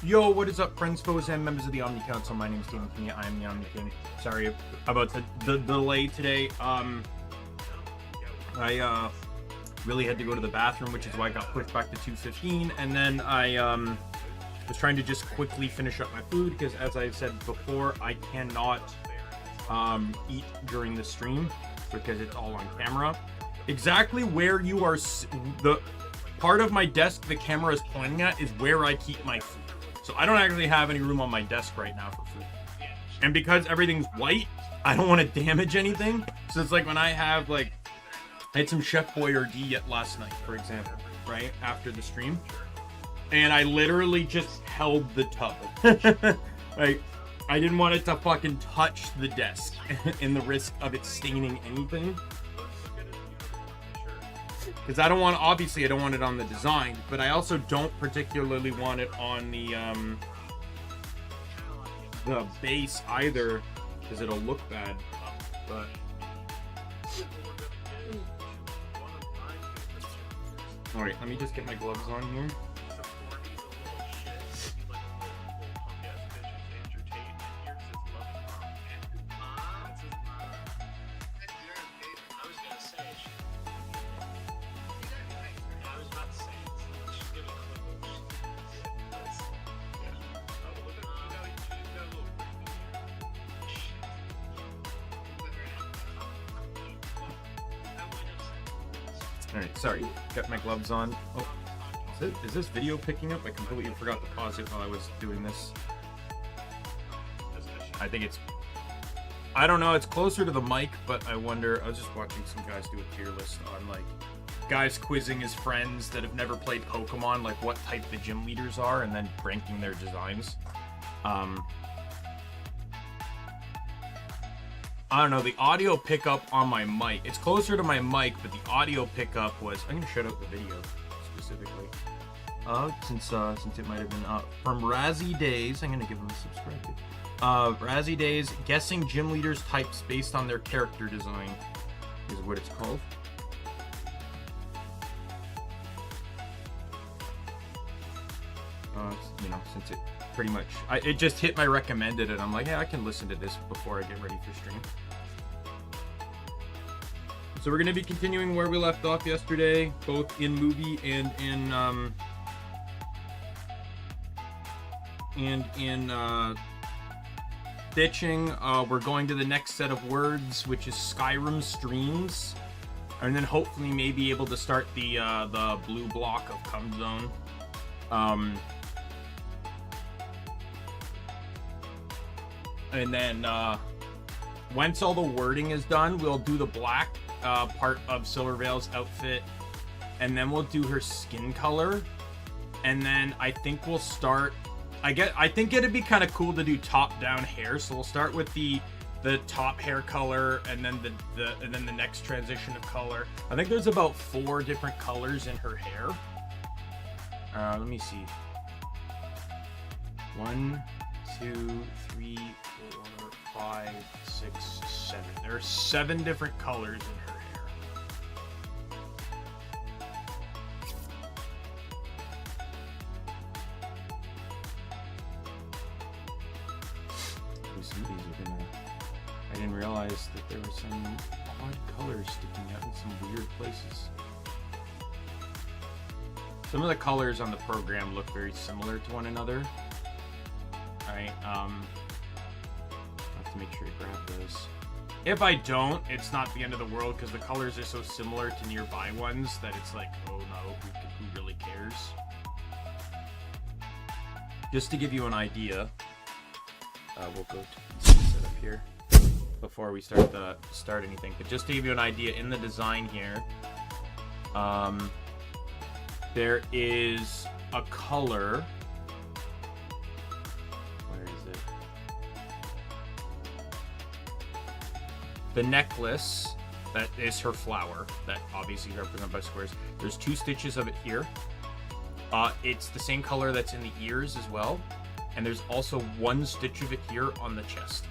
Yo, what is up, friends, foes, and members of the Omni Council? My name is Daimien Kamiya. I am the Omni King. Sorry about the delay today. I really had to go to the bathroom, which is why I got pushed back to 2:15, and then I was trying to just quickly finish up my food because, as I've said before, I cannot eat during the stream because it's all on camera. Exactly where you are, the part of my desk the camera is pointing at is where I keep my food. So I don't actually have any room on my desk right now for food. And because everything's white, I don't want to damage anything. So it's like when I have, like, I had some Chef Boyardee last night, for example, right? After the stream. And I literally just held the tub. Like, I didn't want it to fucking touch the desk in the risk of it staining anything. Because I don't want, obviously I don't want it on the design, but I also don't particularly want it on the base either, because it'll look bad. But all right, let me just get my gloves on here. Alright, sorry, got my gloves on. Oh, is this video picking up? I completely forgot to pause it while I was doing this. I think it's, I don't know, it's closer to the mic, but I wonder, I was just watching some guys do a tier list on, like, guys quizzing his friends that have never played Pokemon, like what type the gym leaders are, and then ranking their designs. I don't know, the audio pickup on my mic, it's closer to my mic, but the audio pickup was, I'm gonna shut out the video specifically. Since it might have been from Razzie Days, I'm gonna give them a subscribe to. Razzie Days, guessing gym leaders' types based on their character design is what it's called. You know, since it pretty much, it just hit my recommended, and I'm like, yeah, I can listen to this before I get ready for stream. So we're going to be continuing where we left off yesterday, both in movie and in ditching. We're going to the next set of words, which is Skyrim streams, and then hopefully maybe able to start the blue block of Cum Zone. And then once all the wording is done, we'll do the black part of Silvervale's outfit, and then we'll do her skin color, and then I think we'll start. I think it'd be kind of cool to do top-down hair, so we'll start with the top hair color, and then the next transition of color. I think there's about 4 different colors in her hair. Let me see. 1, 2, 3, 4, 5, 6, 7. There are 7 different colors in her hair. Some of these are gonna, I didn't realize that there were some odd colors sticking out in some weird places. Some of the colors on the program look very similar to one another. Alright, I have to make sure I grab those. If I don't, it's not the end of the world, because the colors are so similar to nearby ones that it's like, oh no, who really cares? Just to give you an idea, we'll go to the setup here before we start anything. But just to give you an idea, in the design here, there is a color. Where is it? The necklace, that is her flower, that obviously represented by squares. There's 2 stitches of it here. It's the same color that's in the ears as well. And there's also 1 stitch of it here on the chest.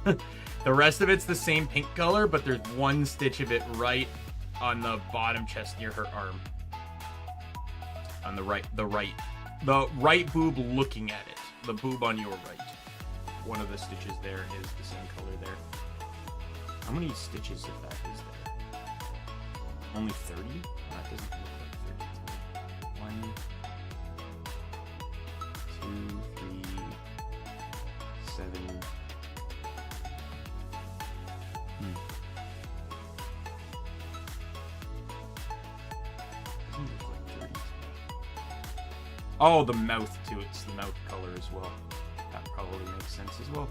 The rest of it's the same pink color, but there's 1 stitch of it right on the bottom chest near her arm. On the right boob looking at it. the boob on your right. One of the stitches there is the same color there. How many stitches of that is there? Only 30? That doesn't look like 30 to me. 1, 2, 3, 7. Doesn't look like 30 to me. Oh, the mouth too. It's the mouth color as well. That probably makes sense as well.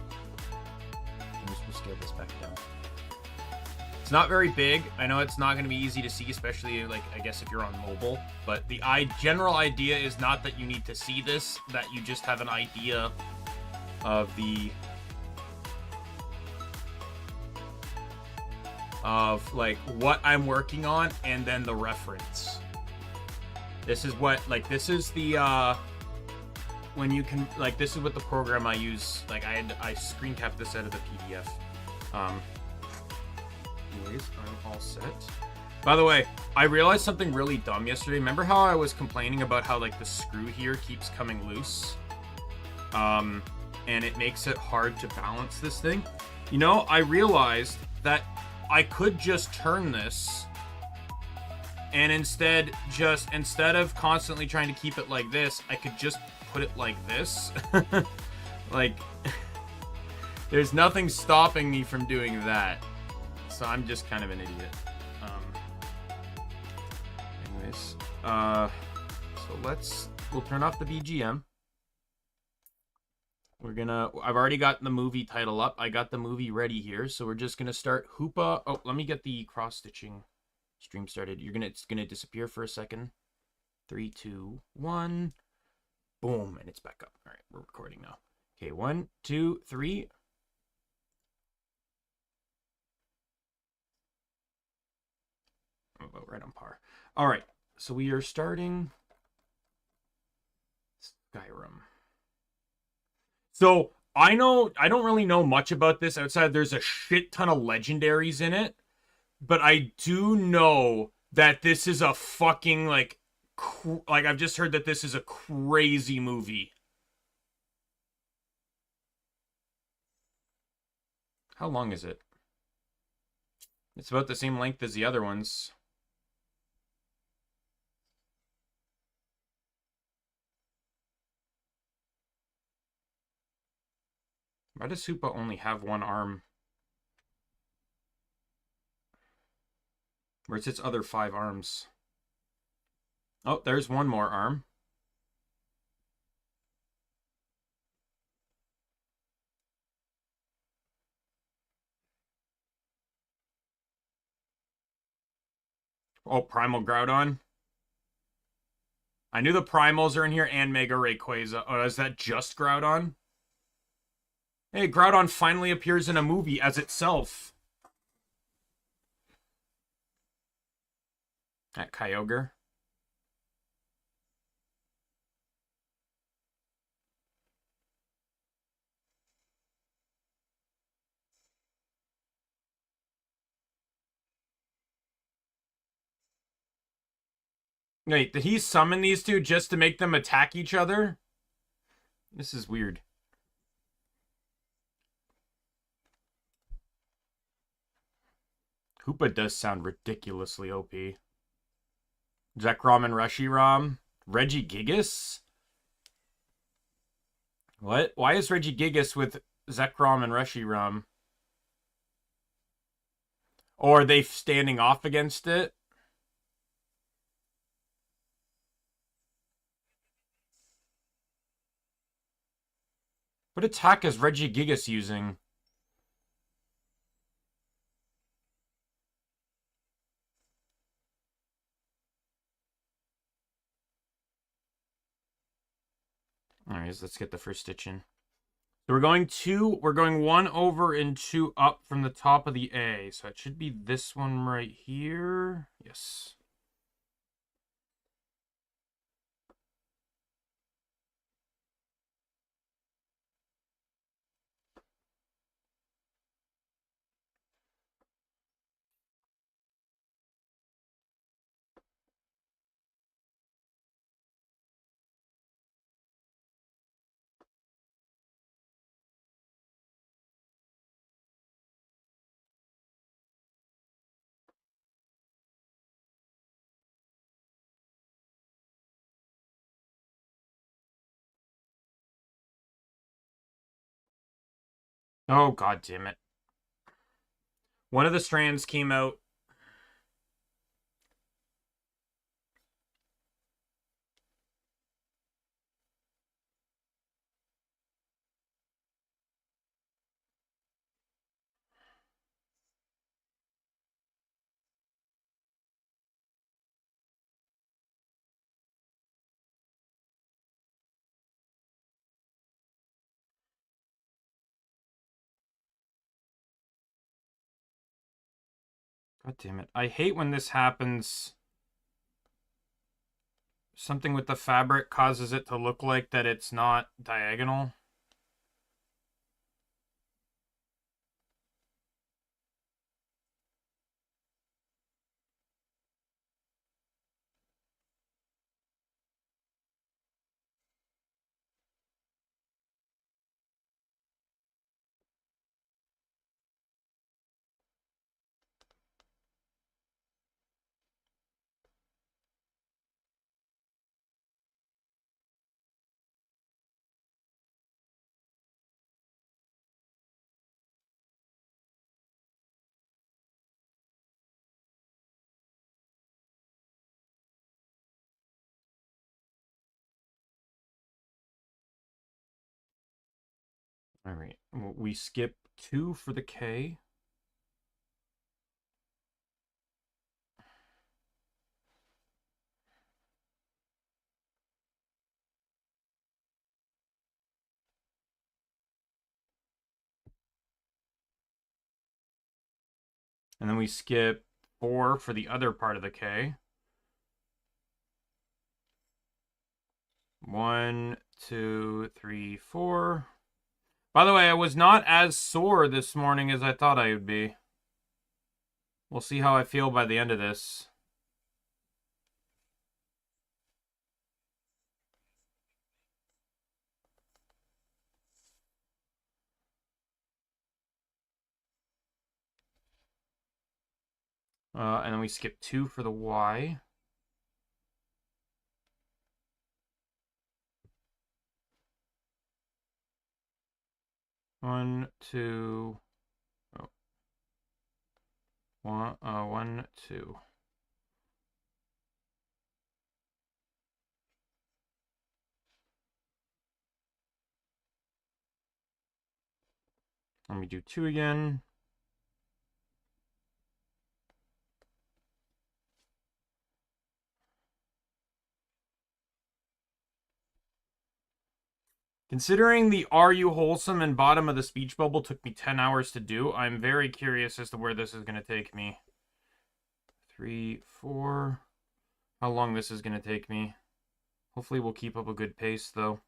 We'll scale this back down. It's not very big. I know it's not going to be easy to see, especially, like, I guess if you're on mobile. But the general idea is not that you need to see this, that you just have an idea of the... of, like, what I'm working on, and then the reference. This is what, like, this is the, when you can, like, this is what the program I use. Like, I screen capped this out of the PDF. Anyways, I'm all set. By the way, I realized something really dumb yesterday. Remember how I was complaining about how, like, the screw here keeps coming loose? And it makes it hard to balance this thing. You know, I realized that I could just turn this and instead of constantly trying to keep it like this, I could just put it like this. Like, there's nothing stopping me from doing that. So I'm just kind of an idiot. Anyways, so we'll turn off the BGM. I've already got the movie title up. I got the movie ready here, so we're just gonna start Hoopa. Oh, let me get the cross-stitching stream started. It's gonna disappear for a second. 3, 2, 1. Boom, and it's back up. All right, we're recording now. Okay, 1, 2, 3. I'm about right on par. All right, so we are starting Skyrim. So I don't really know much about this outside. There's a shit ton of legendaries in it, but I do know that this is a fucking like I've just heard that this is a crazy movie. How long is it? It's about the same length as the other ones. Why does Hoopa only have one arm? Where's its other 5 arms? Oh, there's one more arm. Oh, Primal Groudon. I knew the Primals are in here and Mega Rayquaza. Oh, is that just Groudon? Hey, Groudon finally appears in a movie as itself. At Kyogre. Wait, did he summon these two just to make them attack each other? This is weird. Hoopa does sound ridiculously OP. Zekrom and Reshiram. Regigigas? What? Why is Regigigas with Zekrom and Reshiram? Or are they standing off against it? What attack is Regigigas using? Alright, let's get the first stitch in. So we're going 1 over and 2 up from the top of the A. So it should be this one right here. Yes. Oh, god damn it. One of the strands came out. God damn it. I hate when this happens. Something with the fabric causes it to look like that it's not diagonal. All right, we skip 2 for the K. And then we skip 4 for the other part of the K. 1, 2, 3, 4. By the way, I was not as sore this morning as I thought I would be. We'll see how I feel by the end of this. And then we skip 2 for the Y. One, two, oh. One, two. Let me do 2 again. Considering the Are You Wholesome and bottom of the speech bubble took me 10 hours to do, I'm very curious as to where this is going to take me. 3, 4. How long this is going to take me. Hopefully we'll keep up a good pace, though.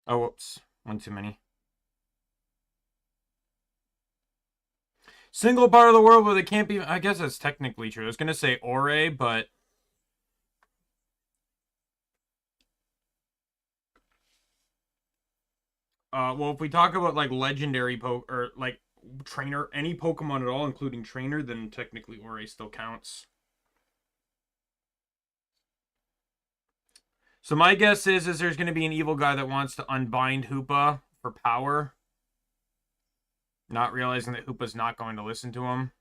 Oh, whoops. One too many. Single part of the world where they can't be... I guess that's technically true. I was going to say Ore, but... well, if we talk about, like, legendary or, like, trainer, any Pokemon at all, including trainer, then technically Ore still counts. So my guess is there's going to be an evil guy that wants to unbind Hoopa for power. Not realizing that Hoopa's not going to listen to him.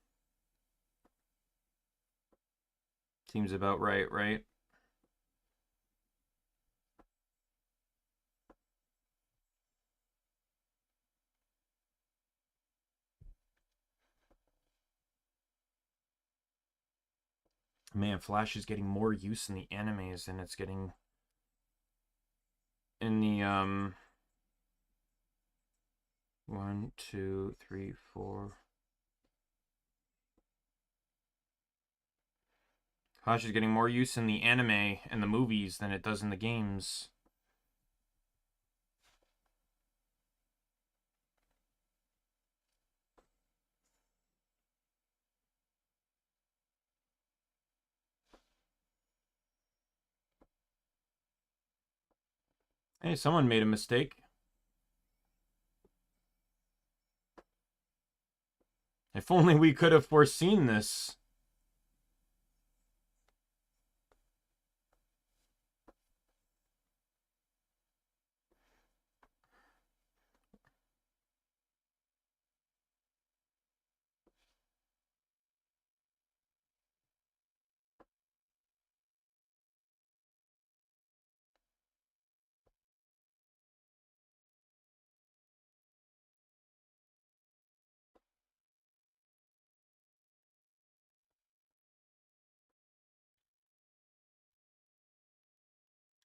Seems about right, right? Man, Flash is getting more use in the animes than it's getting in the 1, 2, 3, 4. Flash is getting more use in the anime and the movies than it does in the games. Hey, someone made a mistake. If only we could have foreseen this.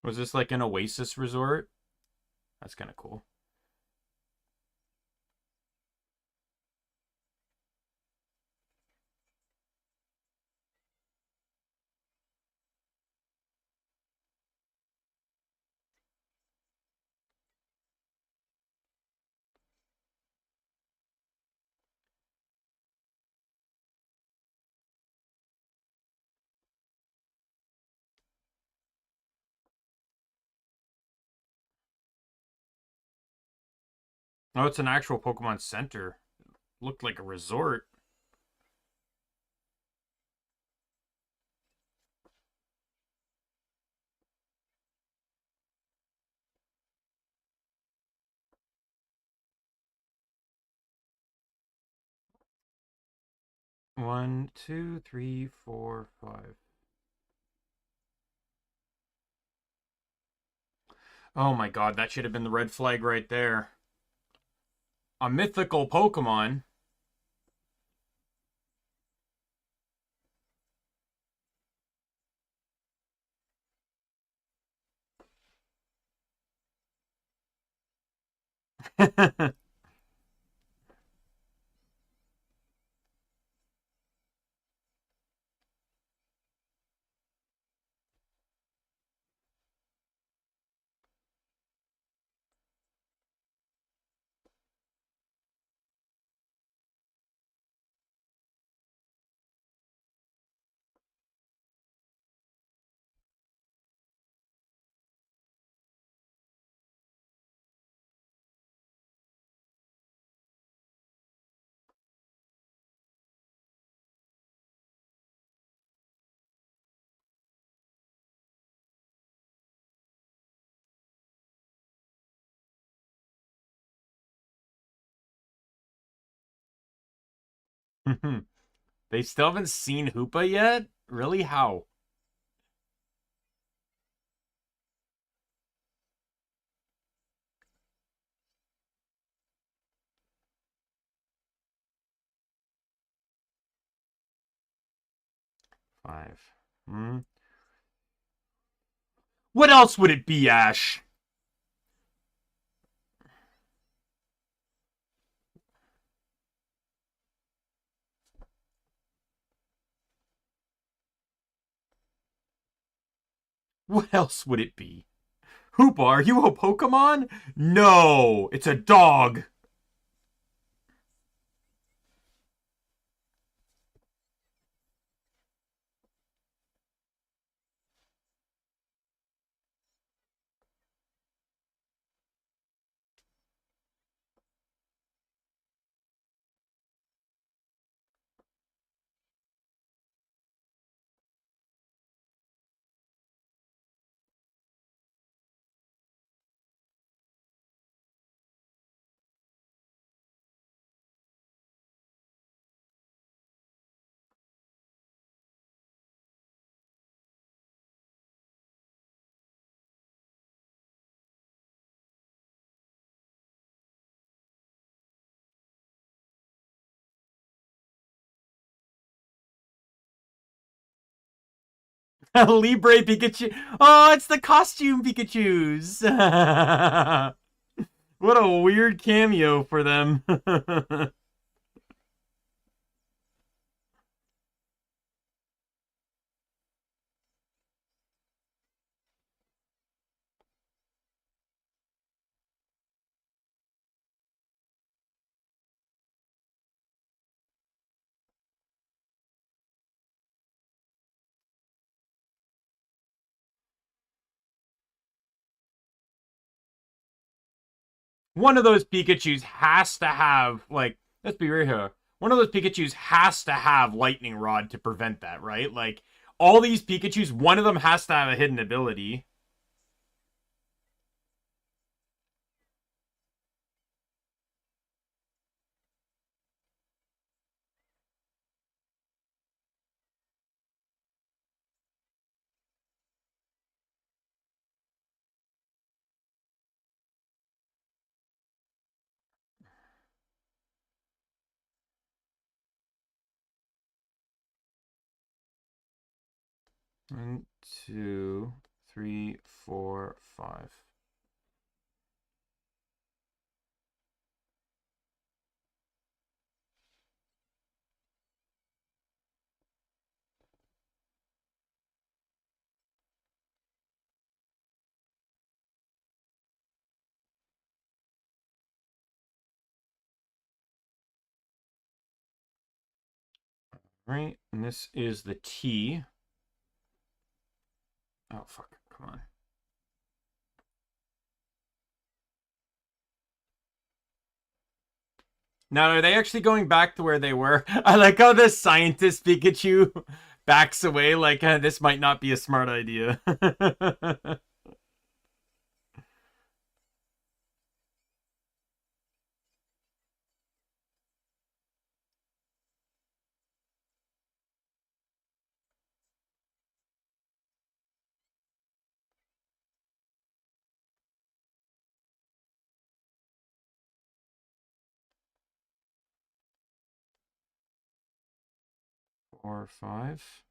Was this like an oasis resort? That's kind of cool. Oh, it's an actual Pokemon Center. Looked like a resort. One, two, three, four, five. Oh my god, that should have been the red flag right there. A mythical Pokemon. They still haven't seen Hoopa yet? Really? How? Five. Hmm. What else would it be, Ash? What else would it be? Hoopa, are you a Pokemon? No, it's a dog. Libre Pikachu. Oh, it's the costume Pikachu's. What a weird cameo for them. One of those Pikachus has to have, like, let's be real here. One of those Pikachus has to have Lightning Rod to prevent that, right? Like, all these Pikachus, one of them has to have a hidden ability. One, two, three, four, five. Right, and this is the T. Oh, fuck, come on. Now, are they actually going back to where they were? I like how the scientist Pikachu backs away like, this might not be a smart idea. 4, 5.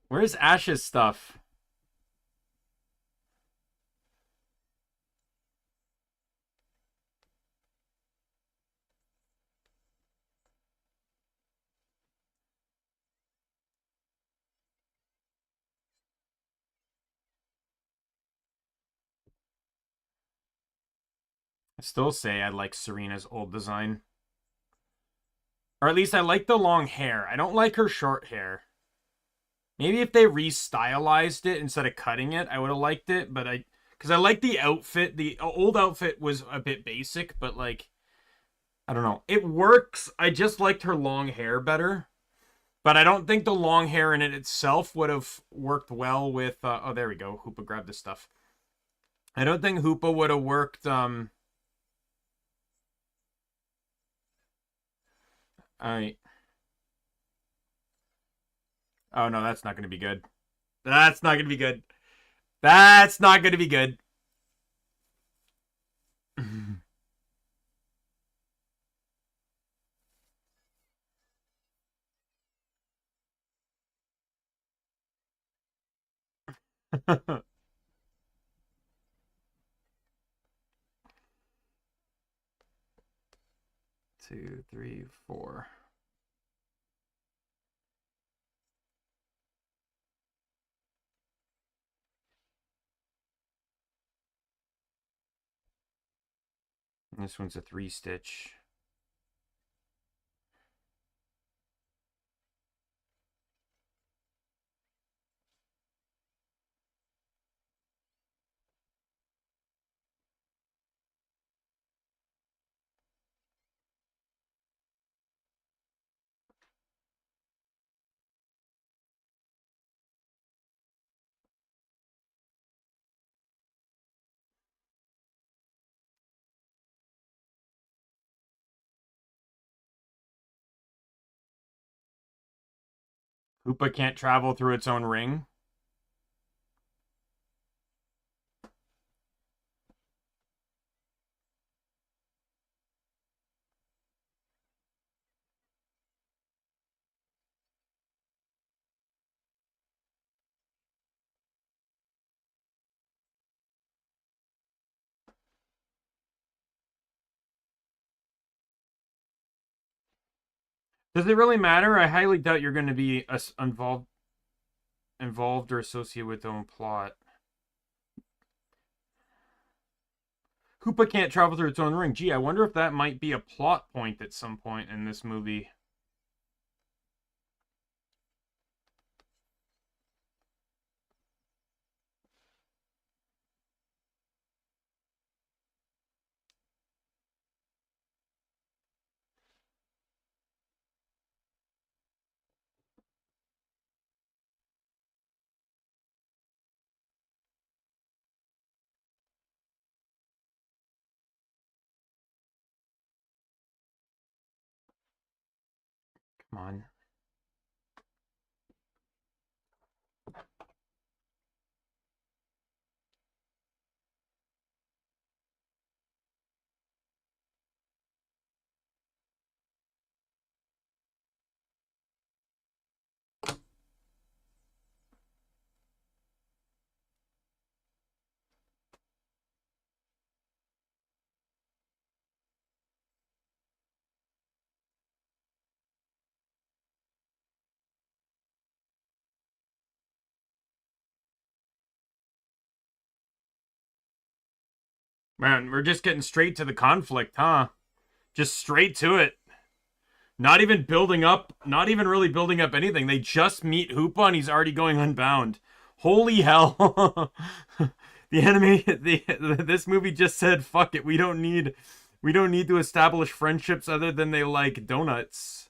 Where's Ash's stuff? I still say I like Serena's old design. Or at least I like the long hair. I don't like her short hair. Maybe if they restylized it instead of cutting it, I would have liked it. But because I like the outfit. The old outfit was a bit basic, but like, I don't know. It works. I just liked her long hair better. But I don't think the long hair in it itself would have worked well with... oh, there we go. Hoopa grabbed this stuff. I don't think Hoopa would have worked... I... Oh, no, that's not going to be good. That's not going to be good. That's not going to be good. Two, three, four. And this one's a 3-stitch. Hoopa can't travel through its own ring. Does it really matter? I highly doubt you're going to be involved or associated with their own plot. Hoopa can't travel through its own ring. Gee, I wonder if that might be a plot point at some point in this movie. Come on. Man, we're just getting straight to the conflict, huh? Just straight to it. Not even building up, not even really building up anything. They just meet Hoopa and he's already going unbound. Holy hell. The enemy, this movie just said, fuck it, we don't need to establish friendships other than they like donuts.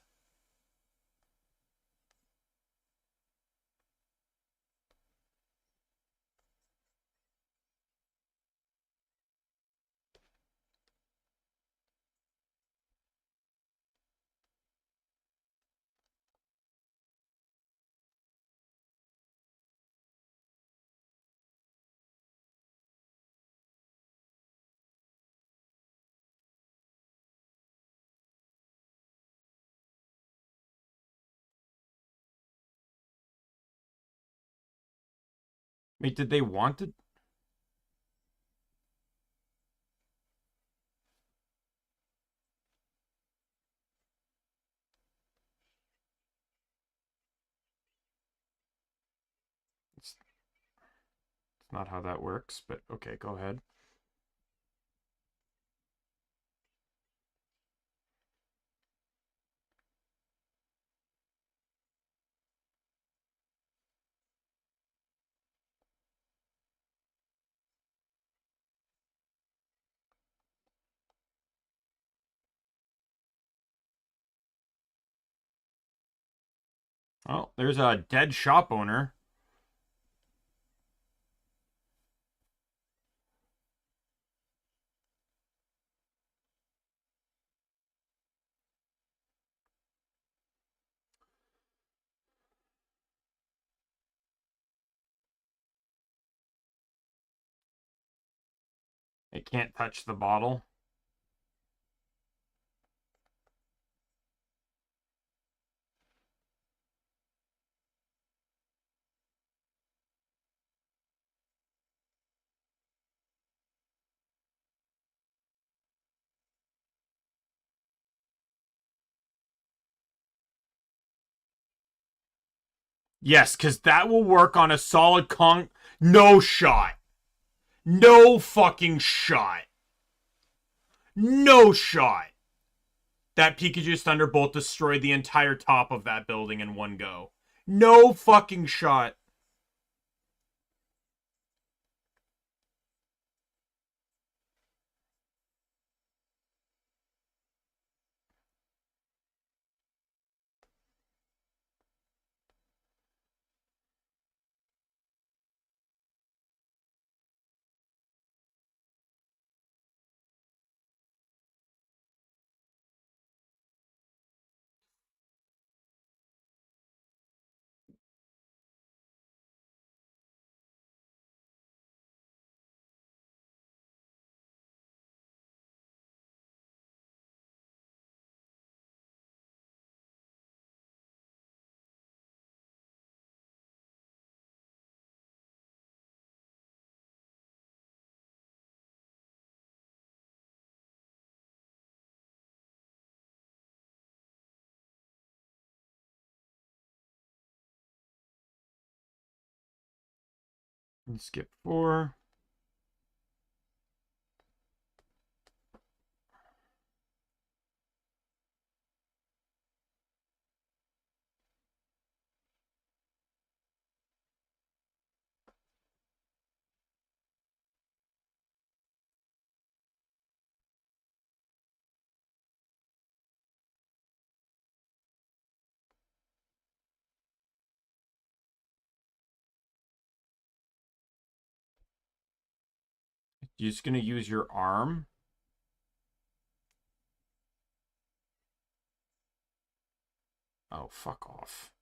Wait, did they want to? It's not how that works, but okay, go ahead. Oh, there's a dead shop owner. It can't touch the bottle. Yes, because that will work on a solid No shot. No fucking shot. No shot. That Pikachu's Thunderbolt destroyed the entire top of that building in one go. No fucking shot. And skip 4. You're just gonna use your arm? Oh, fuck off.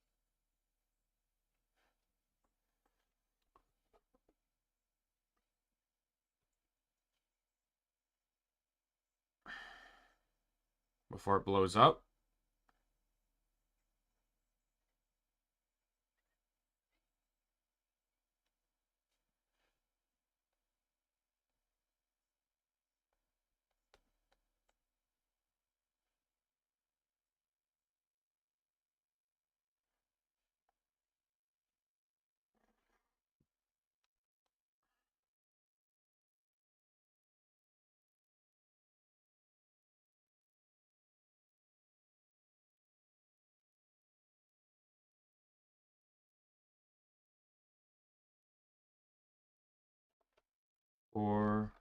Before it blows up. Or...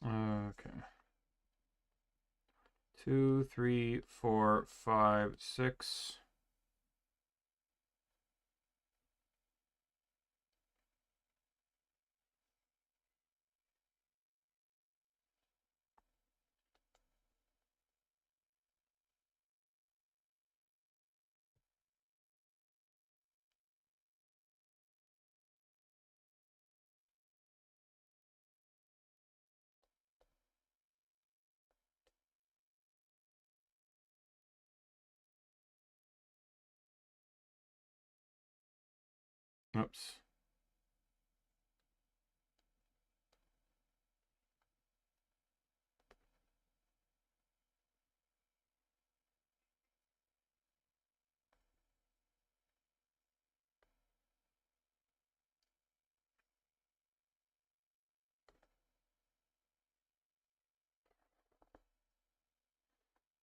Okay. 2, 3, 4, 5, 6. Oops.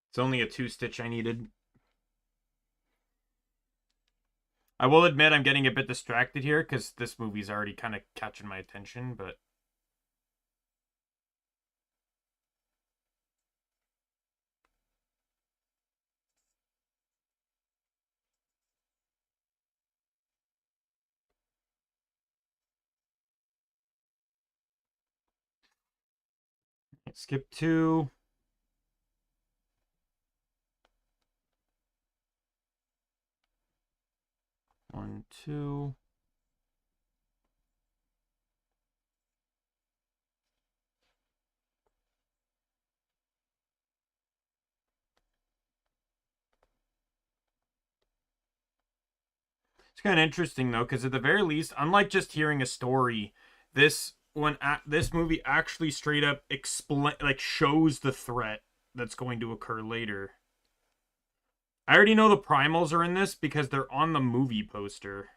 It's only a 2-stitch I needed. I will admit I'm getting a bit distracted here because this movie's already kind of catching my attention, but... Skip 2. One, 2. It's kind of interesting though, because at the very least, unlike just hearing a story, this movie actually straight up shows the threat that's going to occur later. I already know the primals are in this because they're on the movie poster.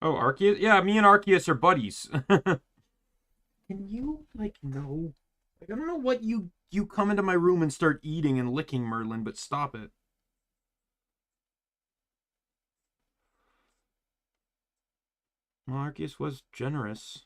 Oh, Arceus? Yeah, me and Arceus are buddies. Can you, no? I don't know what you come into my room and start eating and licking, Merlin, but stop it. Well, Arceus was generous.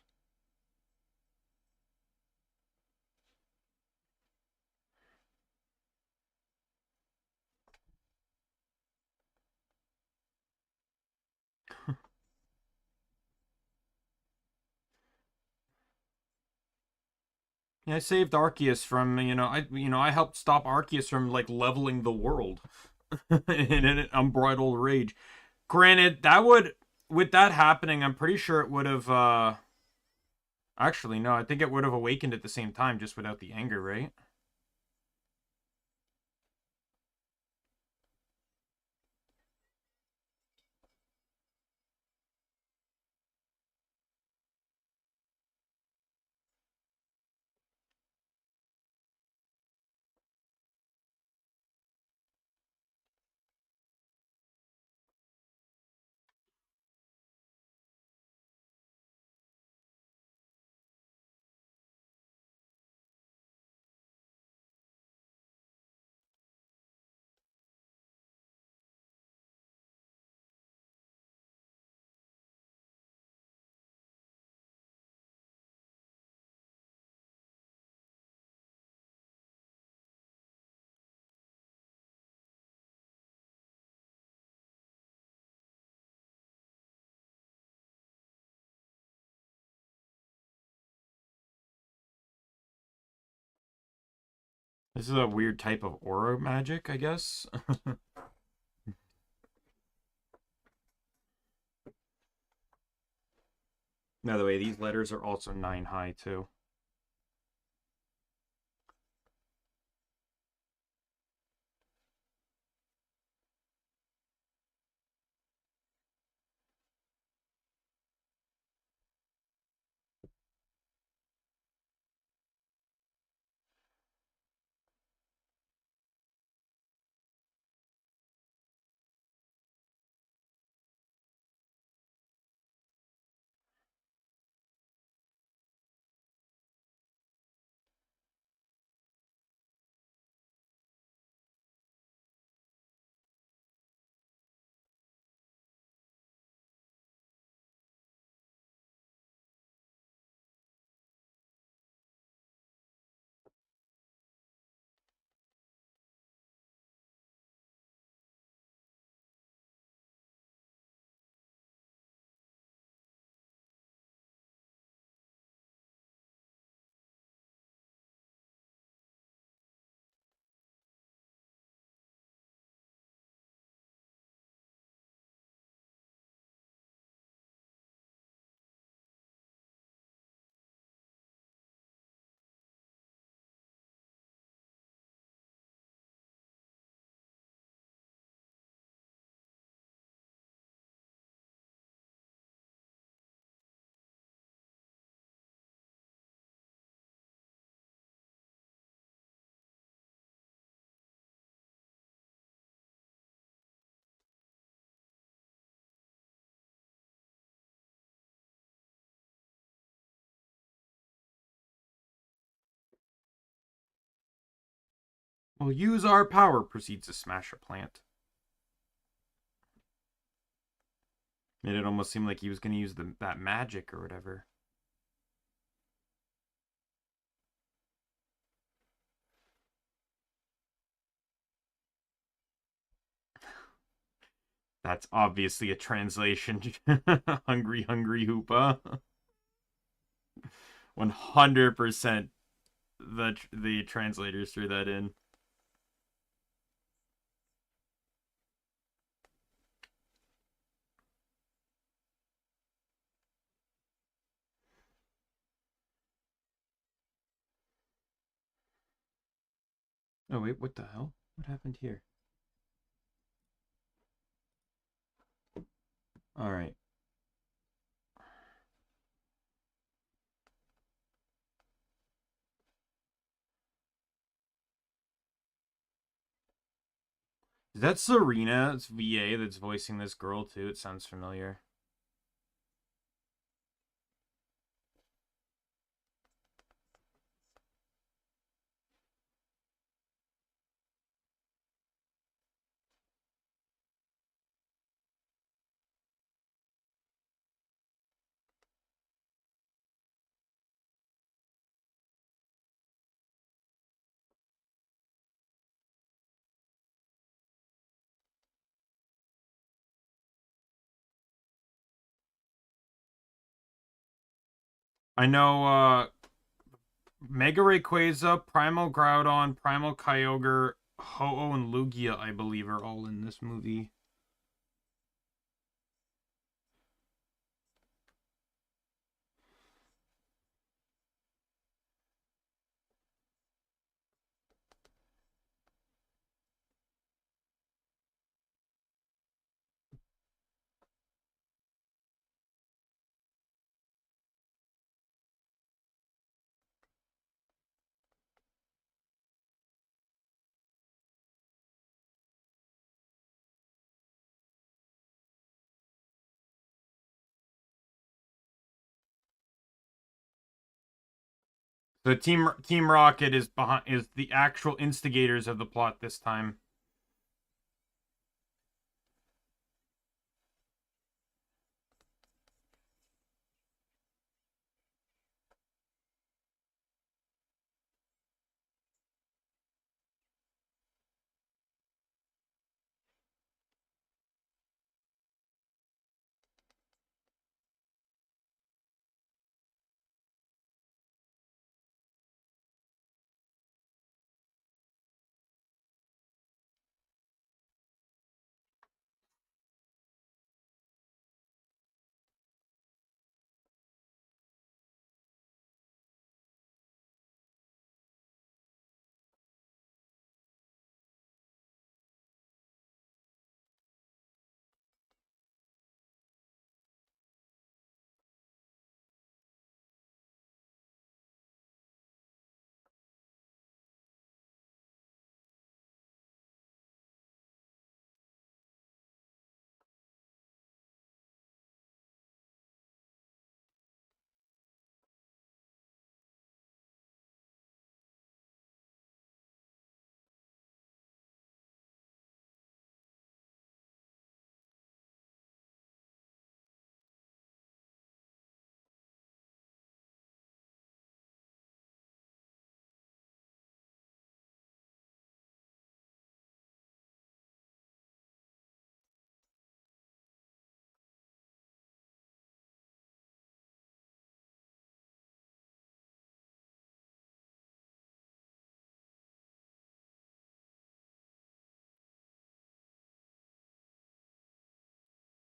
Yeah, I saved Arceus from, I helped stop Arceus from leveling the world in an unbridled rage. Granted, with that happening, I'm pretty sure it would have actually no, I think it would have awakened at the same time just without the anger, right? This is a weird type of aura magic, I guess. By the way, these letters are also 9 high, too. We'll use our power, proceeds to smash a plant. Made it almost seem like he was going to use that magic or whatever. That's obviously a translation. Hungry, hungry Hoopa. 100% the translators threw that in. Oh, wait, what the hell? What happened here? Alright. Is that Serena? It's VA that's voicing this girl, too. It sounds familiar. I know, Mega Rayquaza, Primal Groudon, Primal Kyogre, Ho-Oh, and Lugia, I believe, are all in this movie. So Team Rocket is the actual instigators of the plot this time.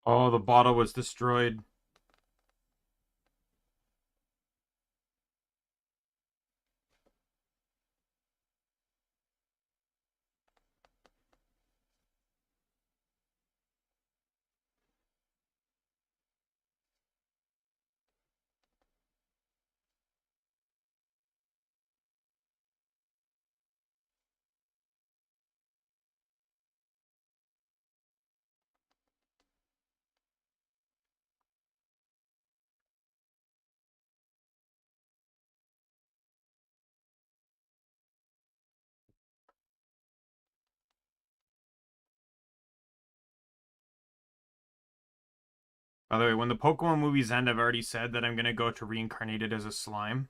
Oh, the bottle was destroyed. By the way, when the Pokemon movies end, I've already said that I'm going to go to reincarnated as a slime.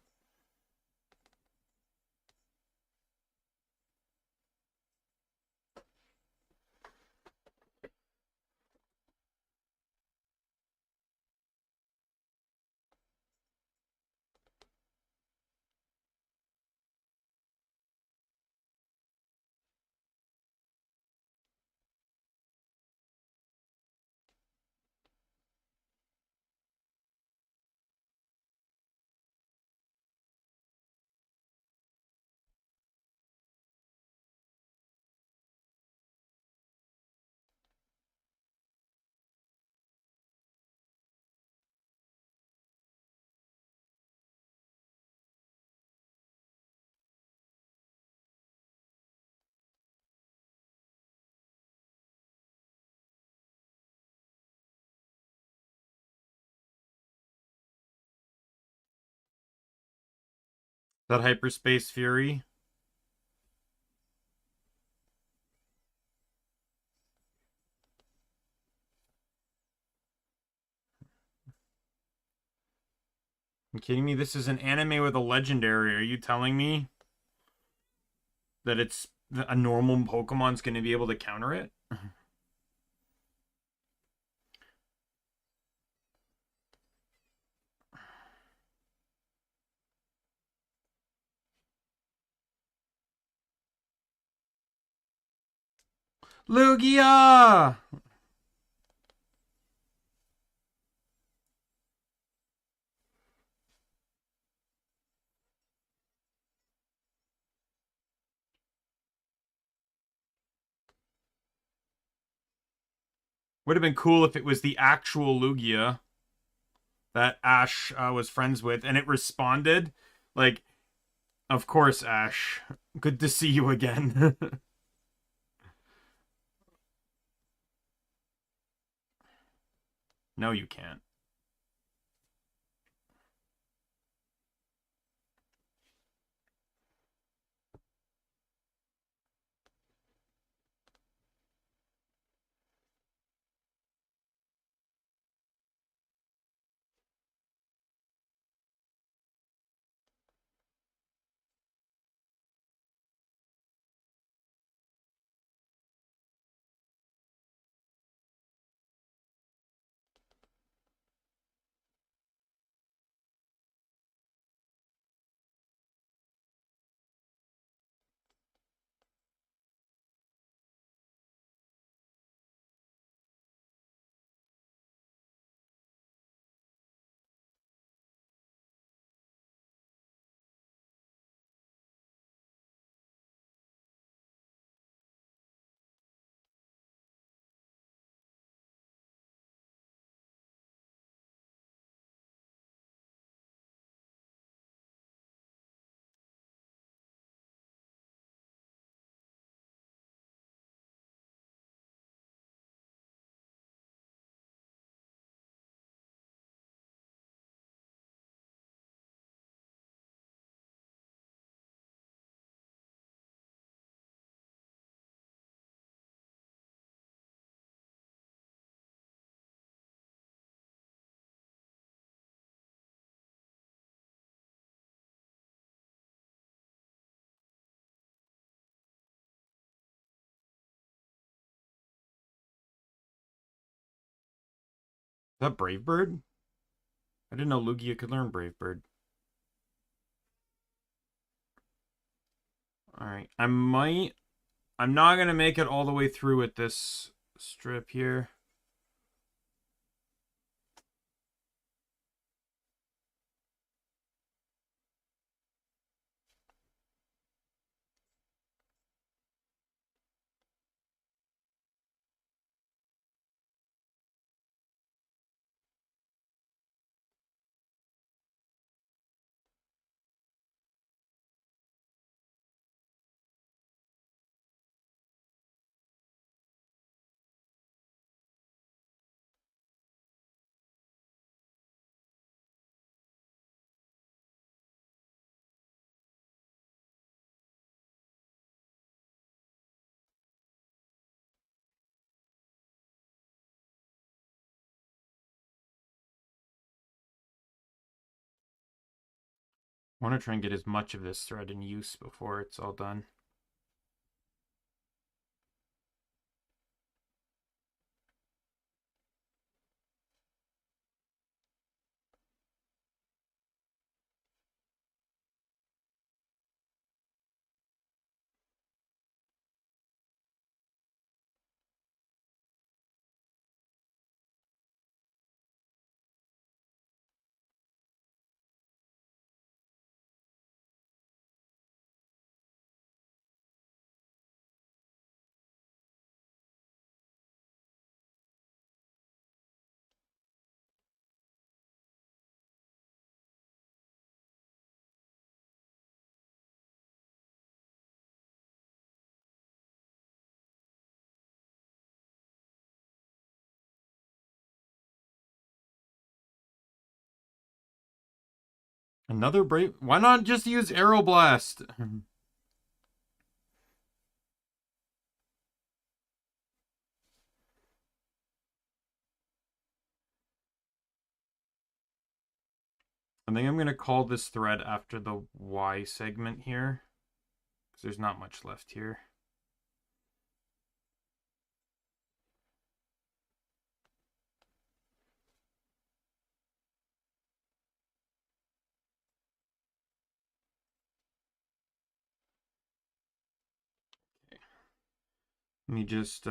That Hyperspace Fury. You kidding me? This is an anime with a legendary. Are you telling me that it's a normal Pokemon's going to be able to counter it? Lugia! Would have been cool if it was the actual Lugia that Ash was friends with, and it responded. Like, of course, Ash. Good to see you again. No, you can't. Is that Brave Bird? I didn't know Lugia could learn Brave Bird. Alright, I'm not going to make it all the way through with this strip here. I want to try and get as much of this thread in use before it's all done. Another brave. Why not just use Aeroblast? I think I'm going to call this thread after the Y segment here, because there's not much left here. Okay. Let me just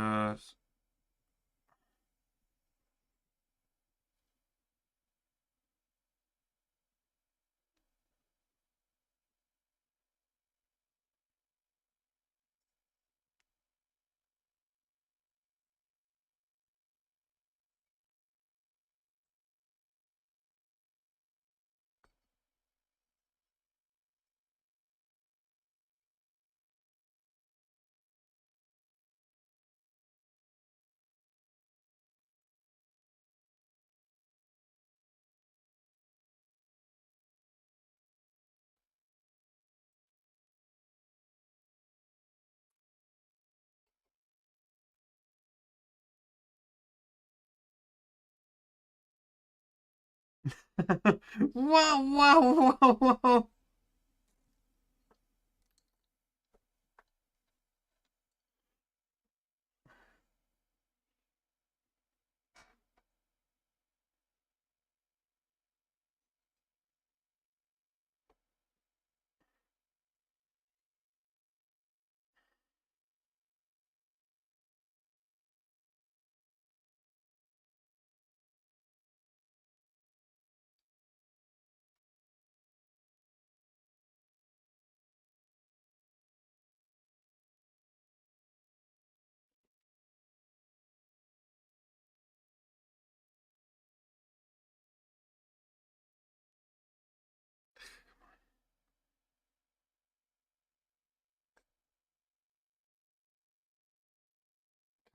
Whoa.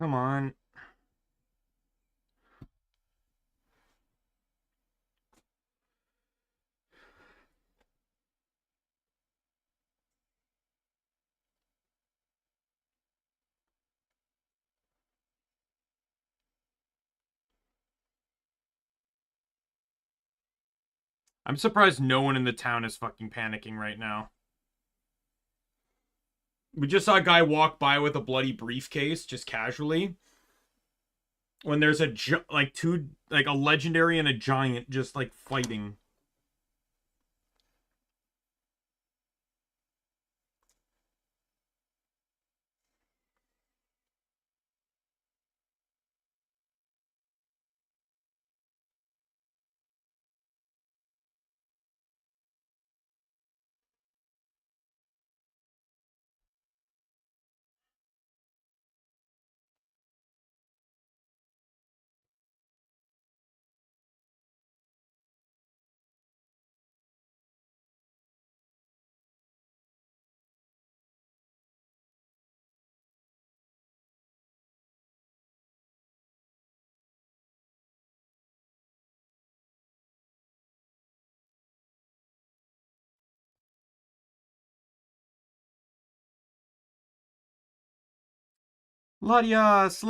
Come on. I'm surprised no one in the town is fucking panicking right now. We just saw a guy walk by with a bloody briefcase, just casually. When there's a a legendary and a giant just like fighting. Ladios!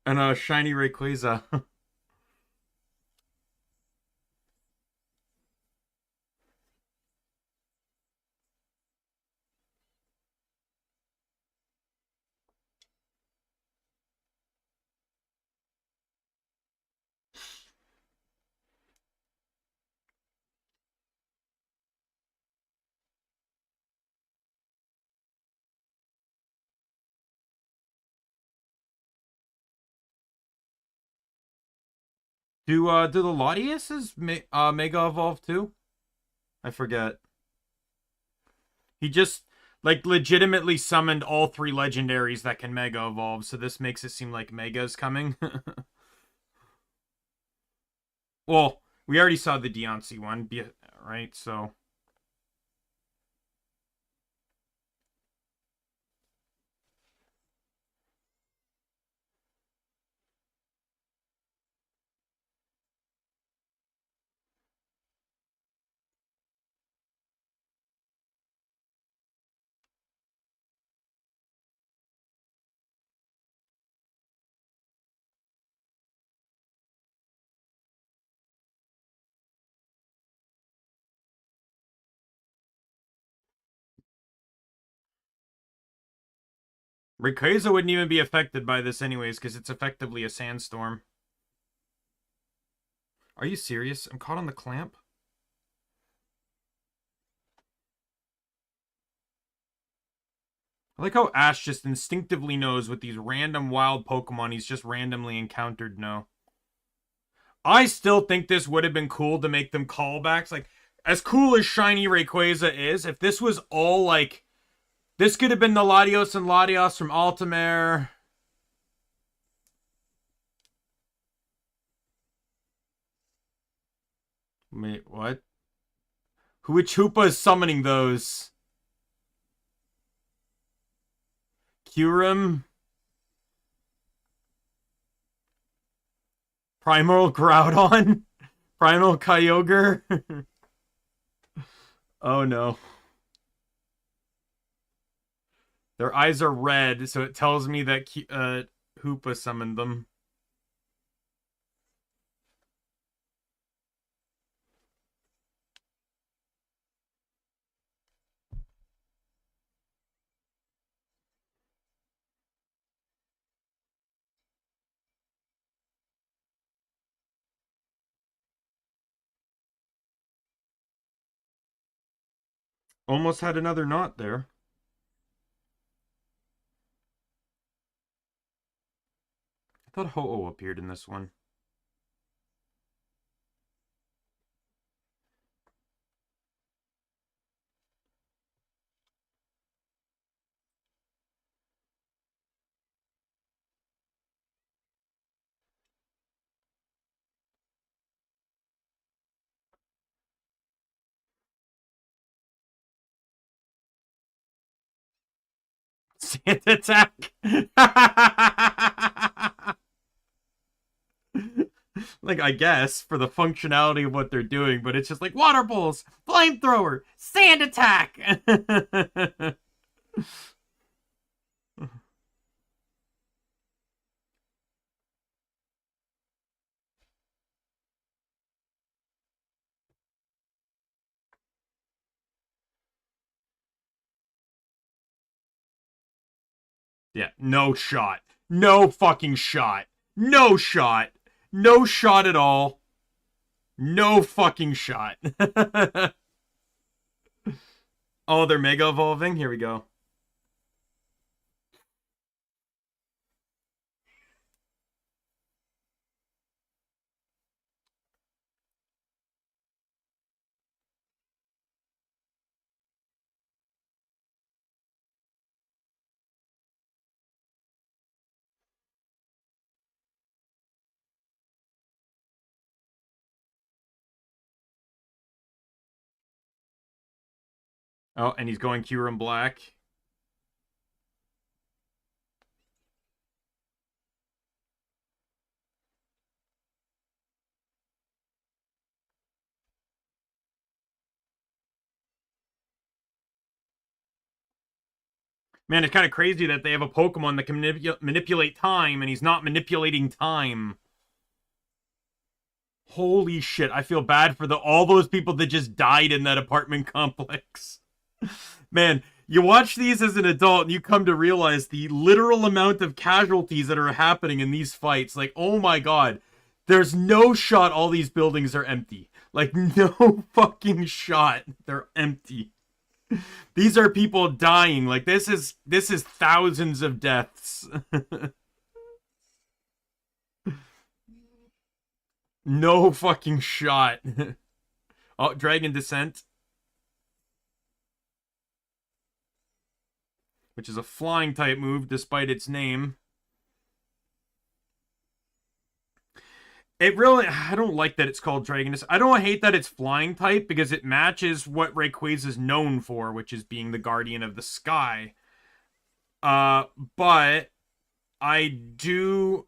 And a shiny Rayquaza. Do the Latiases Mega Evolve too? I forget. He just like legitimately summoned all three legendaries that can Mega Evolve, so this makes it seem like Mega's coming. Well, we already saw the Deontay one, right? So Rayquaza wouldn't even be affected by this anyways, because it's effectively a sandstorm. Are you serious? I'm caught on the clamp? I like how Ash just instinctively knows with these random wild Pokemon he's just randomly encountered now. I still think this would have been cool to make them callbacks. Like, as cool as Shiny Rayquaza is, if this was all like... This could have been the Latios and Latios from Altamare. Wait, what? Which Hoopa is summoning those? Kyurem? Primal Groudon? Primal Kyogre? Oh no. Their eyes are red, so it tells me that Hoopa summoned them. Almost had another knot there. I thought Ho-Oh appeared in this one. Sand attack! Like, I guess, for the functionality of what they're doing, but it's just like water pulse, flamethrower, sand attack! Yeah, no shot. No fucking shot. No shot. No shot at all. No fucking shot. Oh, they're mega evolving? Here we go. Oh, and he's going Kyurem Black. Man, it's kind of crazy that they have a Pokemon that can manipulate time, and he's not manipulating time. Holy shit, I feel bad for all those people that just died in that apartment complex. Man, you watch these as an adult and you come to realize the literal amount of casualties that are happening in these fights. Like, oh my god, there's no shot all these buildings are empty. Like, no fucking shot they're empty. These are people dying. Like, this is thousands of deaths. No fucking shot. Oh, Dragon Descent, which is a flying type move despite its name. It really, I don't like that it's called Dragon Descent. I don't hate that it's flying type because it matches what Rayquaza is known for, which is being the guardian of the sky. Uh, but I do.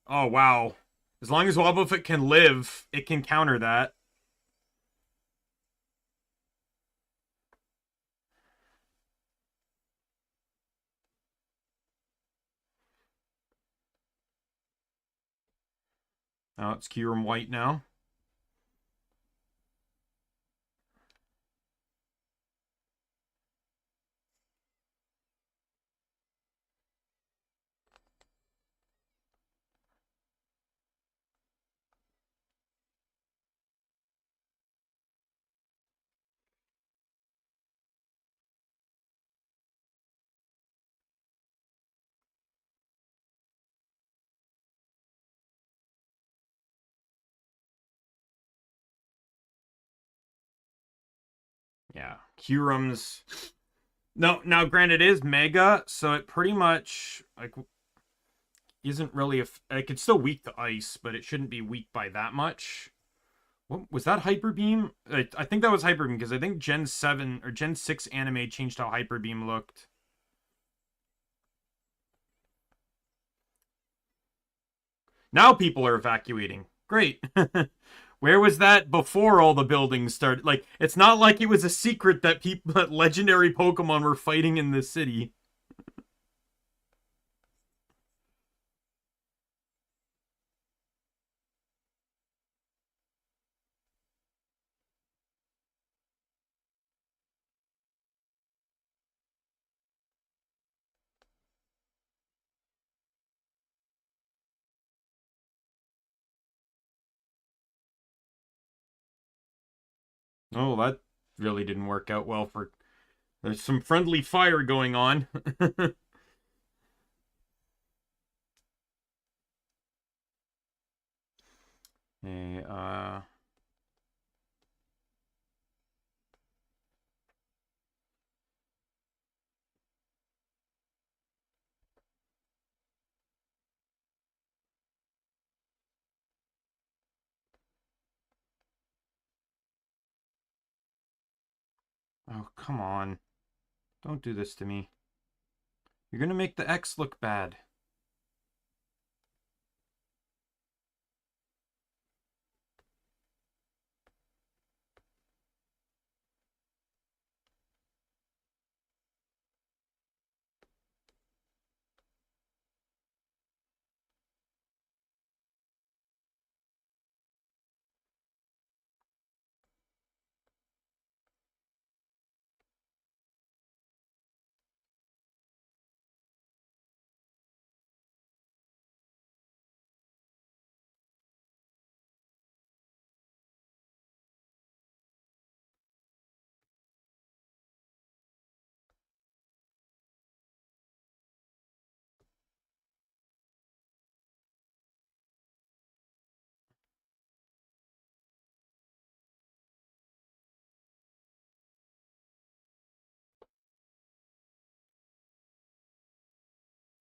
Oh wow! As long as Wobbuffet can live, it can counter that. Oh, it's Kyurem White now. Yeah, Kyurem's. No, now granted it is Mega, so it pretty much like isn't really like it's still weak to ice, but it shouldn't be weak by that much. What was that Hyper Beam? I think that was Hyper Beam because I think Gen 7 or Gen 6 anime changed how Hyper Beam looked. Now people are evacuating. Great. Where was that before all the buildings started? Like, it's not like it was a secret that people, that legendary Pokemon were fighting in the city. Oh, that really didn't work out well for. There's some friendly fire going on. Hey, oh, come on. Don't do this to me. You're gonna make the X look bad.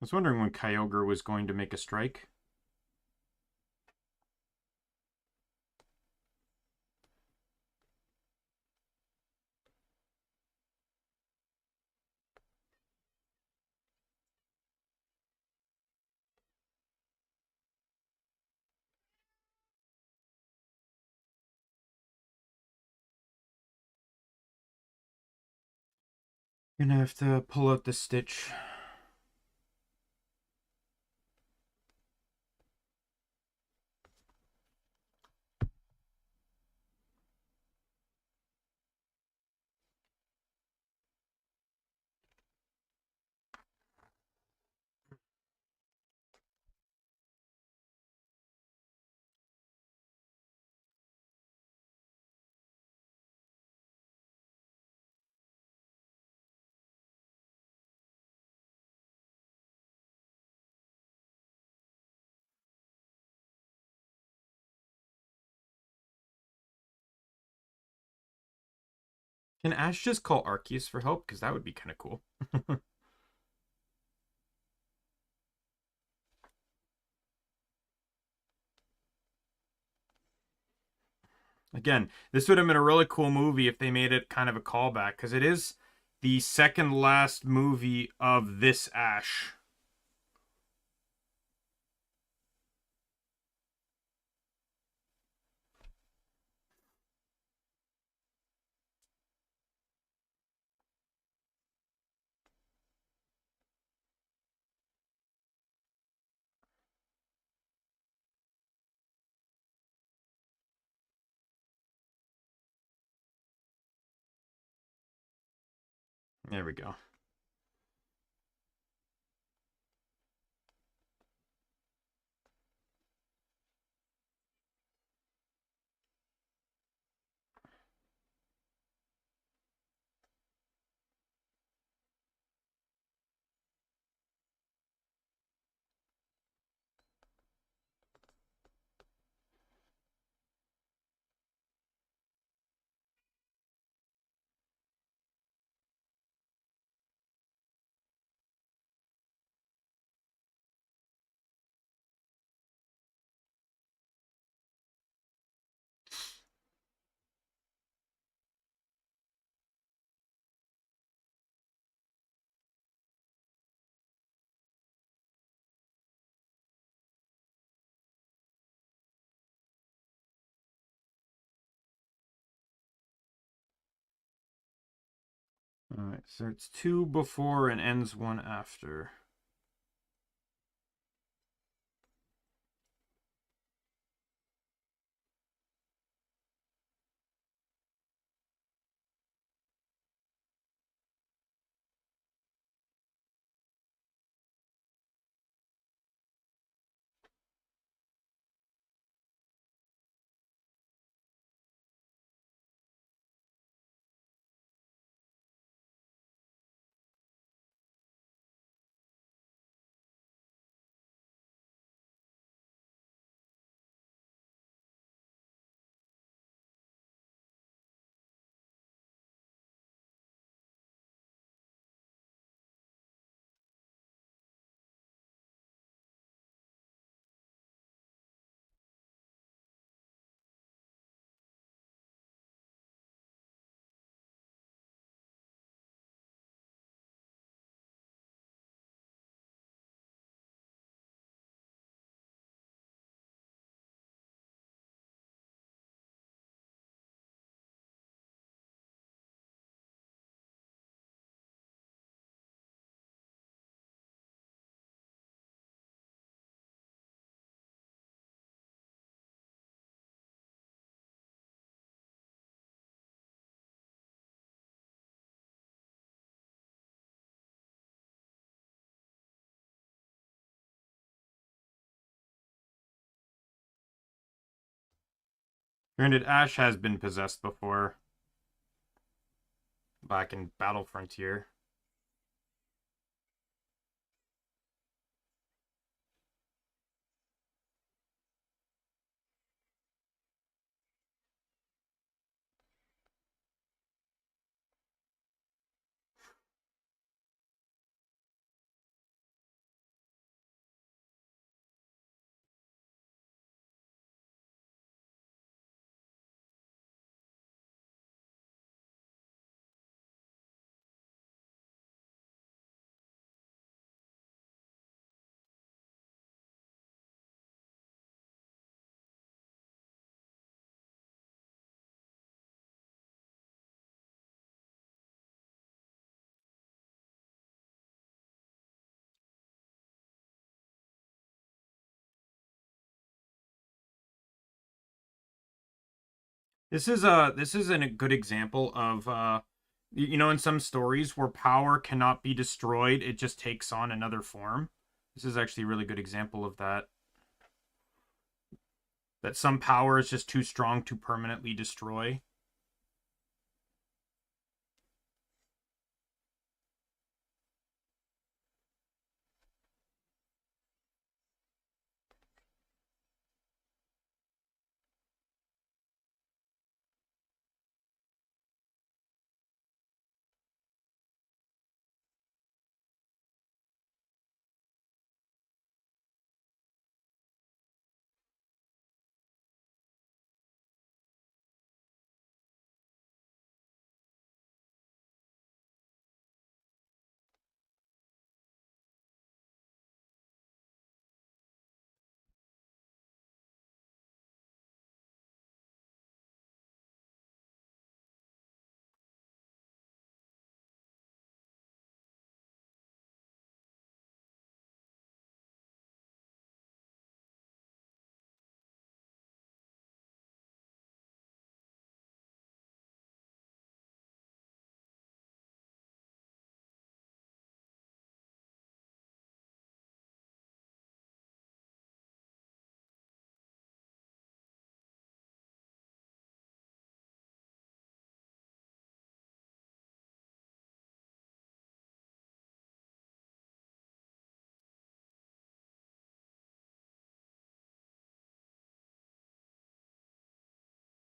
I was wondering when Kyogre was going to make a strike. Gonna have to pull out the stitch. Can Ash just call Arceus for help? Because that would be kind of cool. Again, this would have been a really cool movie if they made it kind of a callback, because it is the second last movie of this Ash. There we go. All right, so it's 2 before and ends 1 after. Granted, Ash has been possessed before, back in Battle Frontier. this is a good example of you know, in some stories where power cannot be destroyed, it just takes on another form. This is actually a really good example of that. That some power is just too strong to permanently destroy.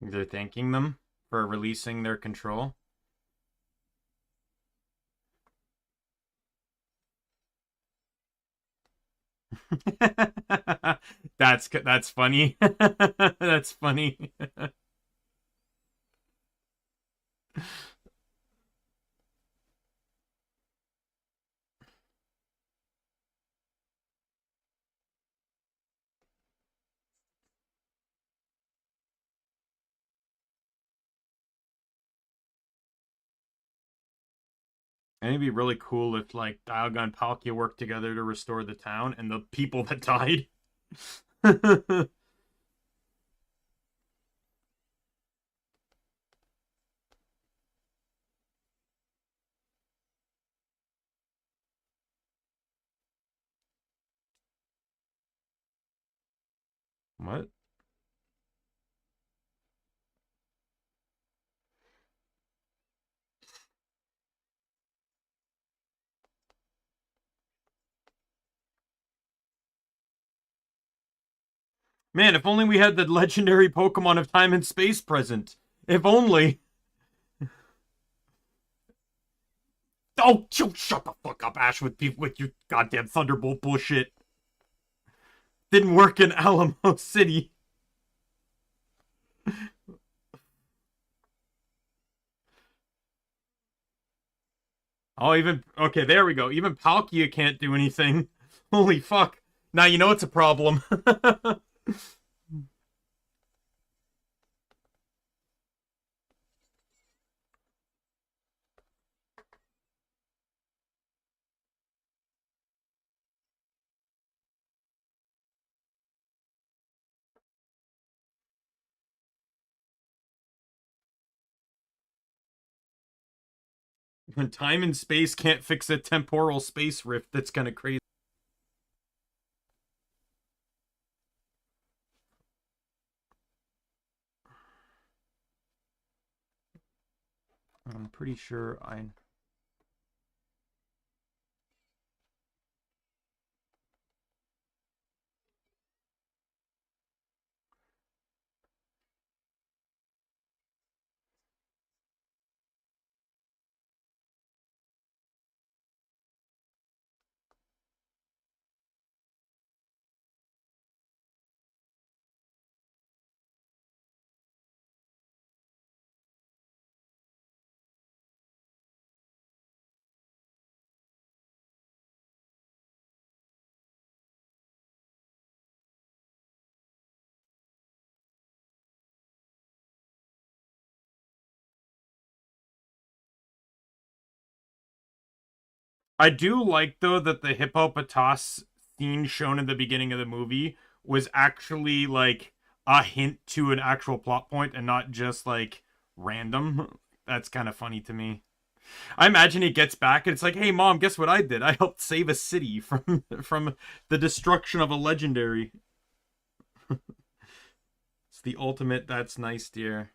They're thanking them for releasing their control. That's funny. That's funny. And it'd be really cool if like Dialga and Palkia worked together to restore the town and the people that died. What? Man, if only we had the legendary Pokemon of time and space present. If only. Oh, shut the fuck up, Ash, with your goddamn Thunderbolt bullshit. Didn't work in Alamo City. Oh, even okay, there we go. Even Palkia can't do anything. Holy fuck. Now you know it's a problem. When time and space can't fix a temporal space rift, that's kind of crazy. I'm pretty sure I do like though that the hippopotas scene shown in the beginning of the movie was actually like a hint to an actual plot point and not just like random. That's kind of funny to me. I imagine he gets back and it's like, "Hey mom, guess what I did? I helped save a city from the destruction of a legendary." It's the ultimate "that's nice, dear."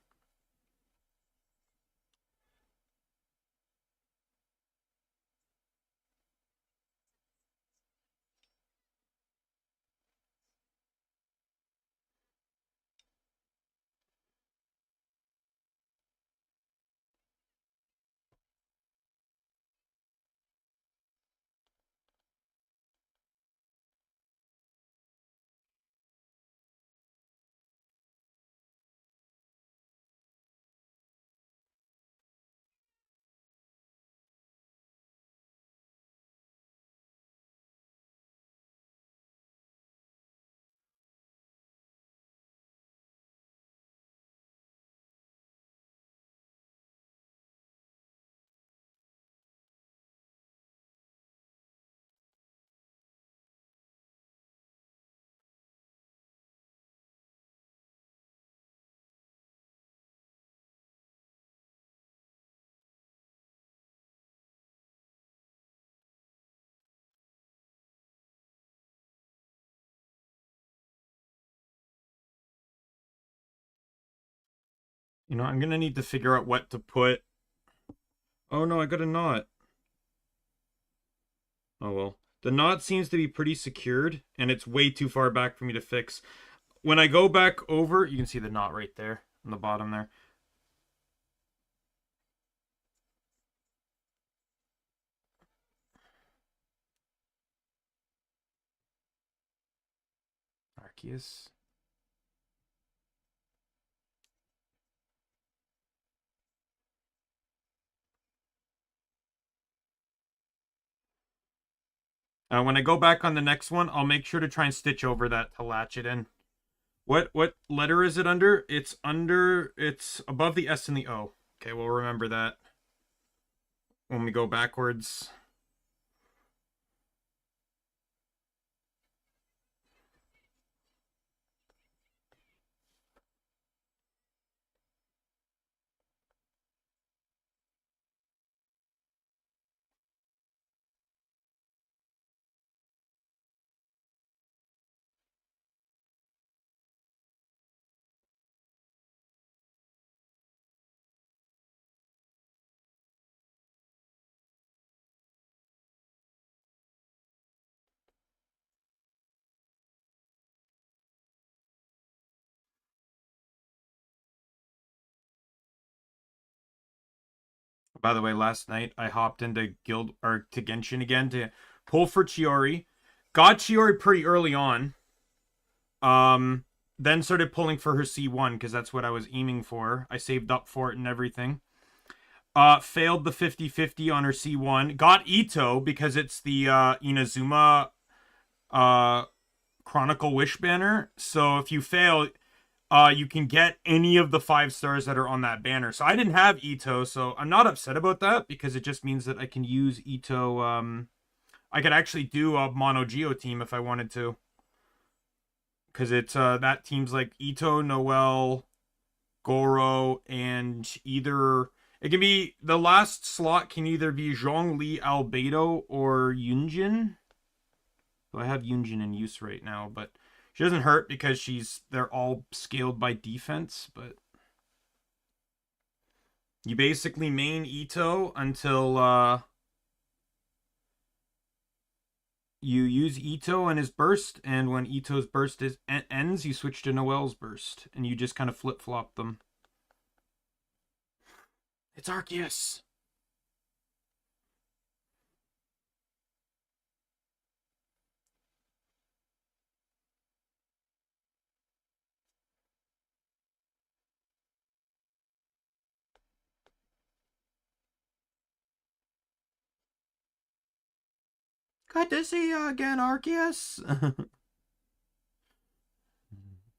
You know, I'm gonna need to figure out what to put. Oh no, I got a knot. Oh well. The knot seems to be pretty secured, and it's way too far back for me to fix. When I go back over, you can see the knot right there on the bottom there. Arceus. When I go back on the next one, I'll make sure to try and stitch over that to latch it in. What letter is it under? It's above the S and the O. Okay, we'll remember that when we go backwards. By the way, last night I hopped into Guild or to Genshin again to pull for Chiori. Got Chiori pretty early on. Um, then started pulling for her C1 because that's what I was aiming for. I saved up for it and everything. Failed the 50-50 on her C1. Got Ito because it's the Inazuma uh Chronicle Wish banner. So if you fail, you can get any of the 5 stars that are on that banner. So I didn't have Ito, so I'm not upset about that because it just means that I can use Ito. I could actually do a Mono Geo team if I wanted to. Because it's that team's like Ito, Noel, Goro, and either it can be the last slot can either be Zhongli, Albedo, or Yunjin. So I have Yunjin in use right now, but she doesn't hurt because they're all scaled by defense, but you basically main Ito until you use Ito and his burst, and when Ito's burst ends, you switch to Noel's burst, and you just kind of flip-flop them. It's Arceus! Good to see you again, Arceus!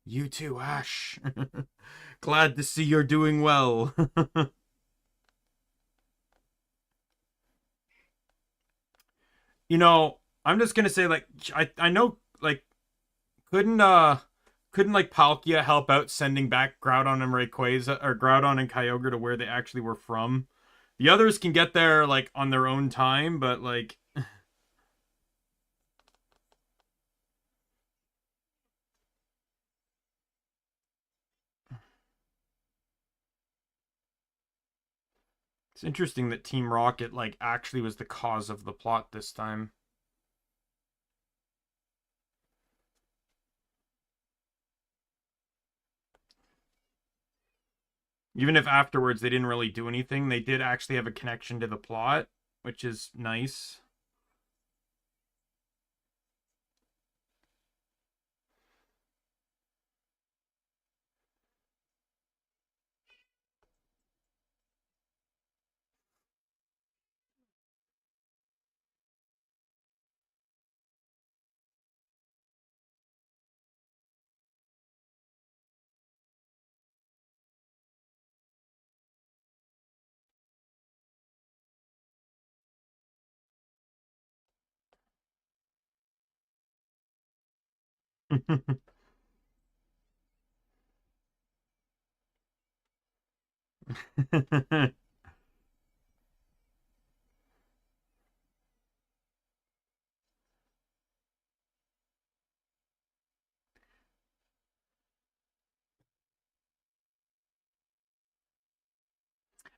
You too, Ash. Glad to see you're doing well. You know, I'm just gonna say, like, I know, like, couldn't couldn't like Palkia help out sending back Groudon and Rayquaza or Groudon and Kyogre to where they actually were from? The others can get there like on their own time, but like it's interesting that Team Rocket like actually was the cause of the plot this time. Even if afterwards they didn't really do anything, they did actually have a connection to the plot, which is nice.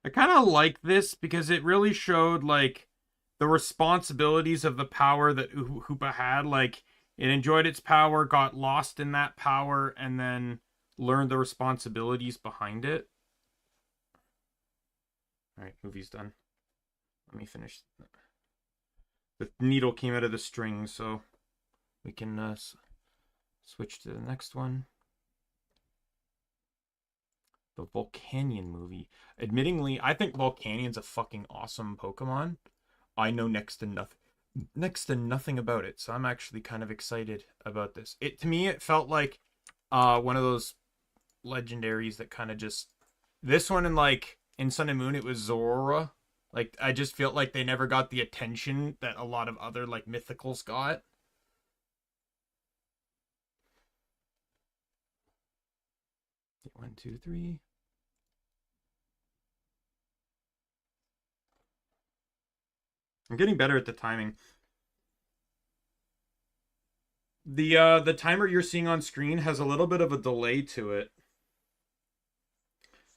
I kind of like this because it really showed like the responsibilities of the power that Hoopa had. Like it enjoyed its power, got lost in that power, and then learned the responsibilities behind it. All right, movie's done. Let me finish. The needle came out of the string, so we can switch to the next one. The Volcanion movie. Admittingly, I think Volcanion's a fucking awesome Pokemon. I know next to nothing about it, so I'm actually kind of excited about this. It to me it felt like one of those legendaries that kind of just this one, and like in Sun and Moon it was Zora. Like I just felt like they never got the attention that a lot of other like mythicals got. One, two, three. I'm getting better at the timing. The timer you're seeing on screen has a little bit of a delay to it.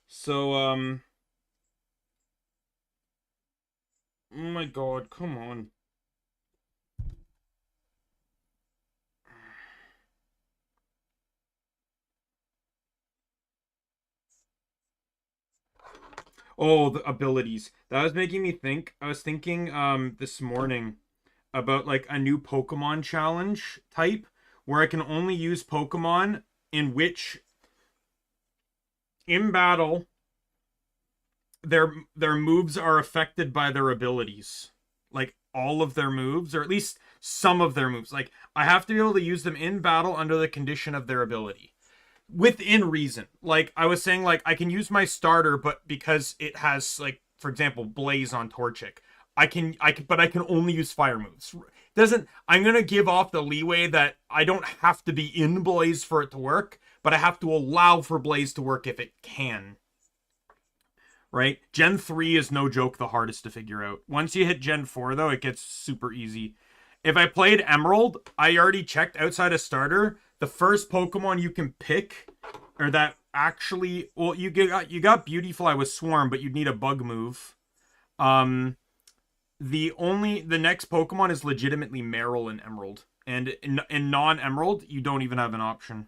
So oh my god, come on. Oh, the abilities. That was making me think. I was thinking this morning about like a new Pokemon challenge type where I can only use Pokemon in which in battle their moves are affected by their abilities. Like all of their moves, or at least some of their moves. Like I have to be able to use them in battle under the condition of their ability. Within reason. Like I was saying, like I can use my starter, but because it has like, for example, Blaze on Torchic, but I can only use fire moves. Doesn't I'm gonna give off the leeway that I don't have to be in Blaze for it to work, but I have to allow for Blaze to work if it can. Right? Gen 3 is no joke the hardest to figure out. Once you hit Gen 4, though, it gets super easy. If I played Emerald, I already checked outside of starter. The first Pokemon you can pick, or that actually, well, you got Beautifly with Swarm, but you'd need a bug move. The next Pokemon is legitimately Marill in Emerald, and in non-Emerald, you don't even have an option.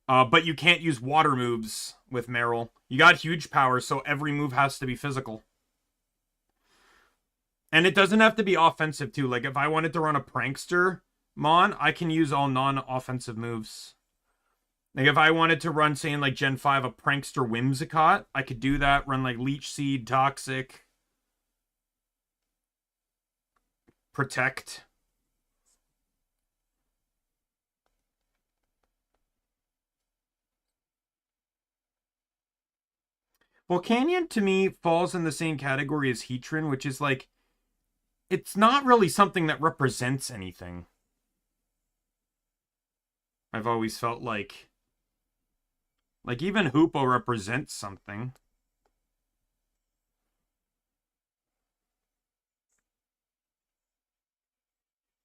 But you can't use water moves with Marill. You got huge power, so every move has to be physical. And it doesn't have to be offensive, too. Like, if I wanted to run a Prankster Mon, I can use all non-offensive moves. Like, if I wanted to run, say, in, like, Gen 5, a Prankster Whimsicott, I could do that. Run, like, Leech Seed, Toxic, Protect. Volcanion, to me, falls in the same category as Heatran, which is, like, it's not really something that represents anything. I've always felt like even Hoopa represents something.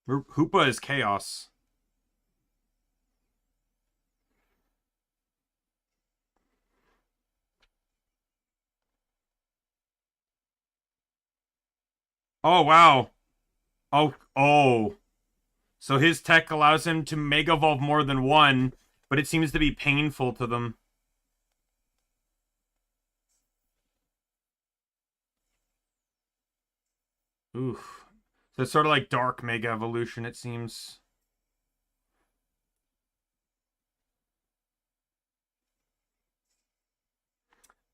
Hoopa is chaos. Oh wow. Oh. So his tech allows him to Mega Evolve more than one, but it seems to be painful to them. Oof. So it's sort of like Dark Mega Evolution, it seems.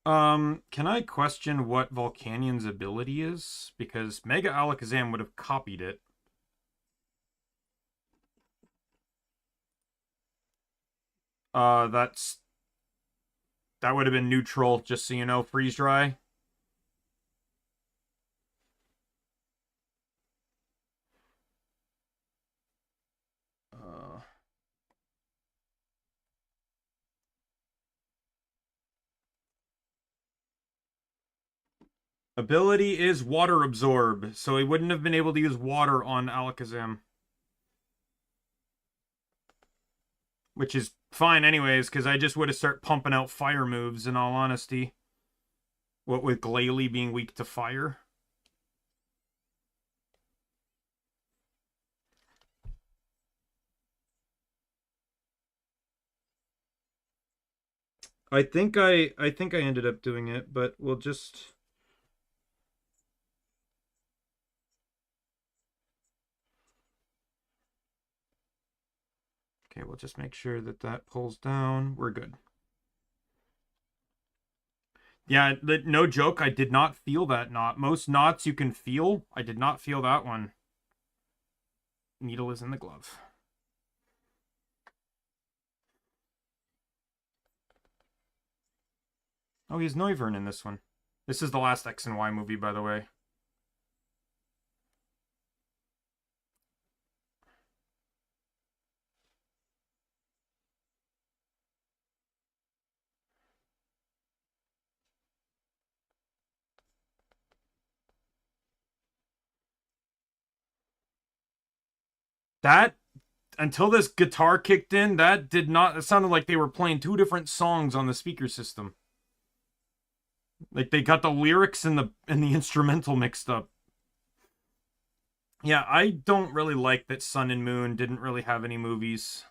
Can I question what Volcanion's ability is? Because Mega Alakazam would have copied it. That would have been neutral, just so you know, freeze dry. Uh, ability is Water Absorb, so he wouldn't have been able to use water on Alakazam. Which is fine anyways, because I just would have started pumping out fire moves, in all honesty. What with Glalie being weak to fire. I think I ended up doing it, but we'll just okay, we'll just make sure that that pulls down. We're good. Yeah, no joke, I did not feel that knot. Most knots you can feel. I did not feel that one. Needle is in the glove. Oh, he's Noivern in this one. This is the last X and Y movie, by the way. That until this guitar kicked in, that did not. It sounded like they were playing two different songs on the speaker system. Like they got the lyrics and the instrumental mixed up. Yeah, I don't really like that Sun and Moon didn't really have any movies.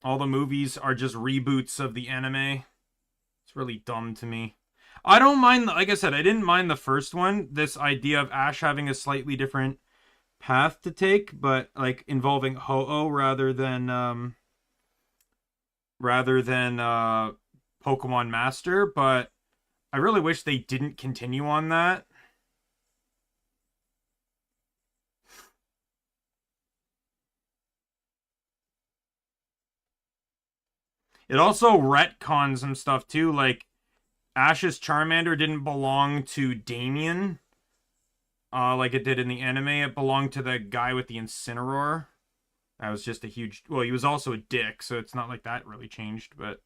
All the movies are just reboots of the anime. It's really dumb to me. I don't mind, like I said, I didn't mind the first one. This idea of Ash having a slightly different path to take, but like involving Ho-Oh rather than Pokemon Master, but I really wish they didn't continue on that. It also retcons some stuff too, like Ash's Charmander didn't belong to Daimien, like it did in the anime. It belonged to the guy with the Incineroar. That was just a huge. Well, he was also a dick, so it's not like that really changed, but.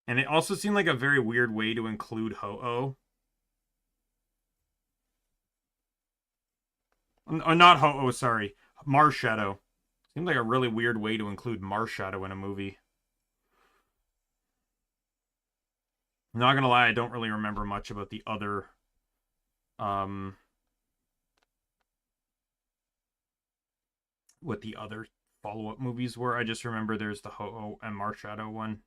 And it also seemed like a very weird way to include Ho-Oh. Not Ho-Oh, sorry. Marshadow. Seemed like a really weird way to include Marshadow in a movie. I'm not gonna lie, I don't really remember much about the other um what the other follow-up movies were. I just remember there's the Ho-Oh and Marshadow one.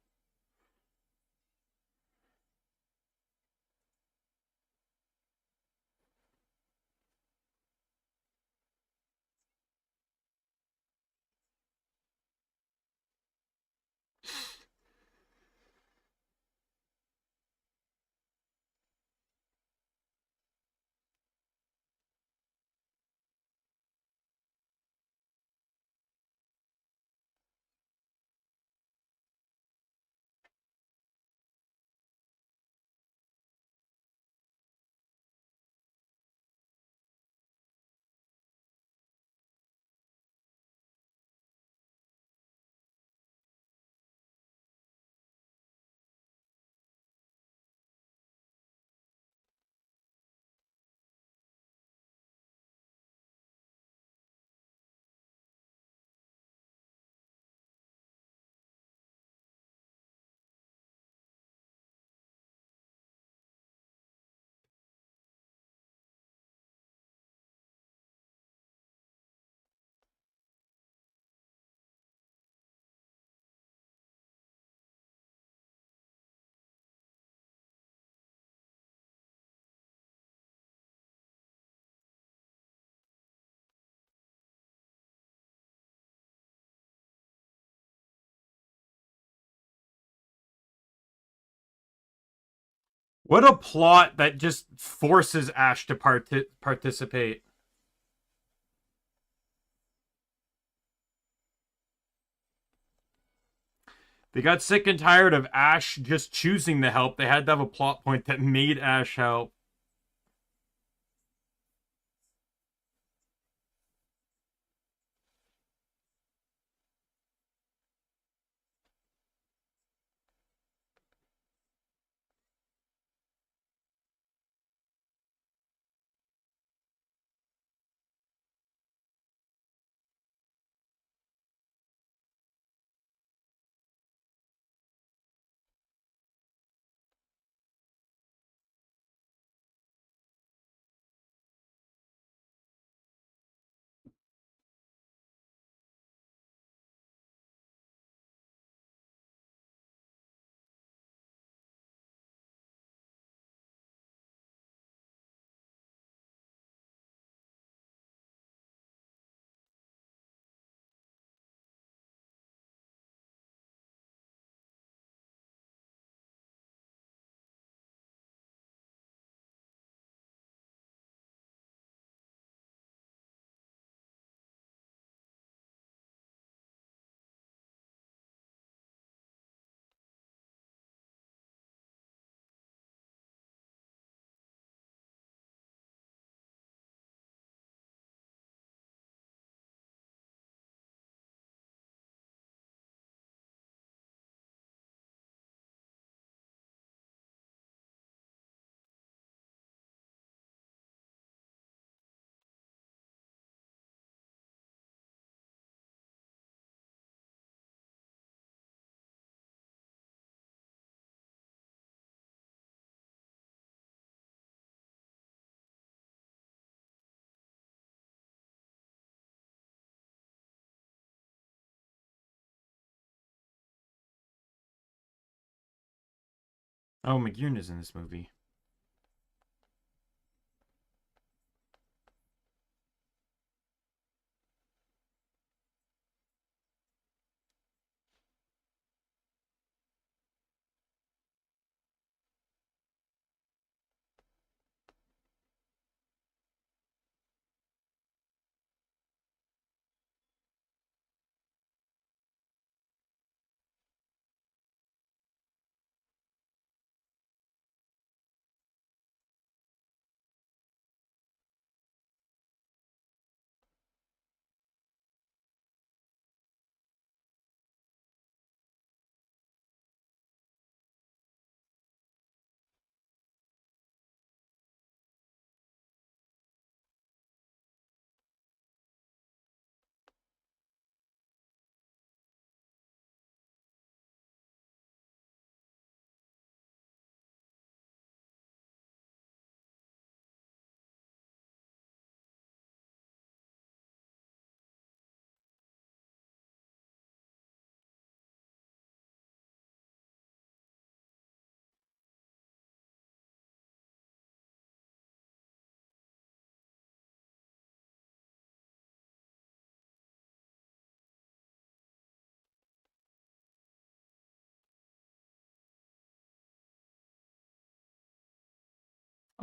What a plot that just forces Ash to participate. They got sick and tired of Ash just choosing to help. They had to have a plot point that made Ash help. Oh, McGurn is in this movie.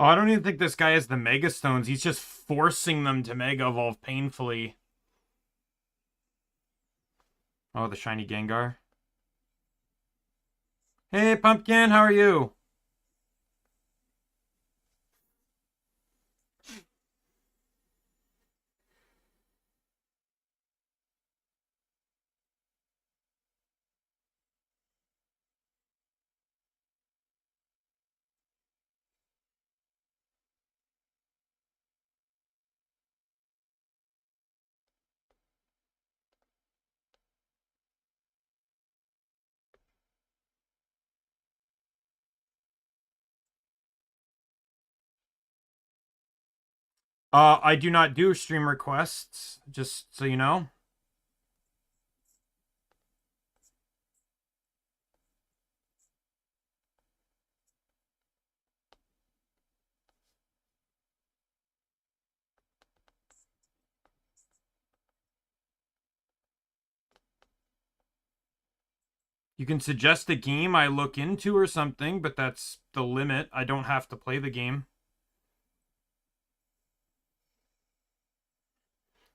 Oh, I don't even think this guy has the Mega Stones. He's just forcing them to Mega Evolve painfully. Oh, the shiny Gengar. Hey, Pumpkin, how are you? I do not do stream requests, just so you know. You can suggest a game I look into or something, but that's the limit. I don't have to play the game.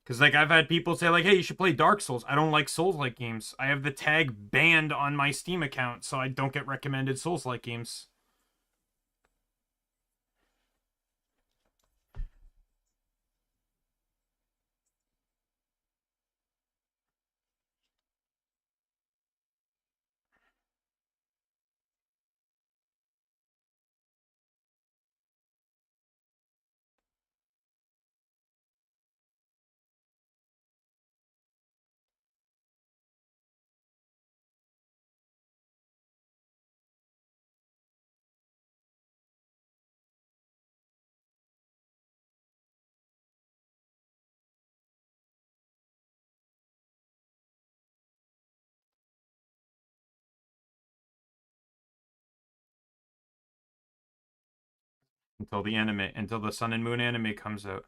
Because, like, I've had people say, like, hey, you should play Dark Souls. I don't like Souls-like games. I have the tag banned on my Steam account, so I don't get recommended Souls-like games. Until the Sun and Moon anime comes out.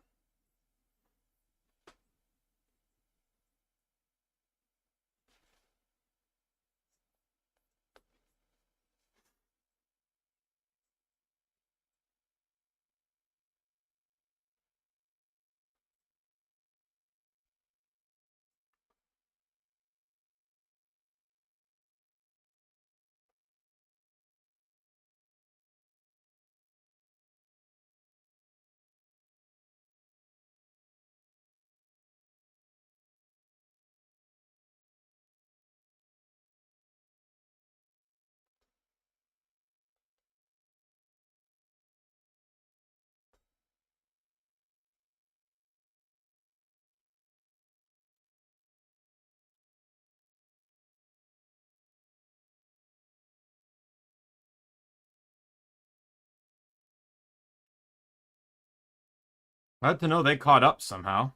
Glad to know they caught up somehow.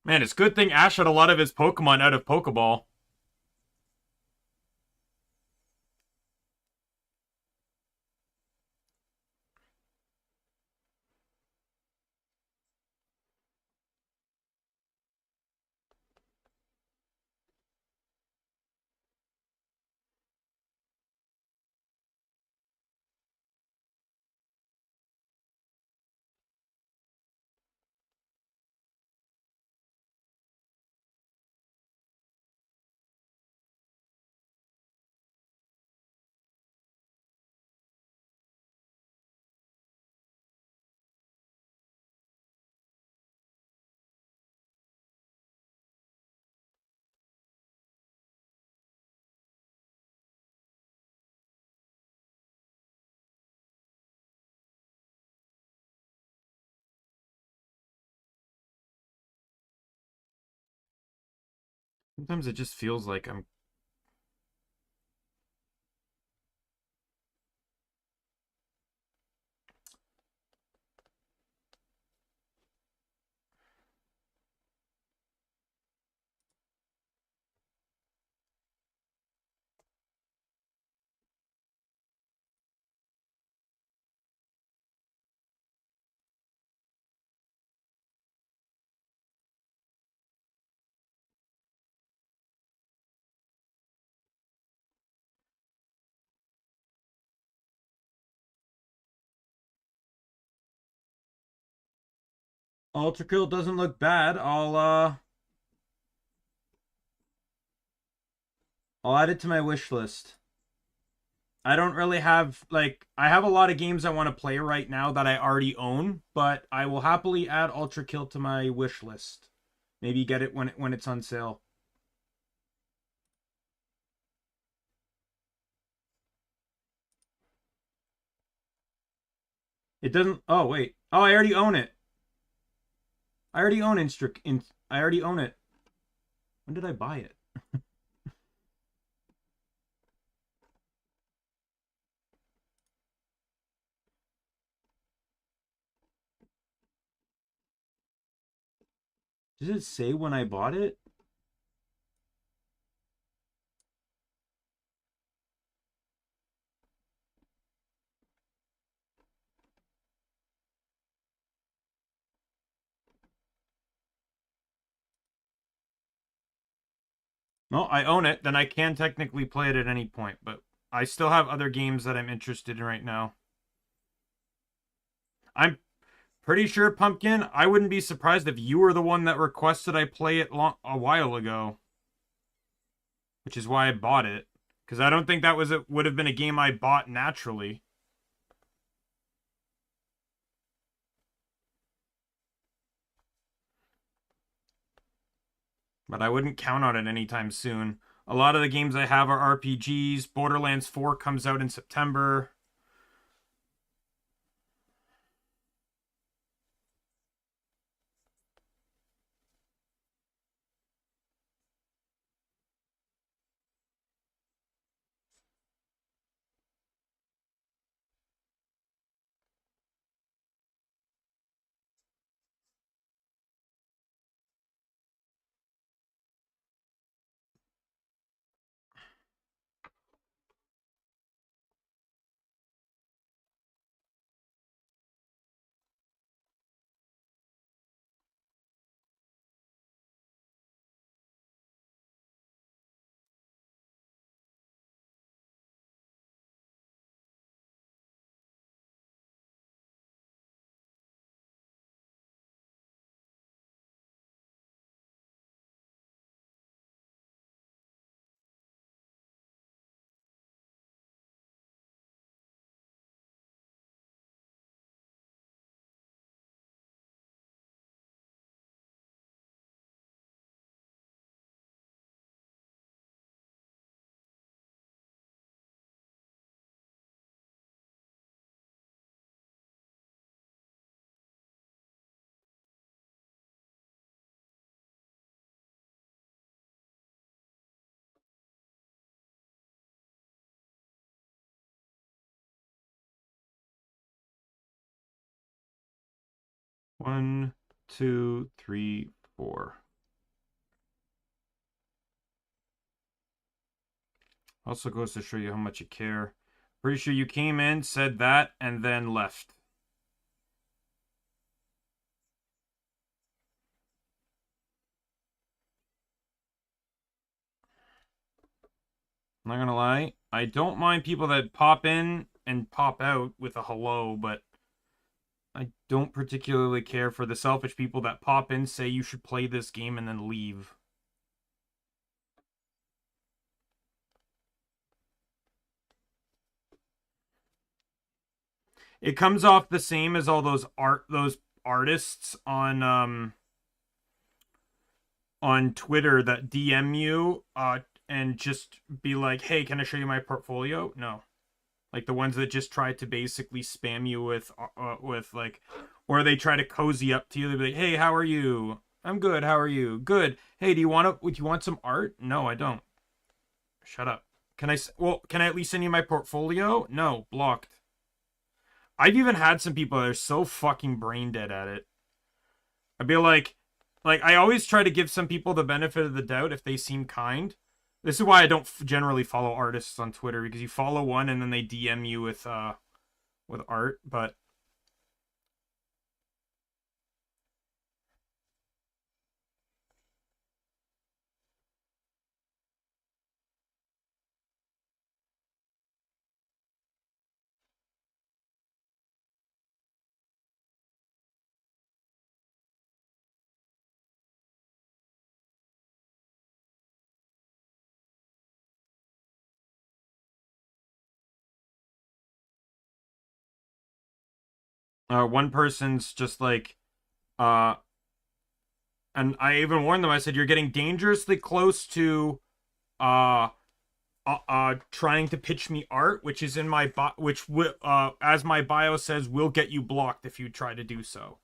Man, it's a good thing Ash had a lot of his Pokemon out of Pokeball. Sometimes it just feels like I'm... Ultra Kill doesn't look bad. I'll add it to my wish list. I don't really have, like, I have a lot of games I want to play right now that I already own, but I will happily add Ultra Kill to my wish list. Maybe get it when it's on sale. It doesn't... Oh, wait. Oh, I already own it. I already own I already own it. When did I buy it? Does it say when I bought it? No, I own it. Then I can technically play it at any point, but I still have other games that I'm interested in right now. I'm pretty sure, Pumpkin, I wouldn't be surprised if you were the one that requested I play it a while ago, which is why I bought it. Because I don't think that would have been a game I bought naturally. But I wouldn't count on it anytime soon. A lot of the games I have are RPGs. Borderlands 4 comes out in September. One, two, three, four. Also goes to show you how much you care. Pretty sure you came in, said that, and then left. I'm not gonna lie. I don't mind people that pop in and pop out with a hello, but I don't particularly care for the selfish people that pop in, say you should play this game, and then leave. It comes off the same as all those artists on Twitter that DM you and just be like, "Hey, can I show you my portfolio?" No. Like the ones that just try to basically spam you with like, or they try to cozy up to you. They be like, "Hey, how are you? I'm good. How are you? Good. Hey, do you want some art? No, I don't. Shut up. Can I at least send you my portfolio? No, blocked. I've even had some people that are so fucking brain dead at it. I'd be like I always try to give some people the benefit of the doubt if they seem kind. This is why I don't generally follow artists on Twitter, because you follow one and then they DM you with art. But one person's just like, uh, and I even warned them. I said, "You're getting dangerously close to uh trying to pitch me art, which is in my which will as my bio says, will get you blocked if you try to do so."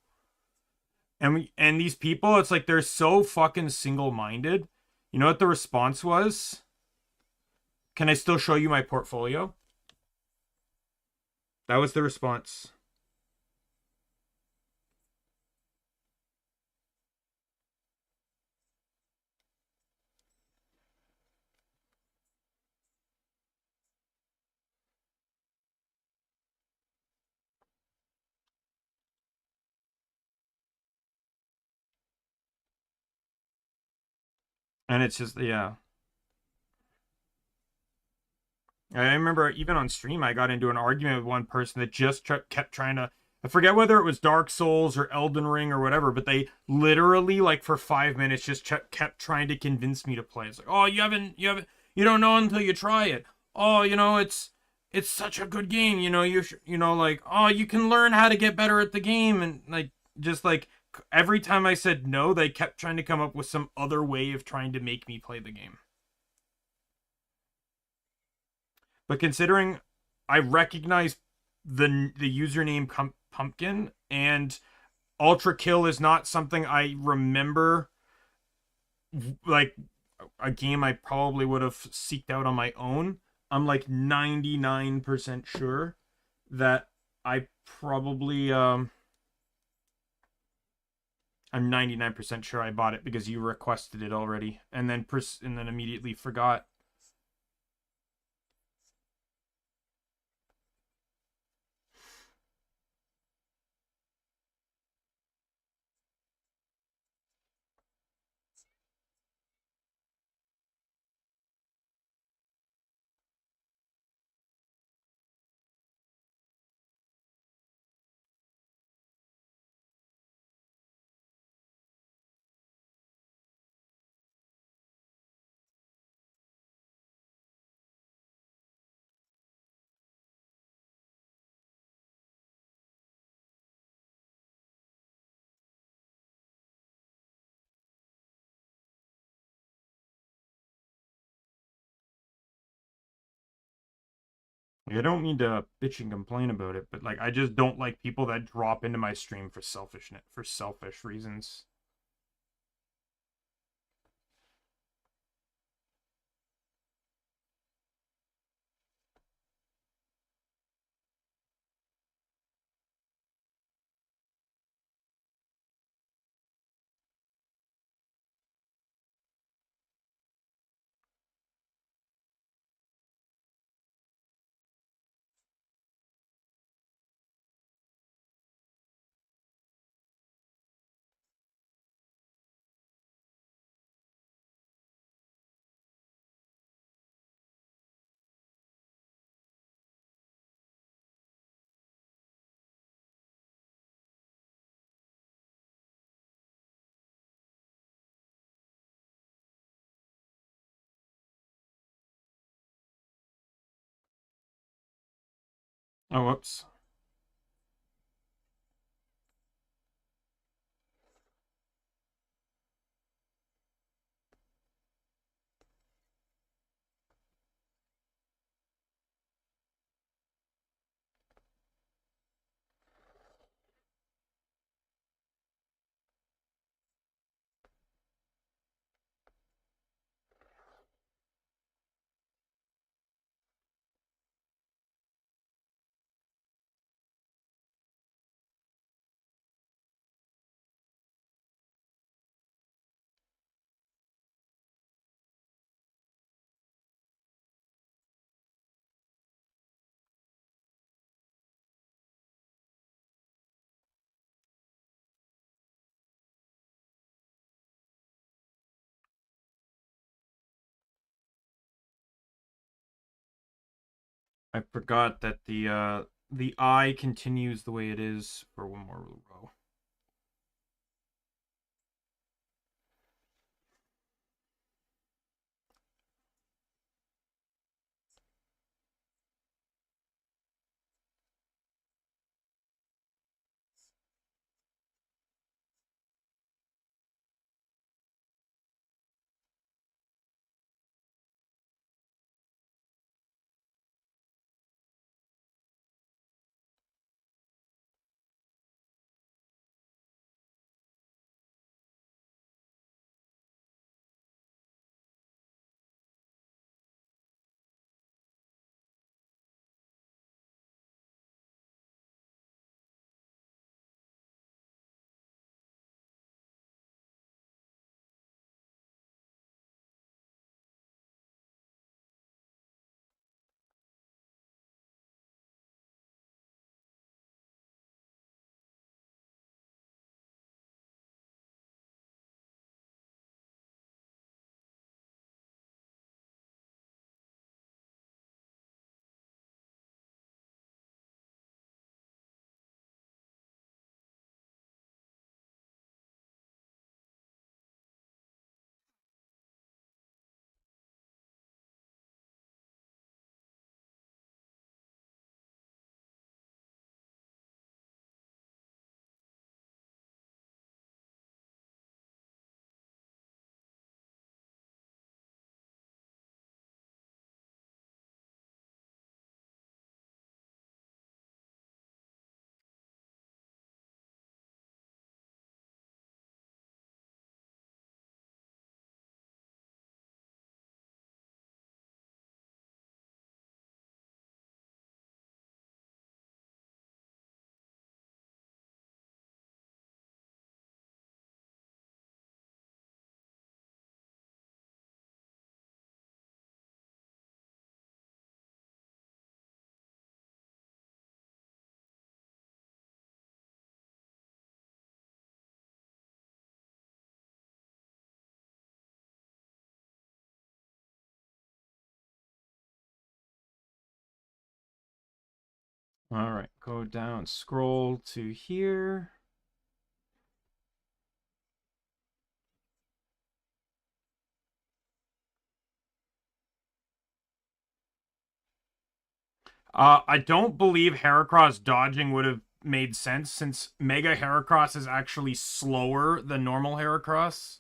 And these people, it's like they're so fucking single-minded. You know what the response was? Can I still show you my portfolio? That was the response. And it's just, yeah. I remember even on stream, I got into an argument with one person that just kept trying to. I forget whether it was Dark Souls or Elden Ring or whatever, but they literally, like, for 5 minutes just kept trying to convince me to play. It's like, oh, you don't know until you try it. Oh, it's such a good game. Like, oh, you can learn how to get better at the game, and like, just like every time I said no, they kept trying to come up with some other way of trying to make me play the game. But considering I recognize the username Pumpkin, and Ultra Kill is not something I remember, like a game I probably would have seeked out on my own. I'm like 99% sure that I probably I'm 99% sure I bought it because you requested it already and then immediately forgot. I don't mean to bitch and complain about it, but like I just don't like people that drop into my stream for selfish reasons. Oh, whoops. I forgot that the eye continues the way it is for one more row. All right, go down, scroll to here. I don't believe Heracross dodging would have made sense since Mega Heracross is actually slower than normal Heracross.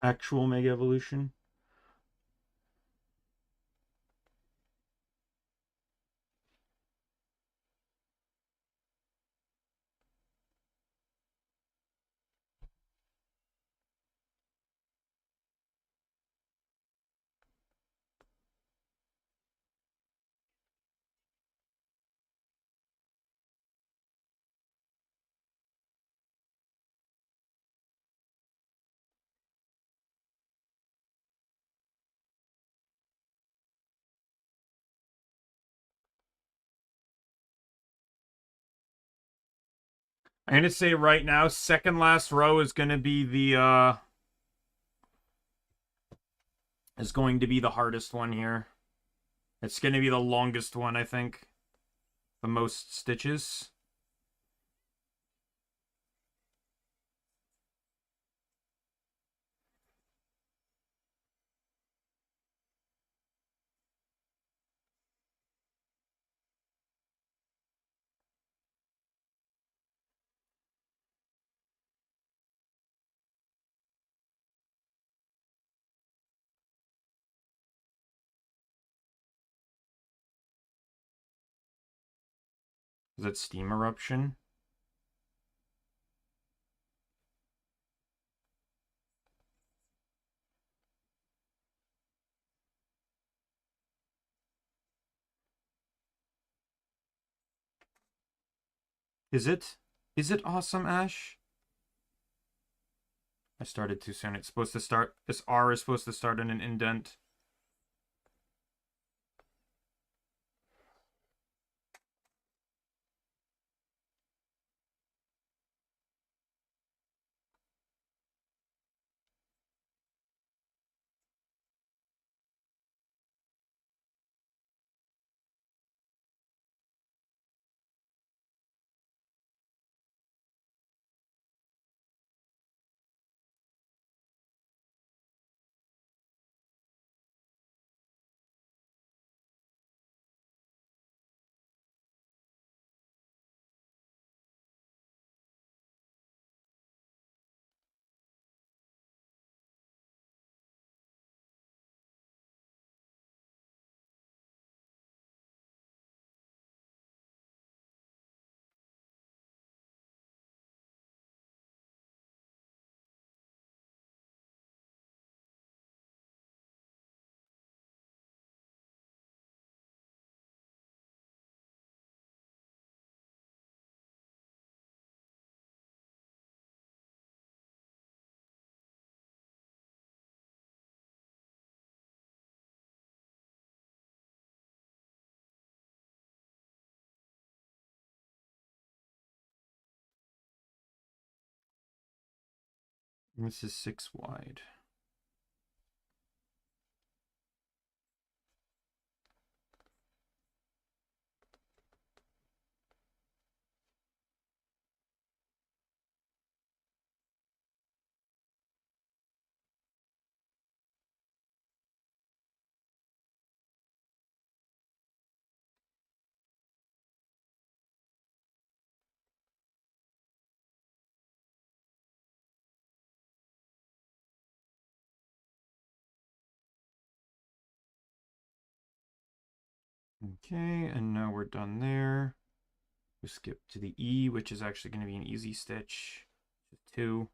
Actual Mega Evolution. I'm gonna say right now, second last row is gonna be the hardest one here. It's gonna be the longest one, I think. The most stitches. Is it Steam Eruption? Is it? Is it Awesome Ash? I started too soon. It's supposed to start... This R is supposed to start in an indent. This is 6 wide. Okay, and now we're done there. We skip to the E, which is actually going to be an easy stitch. 2.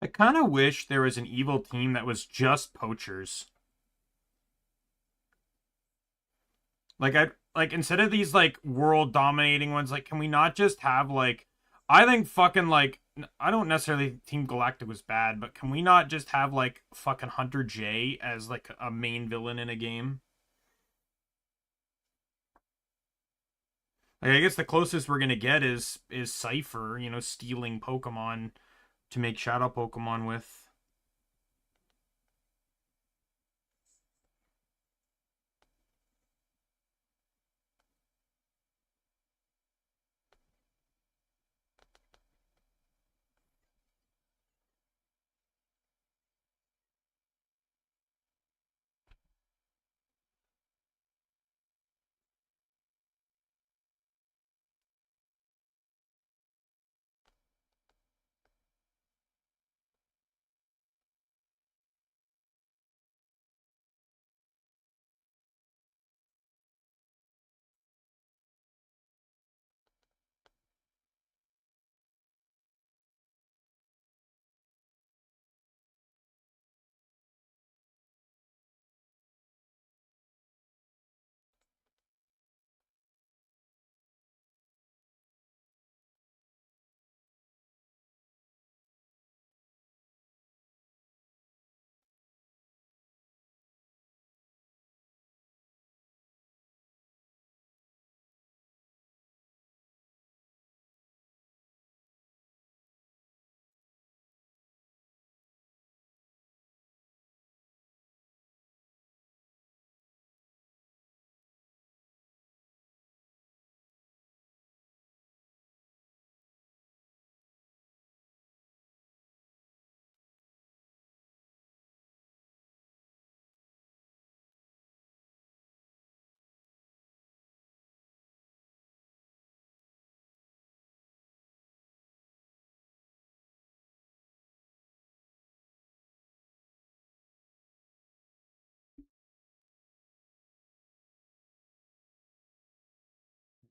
I kind of wish there was an evil team that was just poachers. Like instead of these like world dominating ones, like can we not just have like I think fucking like I don't necessarily Team Galactic was bad, but can we not just have like fucking Hunter J as like a main villain in a game? Like I guess the closest we're gonna get is Cypher, you know, stealing Pokemon to make Shadow Pokemon with.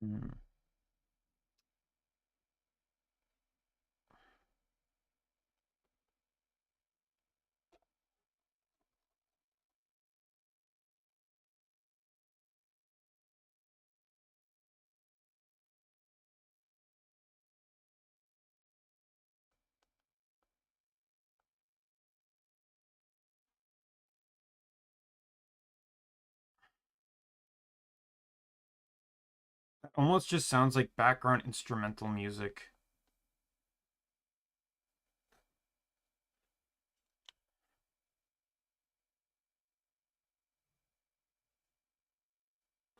Hmm. It almost just sounds like background instrumental music.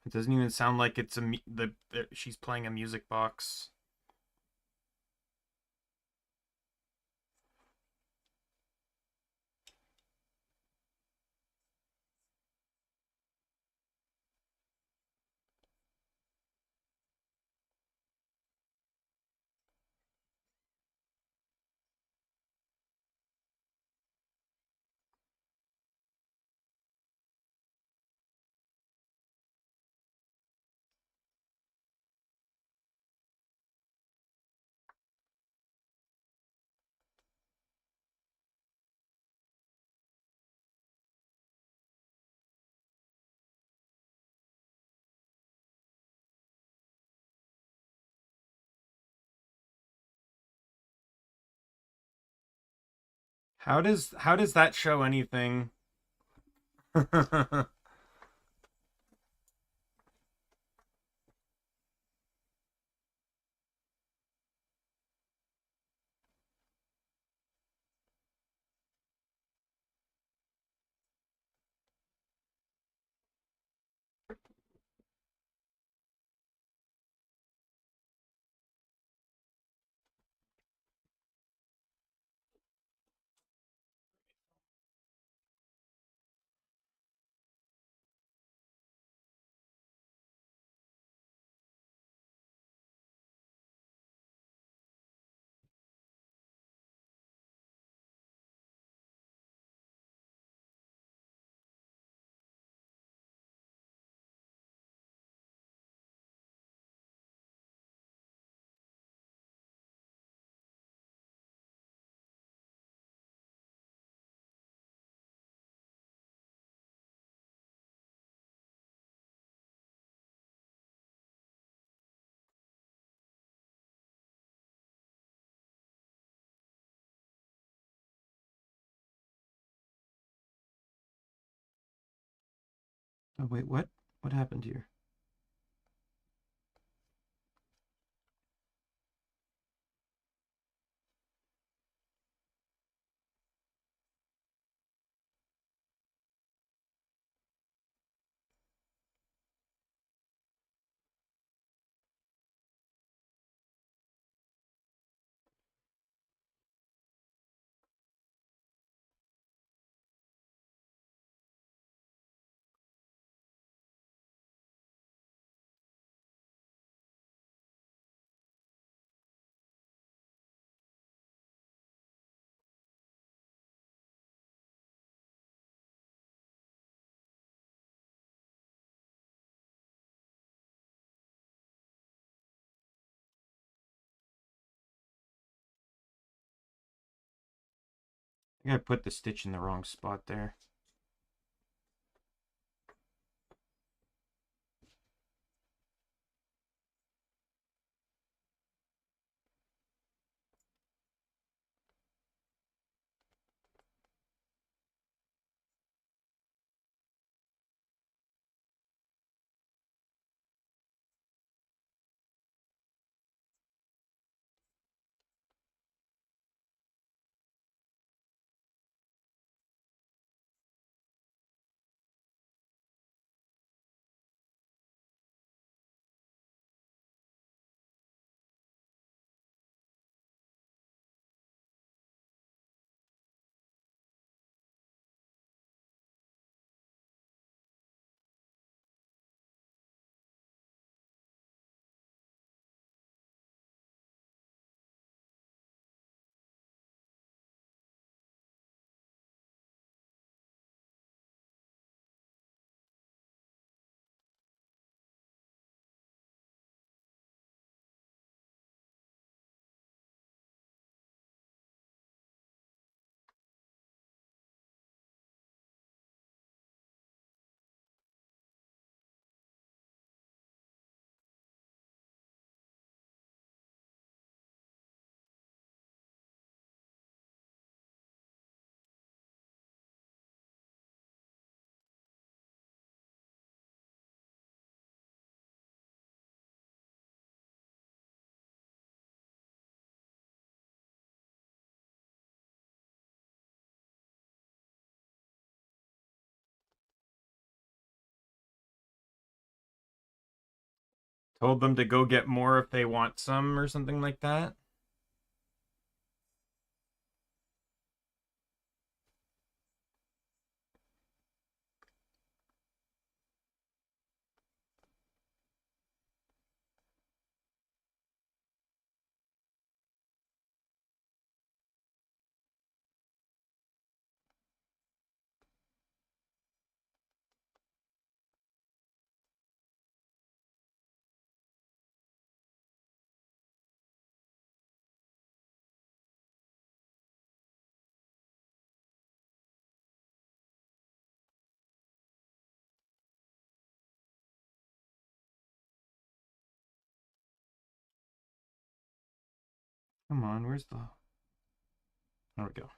It doesn't even sound like it's she's playing a music box. How does that show anything? Oh wait, what? What happened here? I think I put the stitch in the wrong spot there. Told them to go get more if they want some or something like that. Come on, where's the... There we go.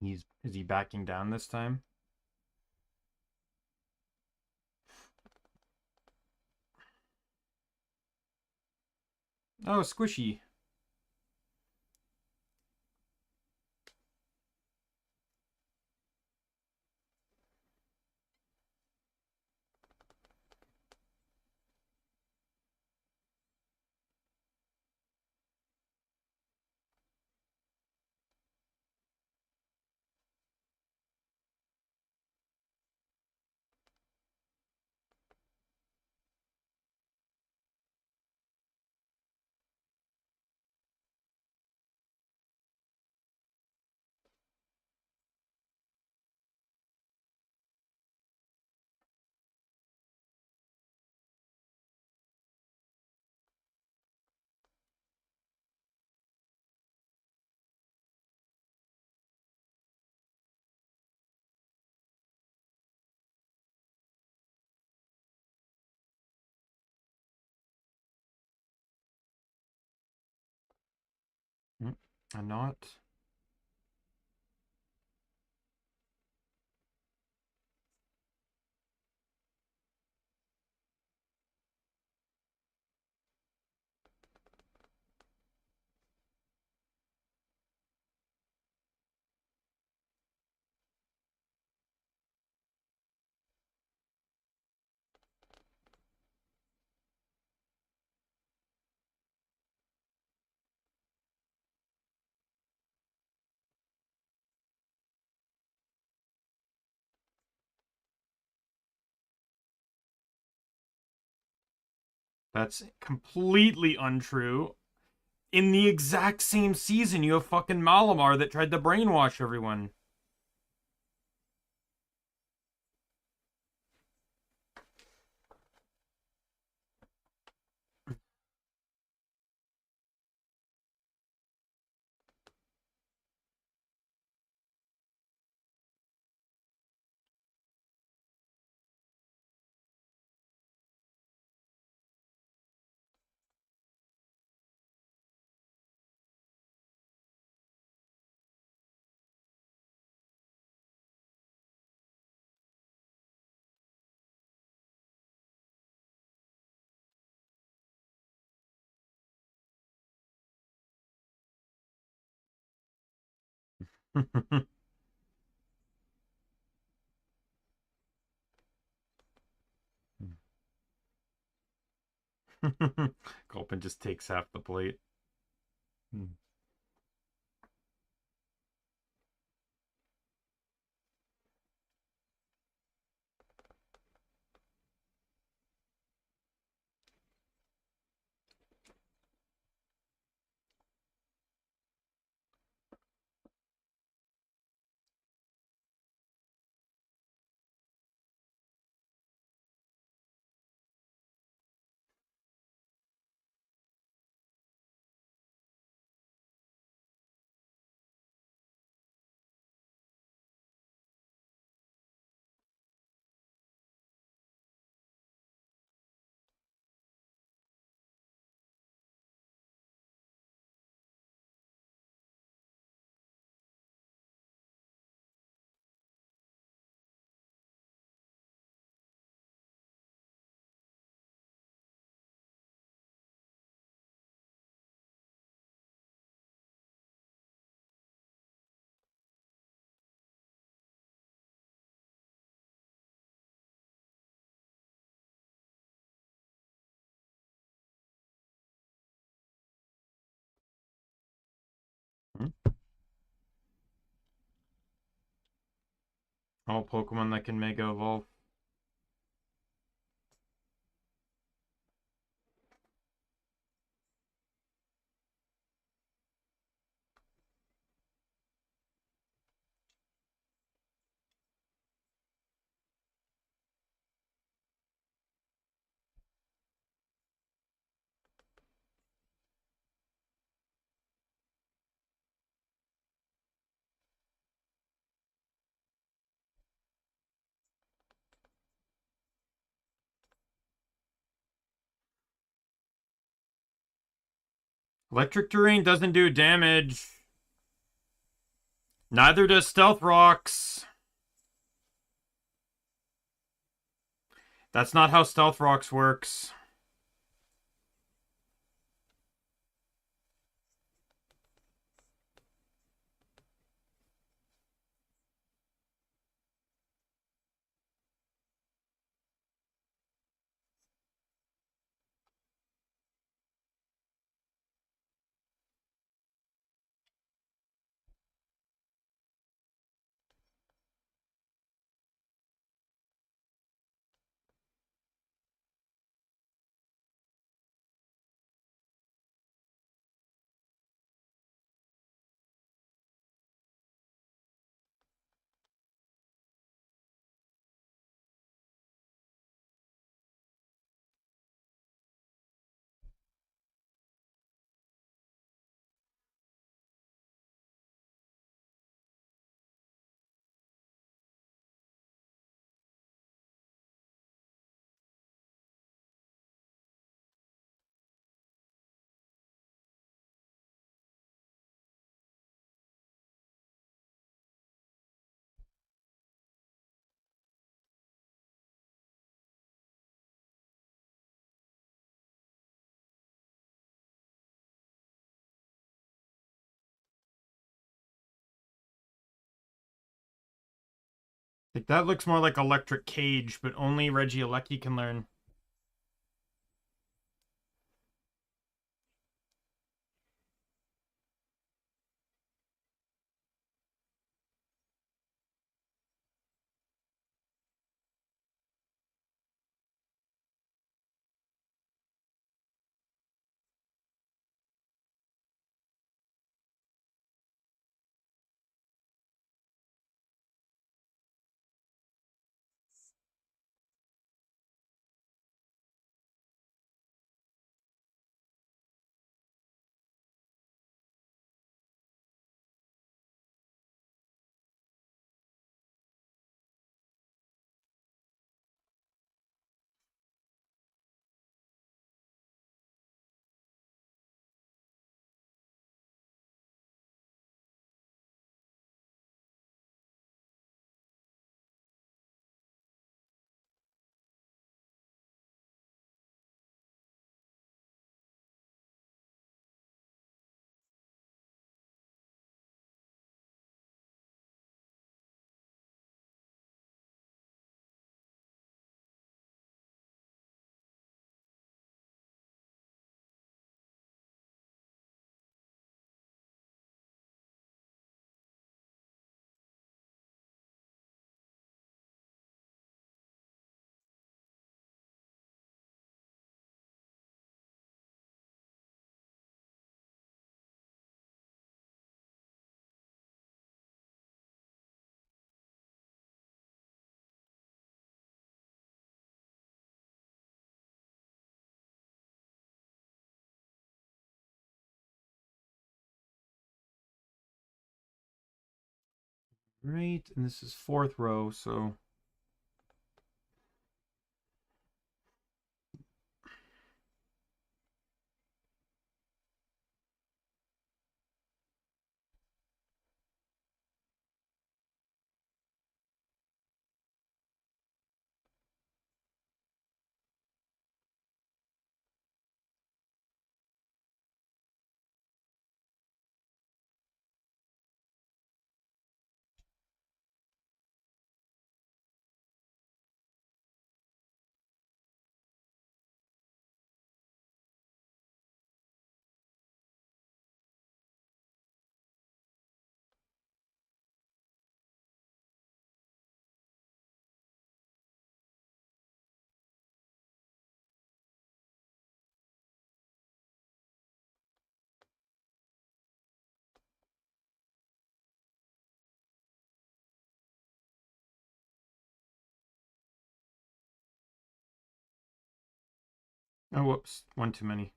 Is he backing down this time? Oh, squishy. I'm not. That's completely untrue. In the exact same season, you have fucking Malamar that tried to brainwash everyone. Gulpin just takes half the plate. All Pokemon that can Mega Evolve. Electric Terrain doesn't do damage. Neither does Stealth Rocks. That's not how Stealth Rocks works. Like that looks more like Electric Cage, but only Regieleki can learn. Right, and this is fourth row, so oh whoops, one too many.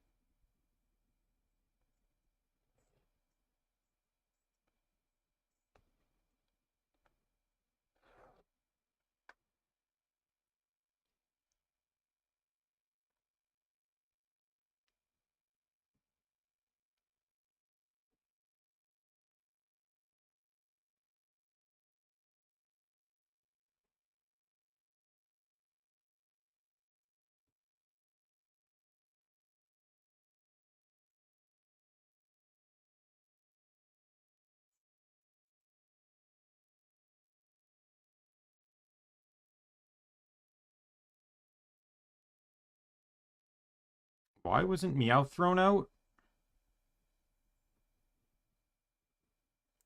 Why wasn't Meow thrown out?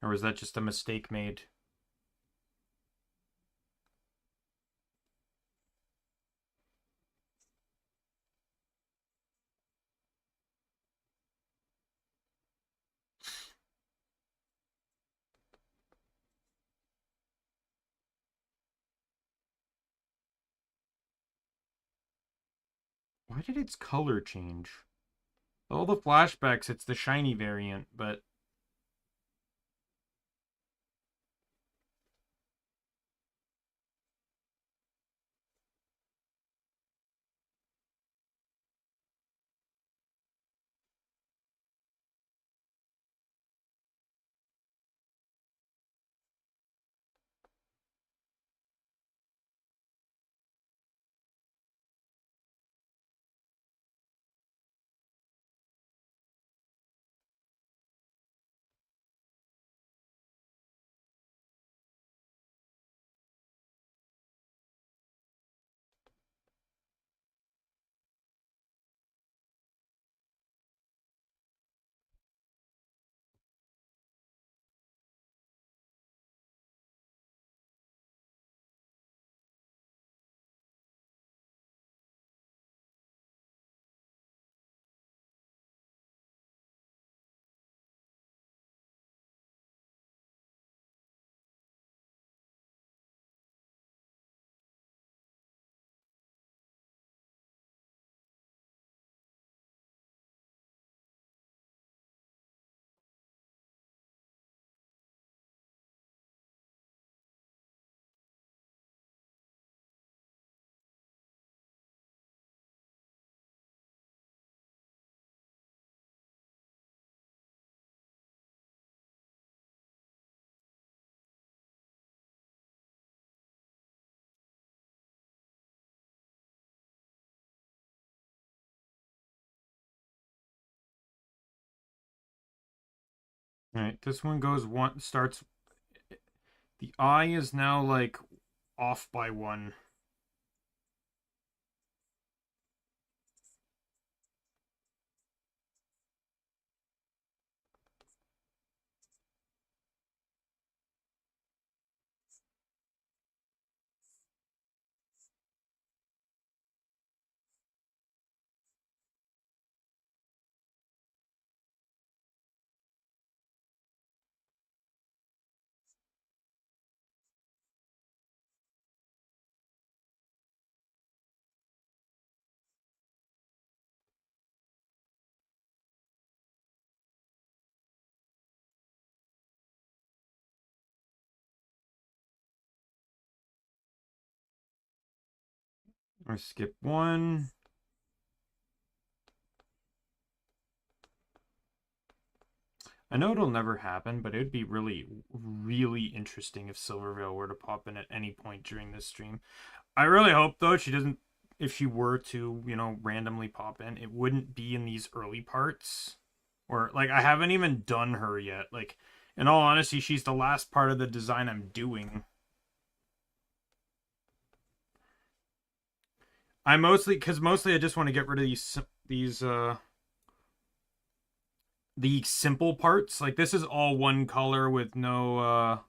Or was that just a mistake made? Why did its color change? All the flashbacks, it's the shiny variant, but alright, this one goes one starts the eye is now like off by one. Or skip one. I know it'll never happen, but it would be really, really interesting if Silvervale were to pop in at any point during this stream. I really hope, though, she doesn't, if she were to, you know, randomly pop in, it wouldn't be in these early parts. Or, like, I haven't even done her yet. Like, in all honesty, she's the last part of the design I'm doing. I mostly I just want to get rid of the simple parts. Like, this is all one color with no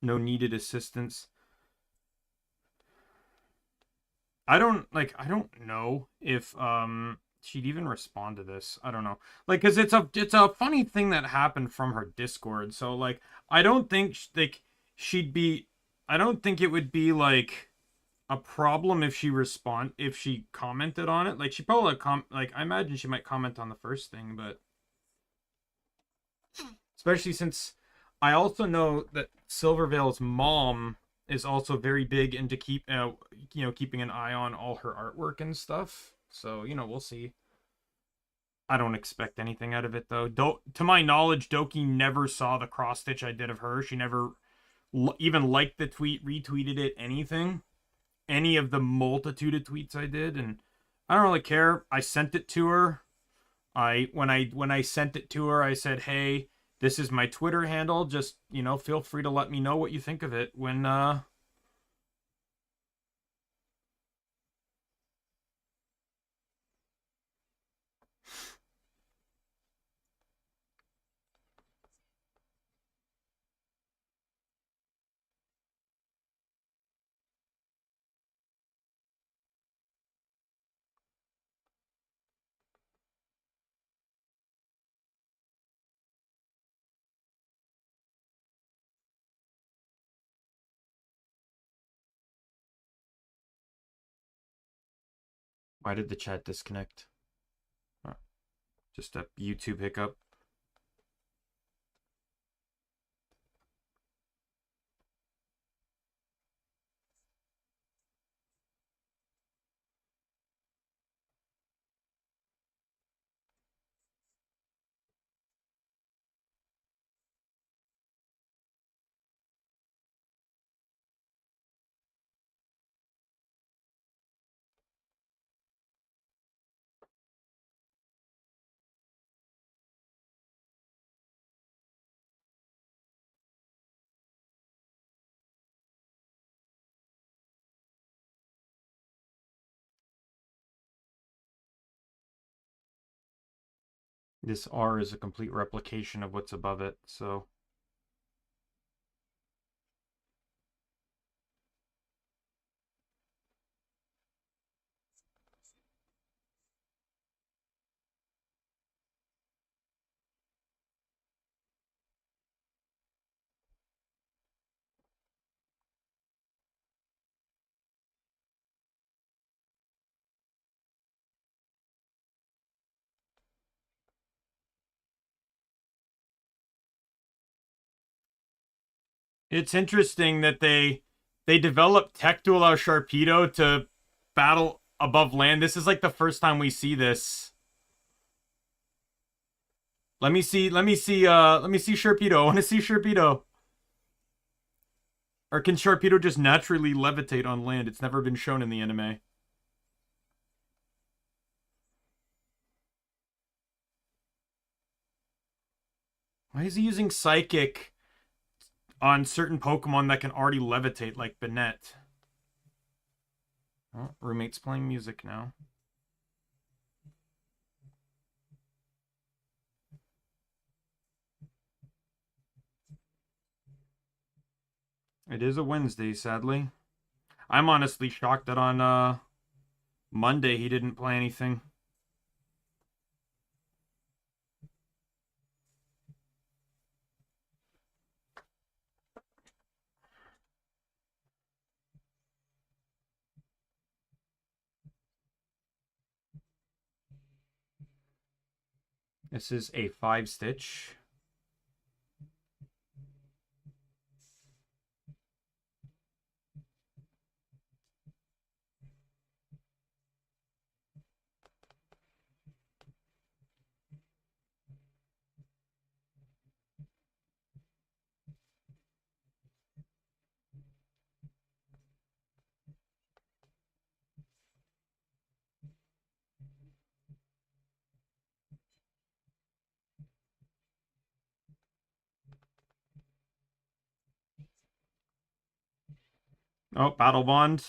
needed assistance. I don't know if she'd even respond to this. I don't know. Like, cuz it's a funny thing that happened from her Discord. So like I don't think she'd be I don't think it would be like a problem if she commented on it. Like she probably like I imagine she might comment on the first thing, but especially since I also know that Silvervale's mom is also very big into keeping an eye on all her artwork and stuff. So we'll see. I don't expect anything out of it though. To my knowledge, Doki never saw the cross stitch I did of her. She never even liked the tweet, retweeted it, anything. Any of the multitude of tweets I did, and I don't really care. I sent it to her. When I sent it to her, I said, "Hey, this is my Twitter handle. Just, feel free to let me know what you think of it when why did the chat disconnect? Oh, just a YouTube hiccup. This R is a complete replication of what's above it, so it's interesting that they developed tech to allow Sharpedo to battle above land. This is like the first time we see this. Let me see Sharpedo. I want to see Sharpedo. Or can Sharpedo just naturally levitate on land? It's never been shown in the anime. Why is he using Psychic on certain Pokemon that can already levitate, like Banette? Oh, roommate's playing music now. It is a Wednesday, sadly. I'm honestly shocked that on Monday he didn't play anything. This is a 5-stitch. Oh, Battle Bond.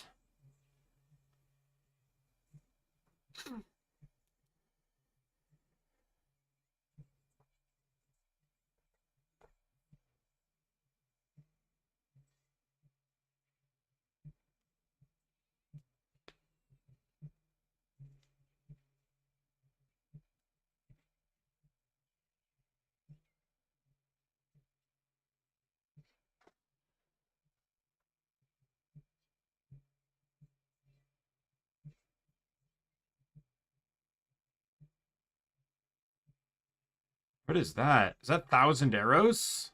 What is that? Is that 1,000 arrows?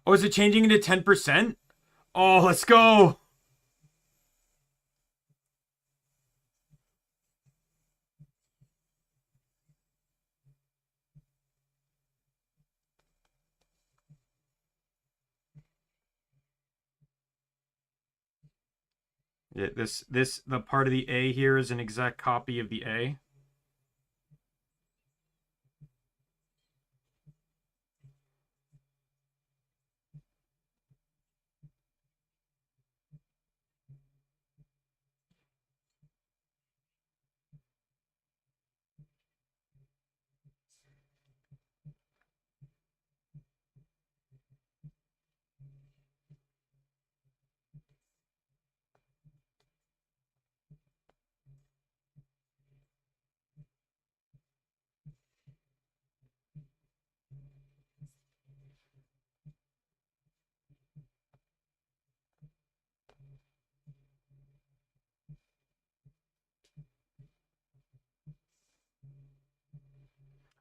Oh, is it changing into 10%? Oh, let's go. Yeah, the part of the A here is an exact copy of the A.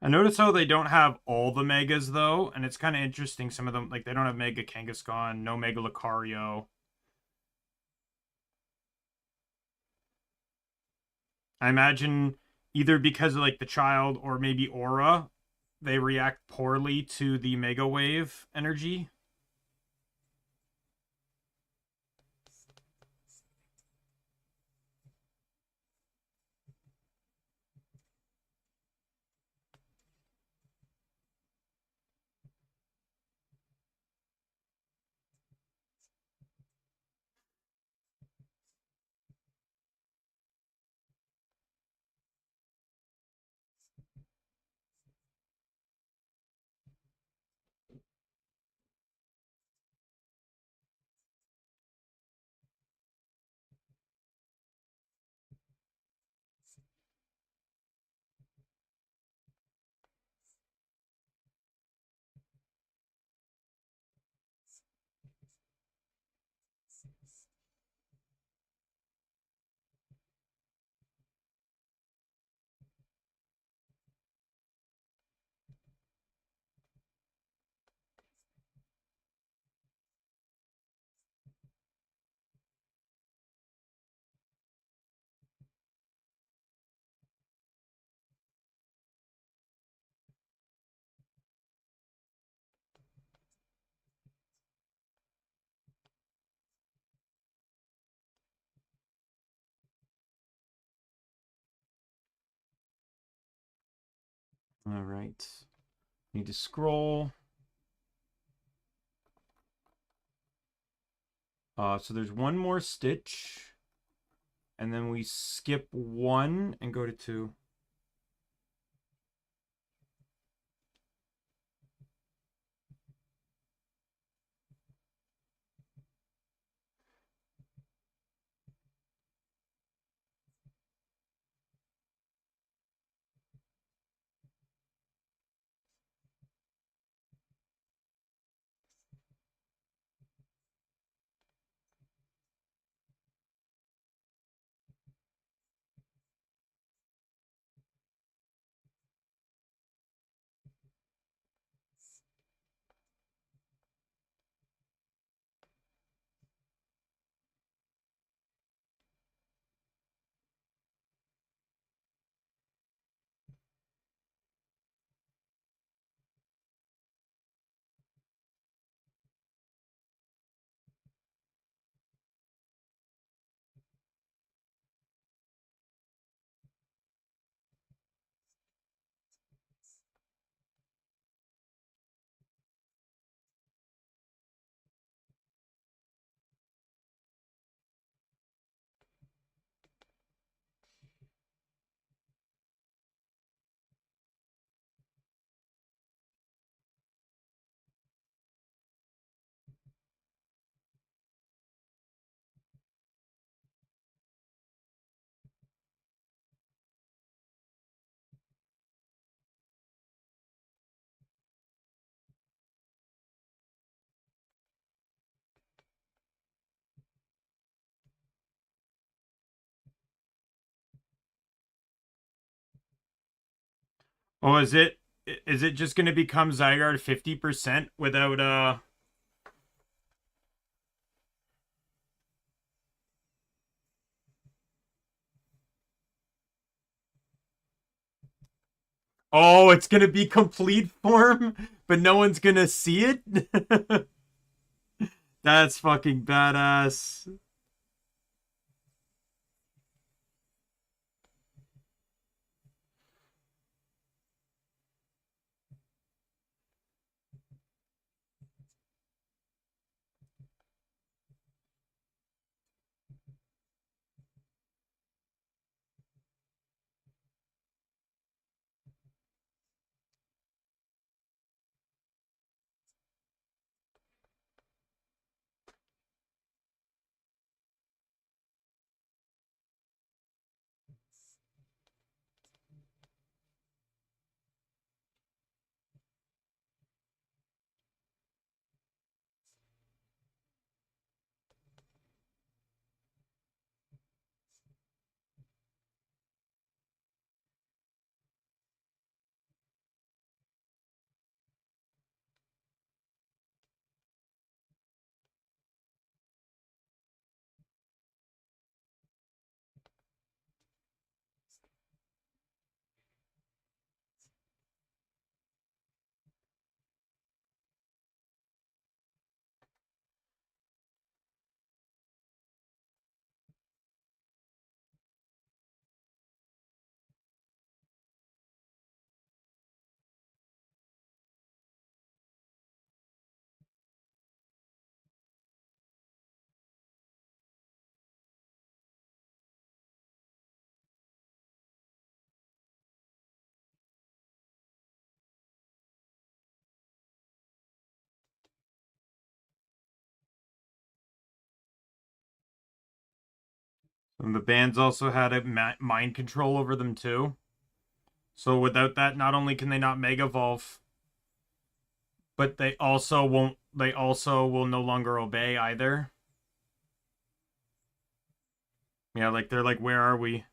I notice how they don't have all the megas though, and it's kind of interesting. Some of them, like they don't have Mega Kangaskhan, no Mega Lucario. I imagine either because of like the child or maybe Aura, they react poorly to the Mega Wave energy. All right. Need to scroll. So there's one more stitch, and then we skip one and go to two. Oh, is it just gonna become Zygarde 50% without Oh, it's gonna be complete form, but no one's gonna see it? That's fucking badass. And the bands also had a mind control over them too. So without that, not only can they not Mega Evolve, but they also won't. They also will no longer obey either. Yeah, like they're like, where are we?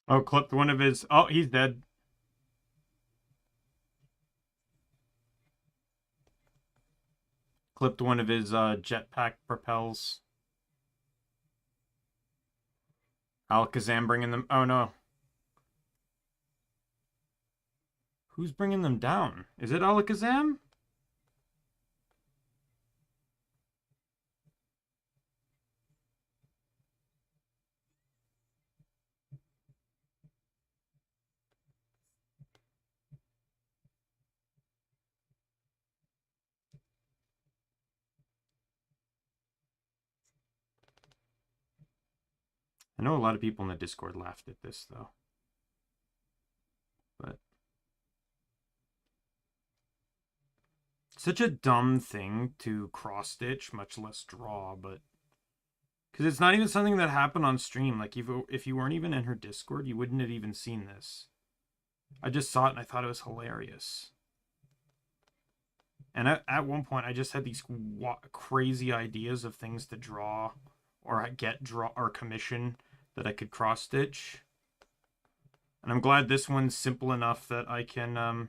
Oh, clipped one of his. Oh, he's dead. Clipped one of his jetpack propels. Alakazam bringing them. Oh no, who's bringing them down? Is it Alakazam? I know a lot of people in the Discord laughed at this though, but such a dumb thing to cross stitch, much less draw, but because it's not even something that happened on stream. Like if you weren't even in her Discord, you wouldn't have even seen this. I just saw it and I thought it was hilarious. And at one point, I just had these crazy ideas of things to draw or draw or commission that I could cross stitch. And I'm glad this one's simple enough that I can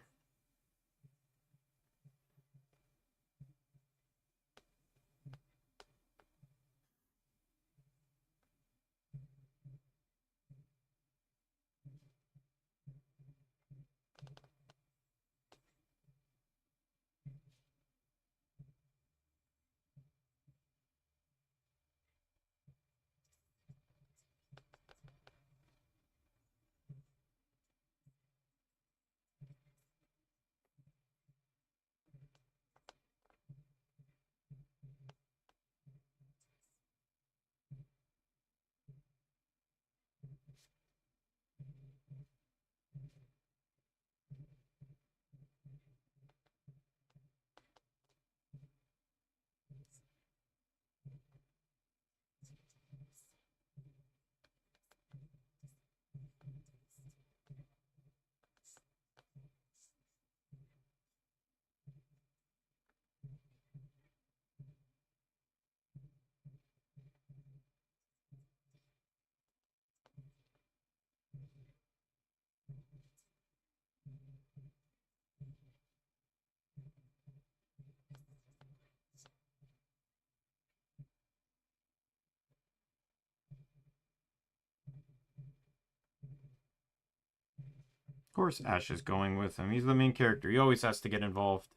course Ash is going with him. He's the main character. He always has to get involved.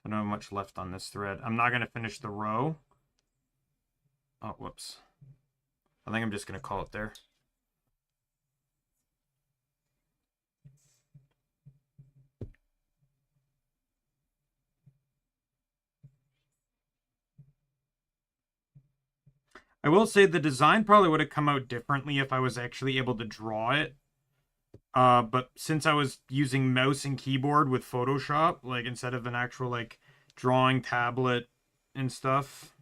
I don't have much left on this thread. I'm not going to finish the row. Oh, whoops. I think I'm just going to call it there. I will say the design probably would have come out differently if I was actually able to draw it. But since I was using mouse and keyboard with Photoshop, like instead of an actual like drawing tablet and stuff.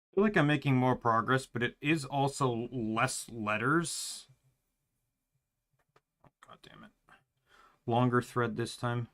I feel like I'm making more progress, but it is also less letters. God damn it. Longer thread this time.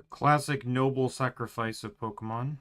Classic noble sacrifice of Pokemon.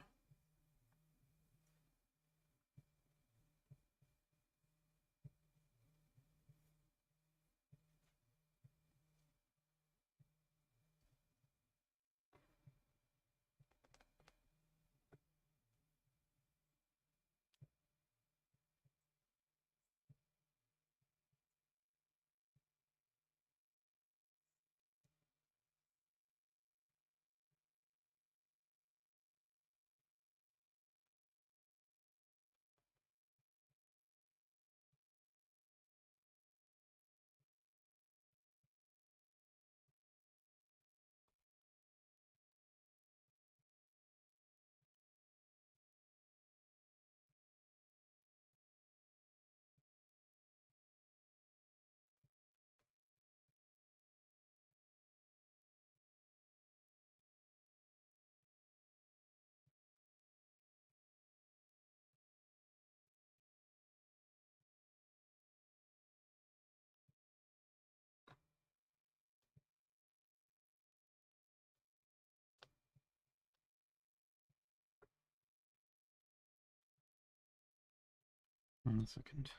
1 second.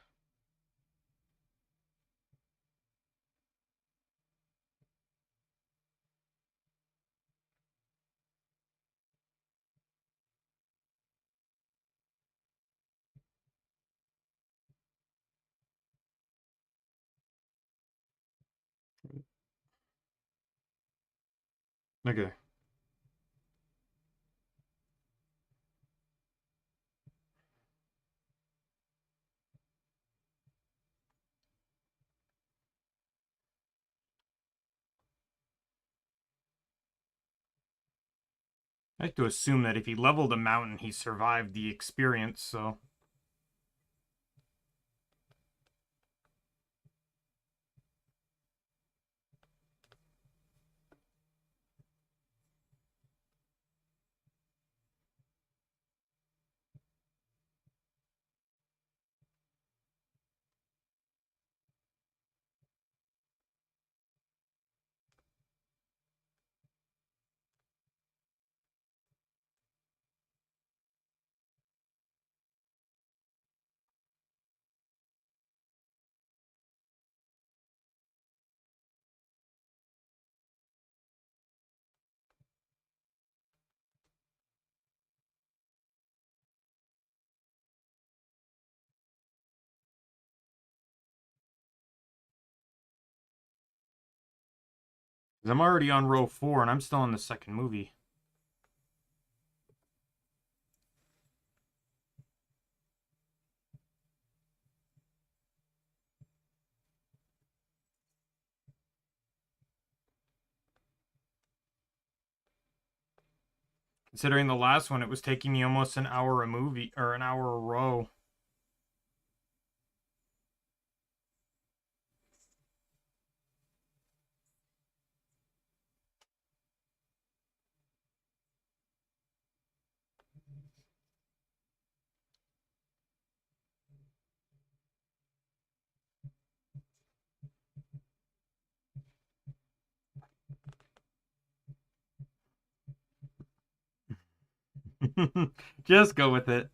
Okay. I have to assume that if he leveled a mountain, he survived the experience, so... I'm already on row 4, and I'm still in the second movie. Considering the last one, it was taking me almost an hour a movie, or an hour a row. Just go with it.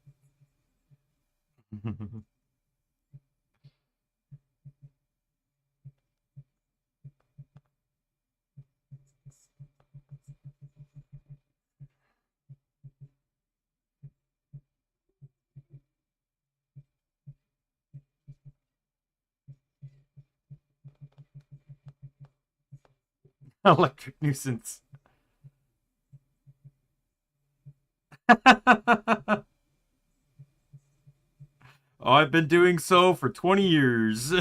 Electric nuisance. Oh, I've been doing so for 20 years.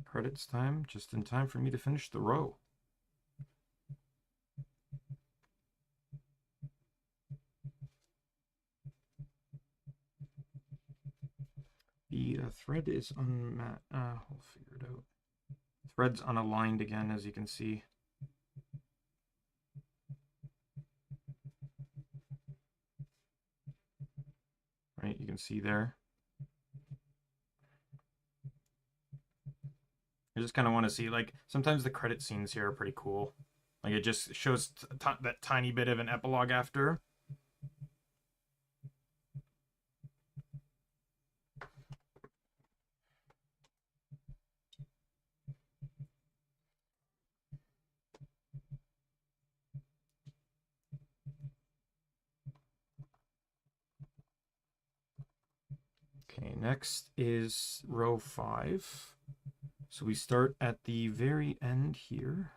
Credits time, just in time for me to finish the row. The thread is we'll figure it out. Thread's unaligned again, as you can see. Right, you can see there. I just kind of want to see, like, sometimes the credit scenes here are pretty cool. Like, it just shows that tiny bit of an epilogue after. Okay, next is row 5. So we start at the very end here.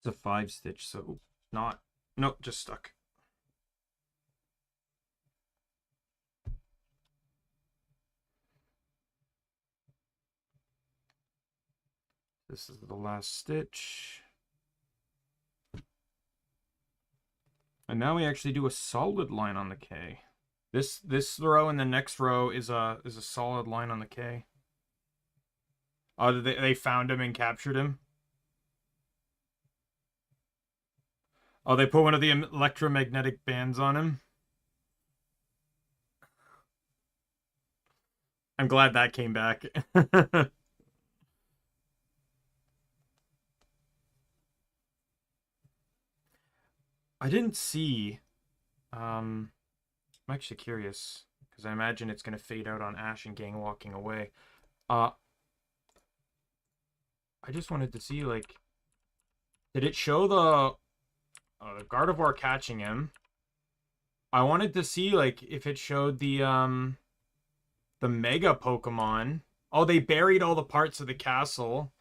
It's a 5-stitch, so not... Nope, just stuck. This is the last stitch. And now we actually do a solid line on the K. This row and the next row is a solid line on the K. Oh, they found him and captured him? Oh, they put one of the electromagnetic bands on him? I'm glad that came back. I didn't see... I'm actually curious, because I imagine it's going to fade out on Ash and gang walking away. I just wanted to see, like... Did it show the Gardevoir catching him? I wanted to see, like, if it showed the Mega Pokemon. Oh, they buried all the parts of the castle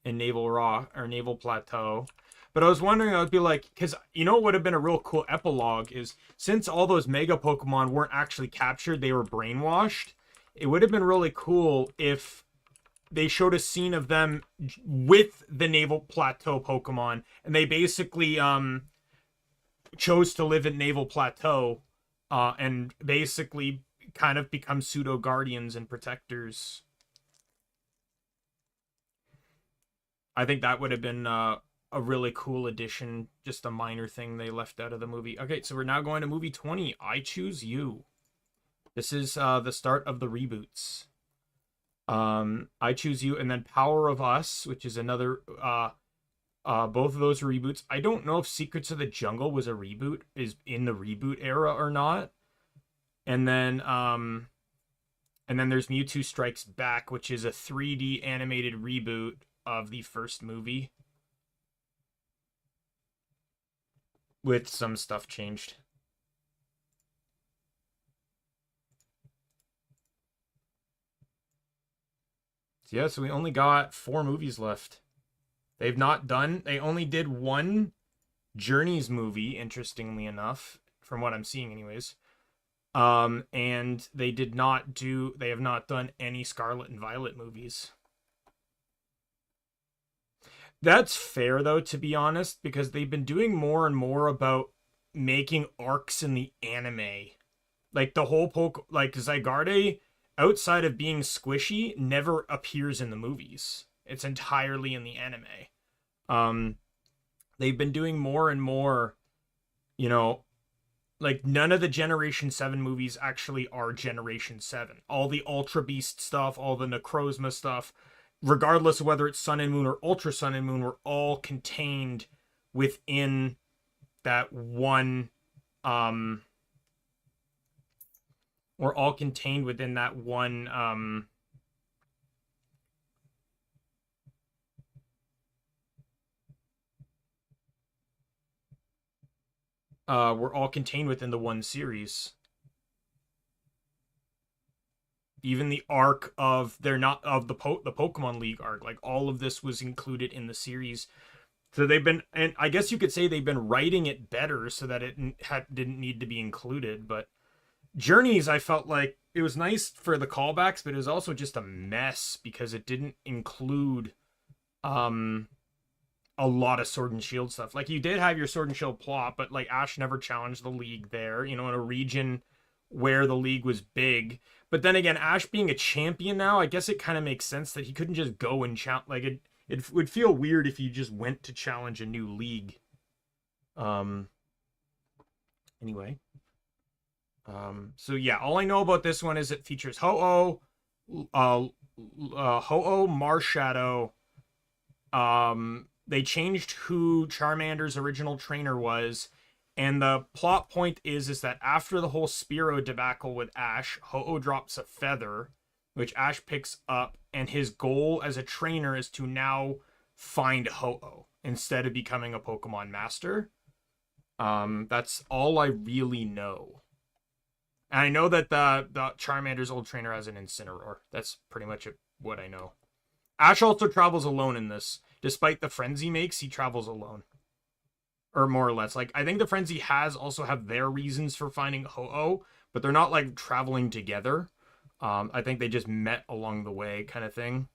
in Naval Rock, or Naval Plateau. But I was wondering, I would be like, because you know what would have been a real cool epilogue is, since all those Mega Pokemon weren't actually captured, they were brainwashed, it would have been really cool if they showed a scene of them with the Naval Plateau Pokemon, and they basically chose to live in Naval Plateau, and basically kind of become pseudo guardians and protectors. I think that would have been a really cool addition, just a minor thing they left out of the movie. Okay, so we're now going to movie 20, I Choose You. This is the start of the reboots. I Choose You, and then Power of Us, which is another, both of those are reboots. I don't know if Secrets of the Jungle was a reboot, is in the reboot era or not. And then there's Mewtwo Strikes Back, which is a 3D animated reboot of the first movie, with some stuff changed. So yeah, so we only got 4 movies left. They only did one Journeys movie, interestingly enough, from what I'm seeing anyways. And they have not done any Scarlet and Violet movies. That's fair, though, to be honest, because they've been doing more and more about making arcs in the anime. Like, the whole like, Zygarde, outside of being squishy, never appears in the movies. It's entirely in the anime. They've been doing more and more, you know, like, none of the Generation 7 movies actually are Generation 7. All the Ultra Beast stuff, all the Necrozma stuff, regardless of whether it's Sun and Moon or Ultra Sun and Moon, were all contained within that one, were all contained within that one, were all contained within the one series. Even the arc of the Pokemon League arc, like, all of this was included in the series. So they've been, and I guess you could say they've been writing it better so that it didn't need to be included. But Journeys, I felt like it was nice for the callbacks, but it was also just a mess because it didn't include a lot of Sword and Shield stuff. Like, you did have your Sword and Shield plot, but, like, Ash never challenged the League there, you know, in a region where the League was big. But then again, Ash being a champion now, I guess it kind of makes sense that he couldn't just go and challenge. Like, it would feel weird if you just went to challenge a new League. Anyway. So yeah, all I know about this one is it features Ho-Oh, Marshadow. They changed who Charmander's original trainer was, and the plot point is that after the whole Spearow debacle with Ash, Ho-Oh drops a feather, which Ash picks up, and his goal as a trainer is to now find Ho-Oh instead of becoming a Pokemon Master. That's all I really know. And I know that the Charmander's old trainer has an Incineroar. That's pretty much what I know. Ash also travels alone in this. Despite the friends he makes, he travels alone. or more or less. Like I think the friends he has also have their reasons for finding Ho-Oh, but they're not like traveling together. I think they just met along the way, kind of thing.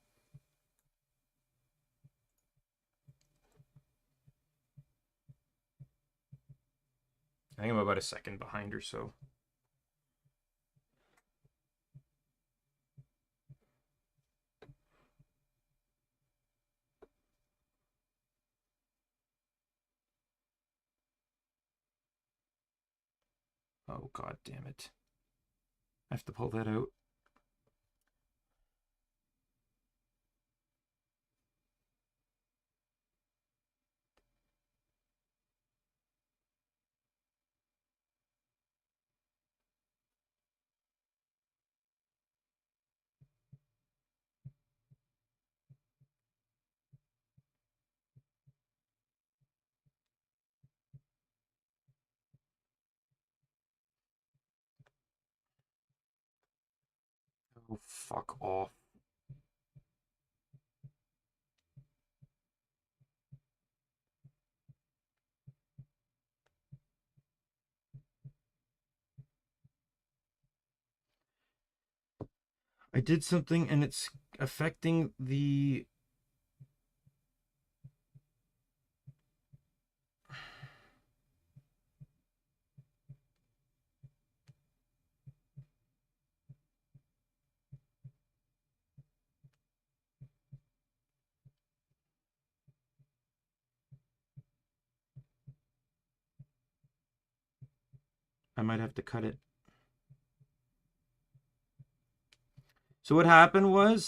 I think I'm about a second behind or so. Oh god damn it! I have to pull that out. Oh fuck off! I did something and it's affecting the. I might have to cut it. So what happened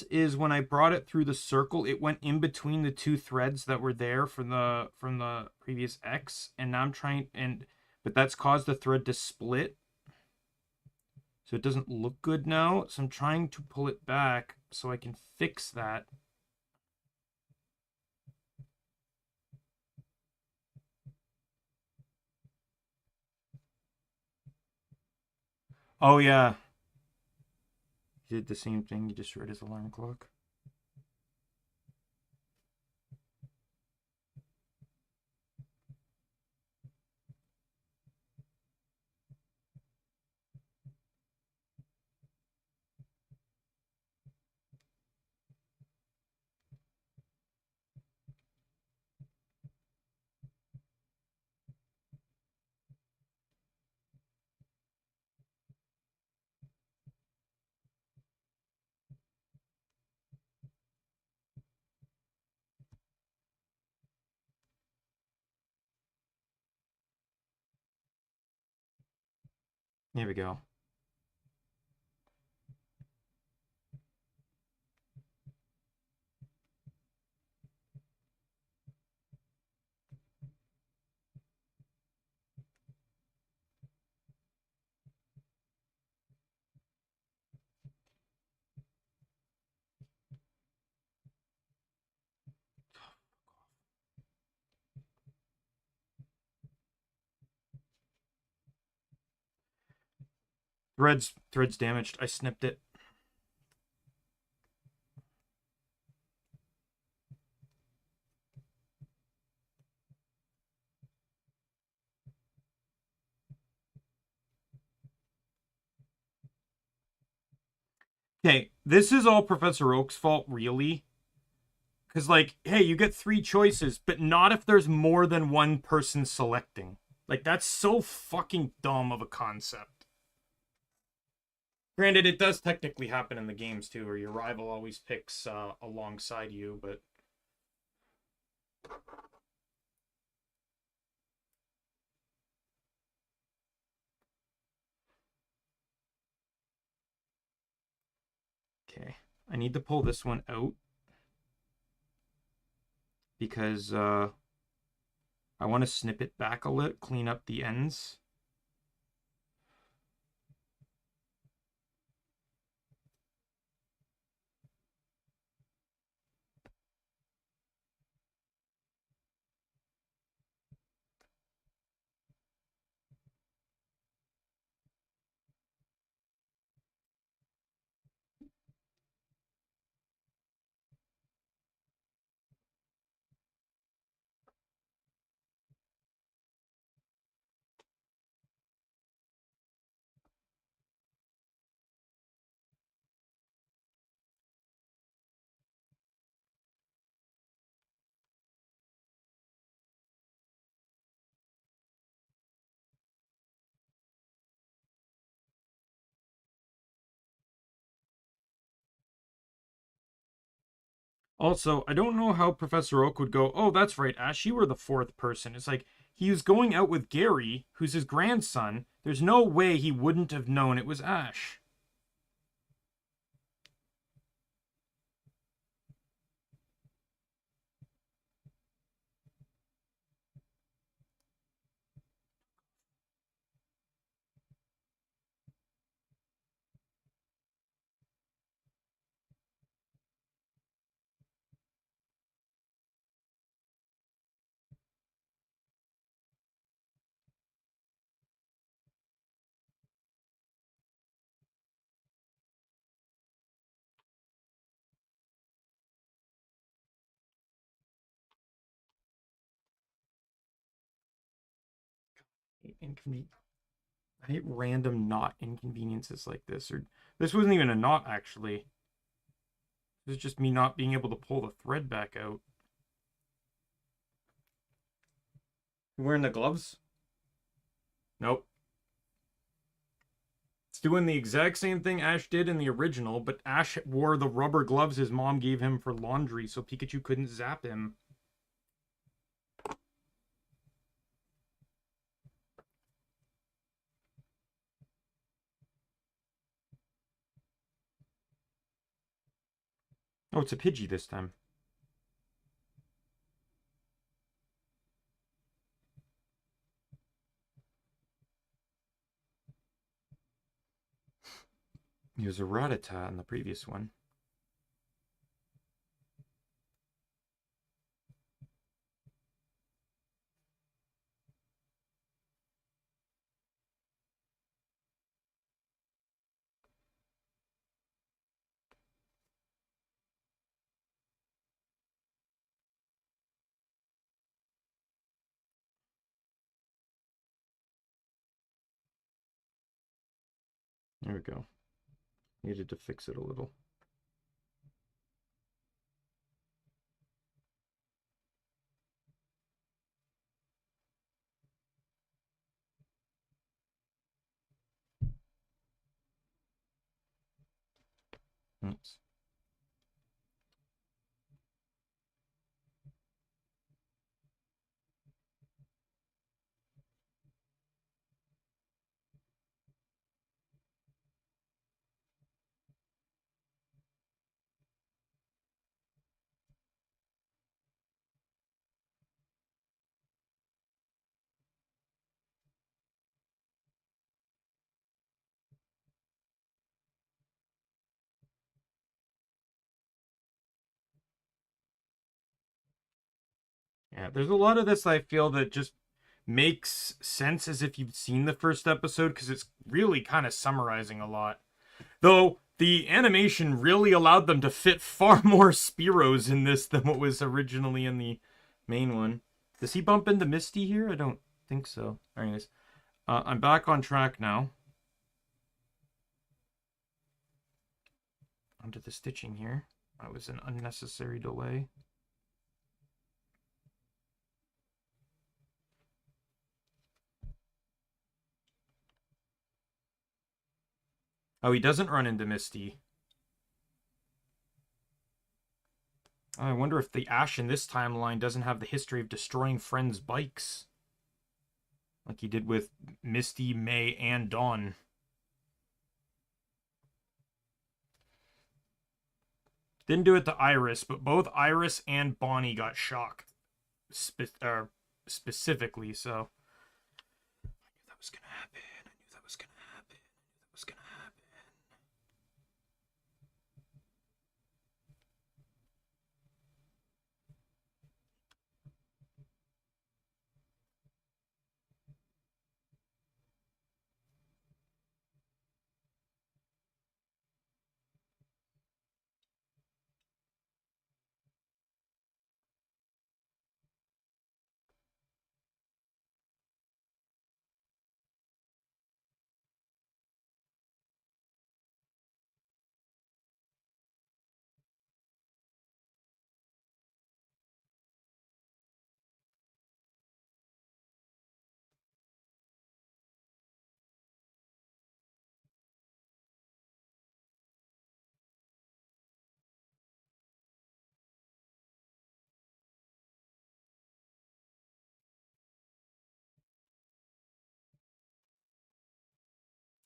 is when I brought it through the circle, it went in between the two threads that were there from the previous X, and now I'm trying but that's caused the thread to split. So it doesn't look good now. So I'm trying to pull it back so I can fix that. Oh yeah. He did the same thing. He destroyed his alarm clock. Here we go. Threads damaged. I snipped it. Okay, this is all Professor Oak's fault, really. Because, like, hey, you get three choices, but not if there's more than one person selecting. Like, that's so fucking dumb of a concept. Granted, it does technically happen in the games too, where your rival always picks alongside you, but. Okay, I need to pull this one out because I want to snip it back a little, clean up the ends. Also, I don't know how Professor Oak would go, oh, that's right, Ash, you were the fourth person. It's like, he was going out with Gary, who's his grandson. There's no way he wouldn't have known it was Ash. Inconvenient. I hate random knot inconveniences like this. Or this wasn't even a knot, actually. This is just me not being able to pull the thread back out. You wearing the gloves? Nope. It's doing the exact same thing Ash did in the original, but Ash wore the rubber gloves his mom gave him for laundry so Pikachu couldn't zap him. Oh, it's a Pidgey this time. He was a Rattata in the previous one. There we go. Needed to fix it a little. Oops. Yeah, there's a lot of this I feel that just makes sense as if you've seen the first episode because it's really kind of summarizing a lot. Though the animation really allowed them to fit far more Spearows in this than what was originally in the main one. Does he bump into Misty here? I don't think so. Anyways, I'm back on track now. Onto the stitching here. That was an unnecessary delay. Oh, he doesn't run into Misty. I wonder if the Ash in this timeline doesn't have the history of destroying friends' bikes. Like he did with Misty, May, and Dawn. Didn't do it to Iris, but both Iris and Bonnie got shocked. Specifically, so. I knew that was gonna happen. I knew that was gonna happen. I knew that was gonna happen.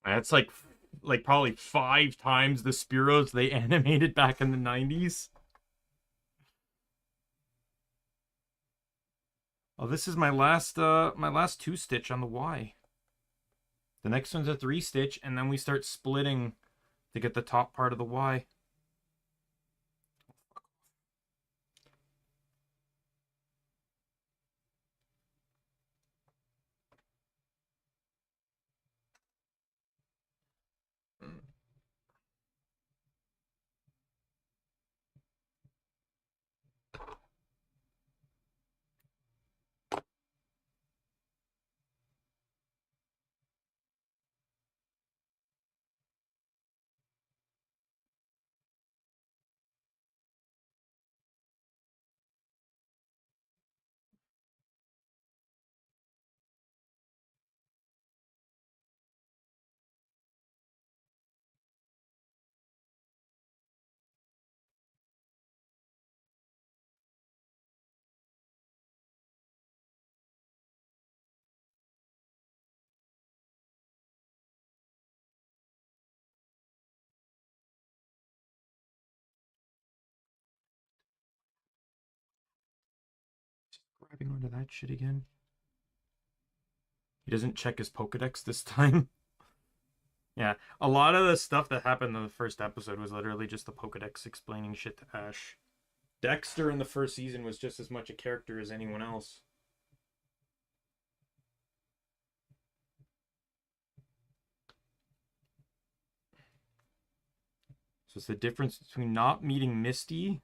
That's like probably 5 times the Spearows they animated back in the 90s. Oh, this is my last 2-stitch on the Y. The next one's a 3-stitch, and then we start splitting to get the top part of the Y. Grabbing onto that shit again. He doesn't check his Pokedex this time. Yeah, a lot of the stuff that happened in the first episode was literally just the Pokedex explaining shit to Ash. Dexter in the first season was just as much a character as anyone else. So it's the difference between not meeting Misty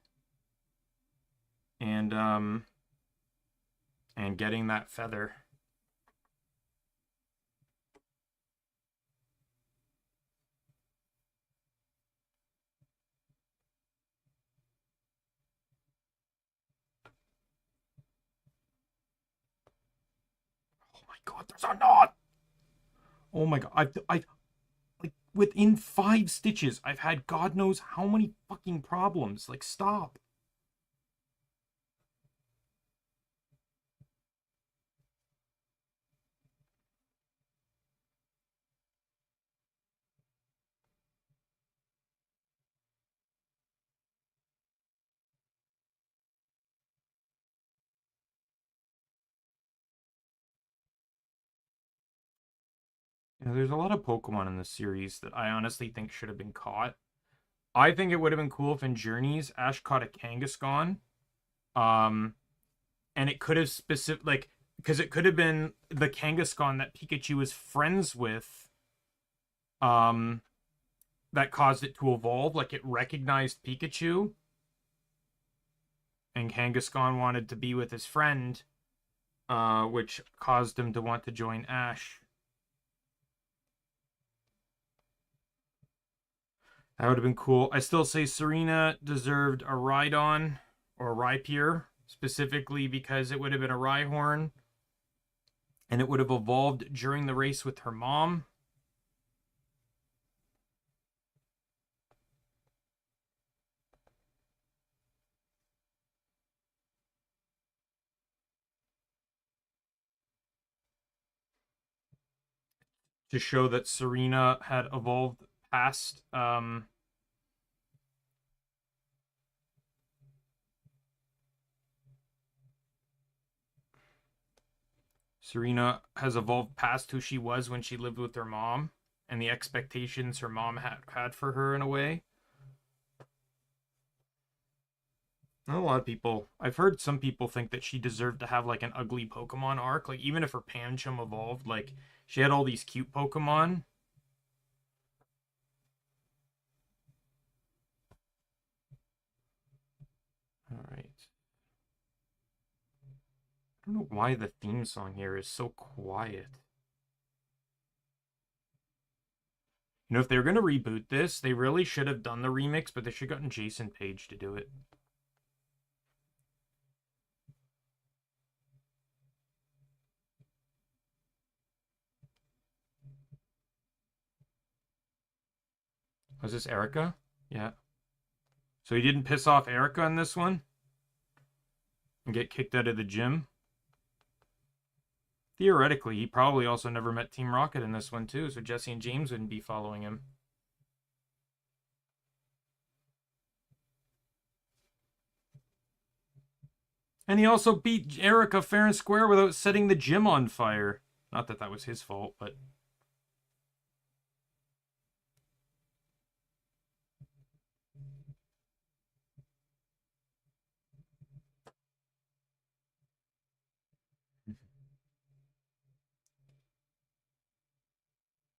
and getting that feather. Oh my god, there's a knot! Oh my god, I've like within 5 stitches, I've had God knows how many fucking problems. Like, stop. You know, there's a lot of Pokemon in this series that I honestly think should have been caught. I think it would have been cool if in Journeys Ash caught a Kangaskhan. Um, and it could have specific like because it could have been the Kangaskhan that Pikachu was friends with. Um, that caused it to evolve. Like it recognized Pikachu, and Kangaskhan wanted to be with his friend, which caused him to want to join Ash. That would have been cool. I still say Serena deserved a Rhydon or a Rhyperior, specifically because it would have been a Rhyhorn, and it would have evolved during the race with her mom. To show that Serena had evolved past Serena has evolved past who she was when she lived with her mom and the expectations her mom had for her in a way. Not a lot of people. I've heard some people think that she deserved to have like an ugly Pokemon arc. Like even if her Pancham evolved, like she had all these cute Pokemon. All right. I don't know why the theme song here is so quiet. You know, if they were going to reboot this, they really should have done the remix, but they should have gotten Jason Page to do it. Was this Erica? Yeah. So he didn't piss off Erica in this one? And get kicked out of the gym? Theoretically, he probably also never met Team Rocket in this one, too, so Jesse and James wouldn't be following him. And he also beat Erica fair and square without setting the gym on fire. Not that that was his fault, but...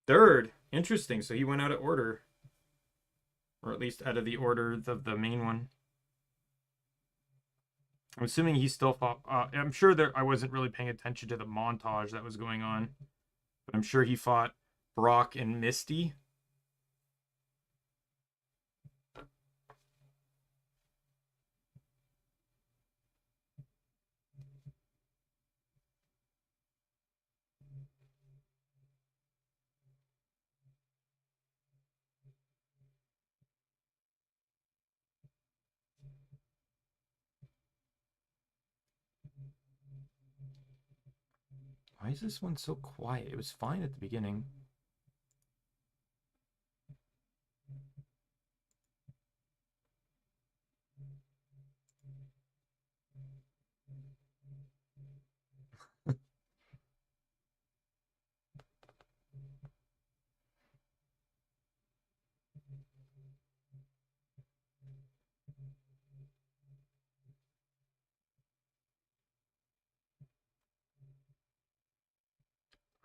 Third. Interesting. So he went out of order. Or at least out of the order of the main one. I'm assuming he still fought... I'm sure that I wasn't really paying attention to the montage that was going on. But I'm sure he fought Brock and Misty. Why is this one so quiet? It was fine at the beginning.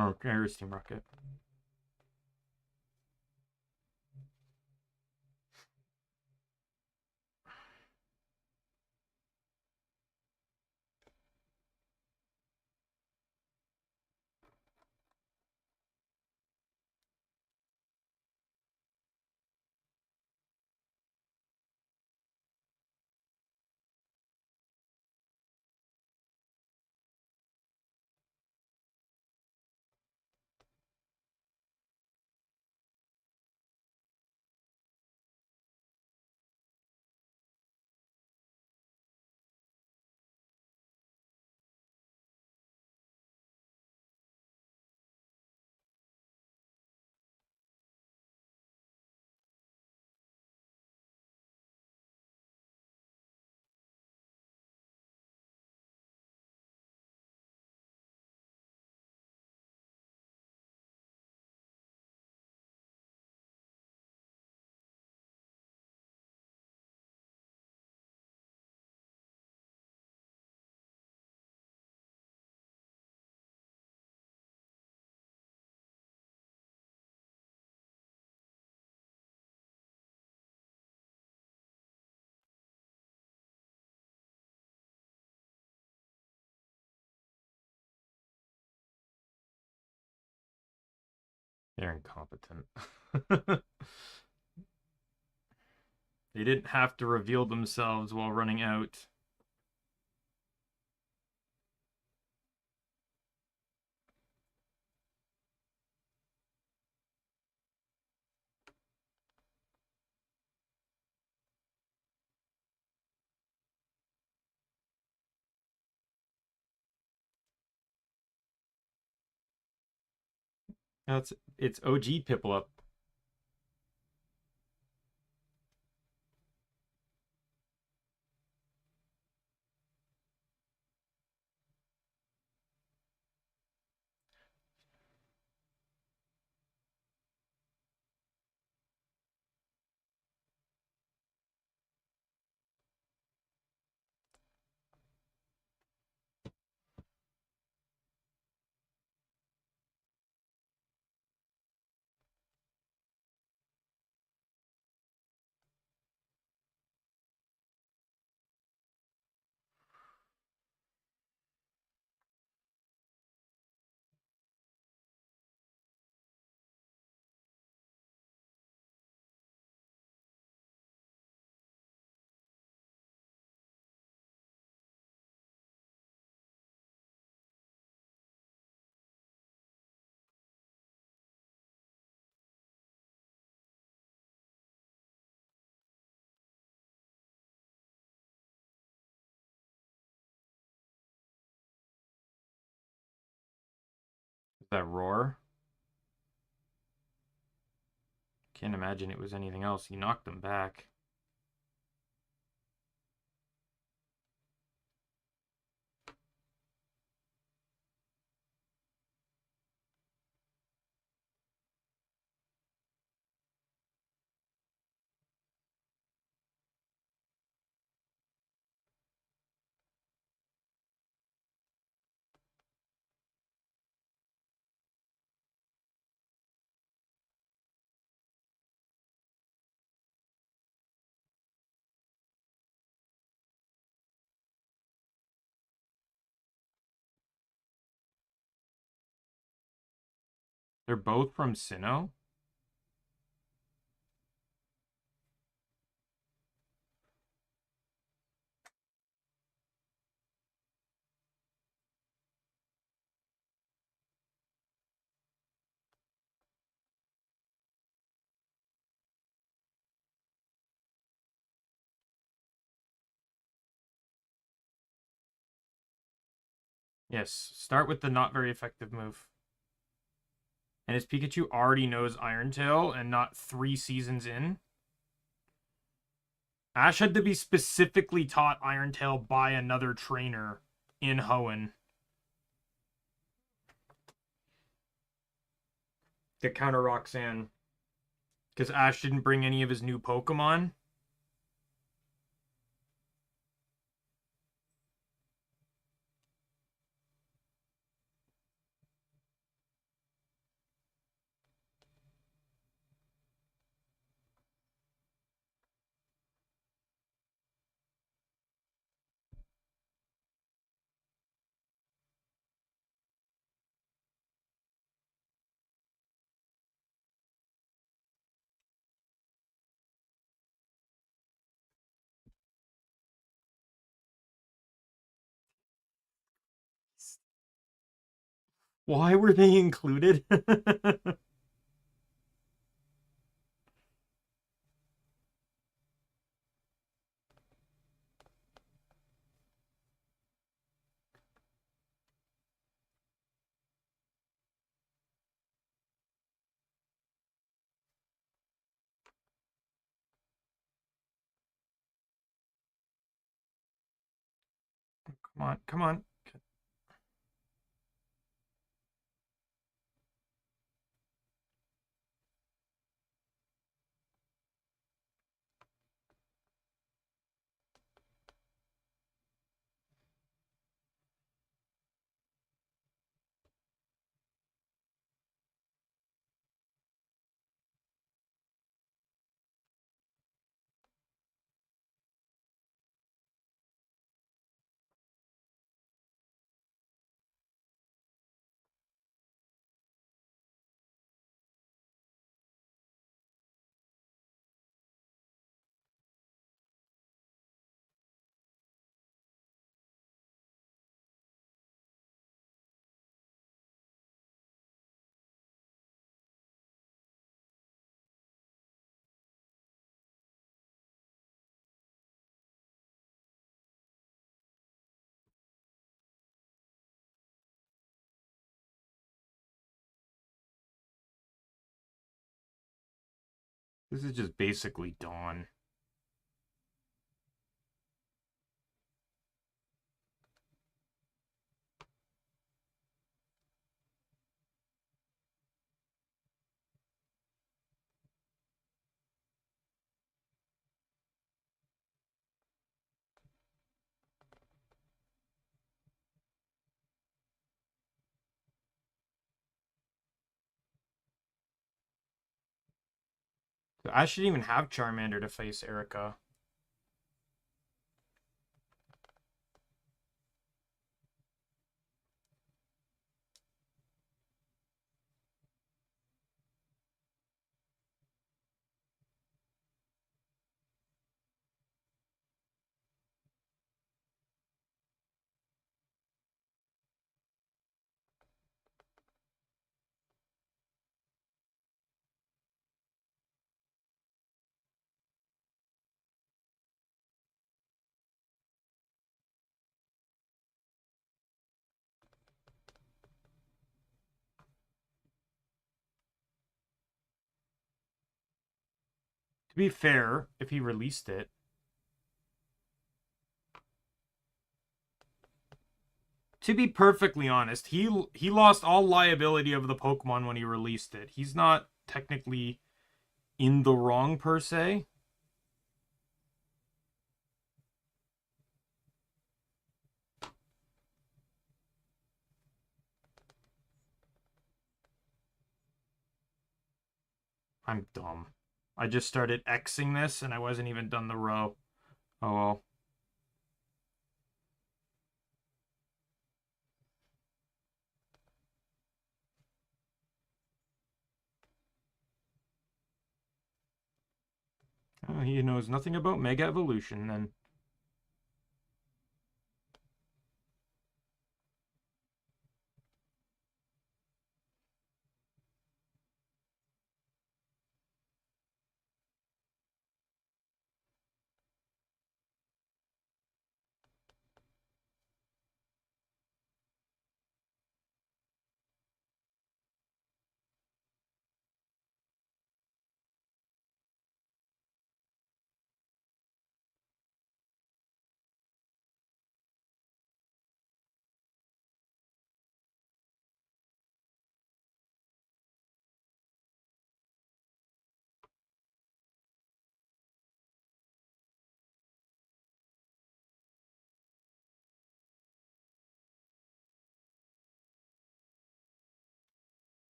Oh, here's Team Rocket. They're incompetent. They didn't have to reveal themselves while running out. It's OG Piplup. That roar? Can't imagine it was anything else. He knocked them back. They're both from Sinnoh? Yes, start with the not very effective move. And his Pikachu already knows Iron Tail and not 3 seasons in. Ash had to be specifically taught Iron Tail by another trainer in Hoenn to counter Roxanne. Because Ash didn't bring any of his new Pokemon. Why were they included? Come on, come on. This is just basically Dawn. I shouldn't even have Charmander to face Erica. be fair, if he released it. To be perfectly honest, he lost all liability of the Pokemon when he released it. He's not technically in the wrong, per se. I'm dumb. I just started Xing this, and I wasn't even done the row. Oh well. Oh, he knows nothing about Mega Evolution, then.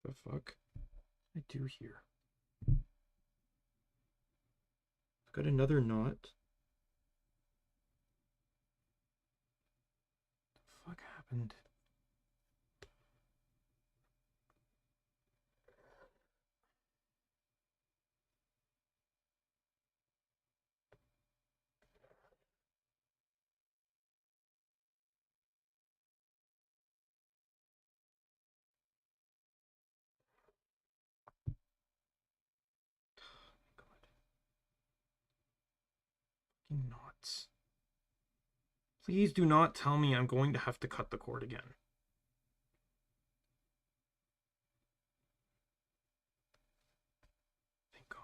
The fuck? What did I do here? I've got another knot. What the fuck happened? God. Fucking knots. Please do not tell me I'm going to have to cut the cord again. Thank God.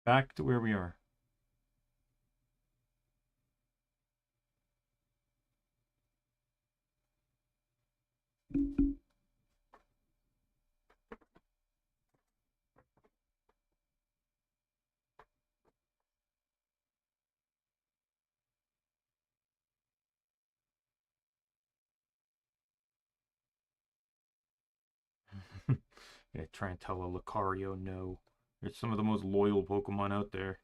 Back to where we are. Yeah, try and tell a Lucario no. It's some of the most loyal Pokemon out there.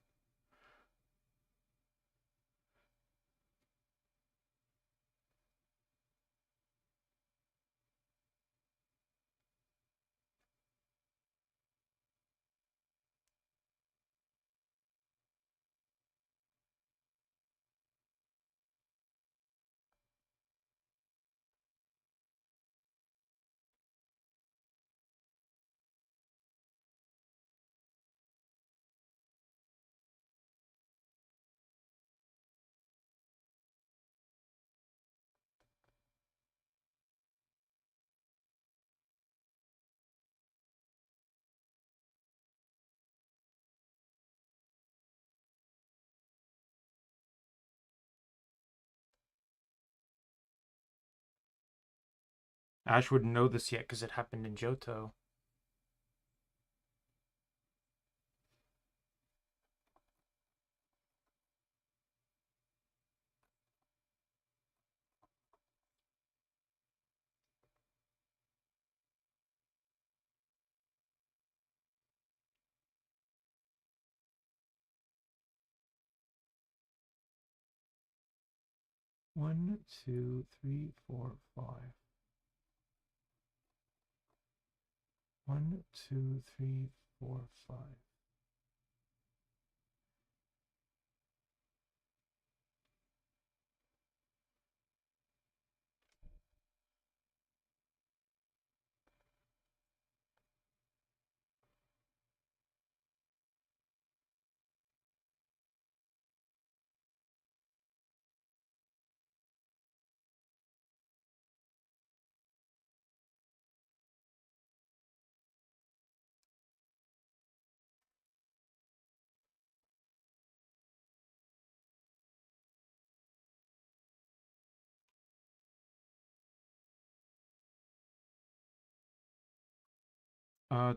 Ash wouldn't know this yet because it happened in Johto. One, two, three, four, five. 1, 2, 3, 4, 5.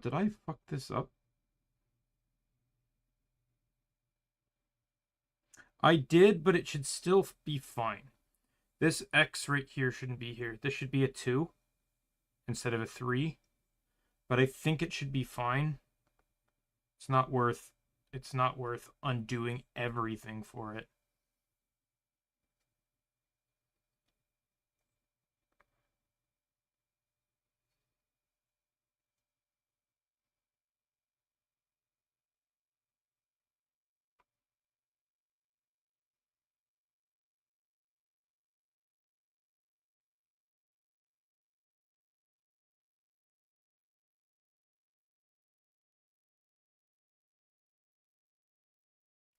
Did I fuck this up? I did, but it should still be fine. This X right here shouldn't be here. This should be a 2 instead of a 3. But I think it should be fine. It's not worth undoing everything for it.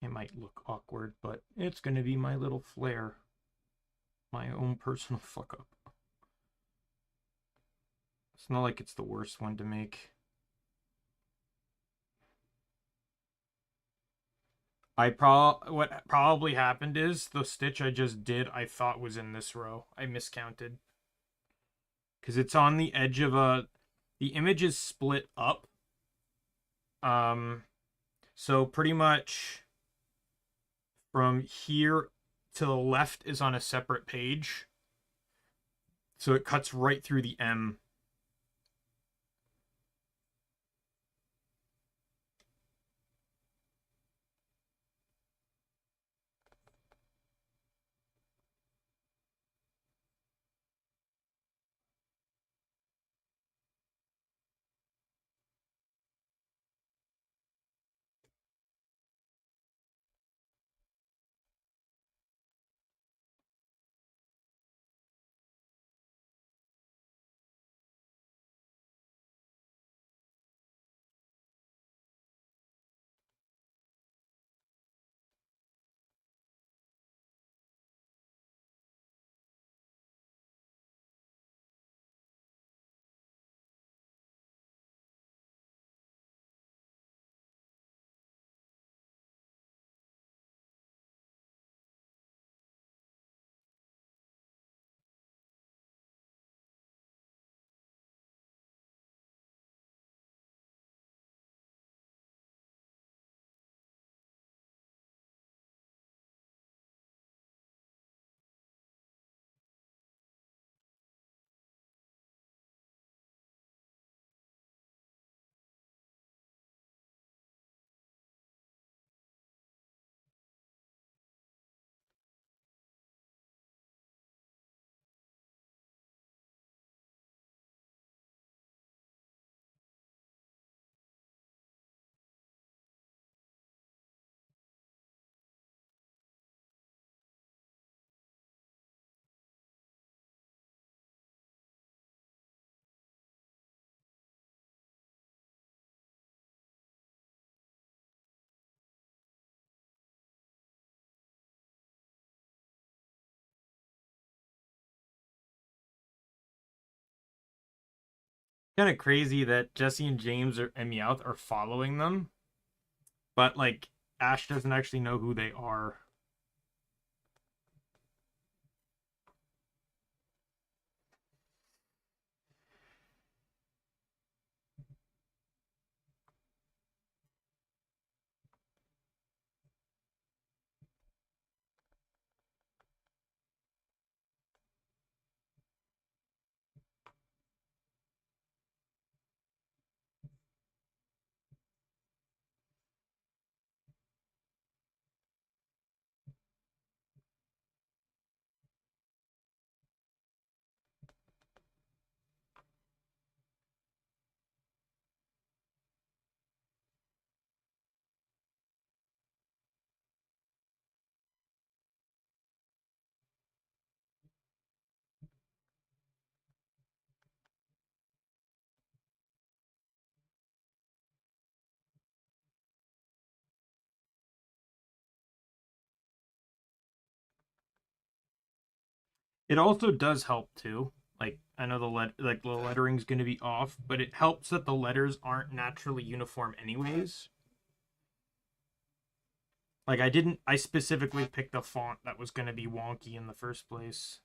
It might look awkward, but it's going to be my little flair. My own personal fuck up. It's not like it's the worst one to make. What probably happened is the stitch I just did I thought was in this row. I miscounted. Because it's on the edge of the image is split up. So pretty much from here to the left is on a separate page. So it cuts right through the M. Kind of crazy that Jesse and James and Meowth are following them, but like Ash doesn't actually know who they are. It also does help too. Like I know the lettering's going to be off, but it helps that the letters aren't naturally uniform anyways. Like I specifically picked a font that was going to be wonky in the first place.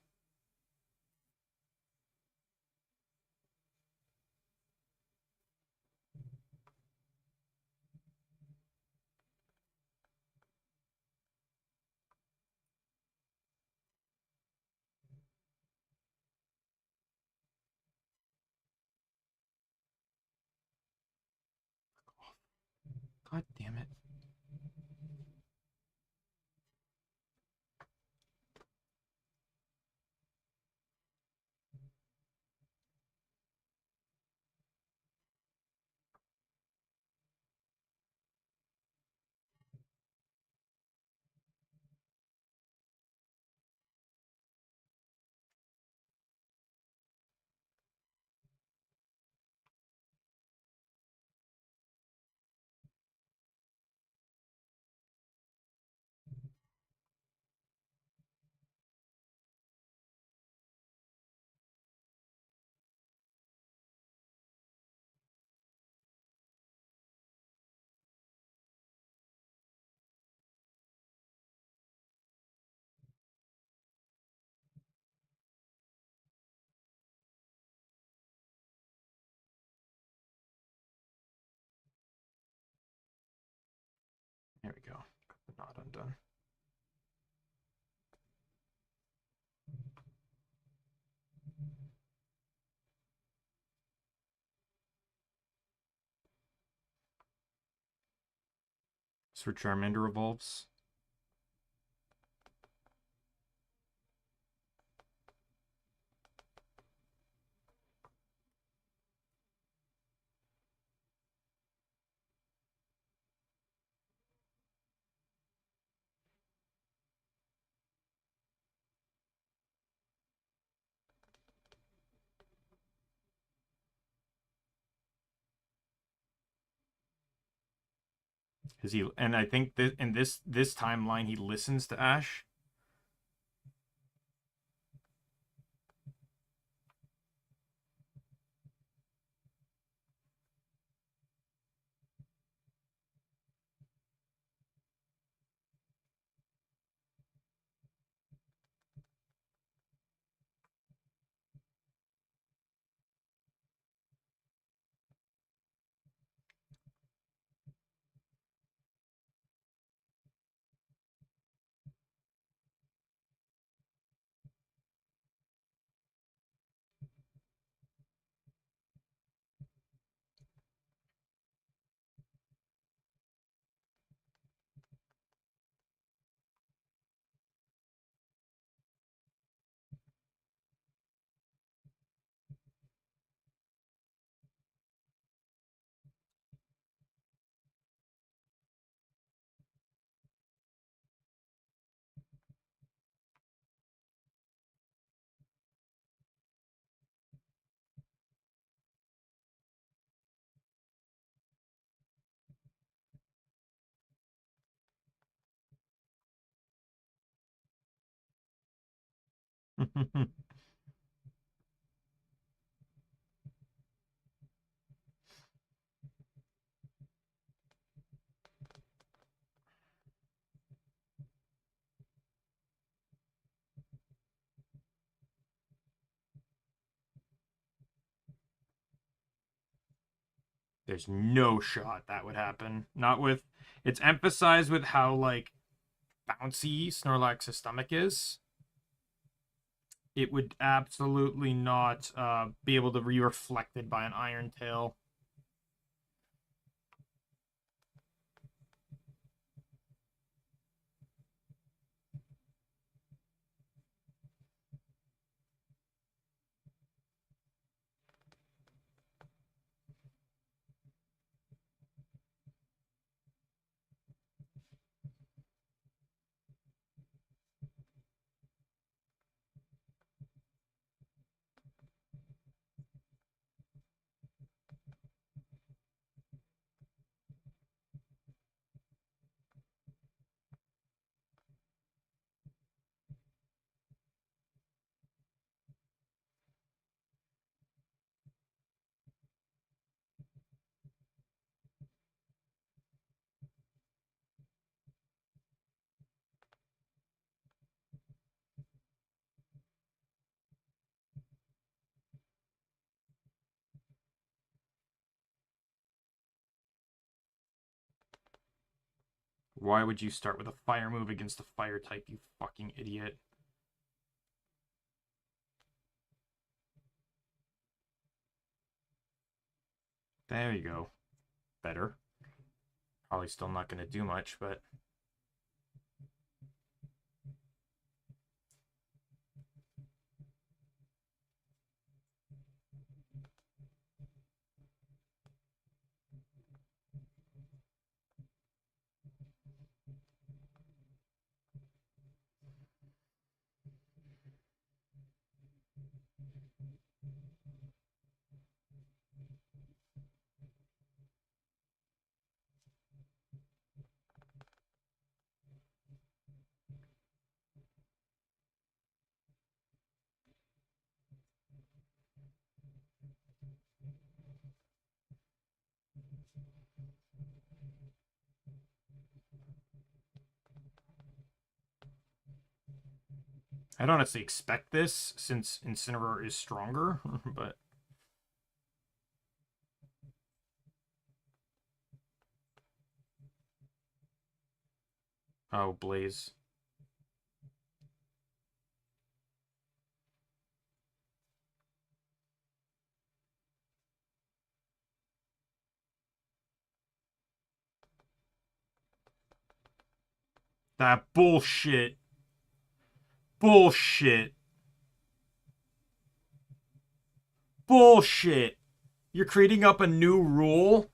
God damn it. There we go. Got the knot undone. That's where Charmander evolves. Because he and I think that in this timeline he listens to Ash. There's no shot that would happen. Not with it's emphasized with how like bouncy Snorlax's stomach is. It would absolutely not be able to be reflected by an Iron Tail. Why would you start with a fire move against a fire type, you fucking idiot? There you go. Better. Probably still not going to do much, but... I'd honestly expect this, since Incineroar is stronger, but... Oh, Blaze. That bullshit. Bullshit. Bullshit. You're creating up a new rule?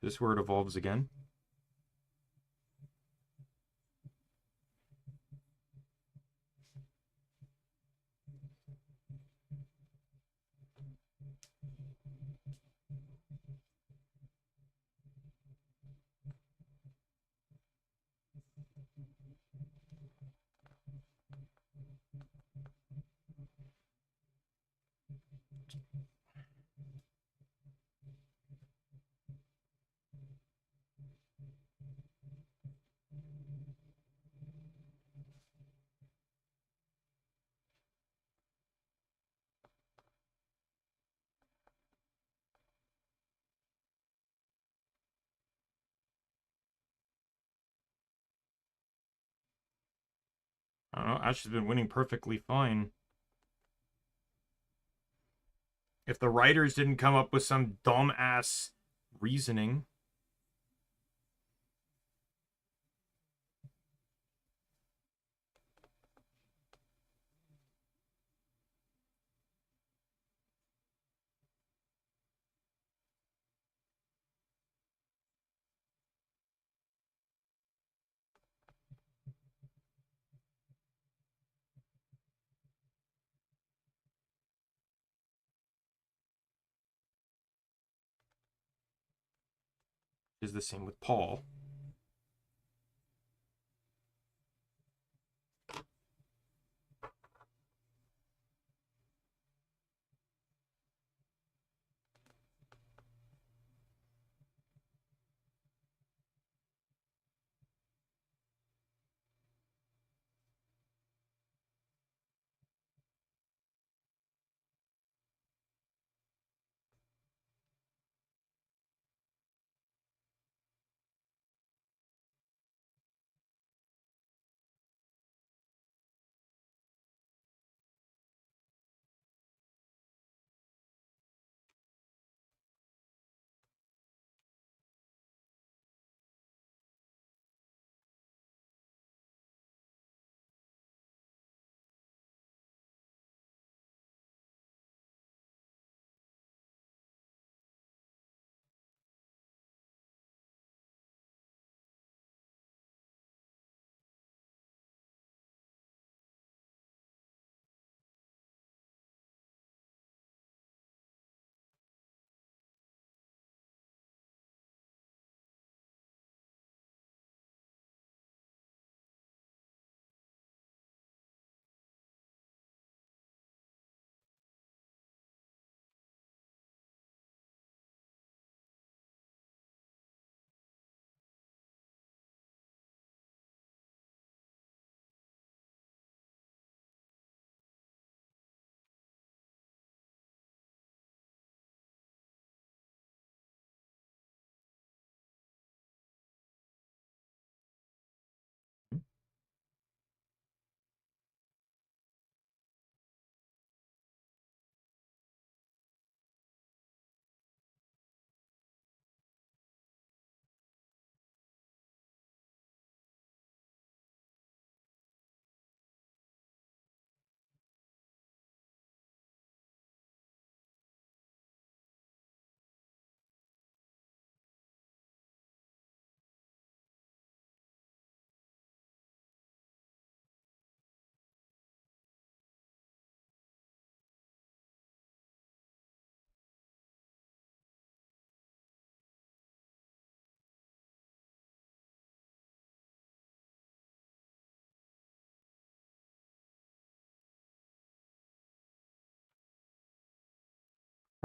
This word evolves again. I don't know, Ash has been winning perfectly fine. If the writers didn't come up with some dumb-ass reasoning. Is the same with Paul.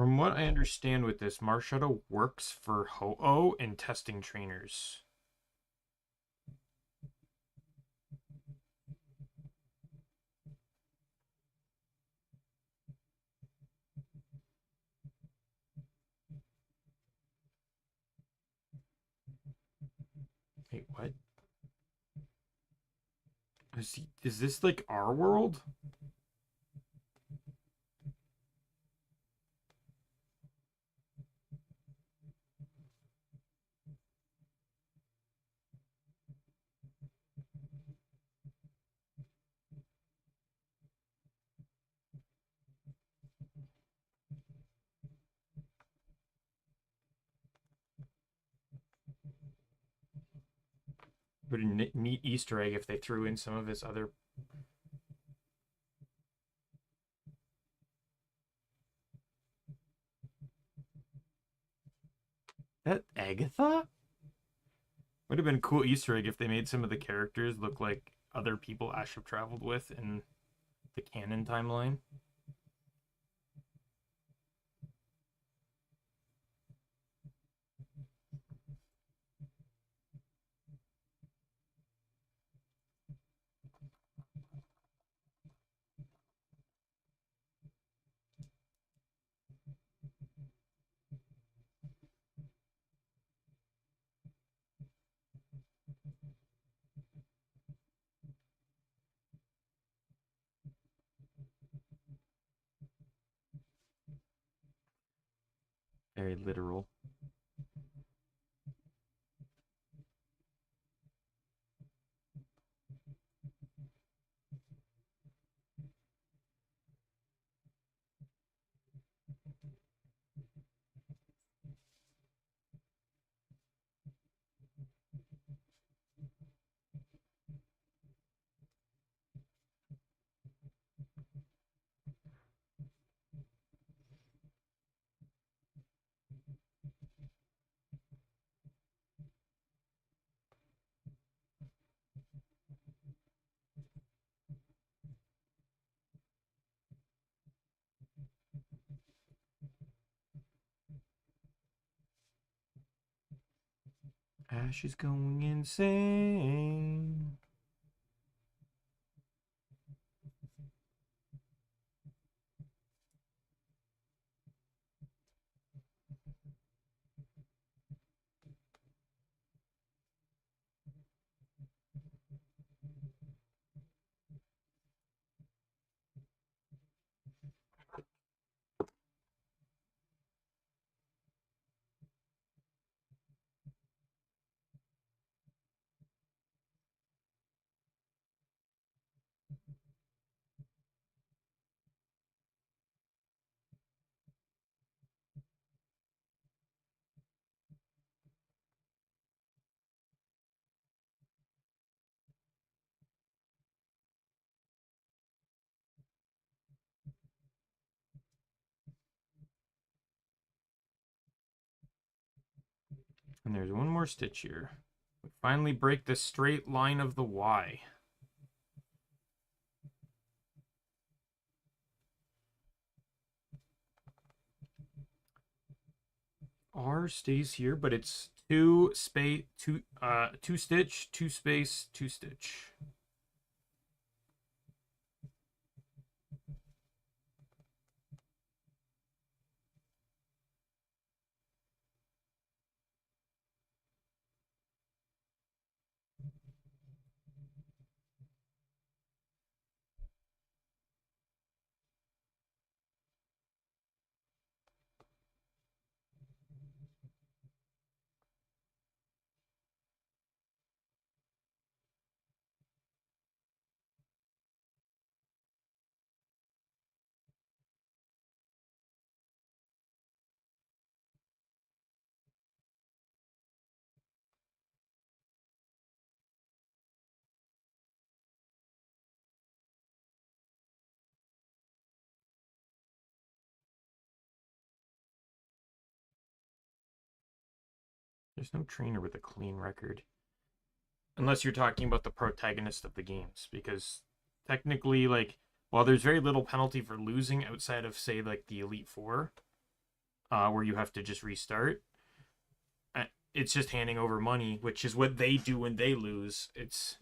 From what I understand with this, Marshadow works for Ho-Oh and testing trainers. Wait, what? Is this like our world? Would a neat Easter egg if they threw in some of his other. That Agatha? Would have been a cool Easter egg if they made some of the characters look like other people Ash have traveled with in the canon timeline. Very literal. Ash is going insane. And there's one more stitch here. We finally break the straight line of the Y. R stays here, but it's two stitch, two space, two stitch. There's no trainer with a clean record. Unless you're talking about the protagonist of the games, because technically, like, while there's very little penalty for losing outside of, say, like the Elite Four, where you have to just restart. It's just handing over money, which is what they do when they lose. It's...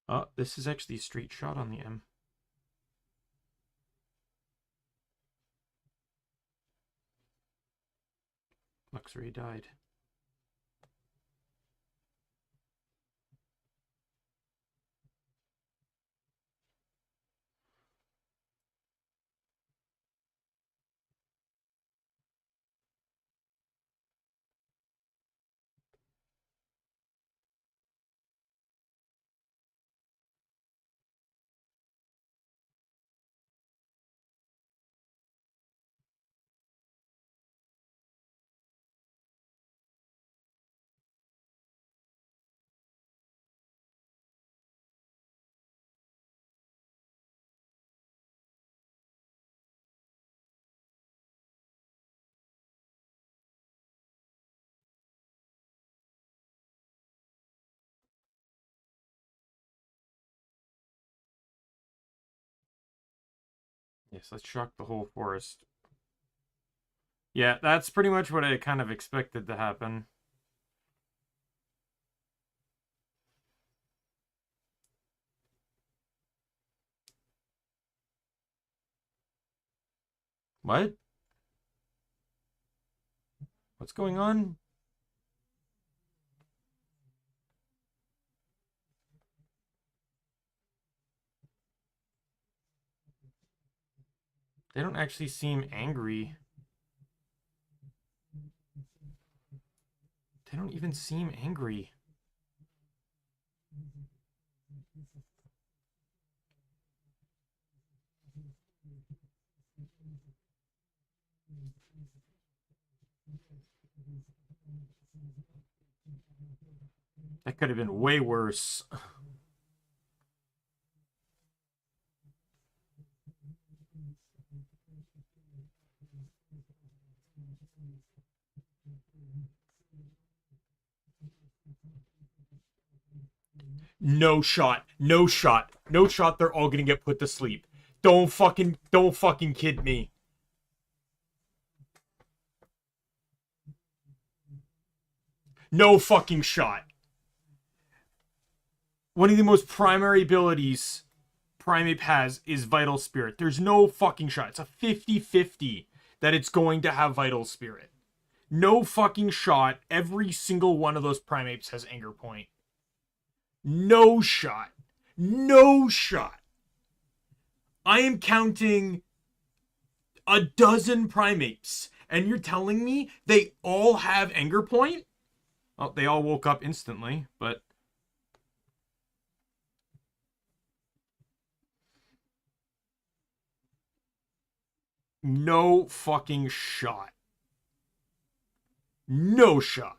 Oh, this is actually a straight shot on the M. Luxury died. Yes, let's shock the whole forest. Yeah, that's pretty much what I kind of expected to happen. What? What's going on? They don't actually seem angry. They don't even seem angry. That could have been way worse. No shot. No shot. No shot. They're all gonna get put to sleep. Don't fucking kid me. No fucking shot. One of the most primary abilities Primeape has is Vital Spirit. There's no fucking shot. It's a 50-50 that it's going to have Vital Spirit. No fucking shot. Every single one of those Primapes has Anger Point. No shot. No shot. I am counting a dozen Primapes, and you're telling me they all have Anger Point? Well, they all woke up instantly, but... No fucking shot. No shot.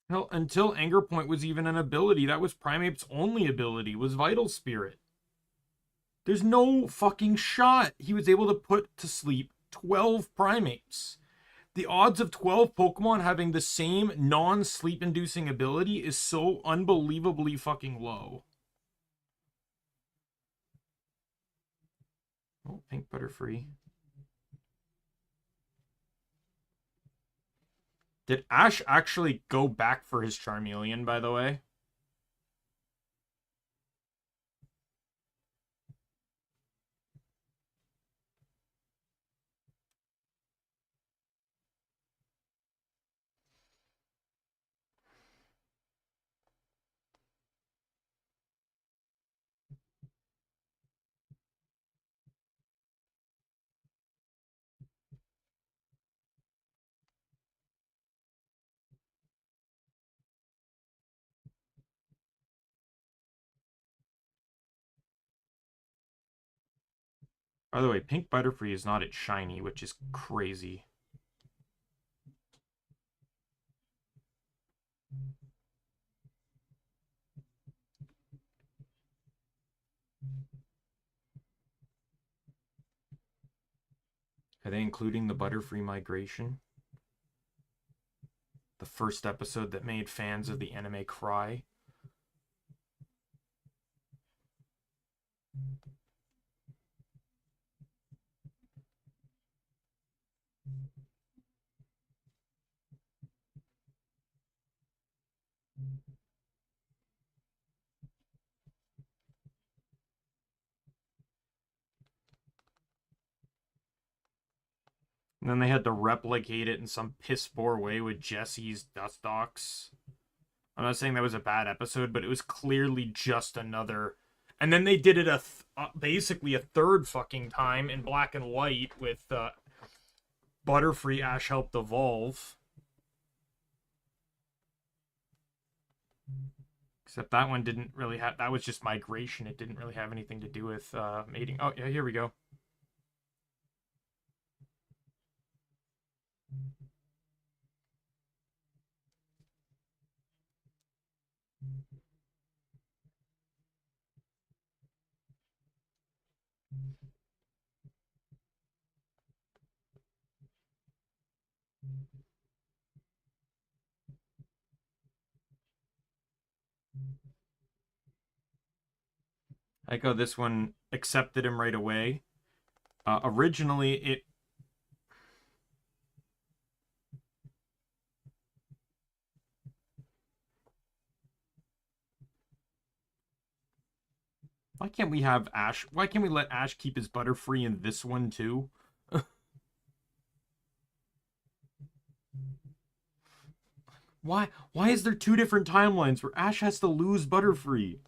Hell, until Anger Point was even an ability, that was Primeape's only ability, was Vital Spirit. There's no fucking shot he was able to put to sleep 12 Primapes. The odds of 12 Pokemon having the same non-sleep inducing ability is so unbelievably fucking low. Oh, pink Butterfree. Did Ash actually go back for his Charmeleon, by the way? By the way, pink Butterfree is not at shiny, which is crazy. Are they including the Butterfree migration? The first episode that made fans of the anime cry? And then they had to replicate it in some piss poor way with Jesse's Dustox. I'm not saying that was a bad episode, but it was clearly just another. And then they did it basically a third fucking time in black and white with Butterfree Ash helped evolve. Except that one didn't really have. That was just migration. It didn't really have anything to do with mating. Oh yeah, here we go. I like how this one accepted him right away. Originally, it. Why can't we have Ash? Why can't we let Ash keep his Butterfree in this one too? Why is there two different timelines where Ash has to lose Butterfree?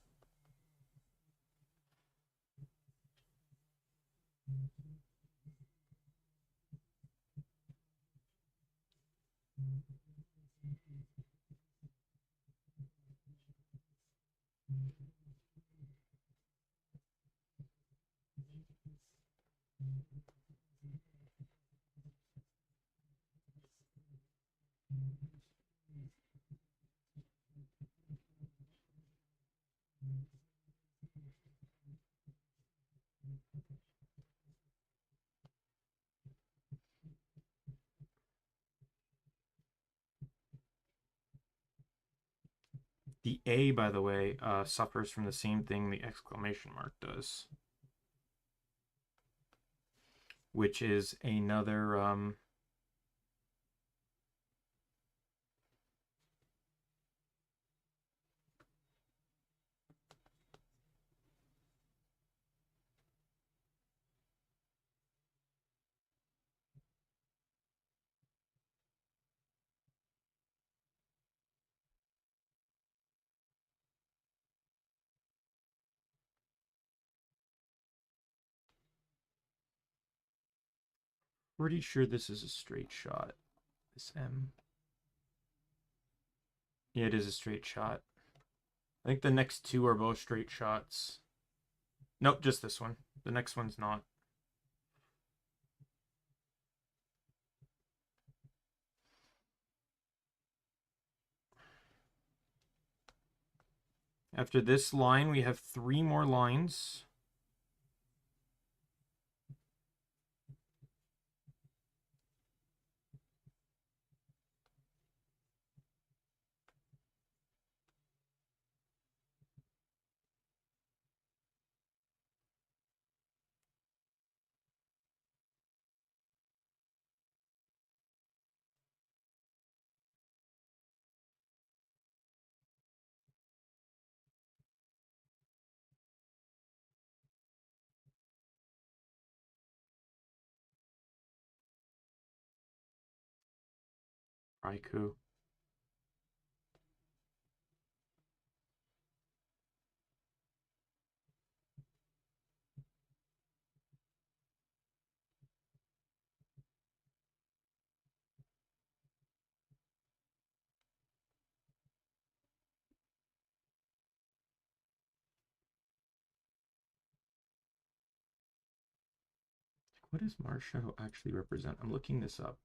The A, by the way, suffers from the same thing the exclamation mark does, which is another pretty sure this is a straight shot. This M. Yeah, it is a straight shot. I think the next two are both straight shots. Nope, just this one. The next one's not. After this line, we have three more lines. Raikou. what does Mars shadow actually represent? I'm looking this up.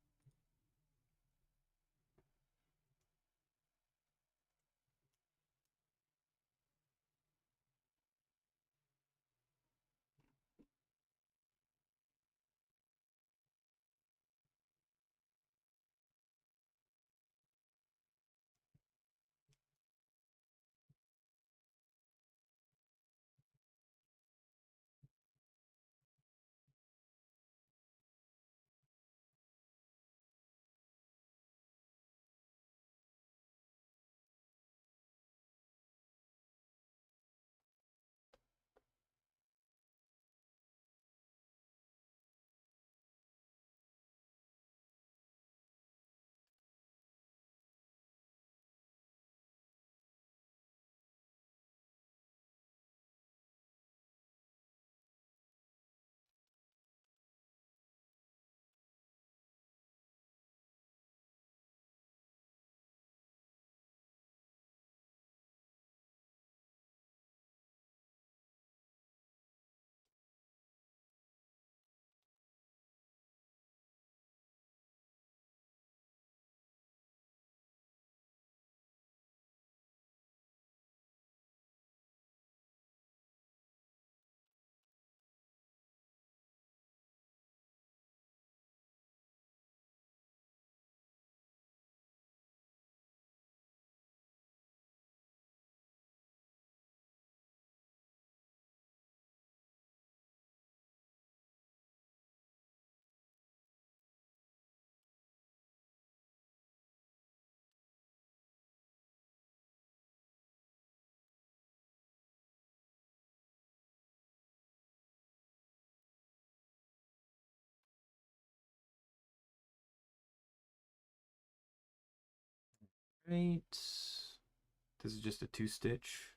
Right. This is just a 2-stitch.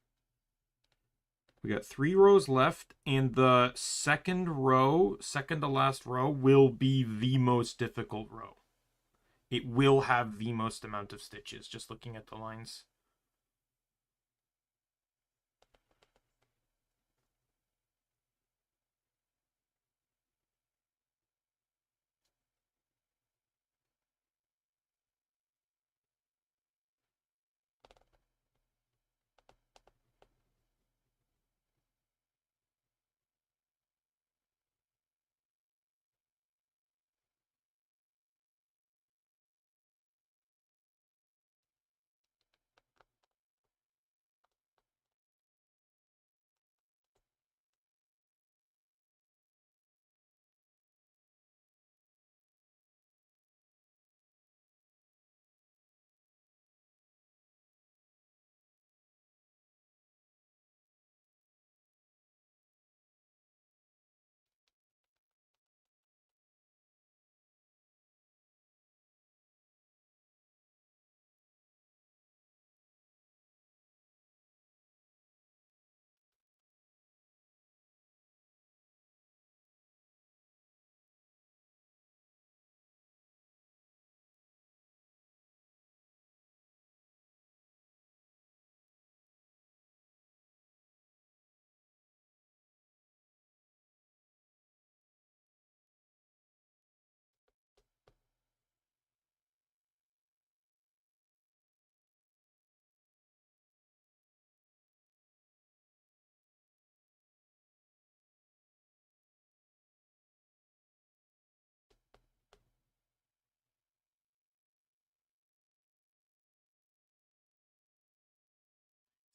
We got 3 rows left, and the second row, second to last row, will be the most difficult row. It will have the most amount of stitches, just looking at the lines.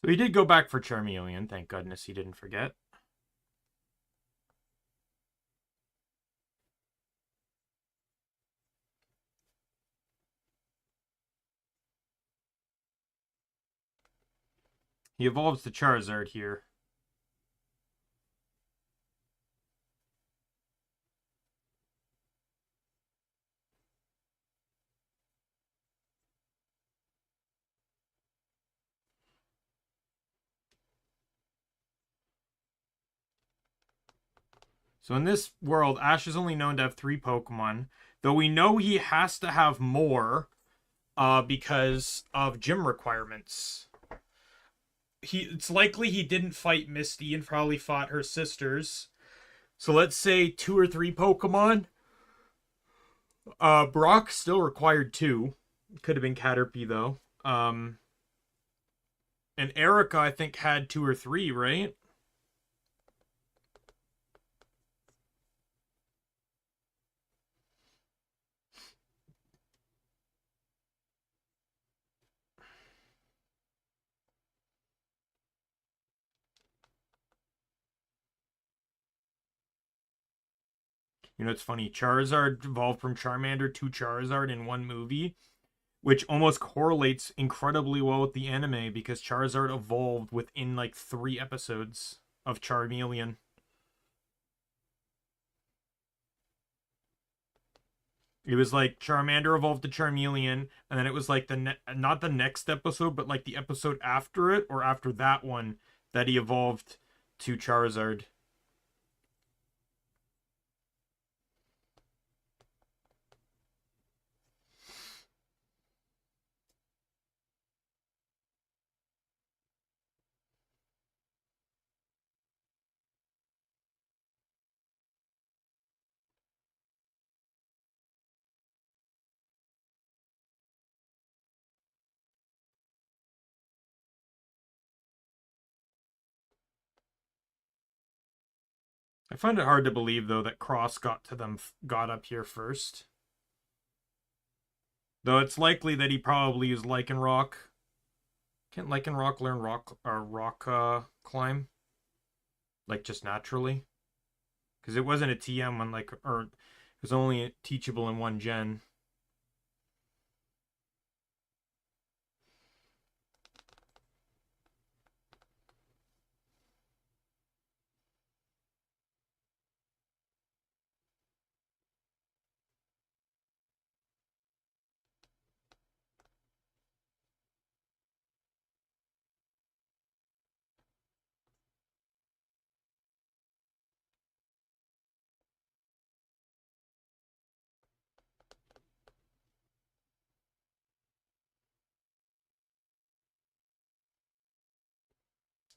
So he did go back for Charmeleon. Thank goodness he didn't forget. He evolves to Charizard here. So in this world, Ash is only known to have 3 Pokemon, though we know he has to have more because of gym requirements. It's likely he didn't fight Misty and probably fought her sisters, So let's say 2 or 3 Pokemon. Brock still required 2. Could have been Caterpie though. And Erica, I think, had 2 or 3, right? You know, it's funny. Charizard evolved from Charmander to Charizard in one movie, which almost correlates incredibly well with the anime because Charizard evolved within like 3 episodes of Charmeleon. It was like Charmander evolved to Charmeleon, and then it was like not the next episode, but like the episode after it or after that one that he evolved to Charizard. I find it hard to believe though that Cross got up here first. Though it's likely that he probably used Lycanroc. Can't Lycanroc learn rock climb? Like just naturally? Because it wasn't a TM on like or it was only teachable in one gen.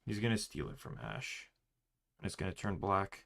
He's gonna steal it from Ash. And it's gonna turn black.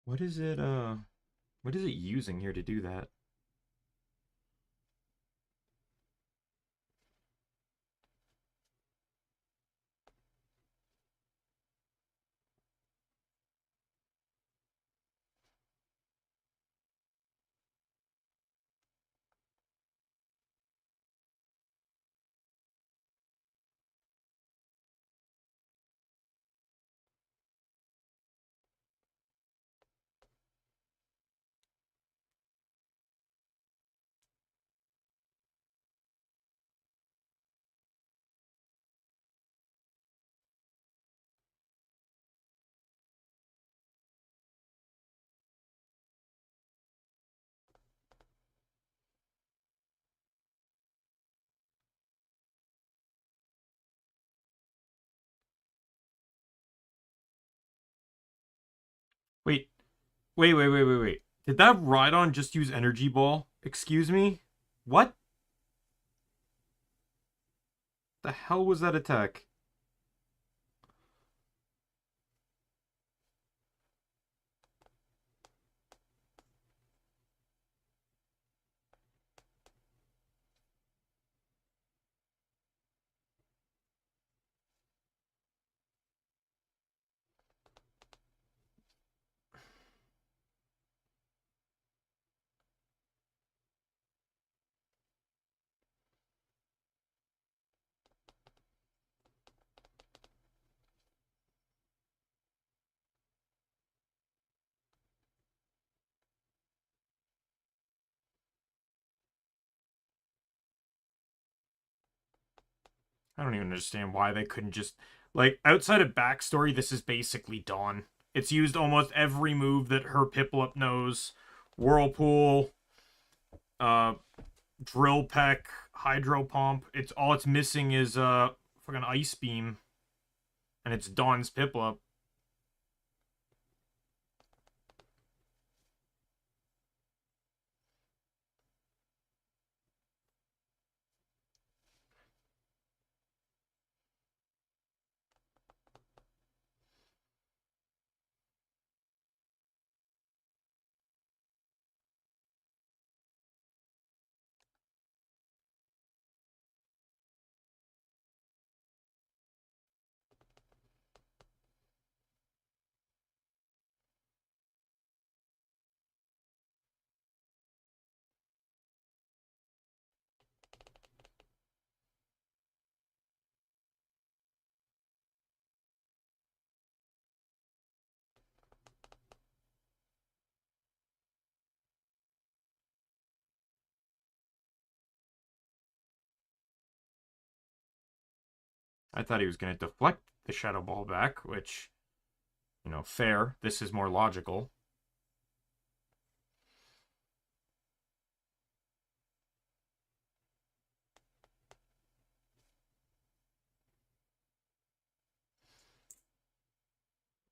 What is it what is it using here to do that? Wait, wait. Did that Rhydon just use Energy Ball? Excuse me? What the hell was that attack? I don't even understand why they couldn't just like outside of backstory. This is basically Dawn. It's used almost every move that her Piplup knows: Whirlpool, uh, Drill Peck, Hydro Pump. It's all it's missing is fucking Ice Beam, and it's Dawn's Piplup. I thought he was gonna deflect the Shadow Ball back, which, you know, fair. This is more logical.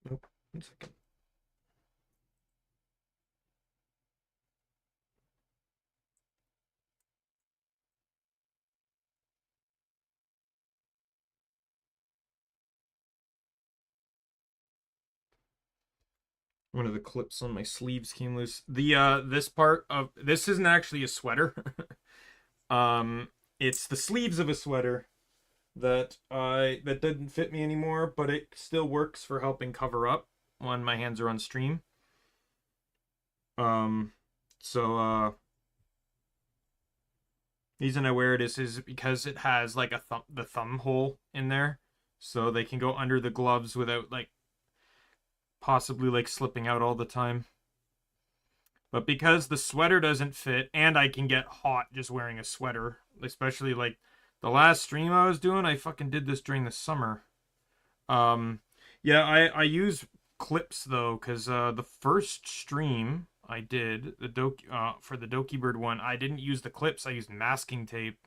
Nope. 1 second. One of the clips on my sleeves came loose. The this part of this isn't actually a sweater. um it's the sleeves of a sweater that didn't fit me anymore, but it still works for helping cover up when my hands are on stream. Um so reason I wear it is because it has like the thumb hole in there, so they can go under the gloves without like possibly like slipping out all the time. But because the sweater doesn't fit, and I can get hot just wearing a sweater, especially like the last stream I was doing, I fucking did this during the summer. Um, yeah, I use clips though, because the first stream I did for the Doki Bird one, I didn't use the clips. I used masking tape.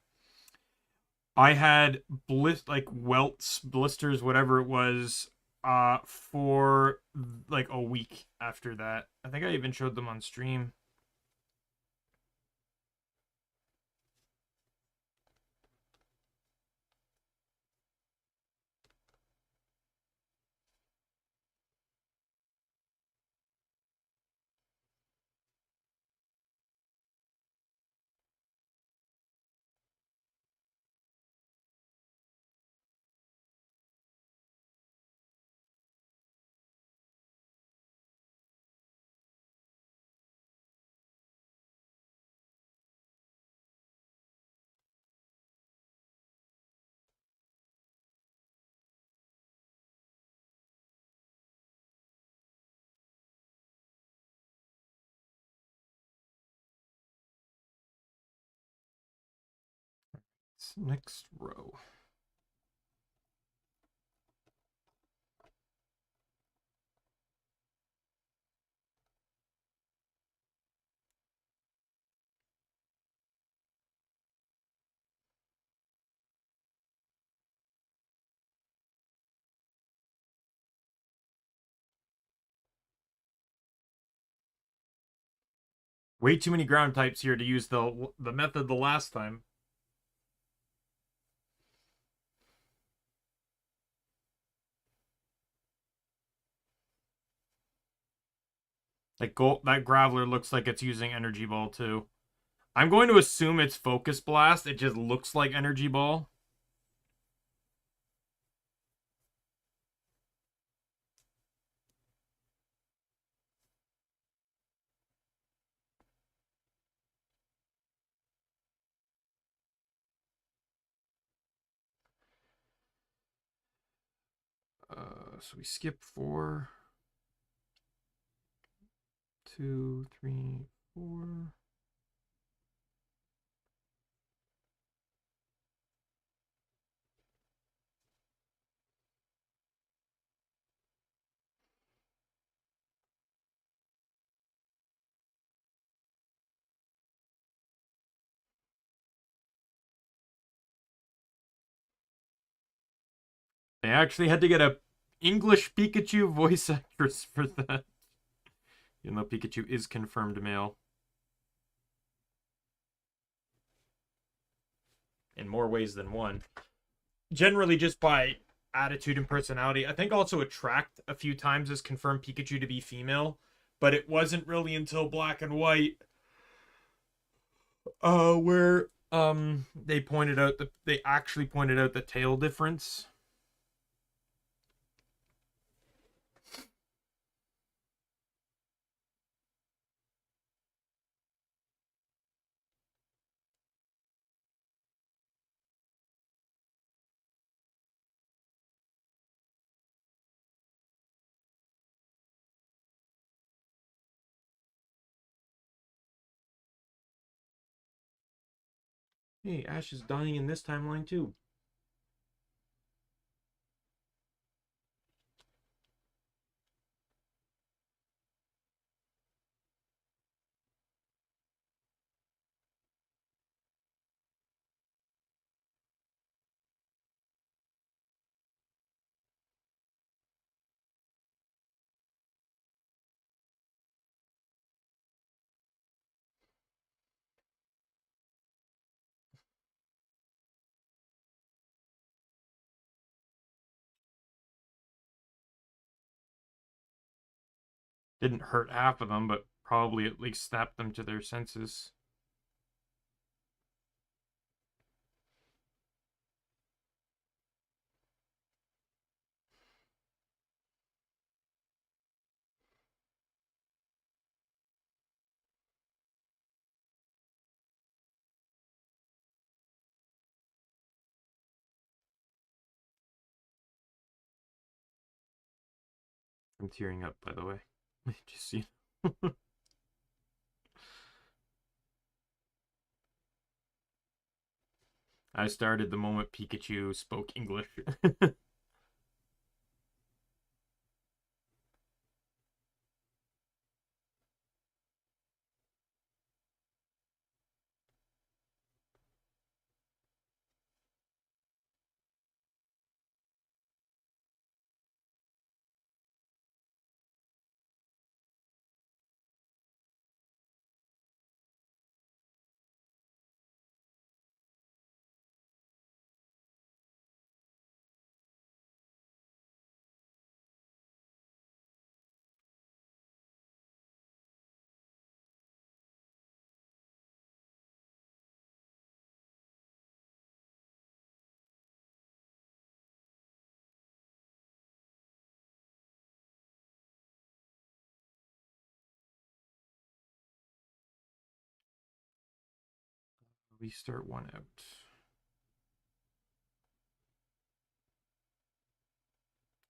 I had welts, blisters, whatever it was, for like a week after that. I think I even showed them on stream. Next row. Way too many ground types here to use the method the last time. Like that Graveler looks like it's using Energy Ball too. I'm going to assume it's Focus Blast. It just looks like Energy Ball. So we skip 4, 2, 3, 4. They actually had to get a English Pikachu voice actress for that. Even though Pikachu is confirmed male. In more ways than one. Generally just by attitude and personality. I think also Attract a few times has confirmed Pikachu to be female. But it wasn't really until Black and White where they pointed out that they actually pointed out the tail difference. Hey, Ash is dying in this timeline too. Didn't hurt half of them, but probably at least snapped them to their senses. I'm tearing up, by the way. Just you know. I started the moment Pikachu spoke English. We start one out.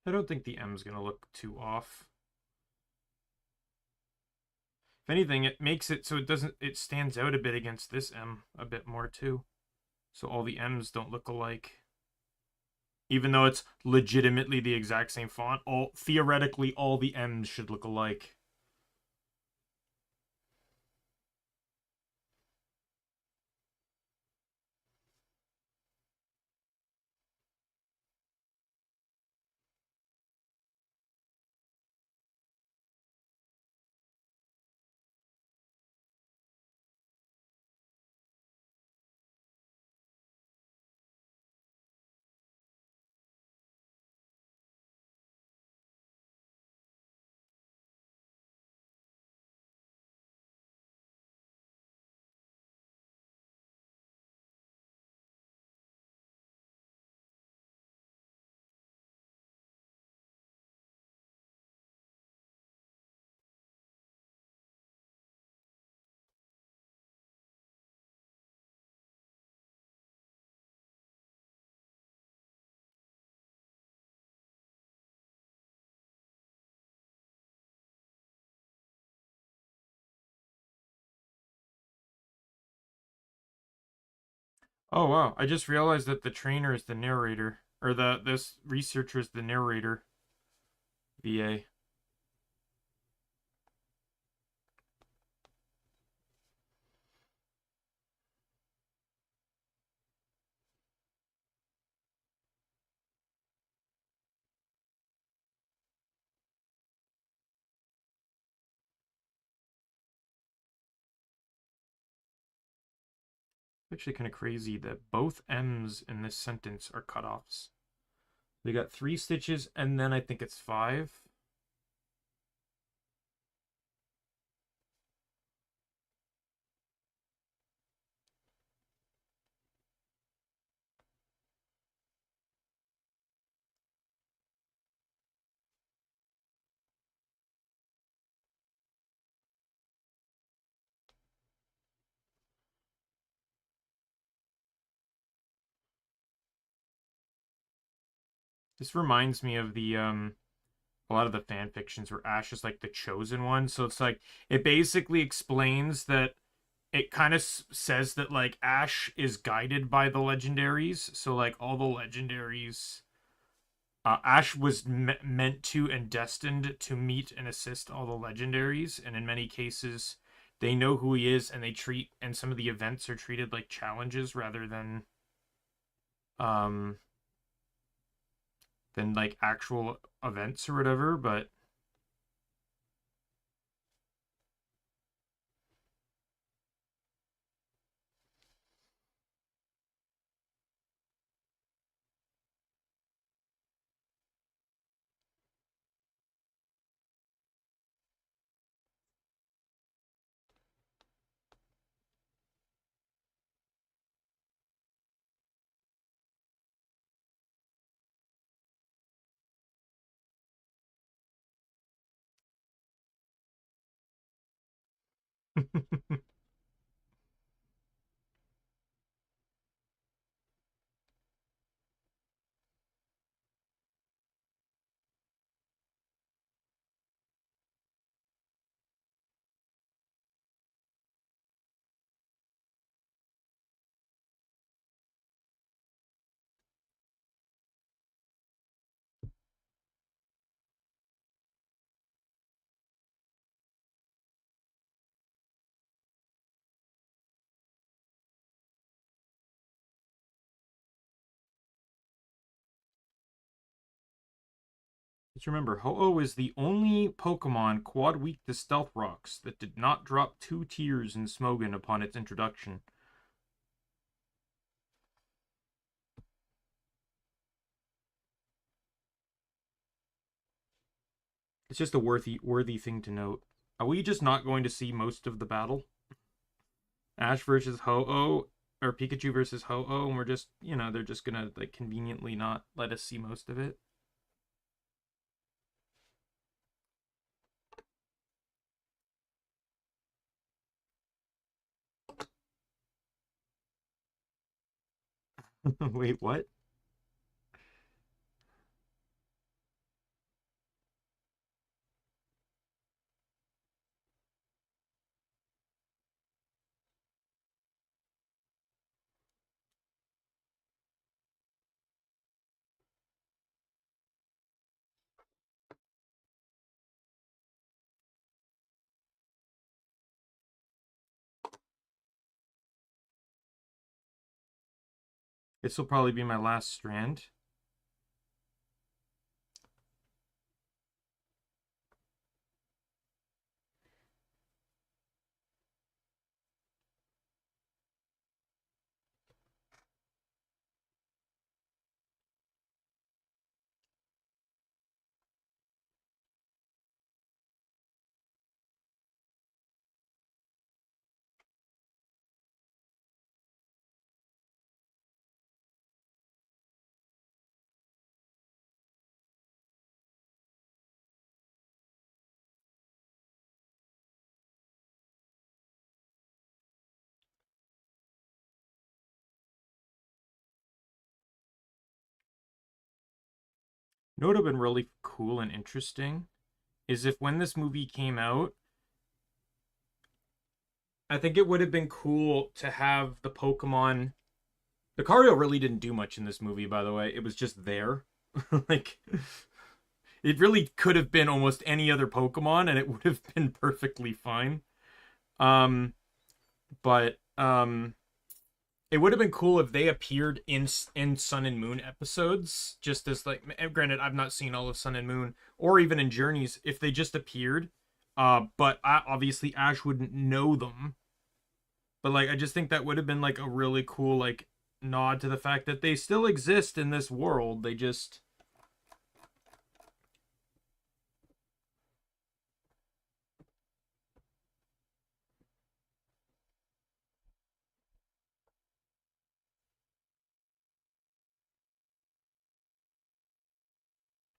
I don't think the M's gonna look too off. If anything, it makes it so it stands out a bit against this M a bit more too. So all the M's don't look alike. Even though it's legitimately the exact same font, theoretically all the M's should look alike. Oh wow, I just realized that the trainer is the narrator, or this researcher is the narrator. VA. Actually kind of crazy that both M's in this sentence are cutoffs. They got 3 stitches, and then I think it's 5. This reminds me of the a lot of the fan fictions where Ash is like the chosen one. So it's like it basically explains that it kind of says that like Ash is guided by the legendaries. So like all the legendaries, Ash was meant to and destined to meet and assist all the legendaries, and in many cases, they know who he is, and they treat and some of the events are treated like challenges rather um than like actual events or whatever. But just remember, Ho-Oh is the only Pokemon quad weak to Stealth Rocks that did not drop 2 tears in Smogon upon its introduction. It's just a worthy thing to note. Are we just not going to see most of the battle? Ash versus Ho-Oh, or Pikachu versus Ho-Oh, and we're just, they're just gonna like conveniently not let us see most of it. Wait, what? This will probably be my last strand. You know what would have been really cool and interesting is if when this movie came out, I think it would have been cool to have the Pokemon Lucario really didn't do much in this movie, by the way. It was just there. Like, it really could have been almost any other Pokemon, and it would have been perfectly fine. But it would have been cool if they appeared in Sun and Moon episodes, just as, like, granted, I've not seen all of Sun and Moon, or even in Journeys, if they just appeared. But obviously Ash wouldn't know them. But, like, I just think that would have been, like, a really cool, like, nod to the fact that they still exist in this world. They just...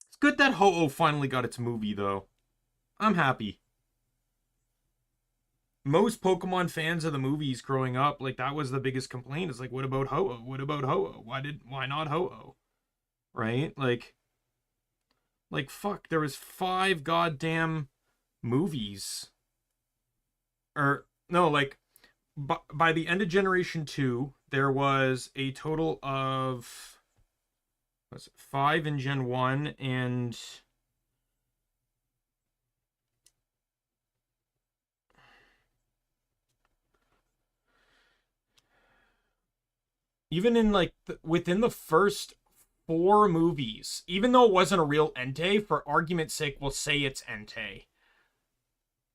It's good that Ho-Oh finally got its movie, though. I'm happy. Most Pokemon fans of the movies growing up, like, that was the biggest complaint. It's like, what about Ho-Oh? What about Ho-Oh? Why not Ho-Oh? Right? Like, fuck, there was 5 goddamn movies. Or, no, like, by the end of Generation 2, there was a total of, what's it, 5 in Gen 1, and... even in, like, within the first 4 movies, even though it wasn't a real Entei, for argument's sake, we'll say it's Entei.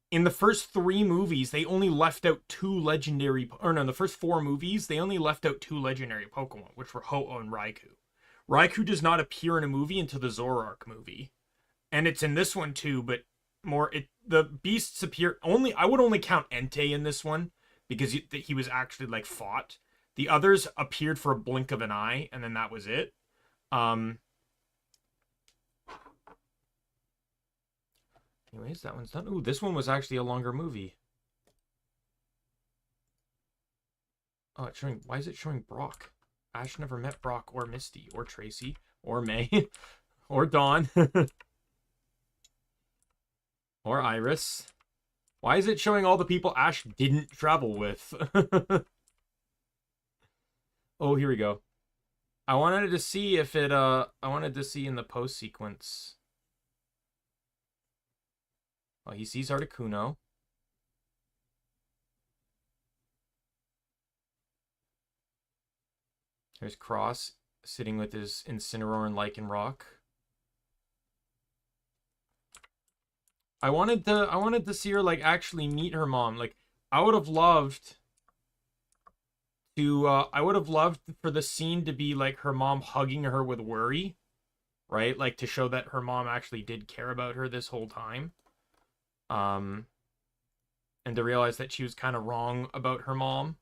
In the first 3 movies, they only left out 2 legendary... or no, in the first 4 movies, they only left out 2 legendary Pokemon, which were Ho-Oh and Raikou. Raikou does not appear in a movie until the Zoroark movie. And it's in this one, too, but the beasts appear... I would only count Entei in this one, because he was actually, like, fought. The others appeared for a blink of an eye, and then that was it. Anyways, that one's done. Ooh, this one was actually a longer movie. Oh, it's showing... why is it showing Brock? Ash never met Brock or Misty or Tracy or May or Dawn or Iris. Why is it showing all the people Ash didn't travel with? Oh, here we go. I wanted to see if it, I wanted to see in the post sequence. Oh, he sees Articuno. There's Cross sitting with his Incineroar and Lycanroc. I wanted to see her, like, actually meet her mom. Like, I would have loved for the scene to be, like, her mom hugging her with worry, right? Like, to show that her mom actually did care about her this whole time. And to realize that she was kind of wrong about her mom.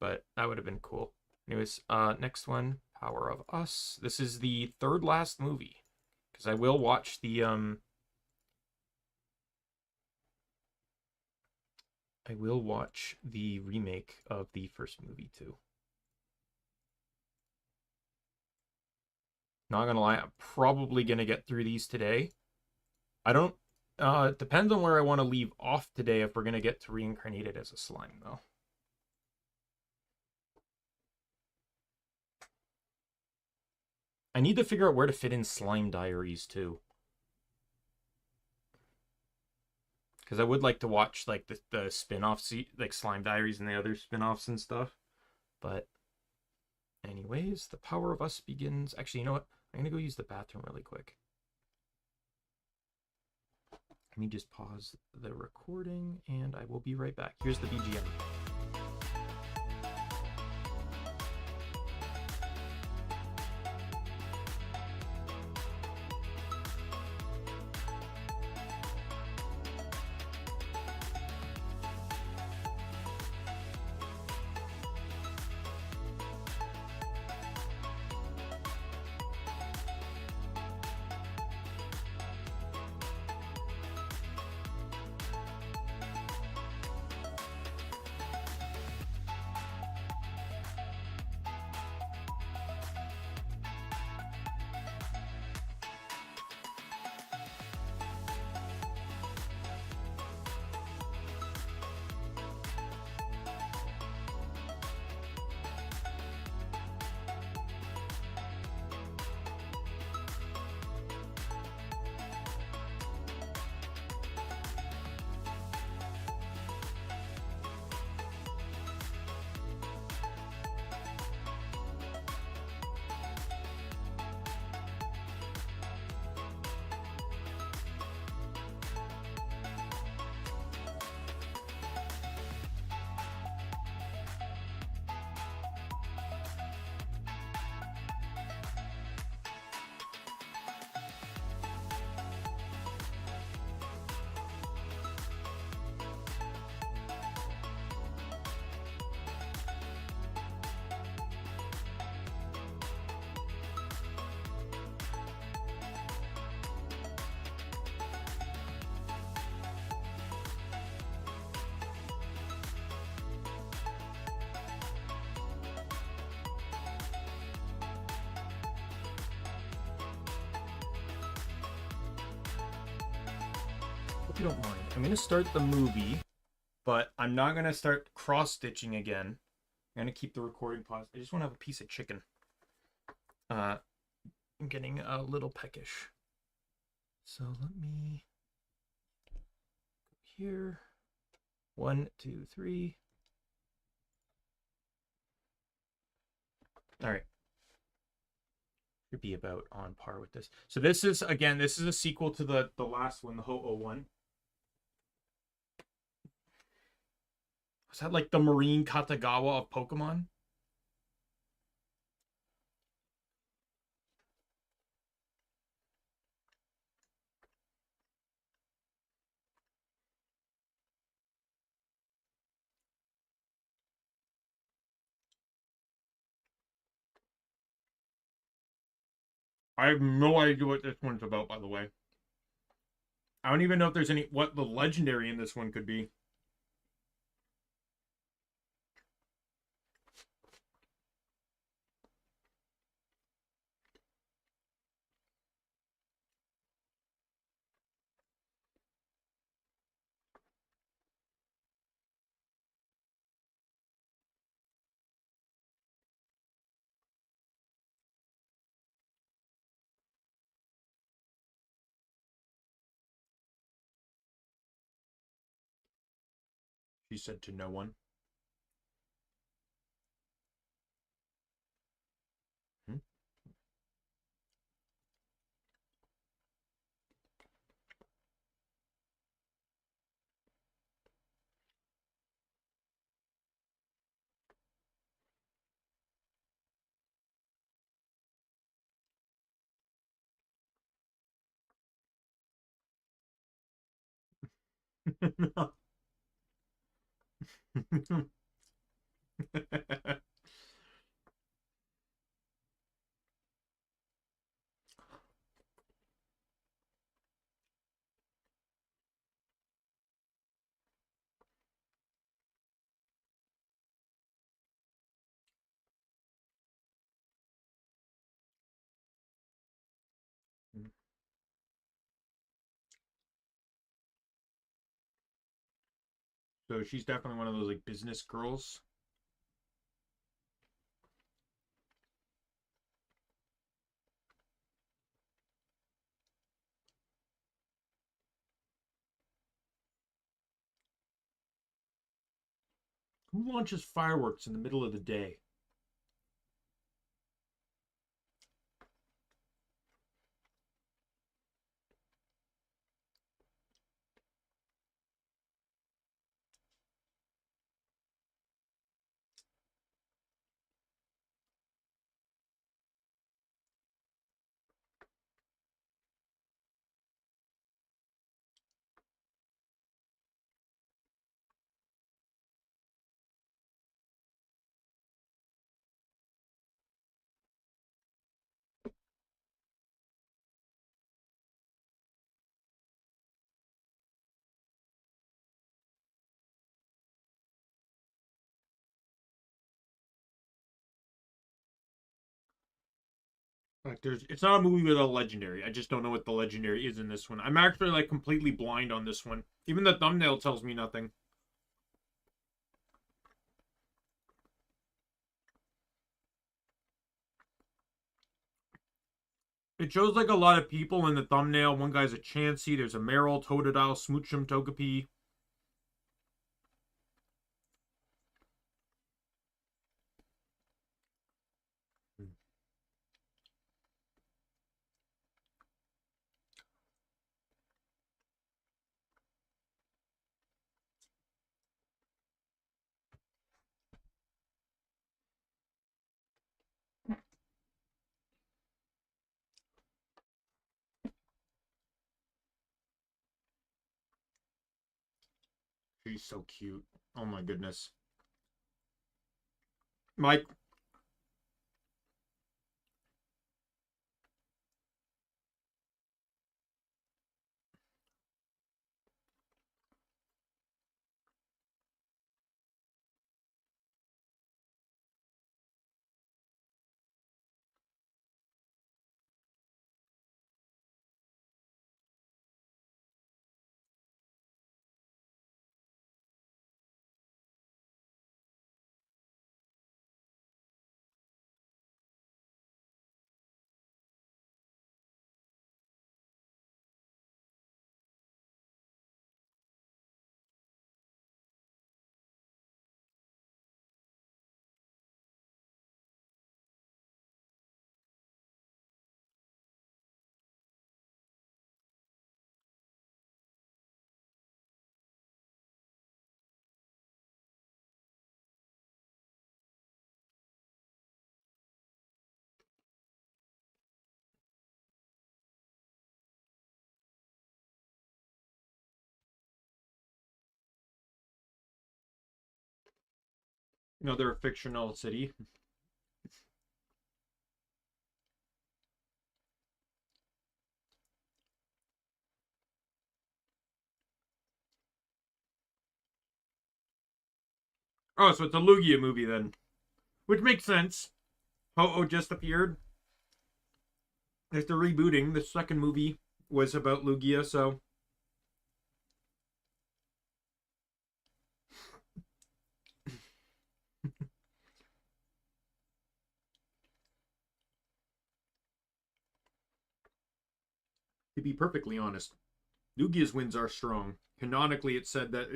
But that would have been cool. Anyways, next one, Power of Us. This is the 3rd last movie, because I will watch the, remake of the first movie, too. Not gonna lie, I'm probably gonna get through these today. I don't... it depends on where I want to leave off today if we're gonna get to Reincarnated as a slime, though. I need to figure out where to fit in Slime Diaries, too. Because I would like to watch, like, the spin-offs, like Slime Diaries and the other spin-offs and stuff. But anyways, the Power of Us begins. Actually, you know what? I'm going to go use the bathroom really quick. Let me just pause the recording, and I will be right back. Here's the BGM. you don't mind, I'm going to start the movie, but I'm not going to start cross-stitching again. I'm going to keep the recording paused. I just want to have a piece of chicken. I'm getting a little peckish. So let me go here. 1, 2, 3. All right. Should be about on par with this. So this is, again, this is a sequel to the last one, the Ho-Oh one. Was that like the Marine Katagawa of Pokemon? I have no idea what this one's about, by the way. I don't even know if there's any, what the legendary in this one could be. She said to no one. Hmm? So she's definitely one of those like business girls. Who launches fireworks in the middle of the day? Like there's, it's not a movie with a legendary. I just don't know what the legendary is in this one. I'm actually like completely blind on this one. Even the thumbnail tells me nothing. It shows like a lot of people in the thumbnail. One guy's a Chansey. There's a Meryl, Totodile, Smoochum, Togepi. She's so cute. Oh my goodness. Mike, No, they're a fictional city. Oh, so it's a Lugia movie then. Which makes sense. Ho-Oh just appeared. After rebooting, the second movie was about Lugia, so to be perfectly honest, Lugia's winds are strong. Canonically, it's said that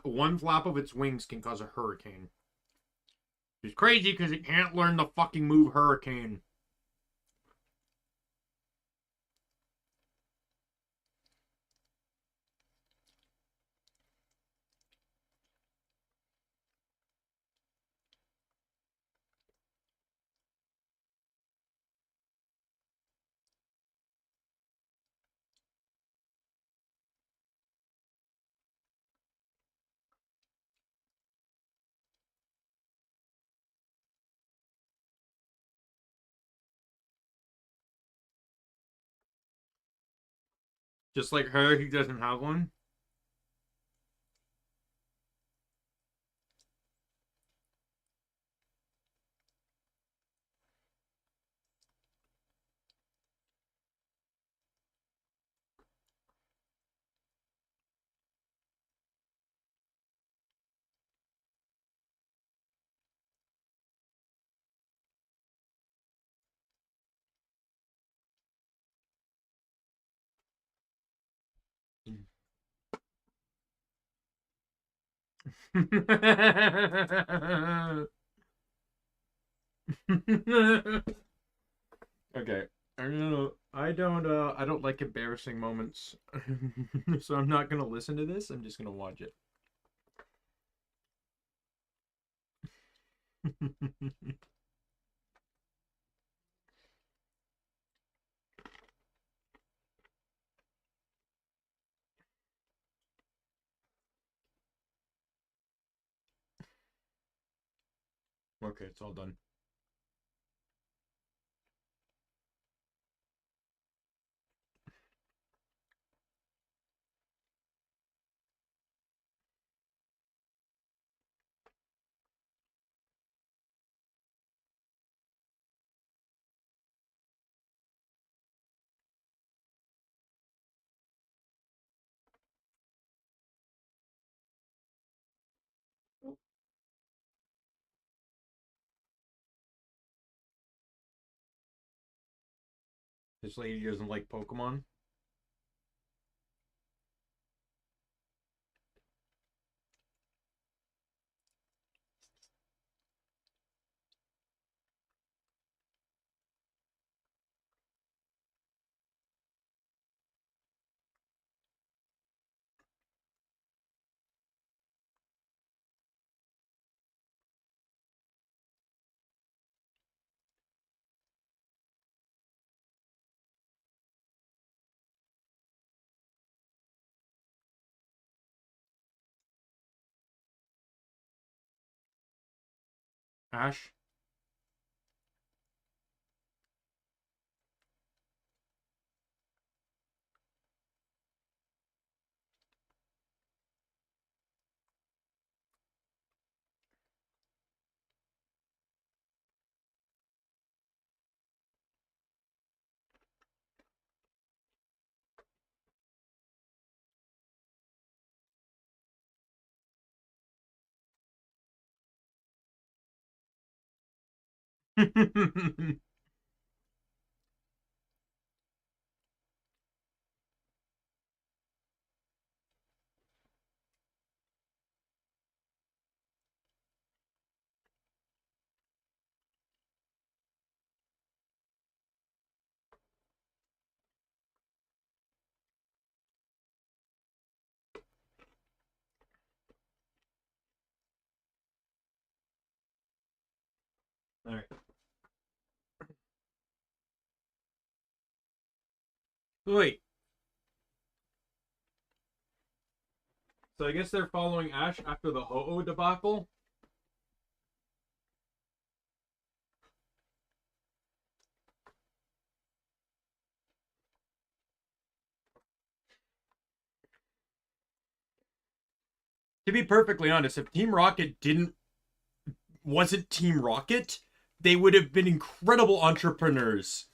one flap of its wings can cause a hurricane. It's crazy because it can't learn the fucking move Hurricane. Just like her, he doesn't have one. Okay. I don't like embarrassing moments. So I'm not gonna listen to this. I'm just gonna watch it. Okay, it's all done. This lady doesn't like Pokemon. Ash? Alright. Wait. So I guess they're following Ash after the Ho-Oh debacle? To be perfectly honest, if Team Rocket wasn't Team Rocket, they would have been incredible entrepreneurs.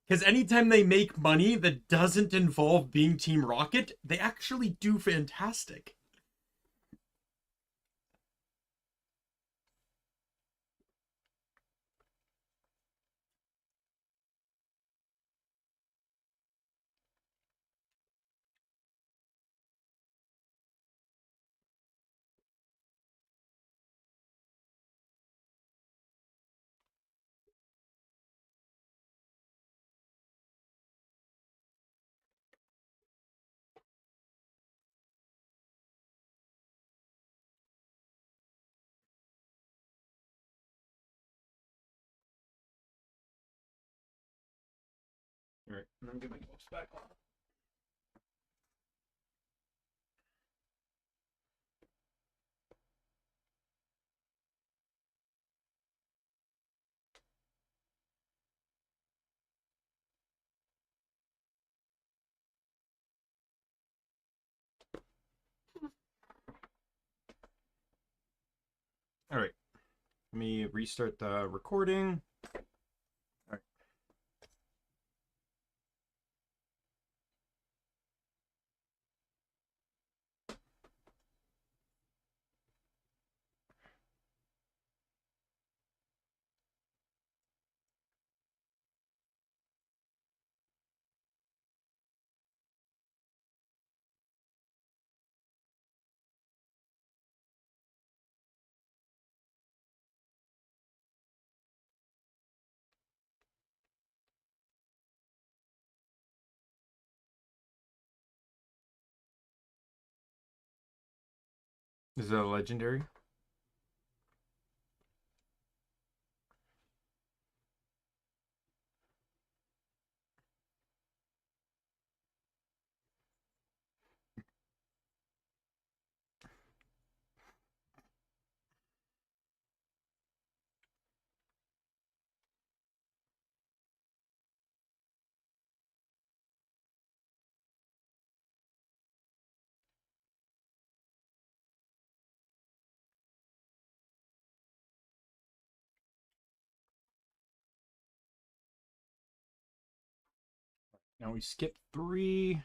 Because anytime they make money that doesn't involve being Team Rocket, they actually do fantastic. Alright, and I'm getting my gloves back on. Alright, let me restart the recording. Alright. Is it a legendary? Now we skip 3.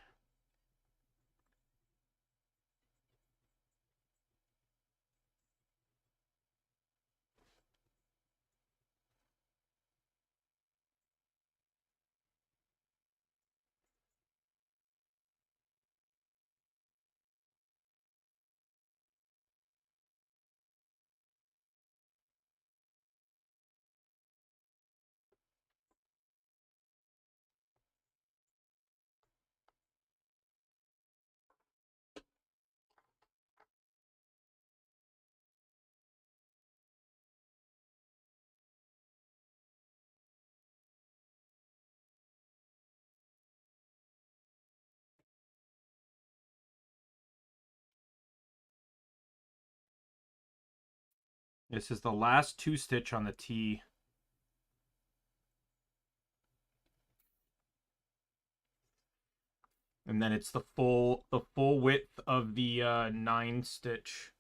This is the last 2 stitch on the T. And then it's the full width of the 9 stitch.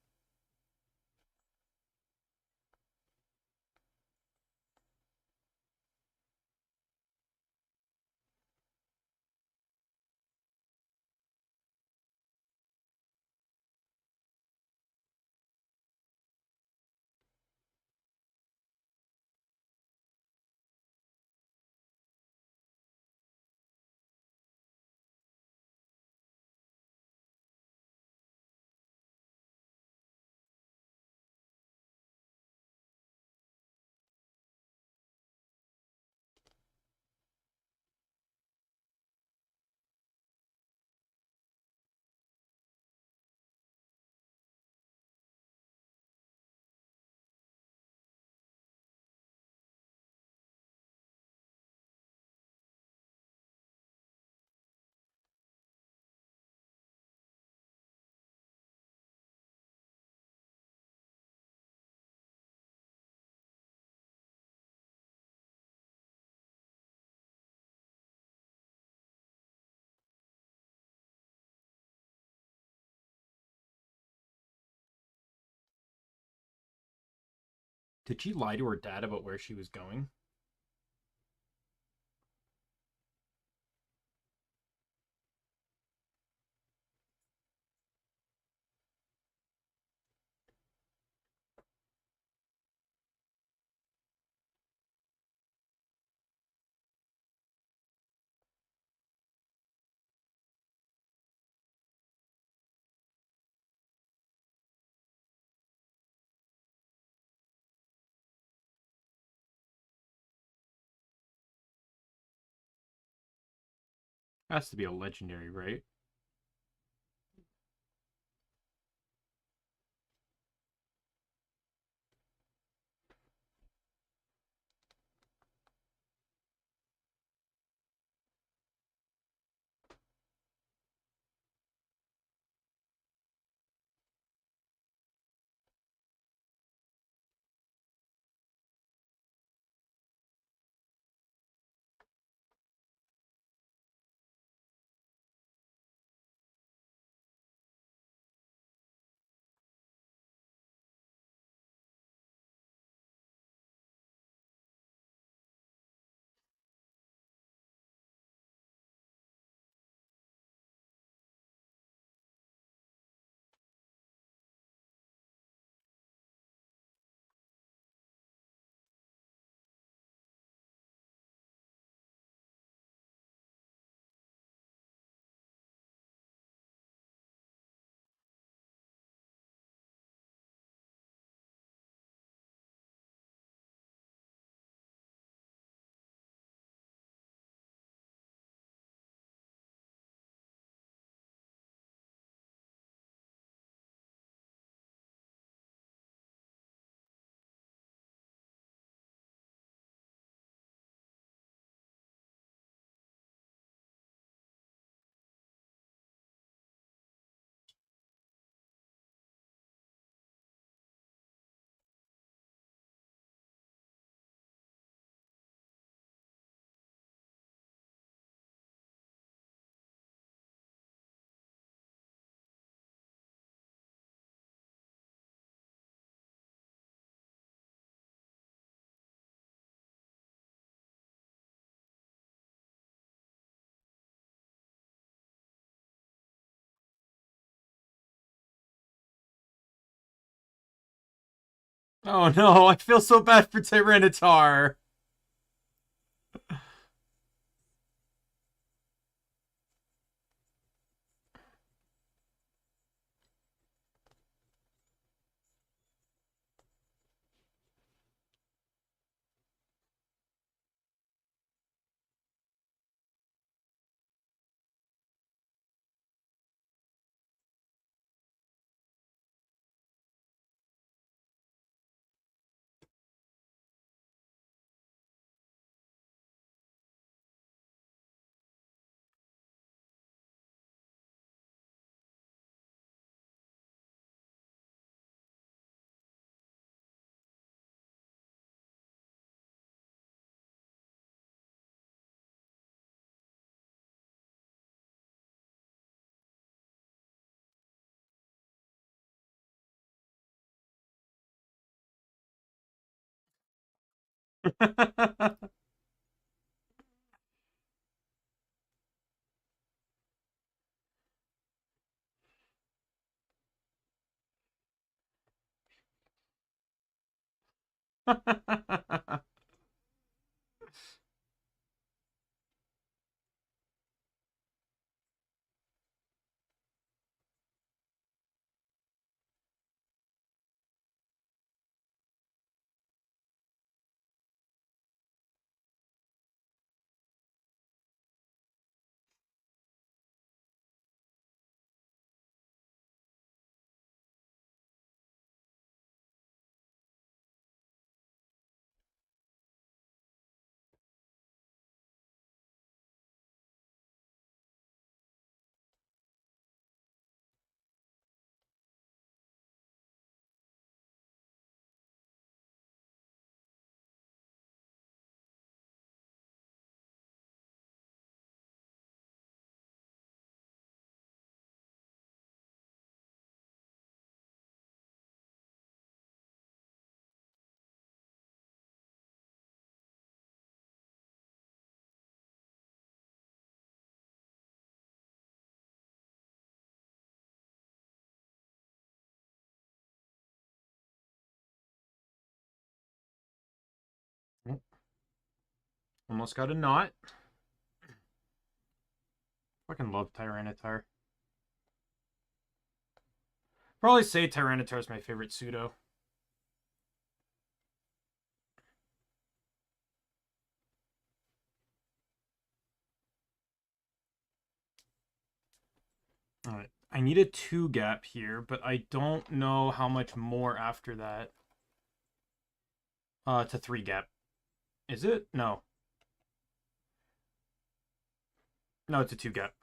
Did she lie to her dad about where she was going? Has to be a legendary, right? Oh no, I feel so bad for Tyranitar. Oh, almost got a knot. Fucking love Tyranitar. Probably say Tyranitar is my favorite pseudo. Alright. I need a 2 gap here, but I don't know how much more after that. It's a 3 gap. Is it? No. No, it's a 2 gap.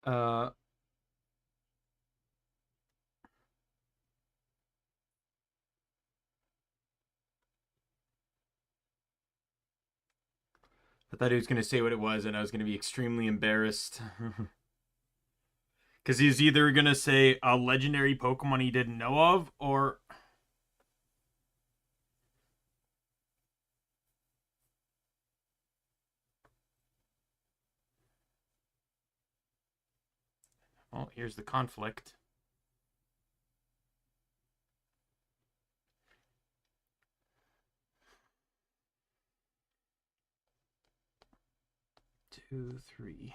Uh, I thought he was going to say what it was, and I was going to be extremely embarrassed. Because he's either going to say a legendary Pokemon he didn't know of, or... Well, here's the conflict. Two, three.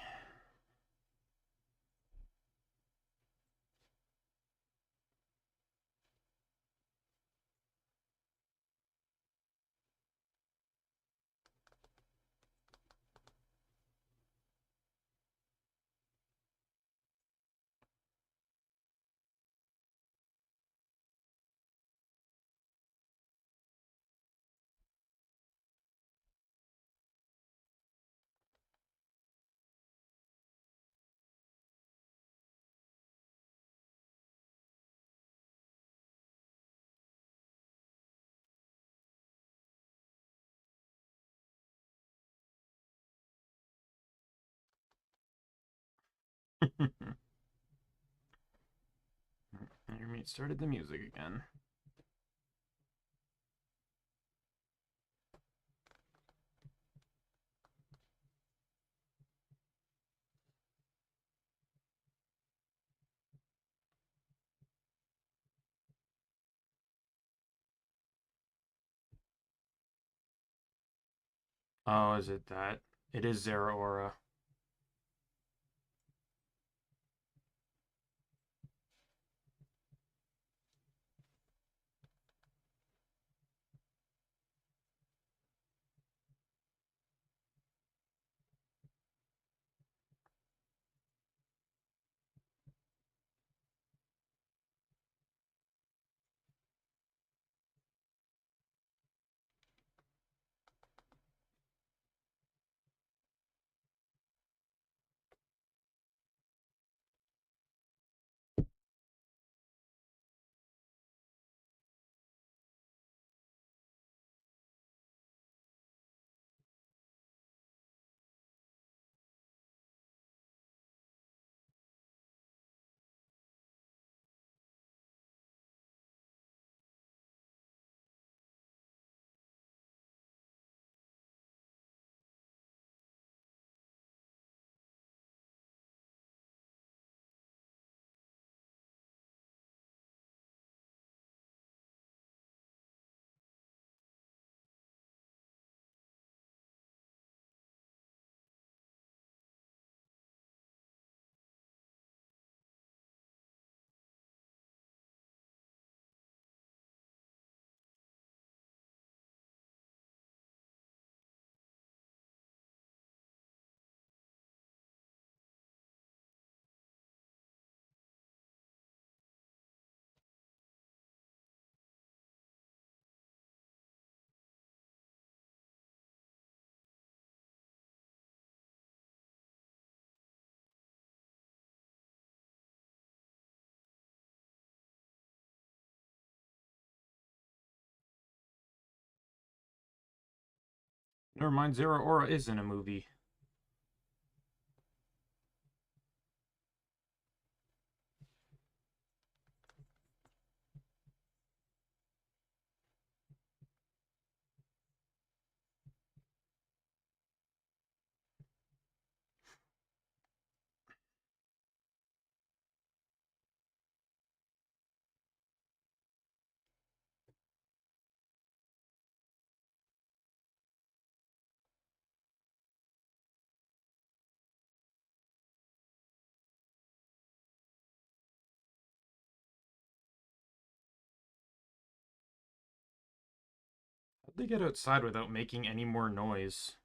Your mate started the music again. Oh, is it that? It is Zeraora. Never mind, Zero Aura is in a movie. How'd they get outside without making any more noise?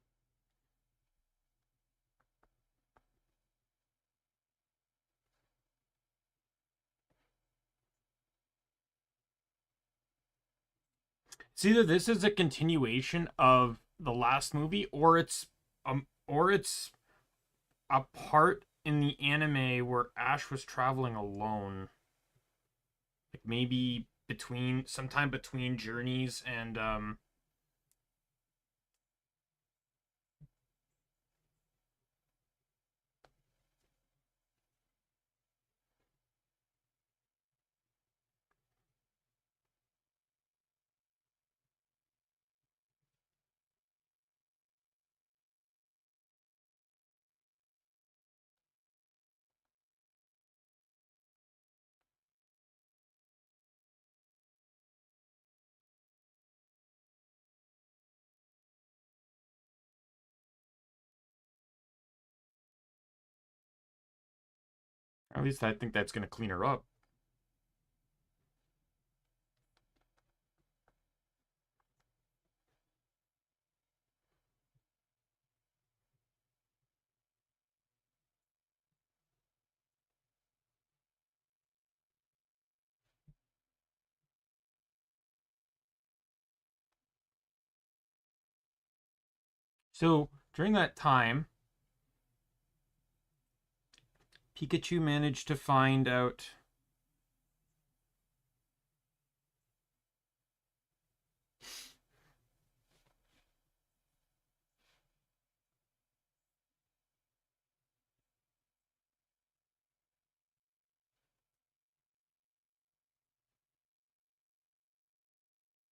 It's either this is a continuation of the last movie, or it's a part in the anime where Ash was traveling alone. Like maybe between sometime between journeys and at least I think that's gonna clean her up. So during that time, Pikachu managed to find out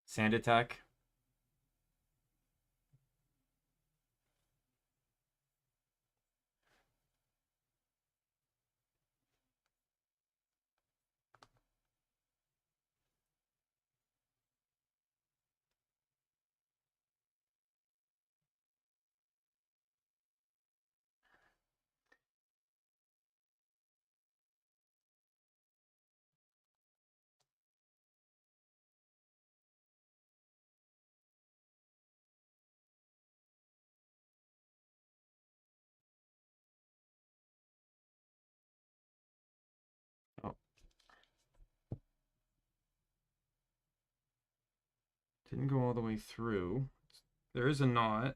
Sand Attack. Oh, didn't go all the way through. There is a knot.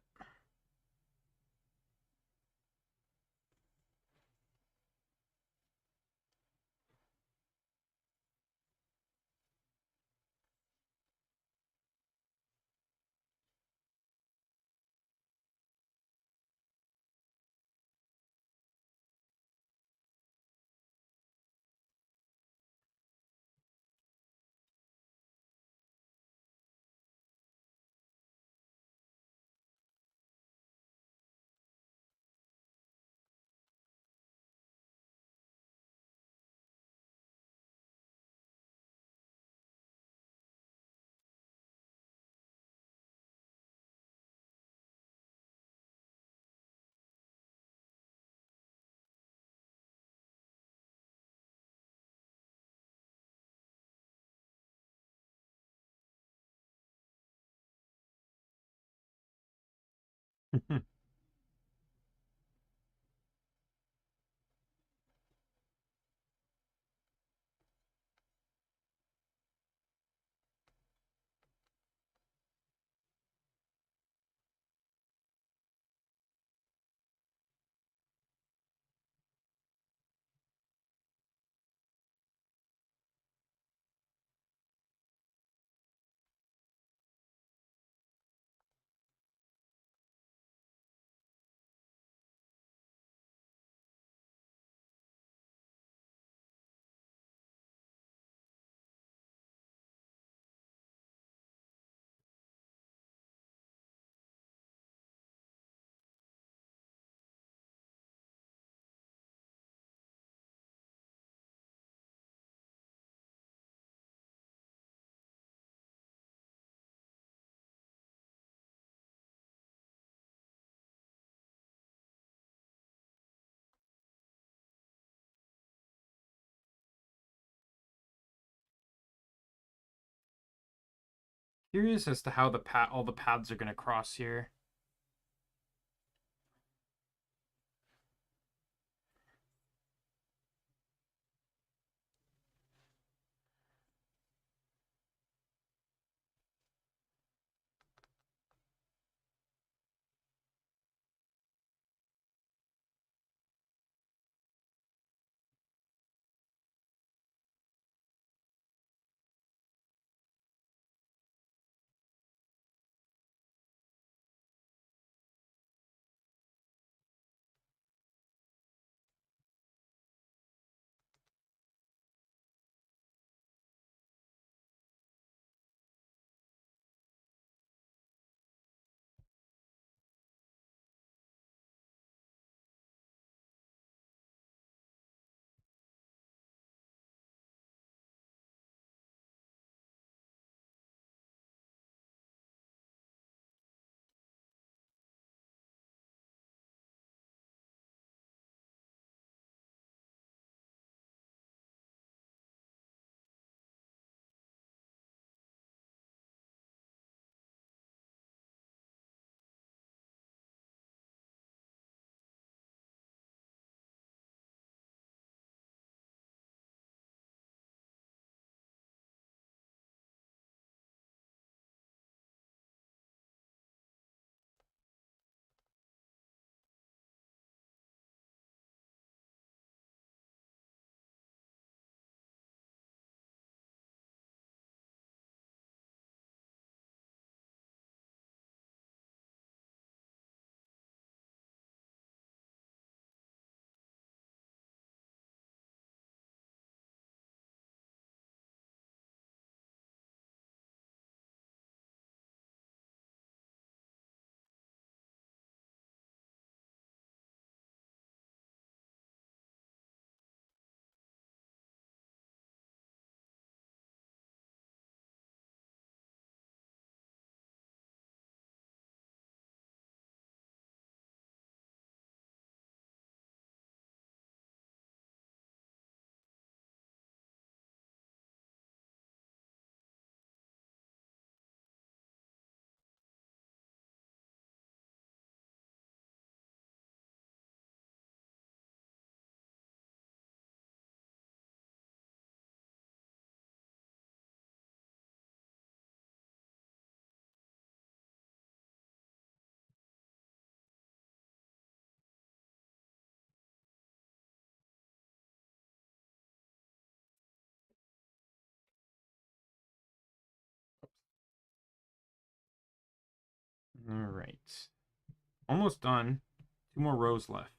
Curious as to how all the paths are gonna cross here. All right. Almost done. 2 more rows left.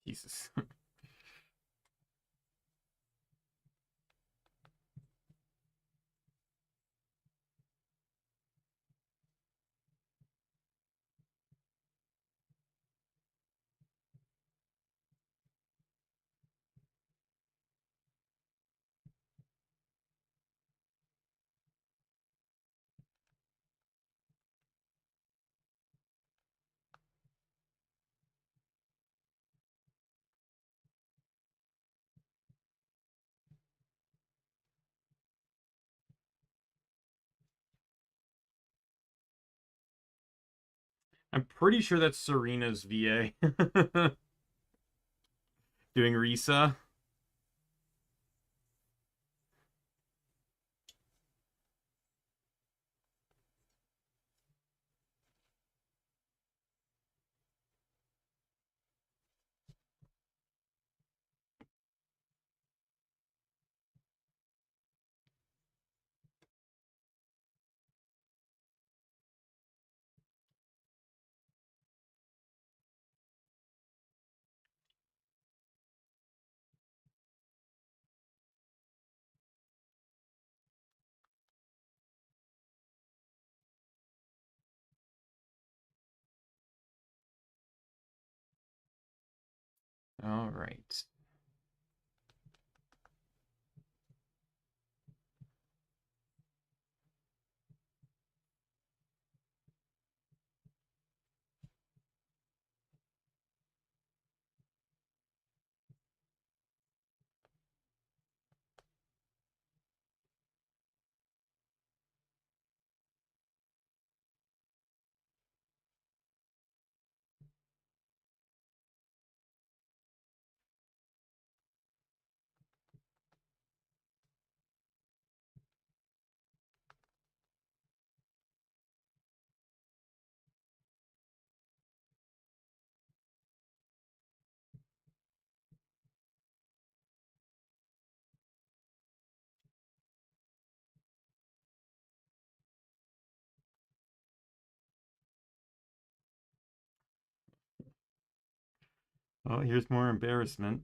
Jesus. I'm pretty sure that's Serena's VA doing Risa. All right. Oh, here's more embarrassment.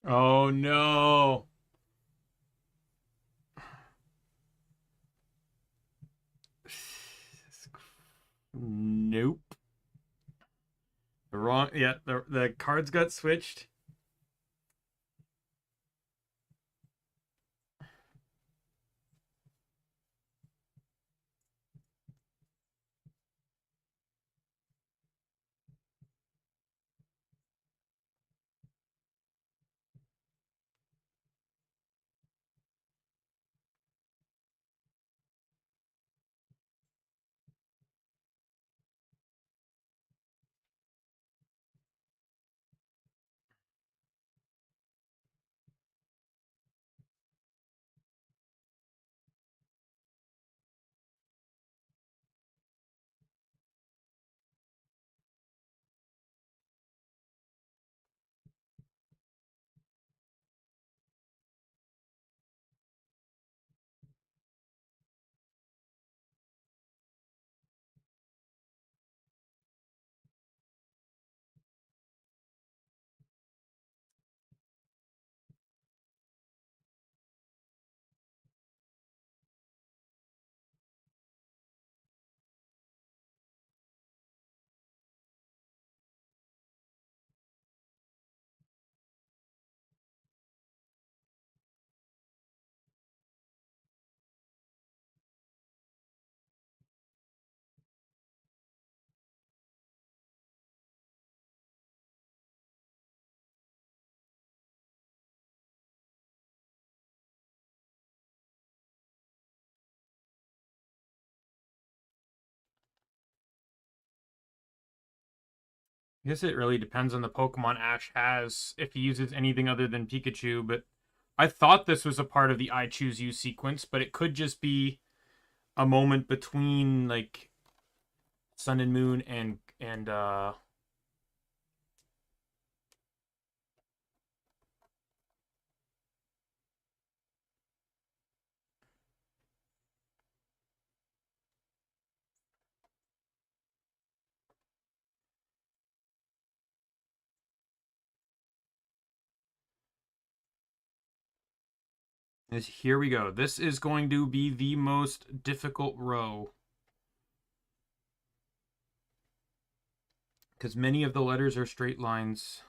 Oh no. Nope. The wrong, yeah, the cards got switched. I guess it really depends on the Pokemon Ash has, if he uses anything other than Pikachu, but I thought this was a part of the I Choose You sequence, but it could just be a moment between like Sun and Moon and here we go. This is going to be the most difficult row because many of the letters are straight lines.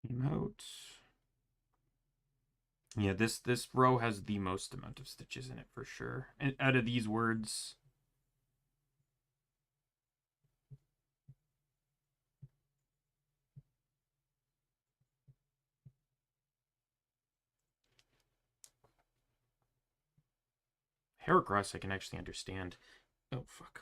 Came out. Yeah, this row has the most amount of stitches in it for sure. And out of these words. Heracross I can actually understand. Oh, fuck.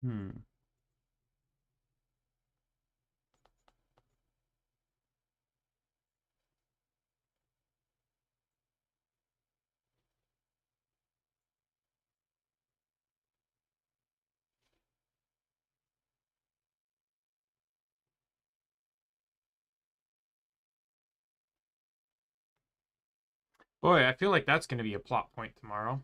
Hmm. Boy, I feel like that's going to be a plot point tomorrow.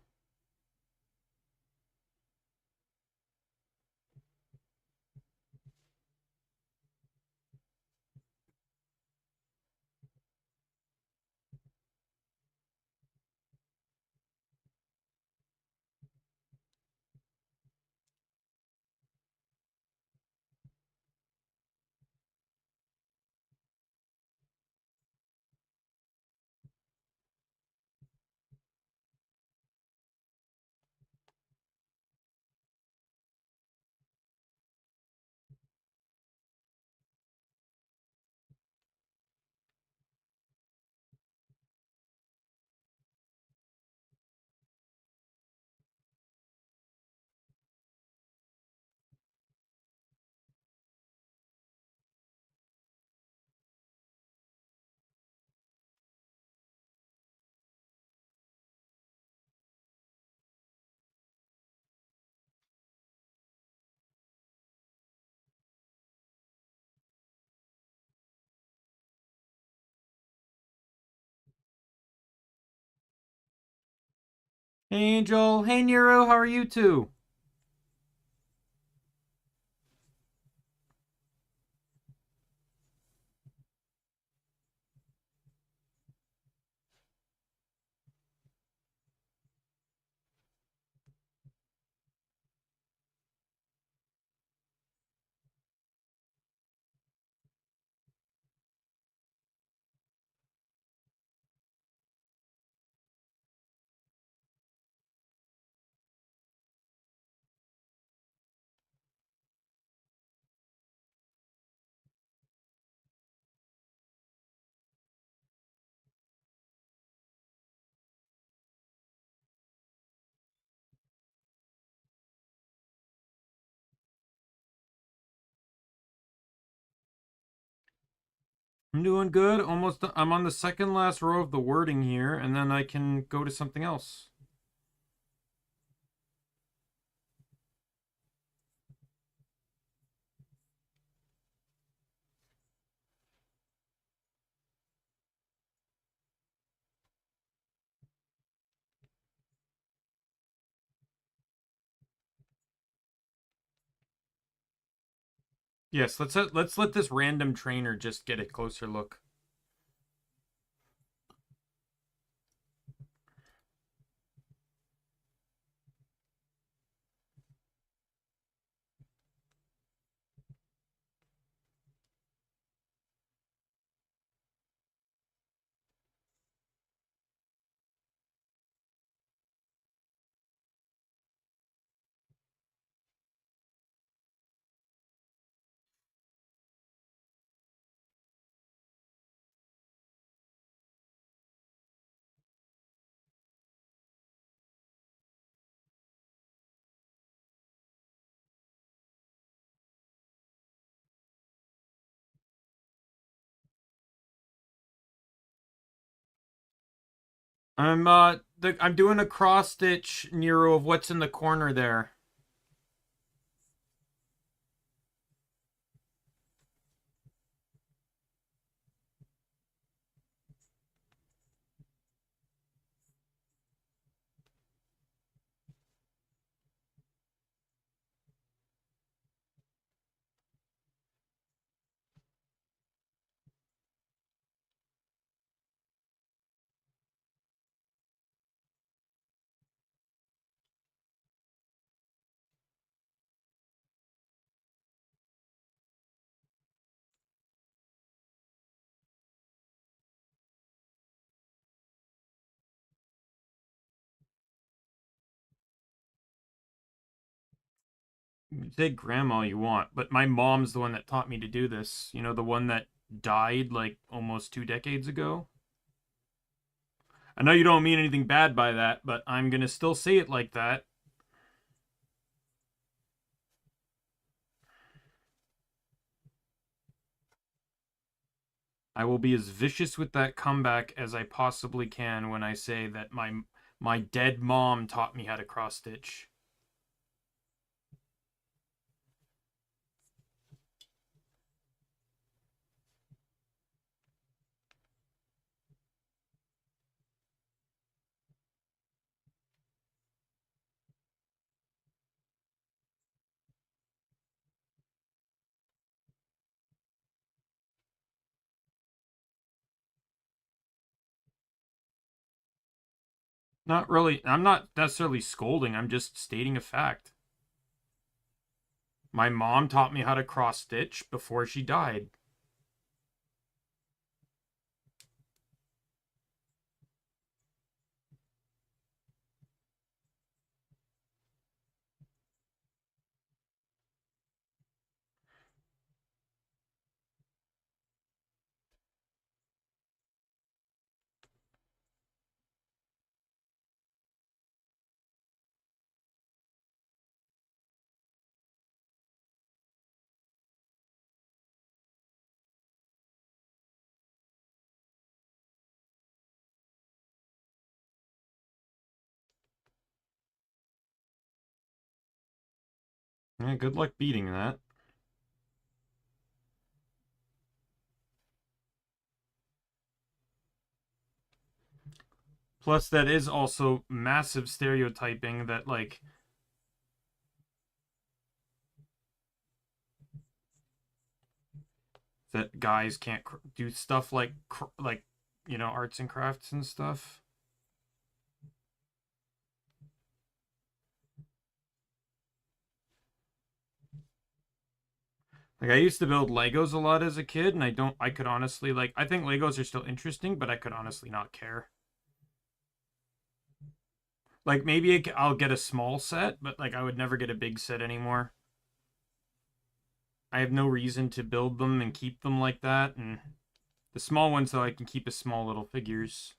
Hey, Angel. Hey, Nero. How are you two? I'm doing good. Almost. I'm on the second last row of the wording here, and then I can go to something else. Yes, let's let this random trainer just get a closer look. I'm doing a cross stitch, Nero, of what's in the corner there. You say grandma you want, but my mom's the one that taught me to do this. You know, the one that died like almost 2 decades ago. I know you don't mean anything bad by that, but I'm gonna still say it like that. I will be as vicious with that comeback as I possibly can when I say that my dead mom taught me how to cross stitch. Not really. I'm not necessarily scolding. I'm just stating a fact. My mom taught me how to cross stitch before she died. Yeah, good luck beating that. Plus, that is also massive stereotyping that, like, that guys can't do stuff like, you know, arts and crafts and stuff. Like, I used to build Legos a lot as a kid, and I could honestly, like, I think Legos are still interesting, but I could honestly not care. Like, maybe I'll get a small set, but, like, I would never get a big set anymore. I have no reason to build them and keep them like that, and the small ones, though, I can keep as small little figures.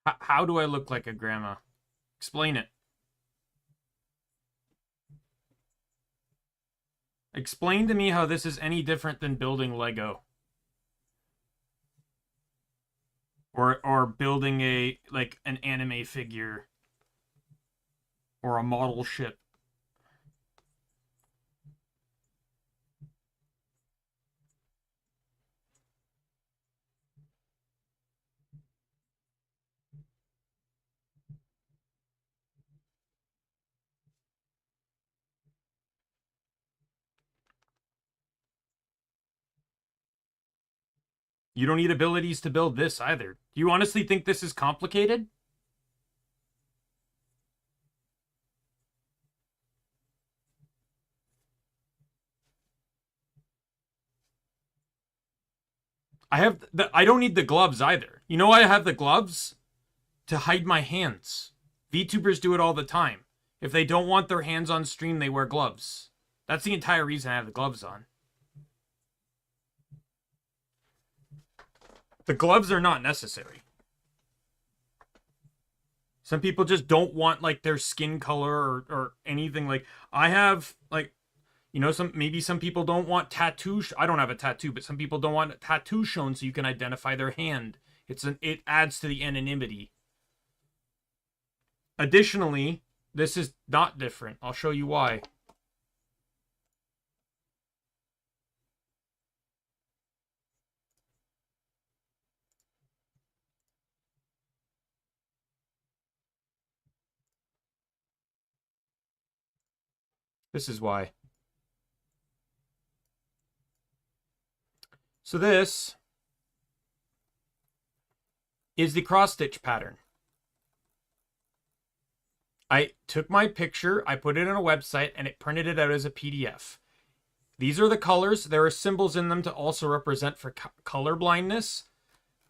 How do I look like a grandma? Explain it. Explain to me how this is any different than building Lego. Or building a, like, an anime figure. Or a model ship. You don't need abilities to build this either. Do you honestly think this is complicated? I don't need the gloves either. You know why I have the gloves? To hide my hands. VTubers do it all the time. If they don't want their hands on stream, they wear gloves. That's the entire reason I have the gloves on. The gloves are not necessary. Some people just don't want, like, their skin color or anything. Like, I have, like, you know, maybe some people don't want tattoos. I don't have a tattoo, but some people don't want a tattoo shown so you can identify their hand. It adds to the anonymity. Additionally, this is not different. I'll show you why. This is why. So this is the cross-stitch pattern. I took my picture, I put it on a website, and it printed it out as a PDF. These are the colors. There are symbols in them to also represent for color blindness.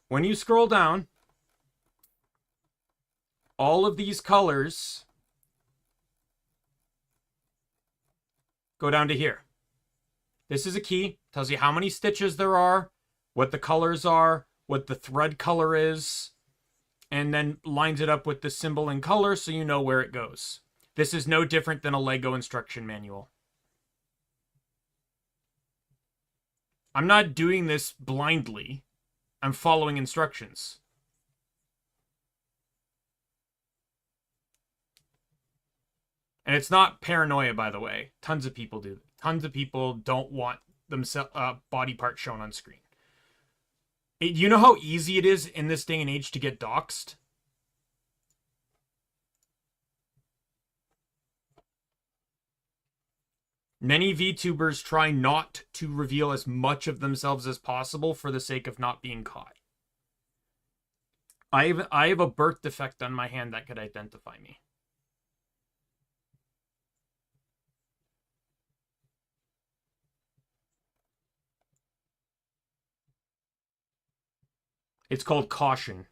When you scroll down, all of these colors go down to here. This is a key. Tells you how many stitches there are, what the colors are, what the thread color is, and then lines it up with the symbol and color so you know where it goes. This is no different than a Lego instruction manual. I'm not doing this blindly. I'm following instructions. And it's not paranoia, by the way. Tons of people do. Tons of people don't want themselves body parts shown on screen. You know how easy it is in this day and age to get doxxed? Many VTubers try not to reveal as much of themselves as possible for the sake of not being caught. I have a birth defect on my hand that could identify me. It's called caution.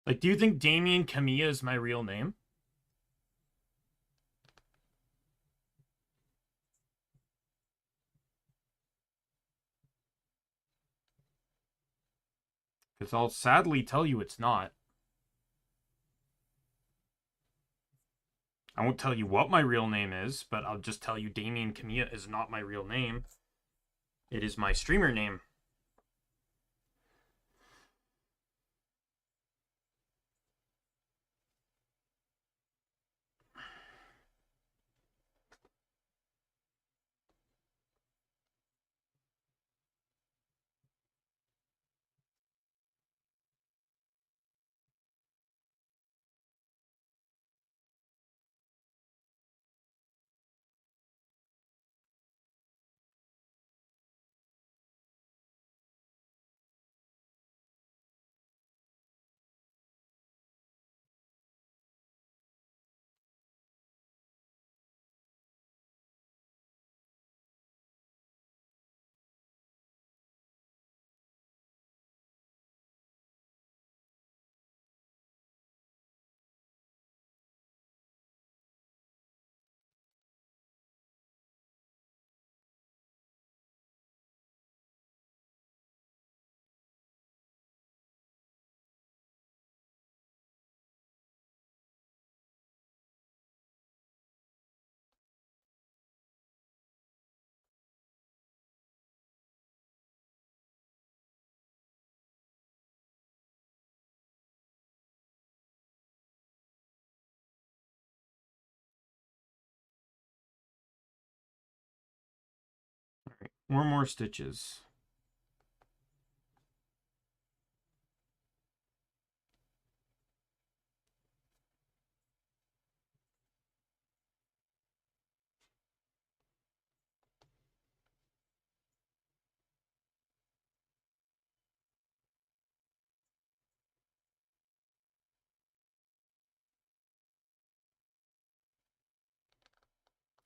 Like, do you think Daimien Kamiya is my real name? Because I'll sadly tell you it's not. I won't tell you what my real name is, but I'll just tell you Daimien Kamiya is not my real name. It is my streamer name. All right, 4 more stitches.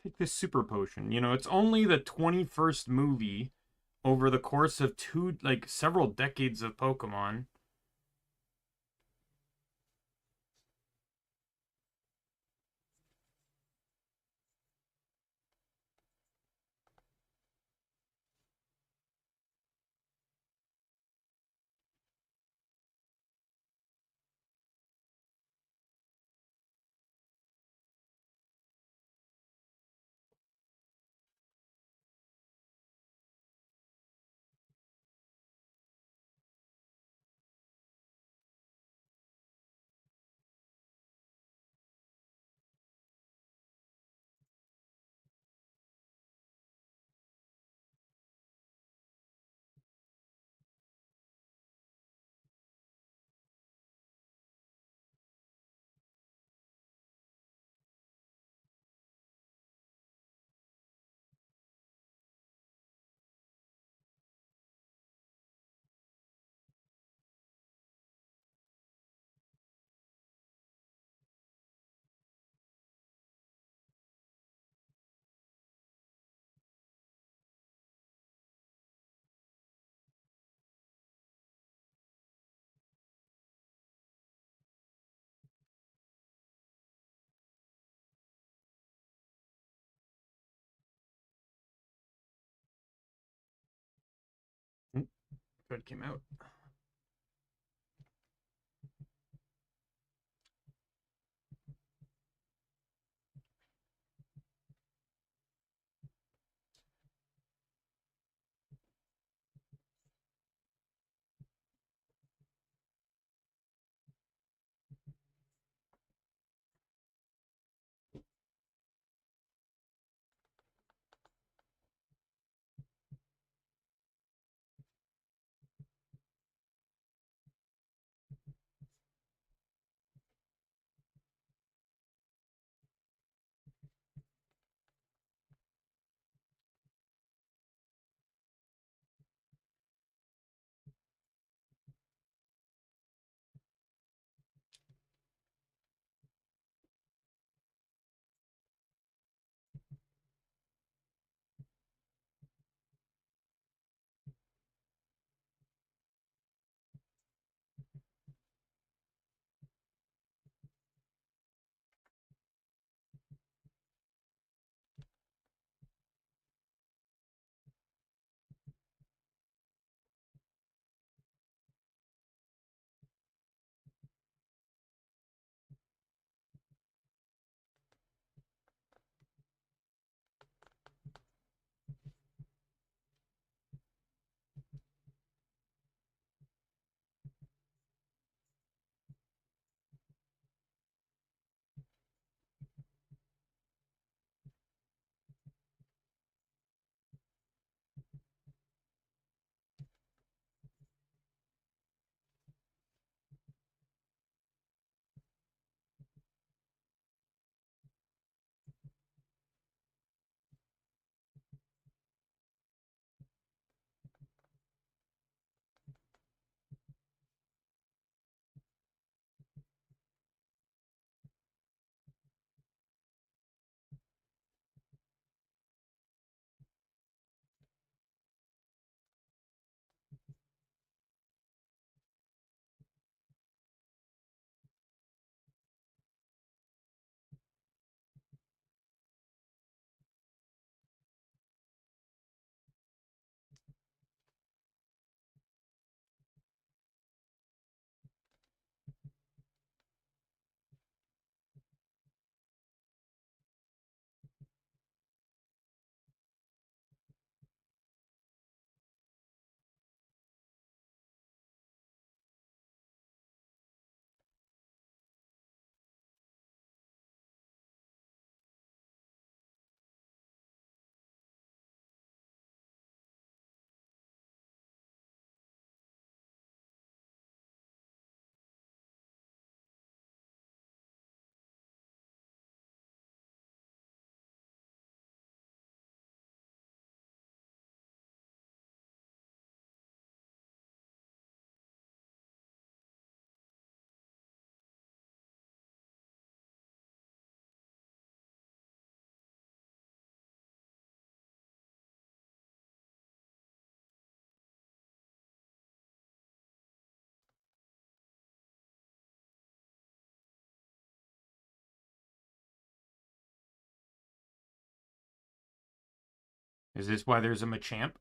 Take this super potion. You know, it's only the 21st movie over the course of several decades of Pokemon. Good came out. Is this why there's a Machamp?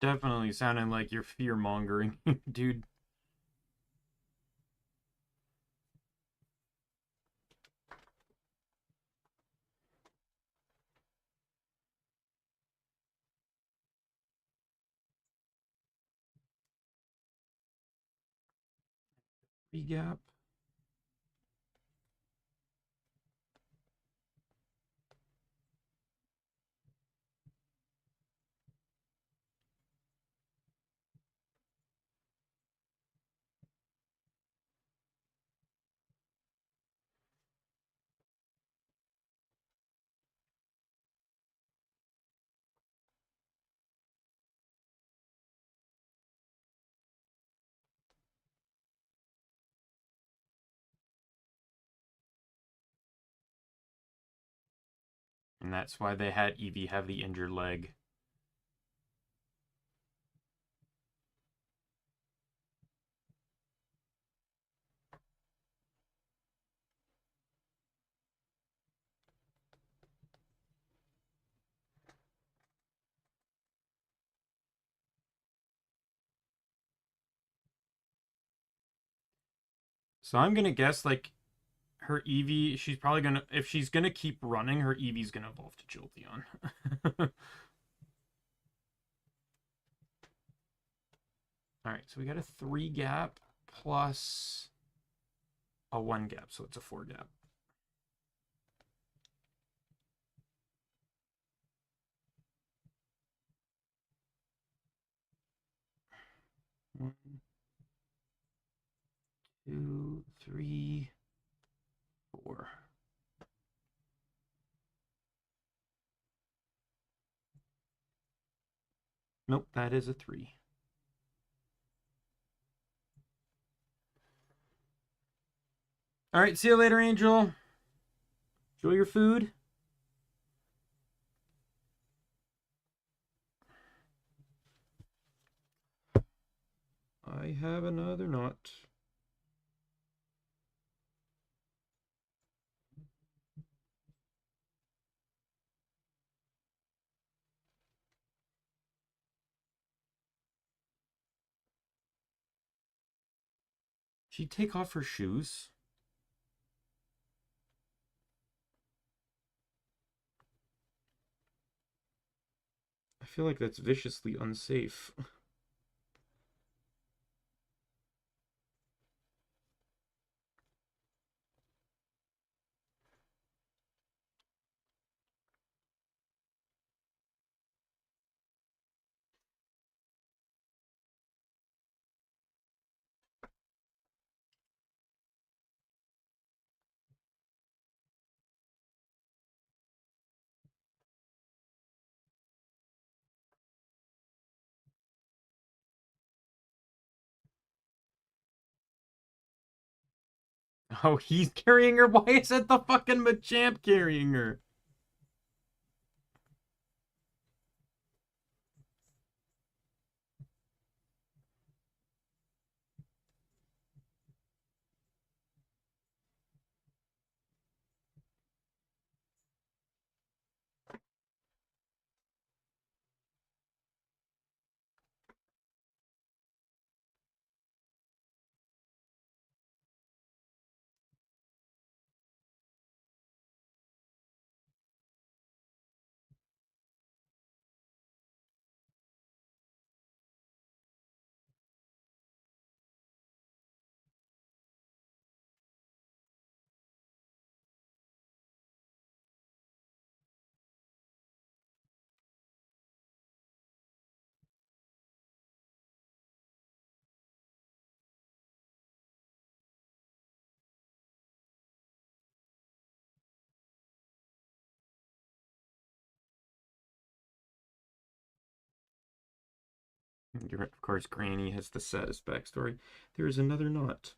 Definitely sounding like you're fear mongering, dude. Gap. And that's why they had Eevee have the injured leg. So I'm gonna guess like her Eevee, she's probably gonna, if she's gonna keep running, her Eevee's gonna evolve to Jolteon. Alright, so we got a 3 gap plus a 1 gap, so it's a 4 gap. One, 2, 3, 4. Nope, that is a 3. All right, see you later, Angel. Enjoy your food. I have another knot. She'd take off her shoes. I feel like that's viciously unsafe. Oh, he's carrying her? Why is it the fucking Machamp carrying her? Of course, Granny has the saddest backstory. There is another knot.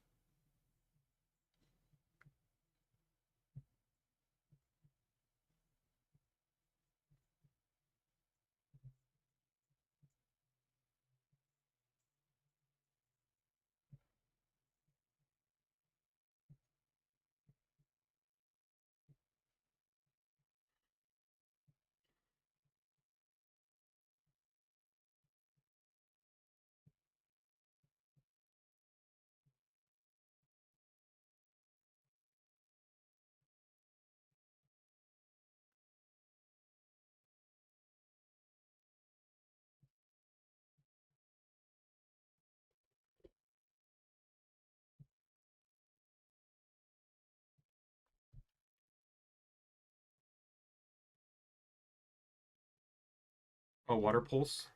Oh, water pulse.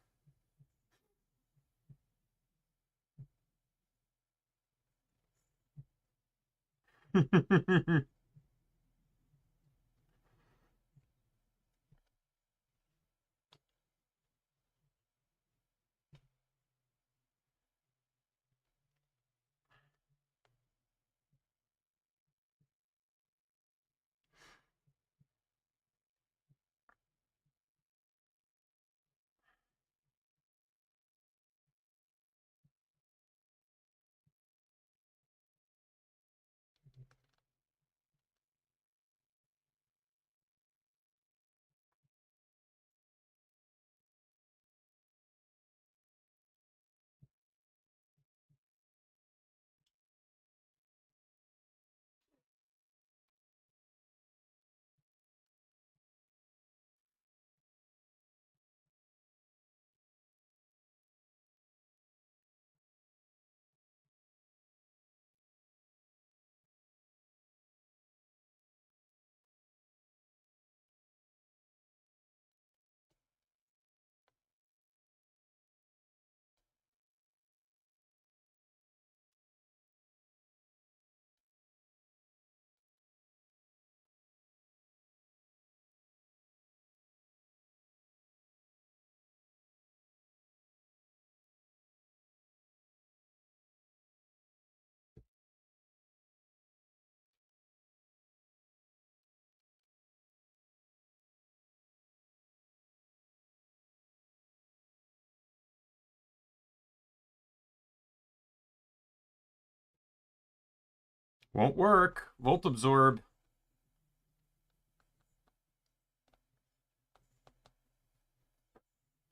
Won't work. Volt absorb.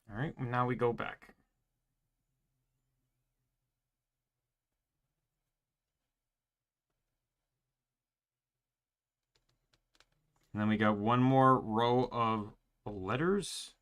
All right, now we go back. And then we got one more row of letters.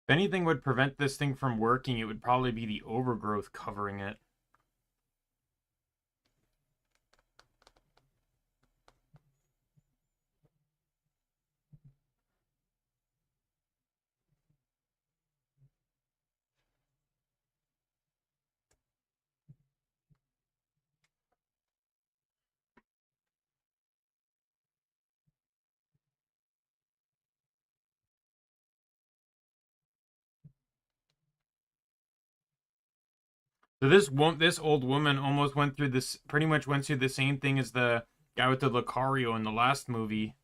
If anything would prevent this thing from working, it would probably be the overgrowth covering it. So this old woman almost went through this, pretty much went through the same thing as the guy with the Lucario in the last movie.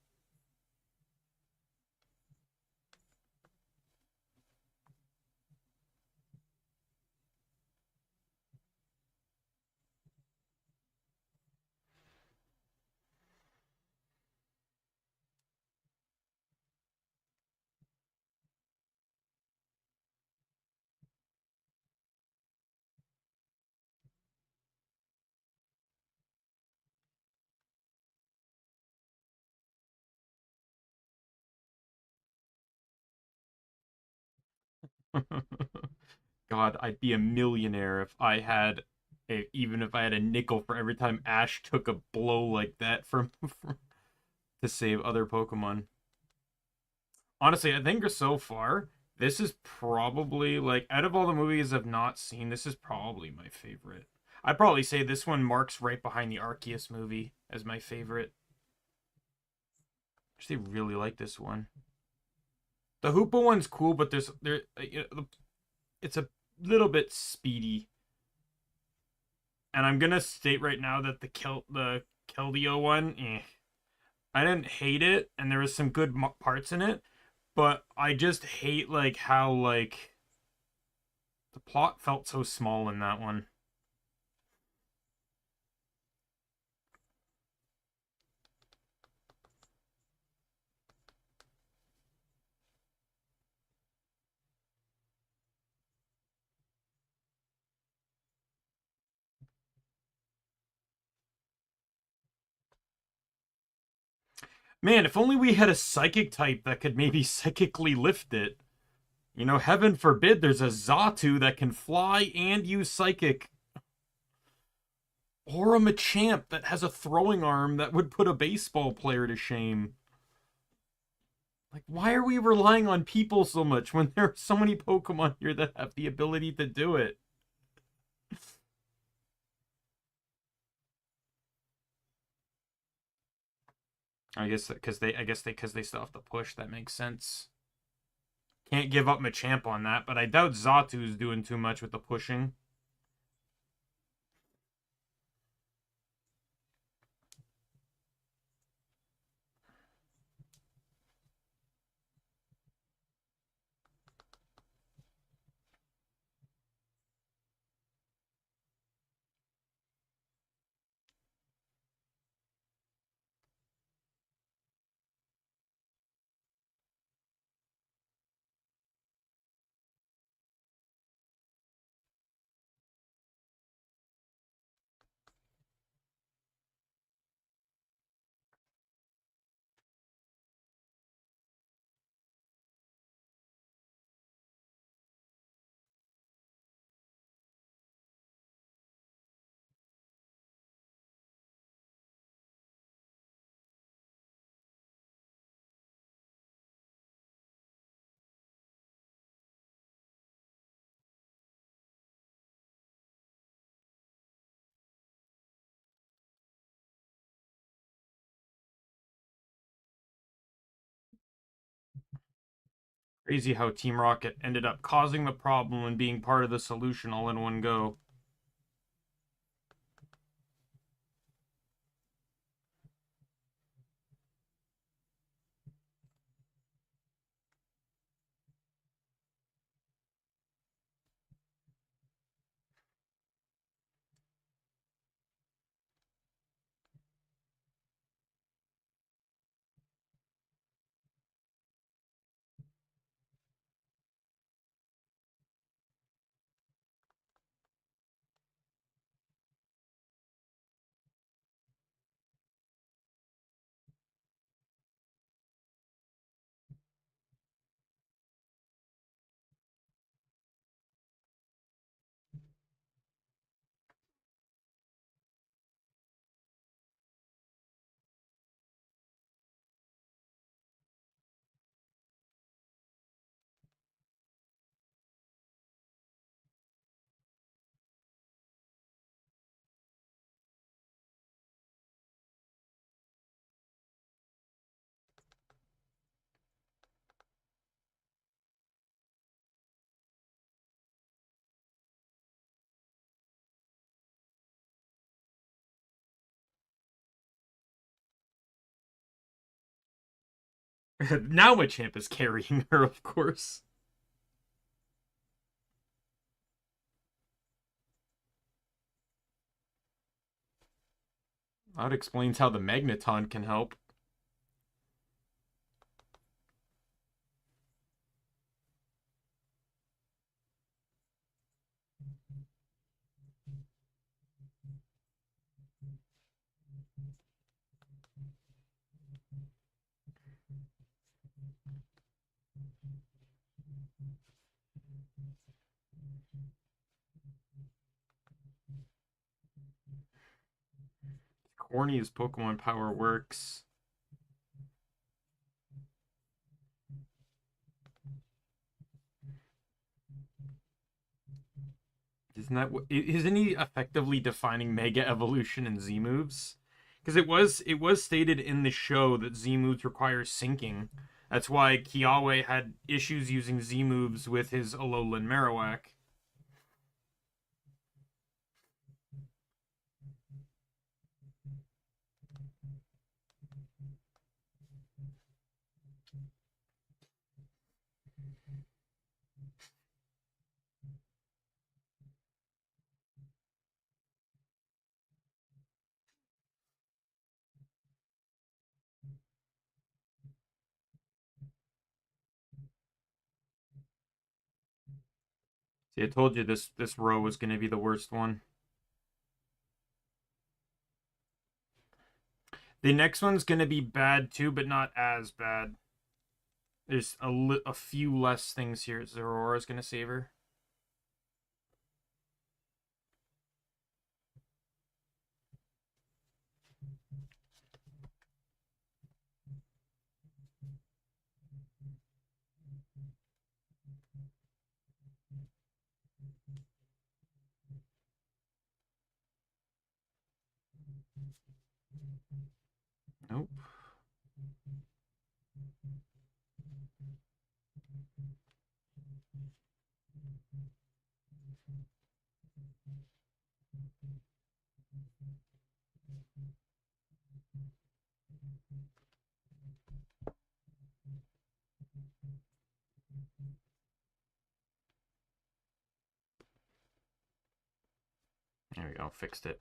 God, I'd be a millionaire if I had even if I had a nickel for every time Ash took a blow like that from to save other Pokemon. Honestly, I think so far, this is probably like out of all the movies I've not seen, this is probably my favorite. I'd probably say this one marks right behind the Arceus movie as my favorite. I actually really like this one. The Hoopa one's cool, but it's a little bit speedy. And I'm gonna state right now that the Keldeo one, I didn't hate it, and there was some good parts in it, but I just hate like how like the plot felt so small in that one. Man, if only we had a psychic type that could maybe psychically lift it. You know, heaven forbid there's a Xatu that can fly and use psychic. Or a Machamp that has a throwing arm that would put a baseball player to shame. Like, why are we relying on people so much when there are so many Pokemon here that have the ability to do it? I guess they still have to push. That makes sense. Can't give up Machamp on that, but I doubt Xatu's doing too much with the pushing. Crazy how Team Rocket ended up causing the problem and being part of the solution all in one go. Now Machamp is carrying her, of course. That explains how the Magneton can help. Corny as Pokemon power works. Isn't he effectively defining Mega Evolution and Z moves? Because it was stated in the show that Z moves require syncing. That's why Kiawe had issues using Z moves with his Alolan Marowak. See, I told you this row was going to be the worst one. The next one's going to be bad too, but not as bad. There's a few less things here. Zorora's going to save her. Nope. There we go. Fixed it.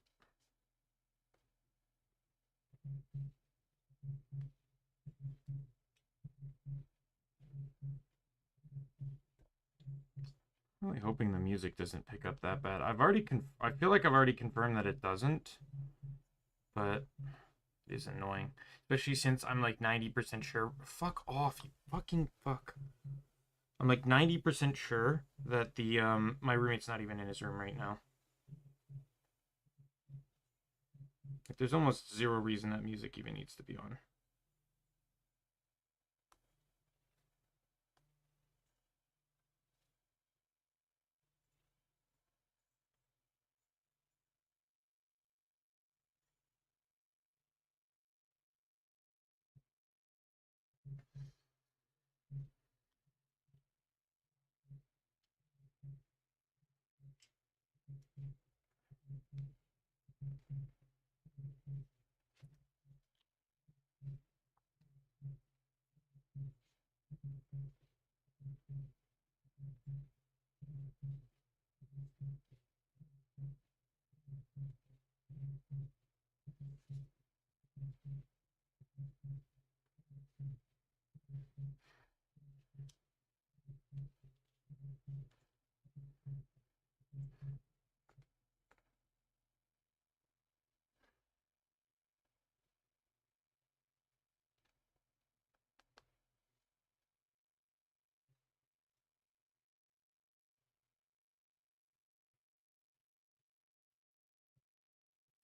I'm really hoping the music doesn't pick up that bad. I feel like I've already confirmed that it doesn't, but it is annoying, especially since I'm like 90% sure. Fuck off, you fucking fuck. I'm like 90% sure that the my roommate's not even in his room right now. Like, there's almost zero reason that music even needs to be on.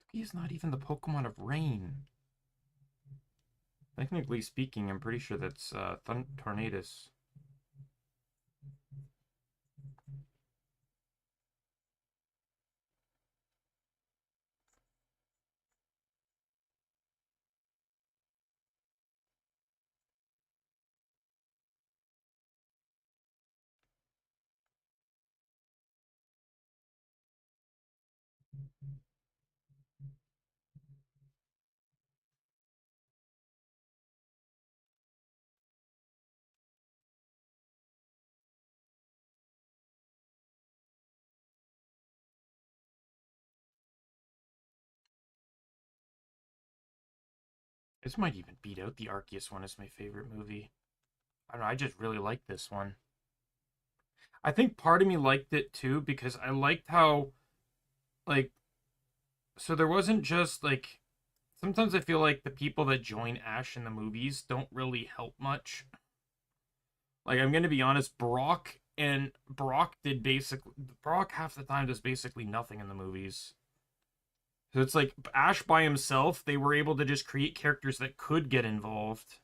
He's not even the Pokemon of rain. Technically speaking, I'm pretty sure that's Tornadus. This might even beat out the Arceus one as my favorite movie. I don't know, I just really like this one. I think part of me liked it too because I liked how, like, so there wasn't just like, sometimes I feel like the people that join Ash in the movies don't really help much. Like, I'm gonna be honest, Brock did basically, Brock half the time does basically nothing in the movies. So it's like Ash by himself, they were able to just create characters that could get involved.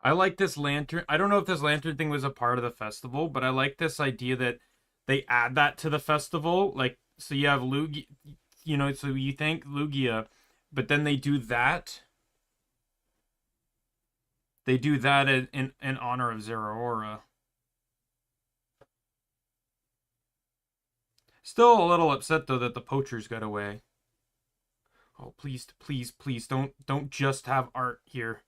I like this lantern. I don't know if this lantern thing was a part of the festival, but I like this idea that they add that to the festival. Like, so you have Lugia, so you thank Lugia, but then they do that. They do that in honor of Zeraora. Still a little upset though that the poachers got away. Oh, please, please, please, don't just have art here.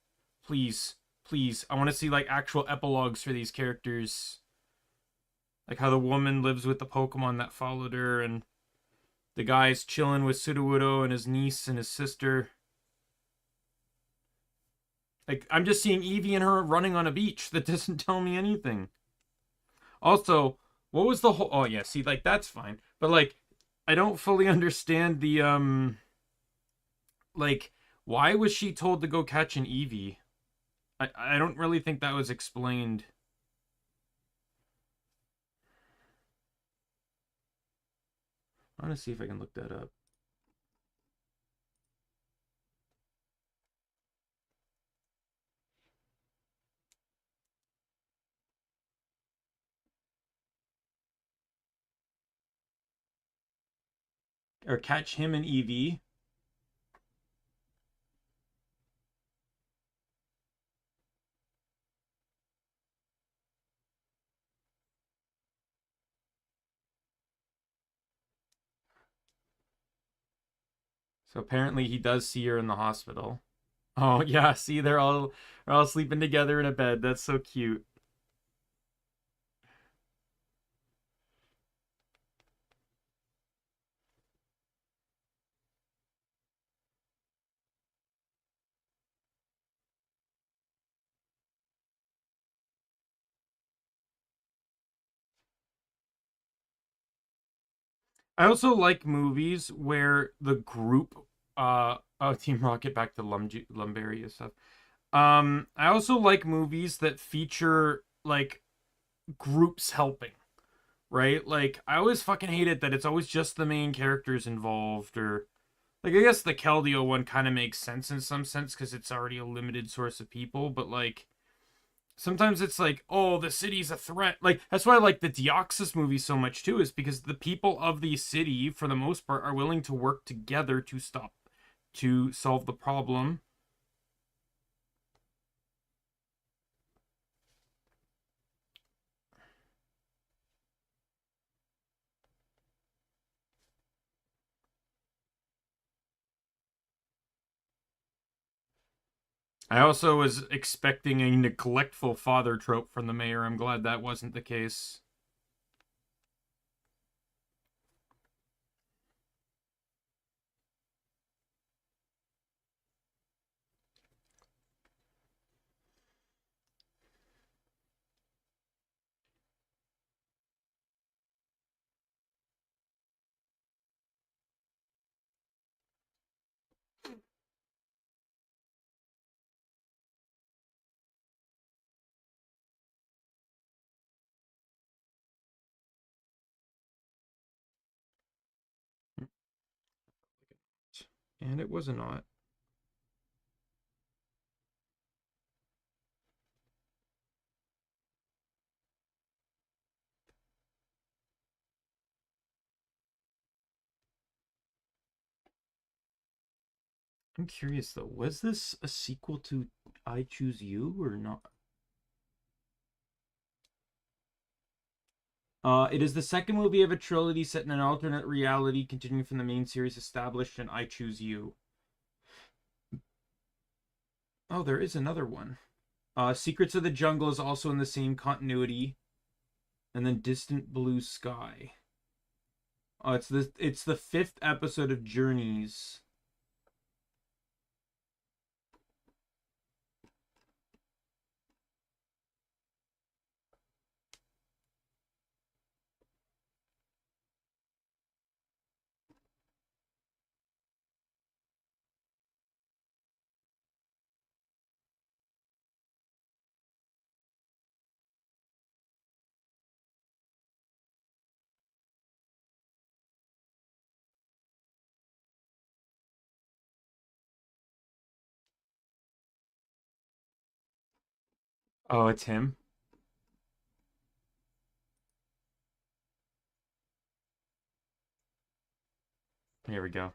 Please, please. I want to see like actual epilogues for these characters. Like how the woman lives with the Pokemon that followed her, and the guy's chilling with Sudowoodo and his niece and his sister. Like, I'm just seeing Eevee and her running on a beach. That doesn't tell me anything. Also, what was the whole... Oh, yeah, see, like, that's fine. But, like, I don't fully understand the, Like, why was she told to go catch an Eevee? I don't really think that was explained. I want to see if I can look that up. Or catch him and Eevee. So apparently he does see her in the hospital. Oh yeah, see they're all sleeping together in a bed. That's so cute. I also like movies where the group Team Rocket back to Lumberry stuff. I also like movies that feature like groups helping, right? Like I always fucking hate it that it's always just the main characters involved or like I guess the Keldeo one kind of makes sense in some sense because it's already a limited source of people, but like sometimes it's like, oh, the city's a threat. Like that's why I like the Deoxys movie so much too, is because the people of the city, for the most part, are willing to work together to solve the problem. I also was expecting a neglectful father trope from the mayor. I'm glad that wasn't the case. And it was a knot. I'm curious though, was this a sequel to I Choose You or not? It is the second movie of a trilogy set in an alternate reality, continuing from the main series established in I Choose You. Oh, there is another one. Secrets of the Jungle is also in the same continuity, and then Distant Blue Sky. Oh, it's the fifth episode of Journeys. Oh, it's him. Here we go.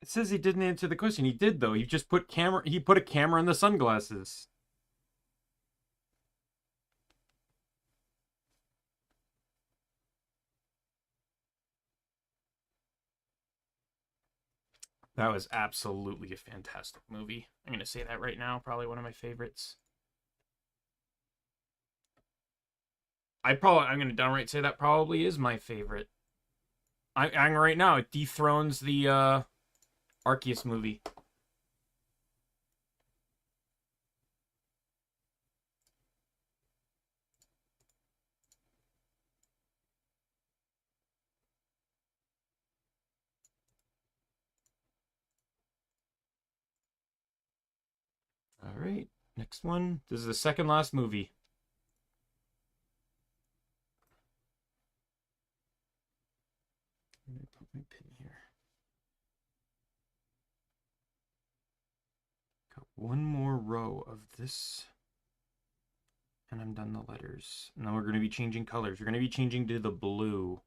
It says he didn't answer the question. He did though. He just put camera. He put a camera in the sunglasses. That was absolutely a fantastic movie. I'm gonna say that right now. Probably one of my favorites. I'm gonna downright say that probably is my favorite. I'm right now. It dethrones the Arceus movie. All right, next one. This is the second last movie. Let me put my pin here. Got one more row of this, and I'm done the letters. And then we're going to be changing colors. We're going to be changing to the blue.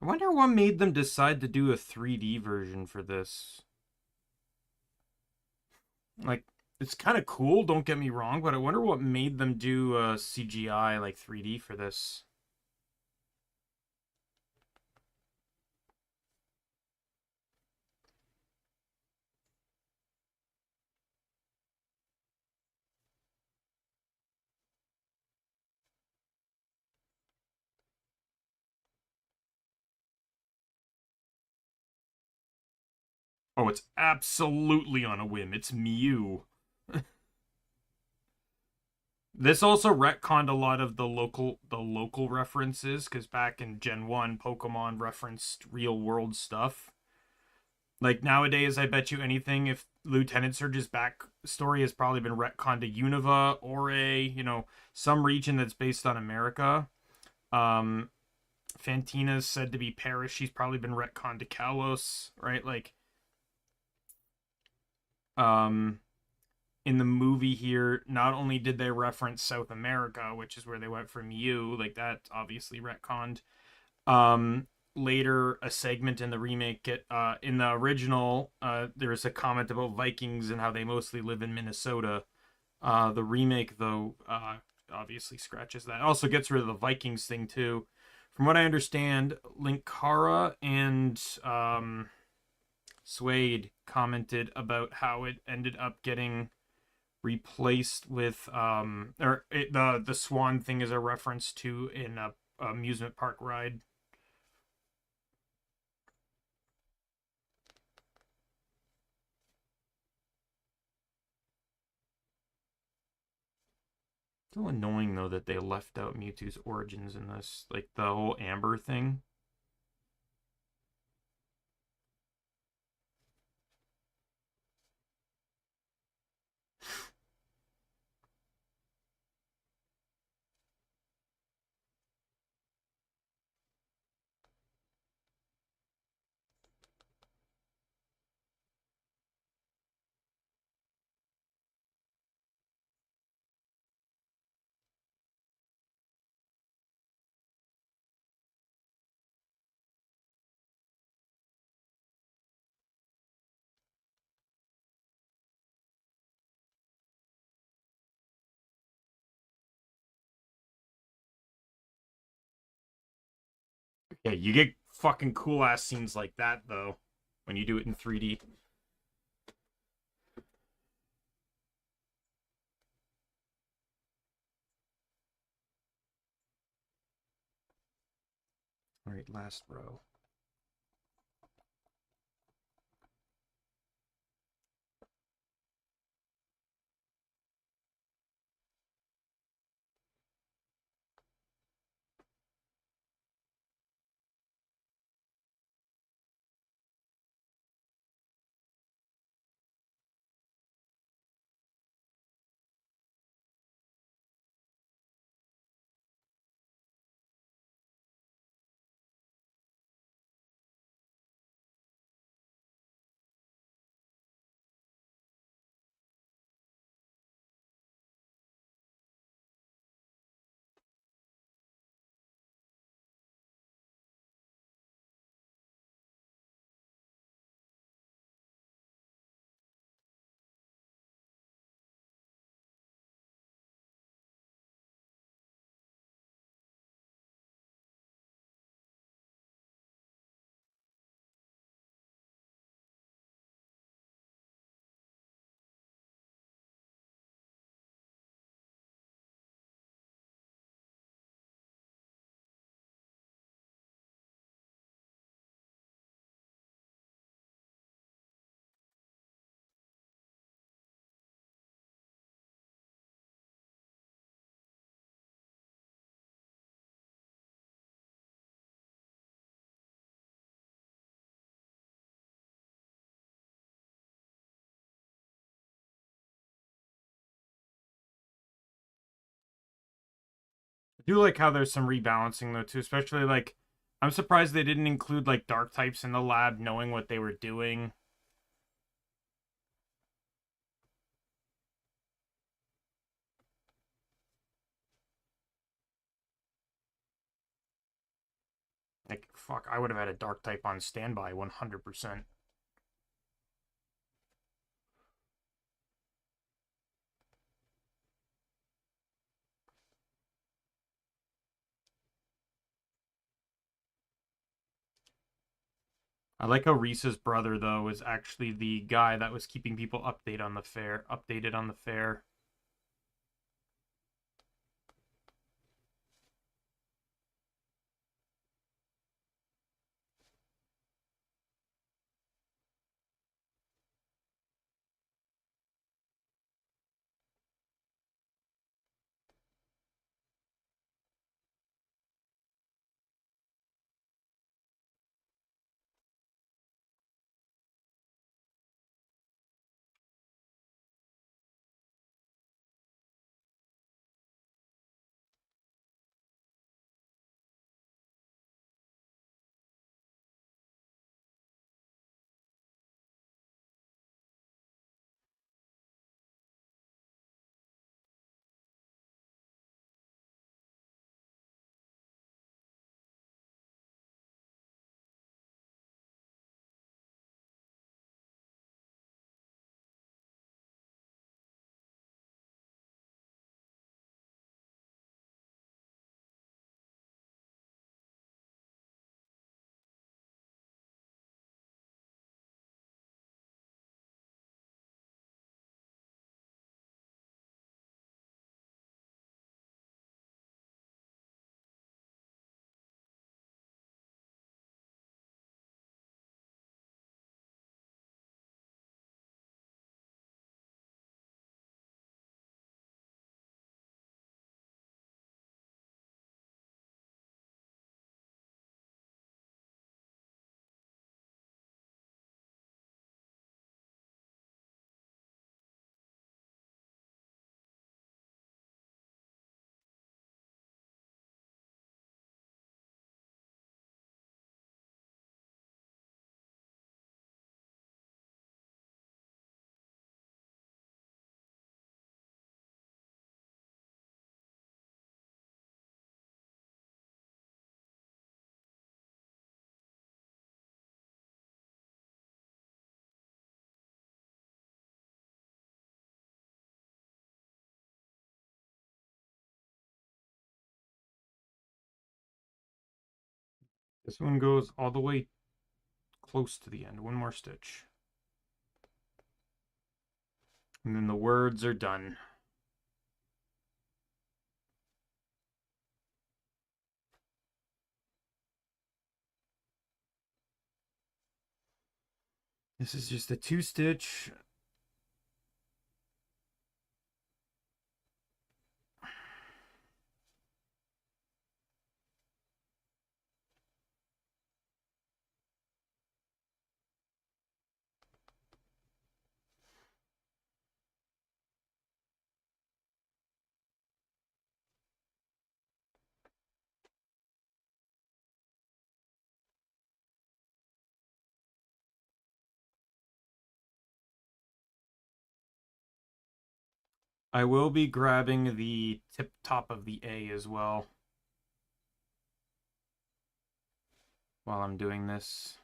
I wonder what made them decide to do a 3D version for this. Like, it's kind of cool, don't get me wrong, but I wonder what made them do CGI, like 3D for this. Oh, it's absolutely on a whim. It's Mew. This also retconned a lot of the local references, because back in Gen 1, Pokemon referenced real world stuff. Like nowadays, I bet you anything, if Lieutenant Surge's backstory has probably been retconned to Unova or some region that's based on America. Um, Fantina's said to be Paris. She's probably been retconned to Kalos, right? Like, um, in the movie here, not only did they reference South America, which is where they went from you, like that obviously retconned. Later, a segment in the remake, in the original, there's a comment about Vikings and how they mostly live in Minnesota. The remake, though, obviously scratches that. Also gets rid of the Vikings thing too. From what I understand, Linkara and Suede commented about how it ended up getting replaced with the swan thing is a reference to in a amusement park ride. So annoying though that they left out Mewtwo's origins in this, like the whole Amber thing. Yeah, you get fucking cool ass scenes like that though when you do it in 3D. All right, last row. I do like how there's some rebalancing though too, especially like I'm surprised they didn't include like dark types in the lab knowing what they were doing. Like fuck, I would have had a dark type on standby 100%. I like how Reese's brother though is actually the guy that was keeping people updated on the fair. This one goes all the way close to the end. One more stitch. And then the words are done. This is just a 2-stitch. I will be grabbing the tip top of the A as well while I'm doing this.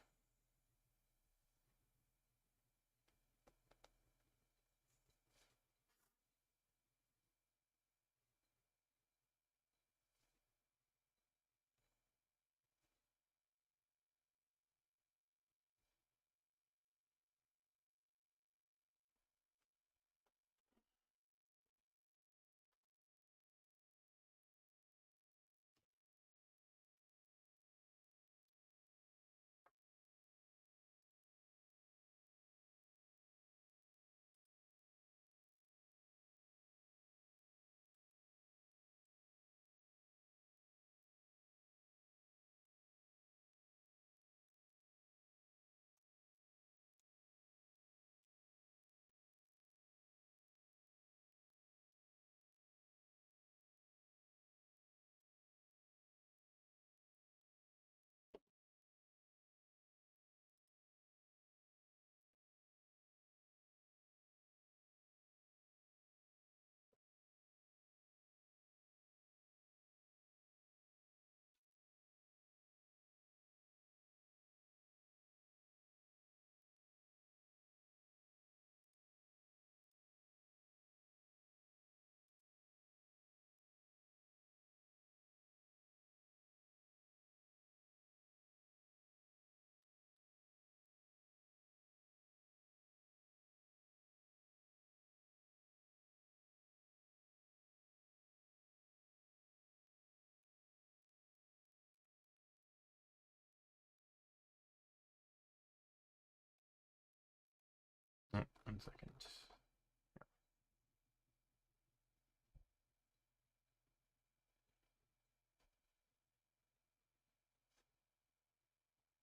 Oh, 1 second.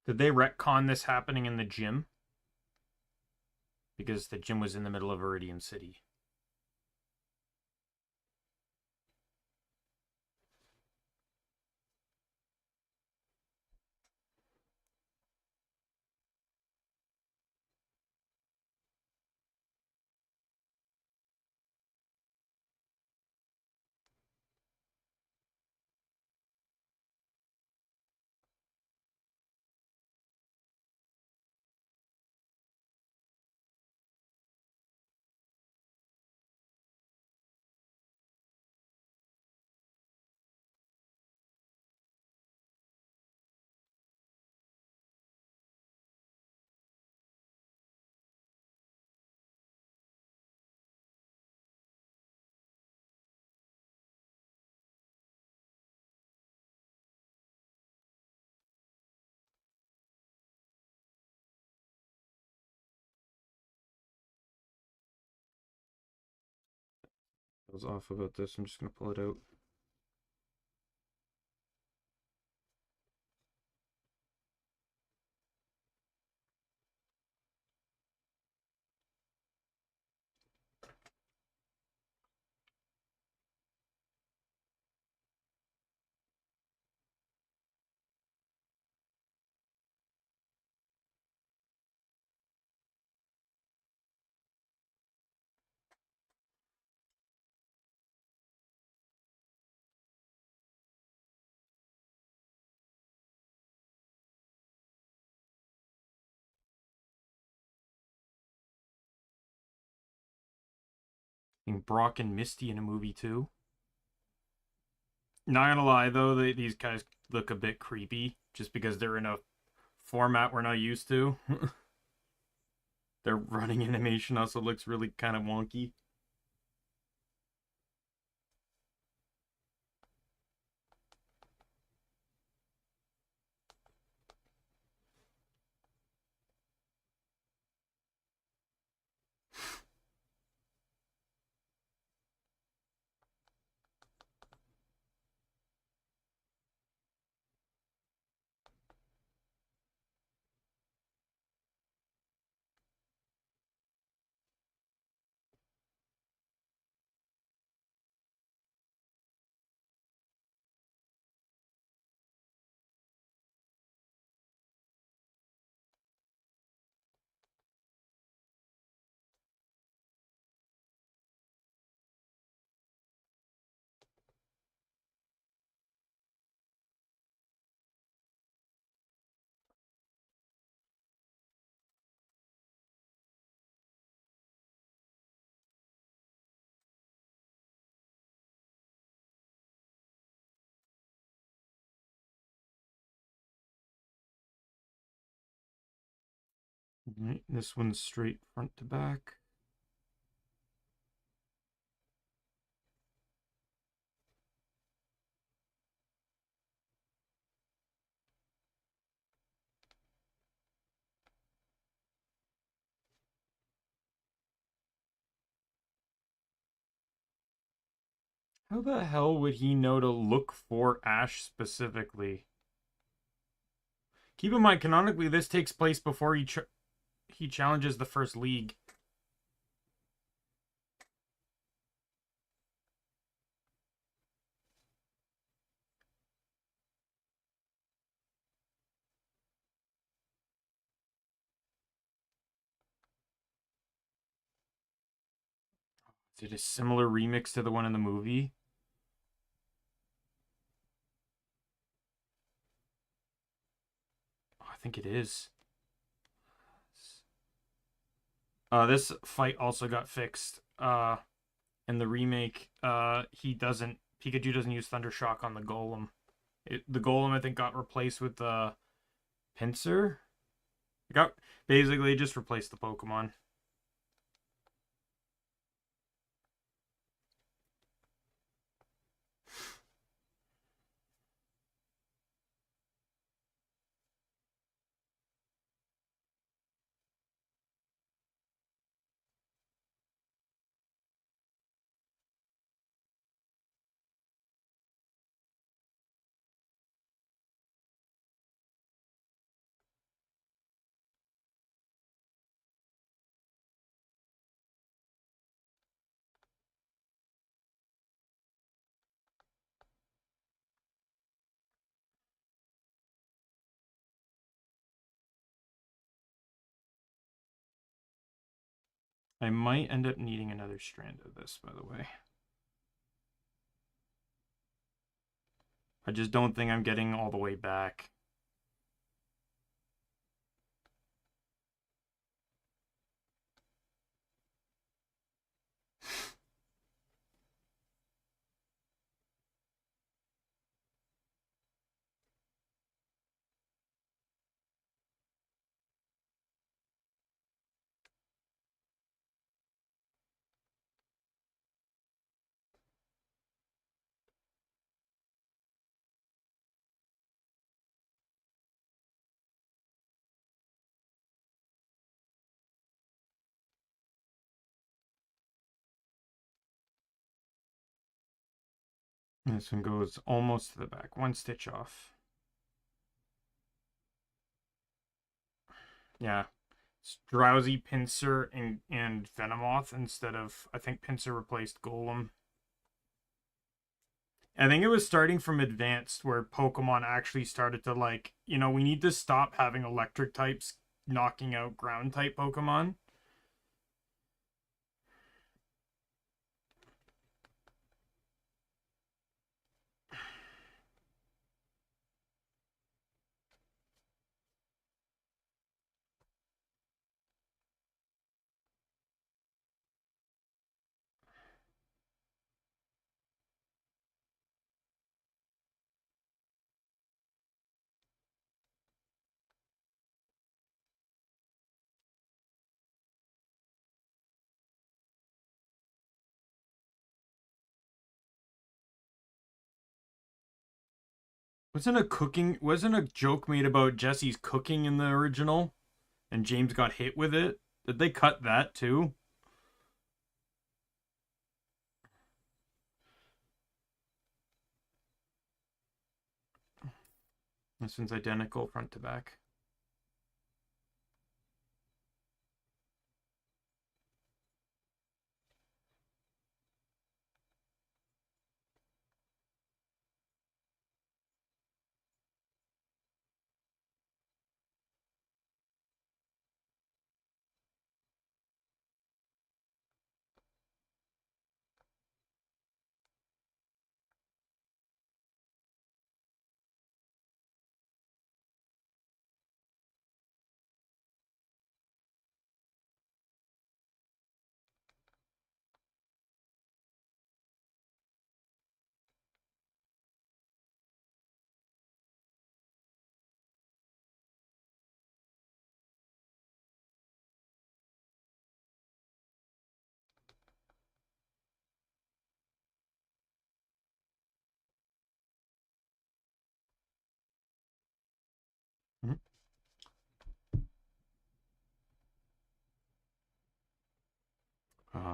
Did they retcon this happening in the gym? Because the gym was in the middle of Iridium City. I was off about this. I'm just going to pull it out. Brock and Misty in a movie too. Not gonna lie though, these guys look a bit creepy. just because they're in a format we're not used to. Their running animation also looks really kind of wonky. Right, this one's straight front to back. How the hell would he know to look for Ash specifically? Keep in mind, canonically, this takes place before he challenges the first league. Is it a similar remix to the one in the movie? Oh, I think it is. This fight also got fixed. In the remake, Pikachu doesn't use Thunder Shock on the Golem. The Golem, I think, got replaced with the Pinsir. It got basically just replaced the Pokemon. I might end up needing another strand of this, by the way. I just don't think I'm getting all the way back. This one goes almost to the back. One stitch off. Yeah. It's Drowsy, Pinsir, and Venomoth instead of... I think Pinsir replaced Golem. I think it was starting from Advanced where Pokemon actually started to like... You know, we need to stop having electric types knocking out ground type Pokemon. Wasn't a joke made about Jesse's cooking in the original? And James got hit with it? Did they cut that too? This one's identical front to back.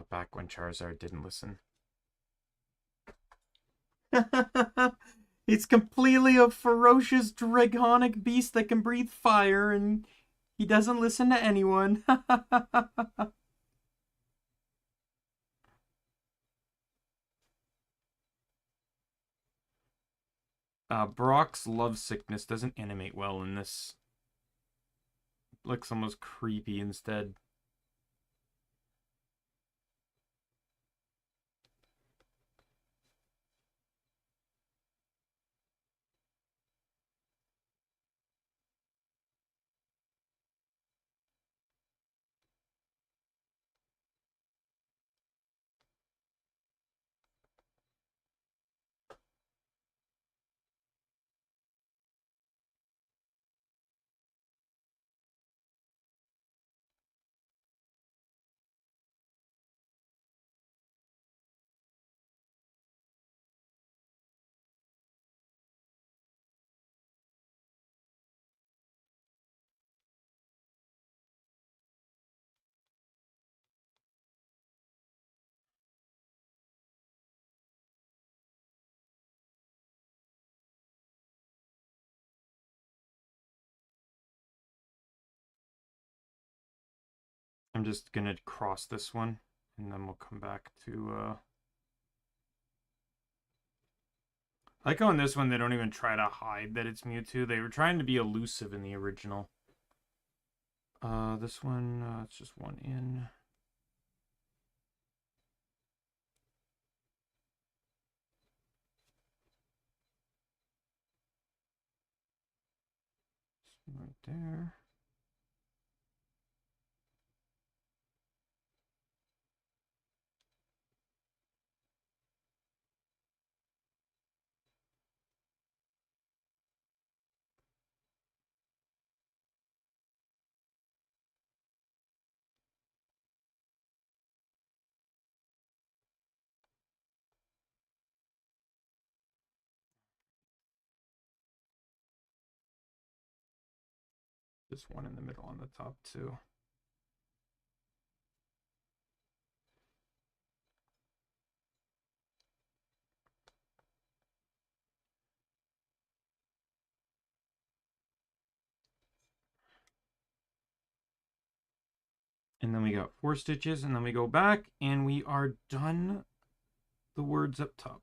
Back when Charizard didn't listen. It's completely a ferocious draconic beast that can breathe fire, and he doesn't listen to anyone. Brock's love sickness doesn't animate well in this. Looks almost creepy instead. I'm just gonna cross this one, and then we'll come back to, I like how in this one they don't even try to hide that it's Mewtwo. They were trying to be elusive in the original. This one, it's just one in. Right there. Just one in the middle on the top too. And then we got 4 stitches, and then we go back, and we are done the words up top.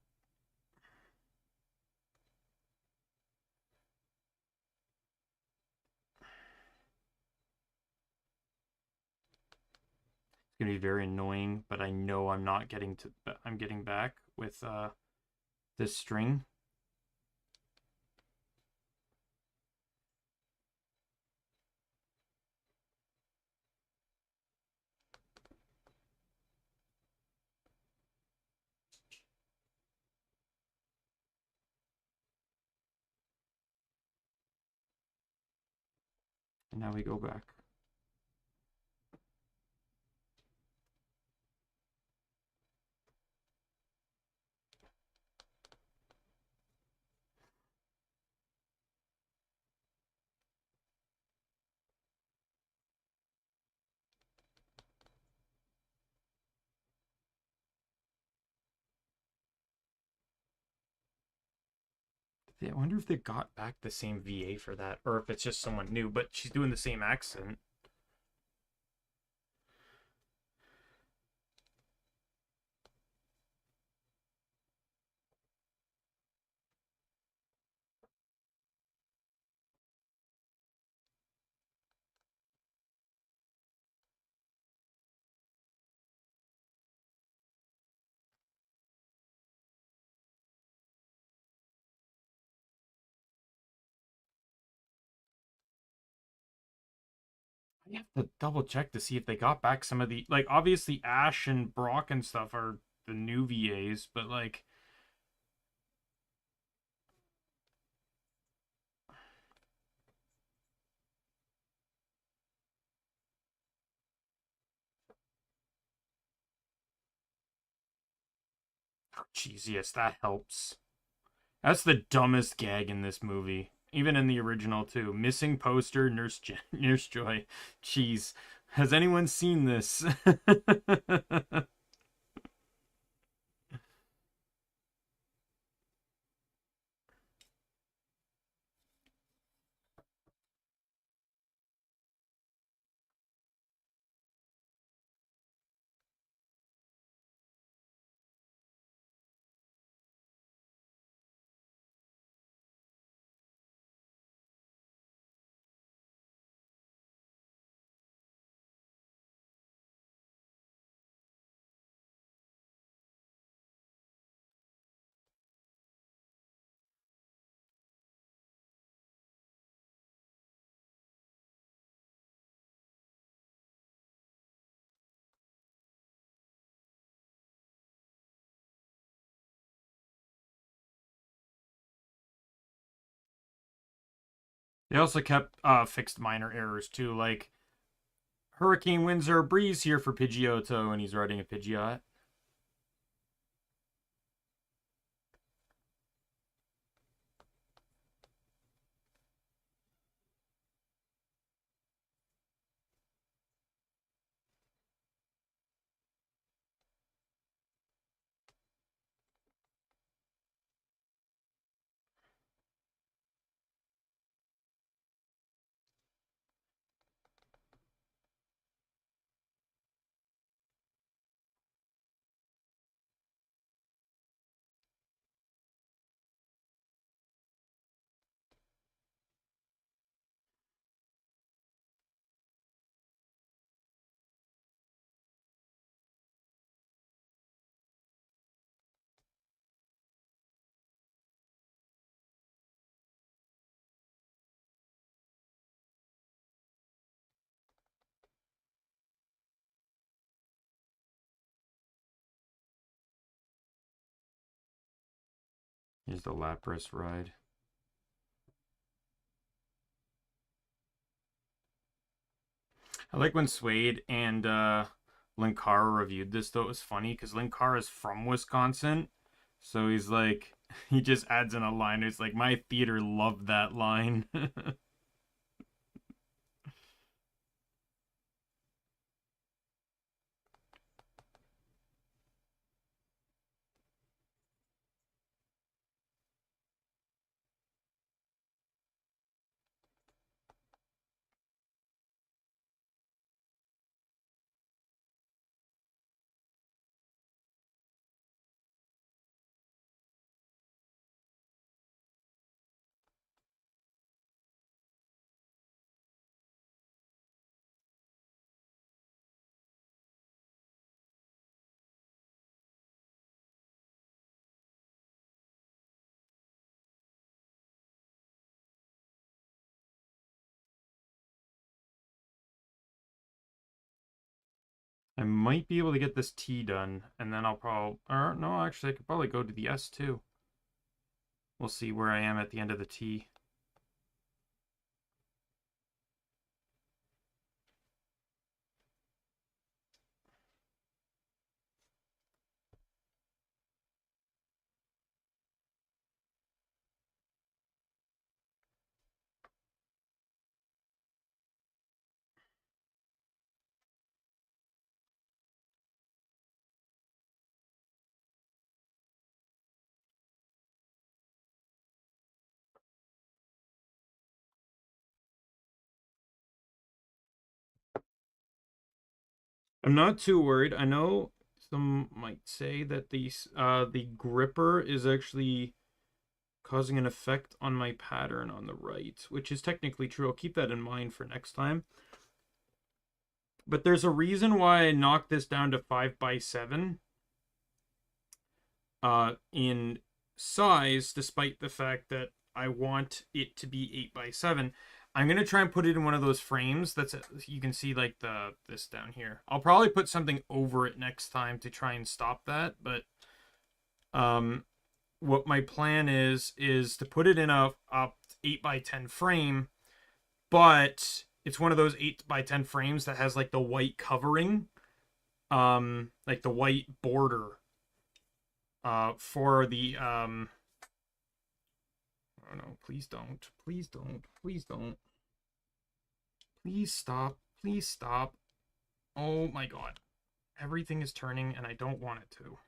It's gonna be very annoying, but I know I'm not getting to. I'm getting back with this string. And now we go back. I wonder if they got back the same VA for that, or if it's just someone new, but she's doing the same accent. I have to double check to see if they got back some of the, like, obviously Ash and Brock and stuff are the new VAs, but like, oh, jeez, yes, that helps. That's the dumbest gag in this movie, even in the original too. Missing poster, Nurse Joy. Jeez, has anyone seen this? They also kept fixed minor errors too, like hurricane winds are a breeze here for Pidgeotto, and he's riding a Pidgeot. Here's the Lapras ride. I like when Suede and Linkara reviewed this, though. It was funny because Linkara is from Wisconsin. So he's like, he just adds in a line. It's like, my theater loved that line. I might be able to get this T done, and then I'll probably, or no, actually, I could probably go to the S too. We'll see where I am at the end of the T. I'm not too worried. I know some might say that the gripper is actually causing an effect on my pattern on the right, which is technically true. I'll keep that in mind for next time. But there's a reason why I knocked this down to 5x7 in size, despite the fact that I want it to be 8x7. I'm gonna try and put it in one of those frames that's you can see like this down here. I'll probably put something over it next time to try and stop that, but what my plan is to put it in a 8x10 frame, but it's one of those 8x10 frames that has like the white covering, like the white border for the oh no, please don't. Please don't. Please don't. Please stop. Please stop. Oh my god. Everything is turning and I don't want it to.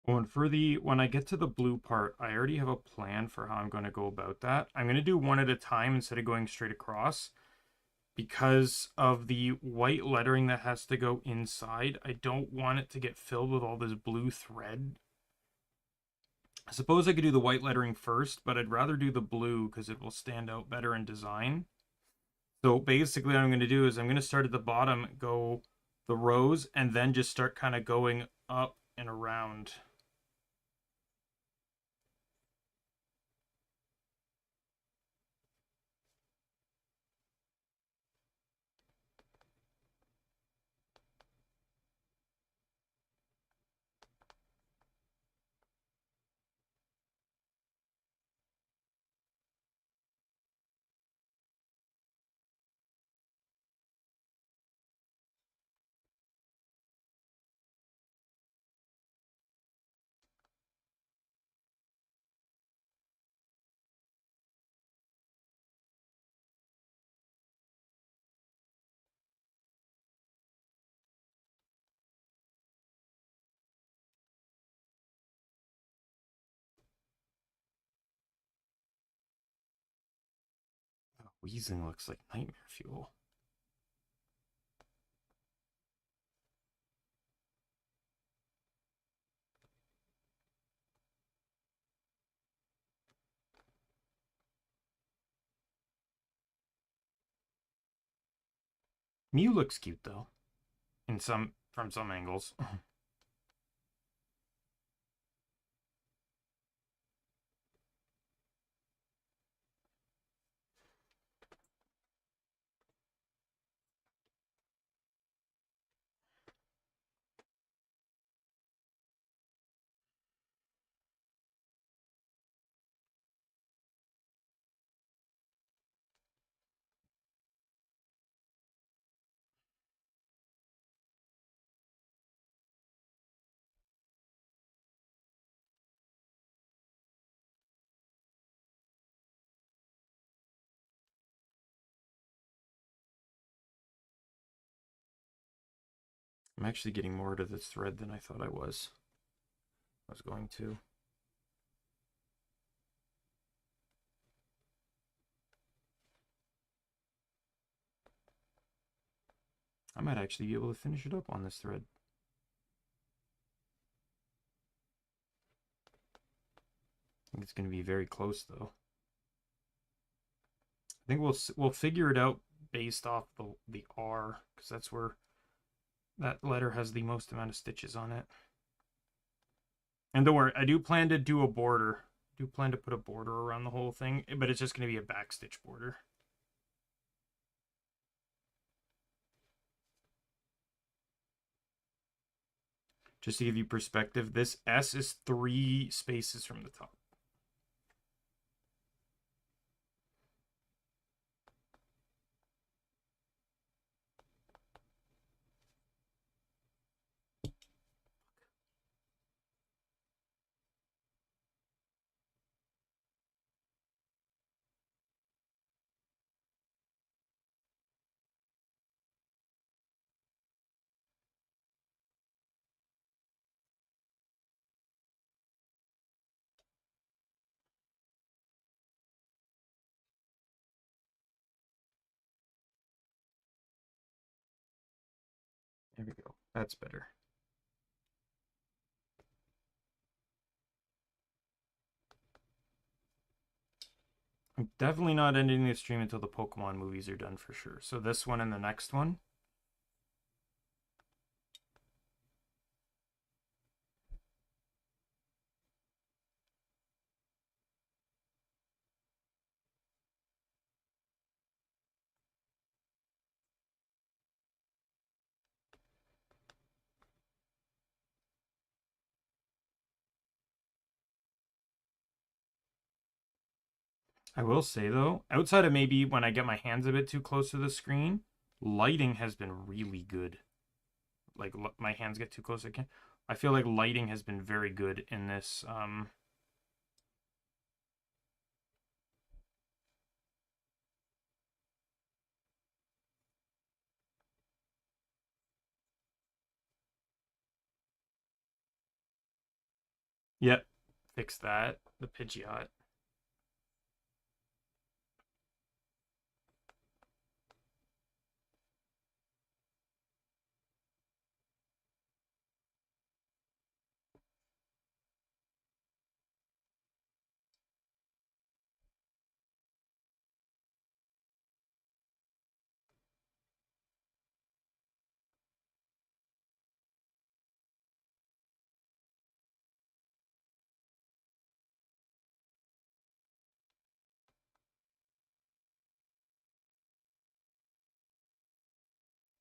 Oh, and for the when I get to the blue part, I already have a plan for how I'm going to go about that. I'm going to do one at a time instead of going straight across because of the white lettering that has to go inside. I don't want it to get filled with all this blue thread. I suppose I could do the white lettering first, but I'd rather do the blue because it will stand out better in design. So basically what I'm going to do is I'm going to start at the bottom, go the rows, and then just start kind of going up and around. Wheezing looks like nightmare fuel. Mew looks cute though, in some from some angles. I'm actually getting more to this thread than I thought I was going to. I might actually be able to finish it up on this thread. I think it's going to be very close, though. I think we'll figure it out based off the R, because that's where that letter has the most amount of stitches on it. And don't worry, I do plan to do a border. I do plan to put a border around the whole thing, but it's just going to be a backstitch border. Just to give you perspective, this S is 3 spaces from the top. There we go. That's better. I'm definitely not ending the stream until the Pokemon movies are done for sure. So this one and the next one. I will say though, outside of maybe when I get my hands a bit too close to the screen, lighting has been really good. Like my hands get too close, I feel like lighting has been very good in this. Yep, fix that. The Pidgeot.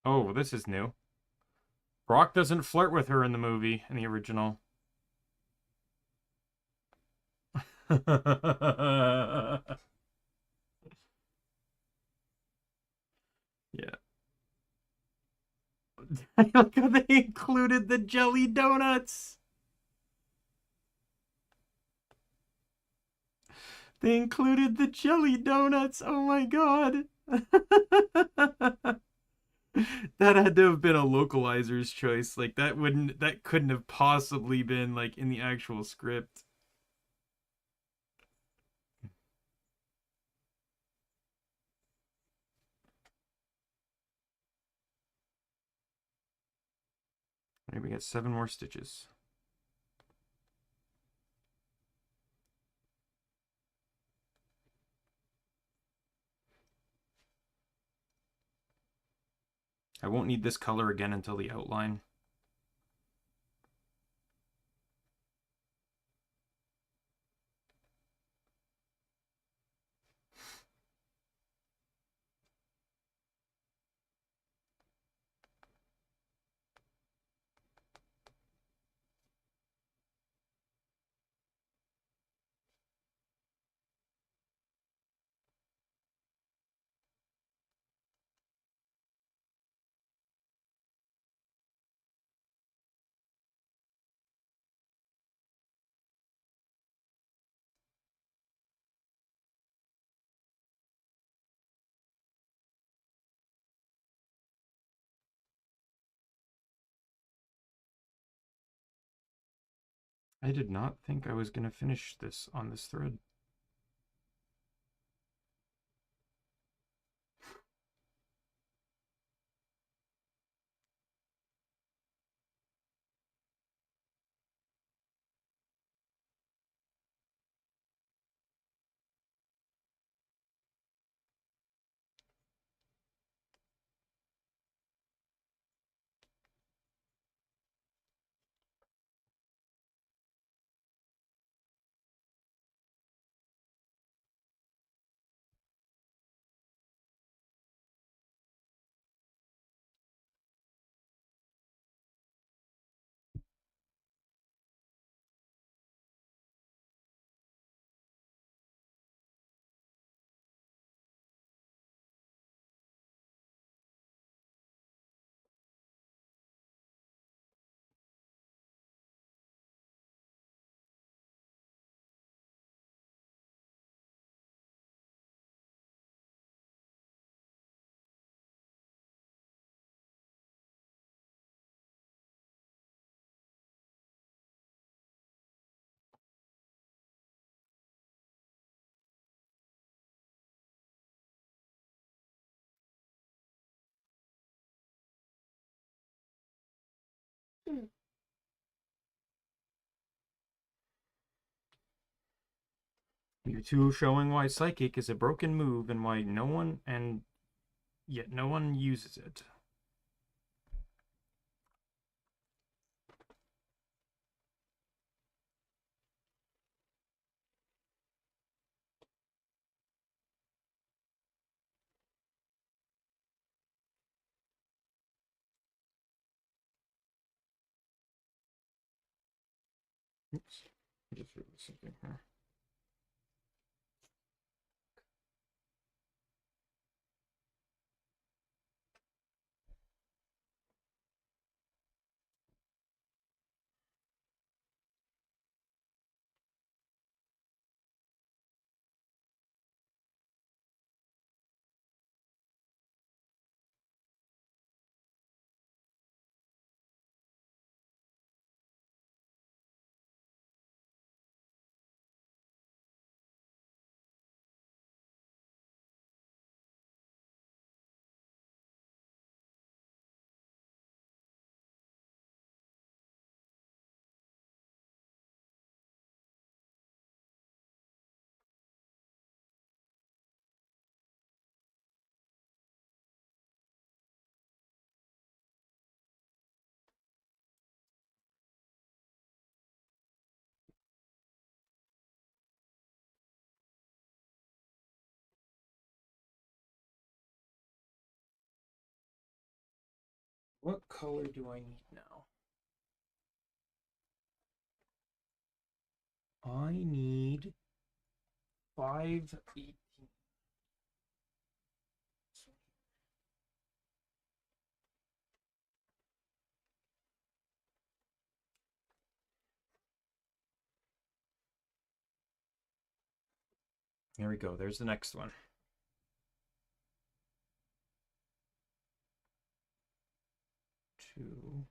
Oh, this is new. Brock doesn't flirt with her in the movie, in the original. Yeah. Look how they included the jelly donuts. They included the jelly donuts. Oh my god. That had to have been a localizer's choice. Like that couldn't have possibly been like in the actual script. All right, we got 7 more stitches. I won't need this color again until the outline. I did not think I was going to finish this on this thread. Mewtwo showing why Psychic is a broken move and why yet no one uses it. Oops. I just realized something here. What color do I need now? I need 518. Here we go. There's the next one. Two.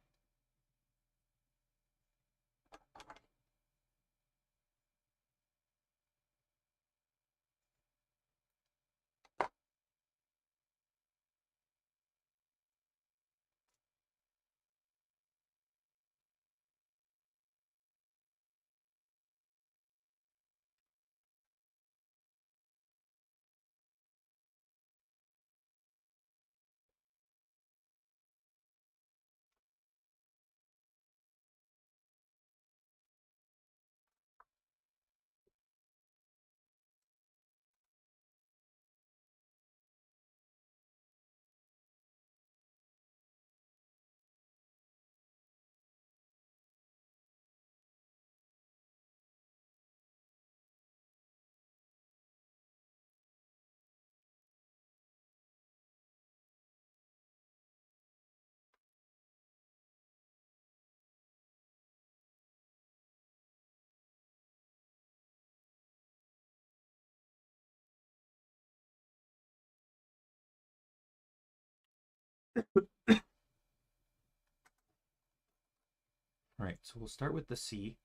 All right, so we'll start with the C.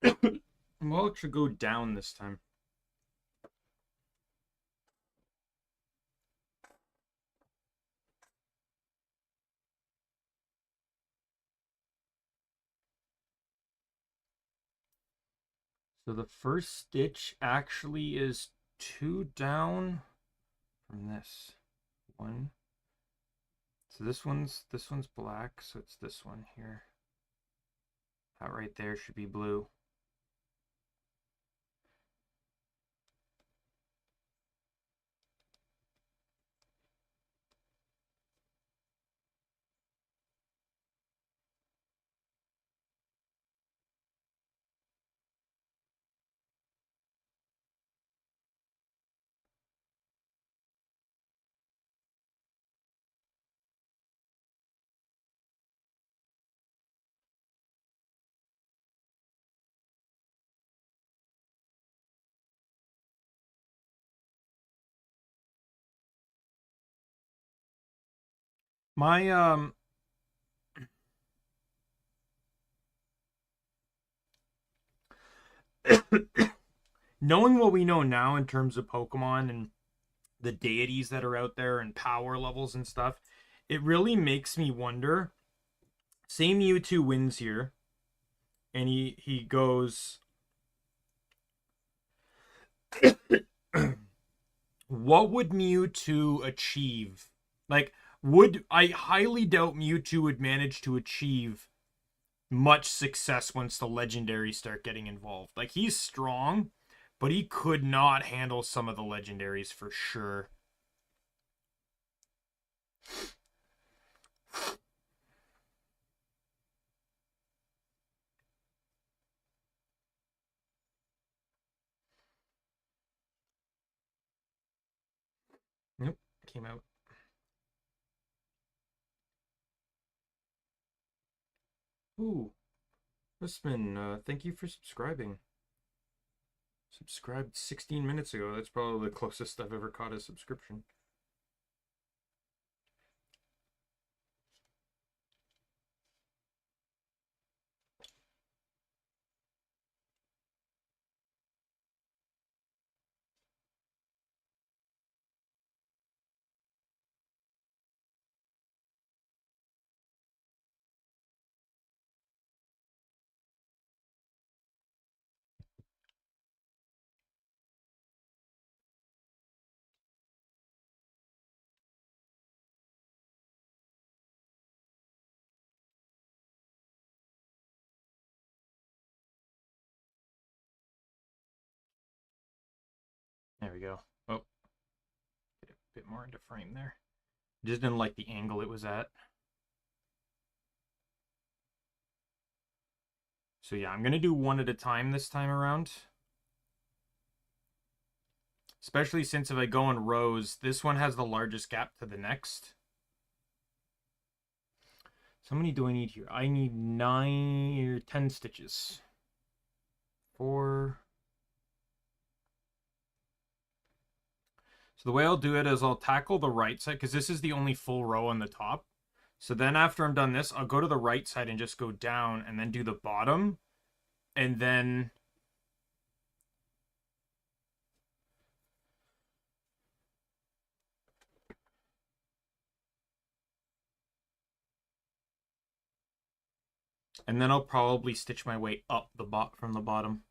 We'll actually go down this time. So the first stitch actually is 2 down from this one. So this one's black, so it's this one here. That right there should be blue. My knowing what we know now in terms of Pokemon and the deities that are out there and power levels and stuff, it really makes me wonder. Say Mewtwo wins here, and he goes, what would Mewtwo achieve? Like, I highly doubt Mewtwo would manage to achieve much success once the legendaries start getting involved. Like, he's strong, but he could not handle some of the legendaries for sure. Nope, came out. Ooh, Usman, thank you for subscribing. Subscribed 16 minutes ago. That's probably the closest I've ever caught a subscription. There we go. Oh, get a bit more into frame there. Just didn't like the angle it was at. So yeah, I'm going to do one at a time this time around. Especially since if I go in rows, this one has the largest gap to the next. So how many do I need here? I need 9 or 10 stitches. 4. So the way I'll do it is I'll tackle the right side, because this is the only full row on the top. So then after I'm done this, I'll go to the right side and just go down and then do the bottom. And then... And then I'll probably stitch my way up the from the bottom.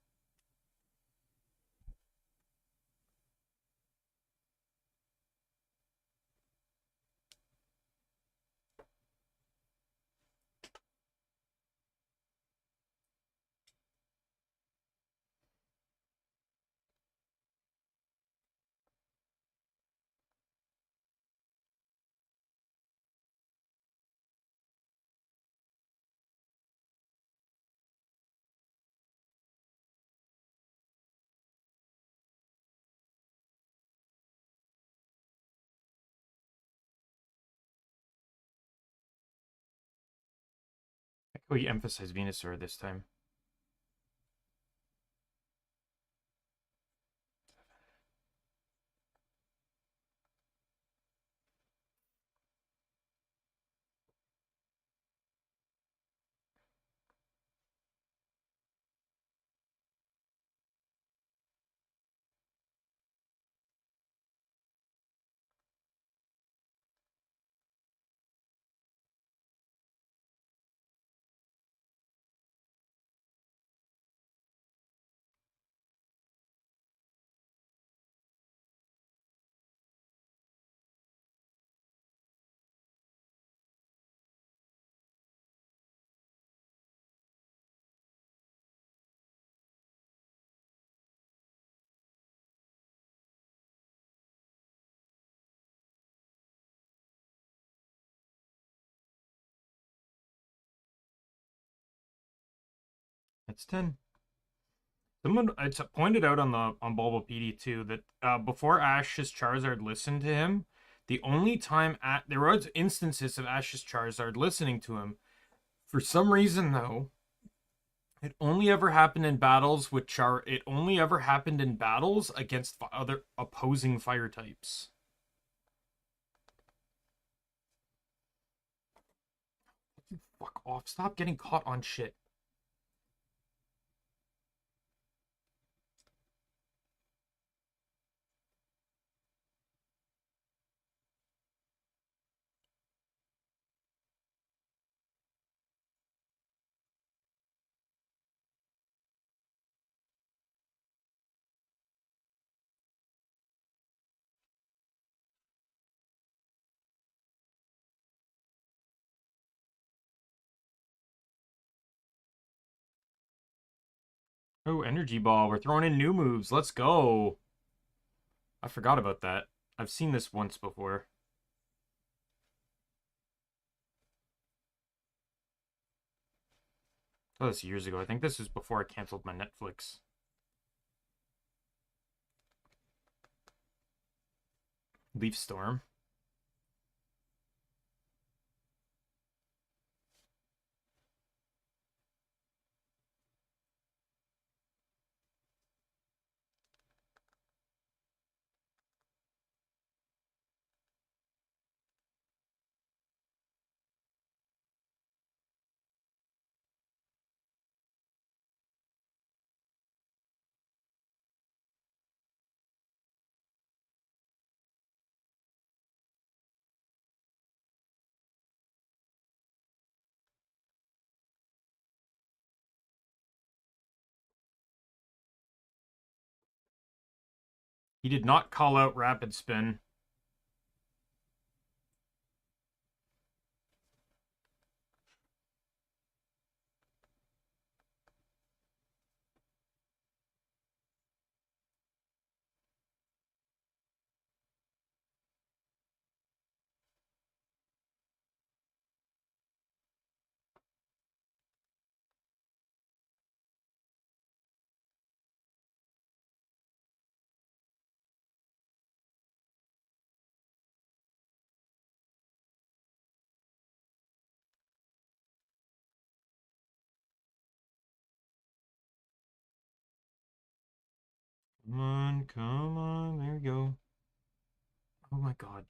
We emphasize Venusaur this time. That's 10. Someone it's pointed out on Bulbapedia too that before Ash's Charizard listened to him, the only time there was instances of Ash's Charizard listening to him. For some reason though, it only ever happened in battles with It only ever happened in battles against other opposing fire types. Fuck off! Stop getting caught on shit. Oh, energy ball. We're throwing in new moves. Let's go. I forgot about that. I've seen this once before. Oh, this years ago. I think this was before I canceled my Netflix. Leaf Storm. He did not call out Rapid Spin. Come on, come on. There we go. Oh my god.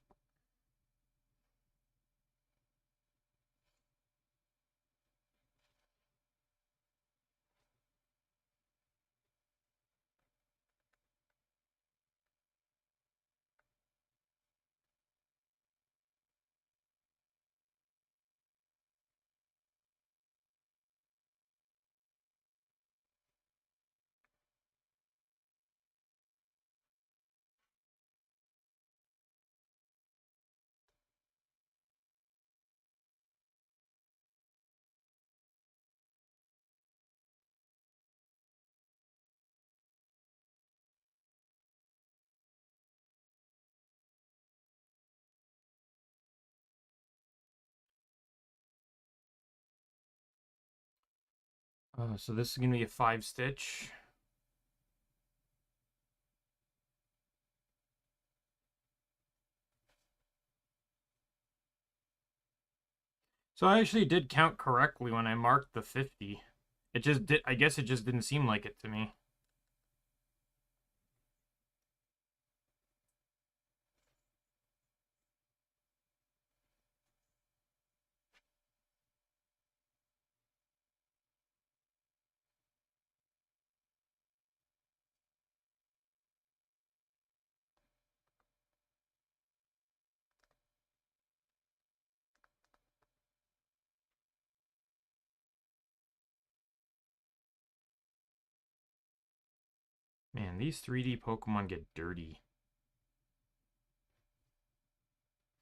So this is going to be a 5-stitch. So I actually did count correctly when I marked the 50. It just did, I guess it just didn't seem like it to me. Man, these 3D Pokemon get dirty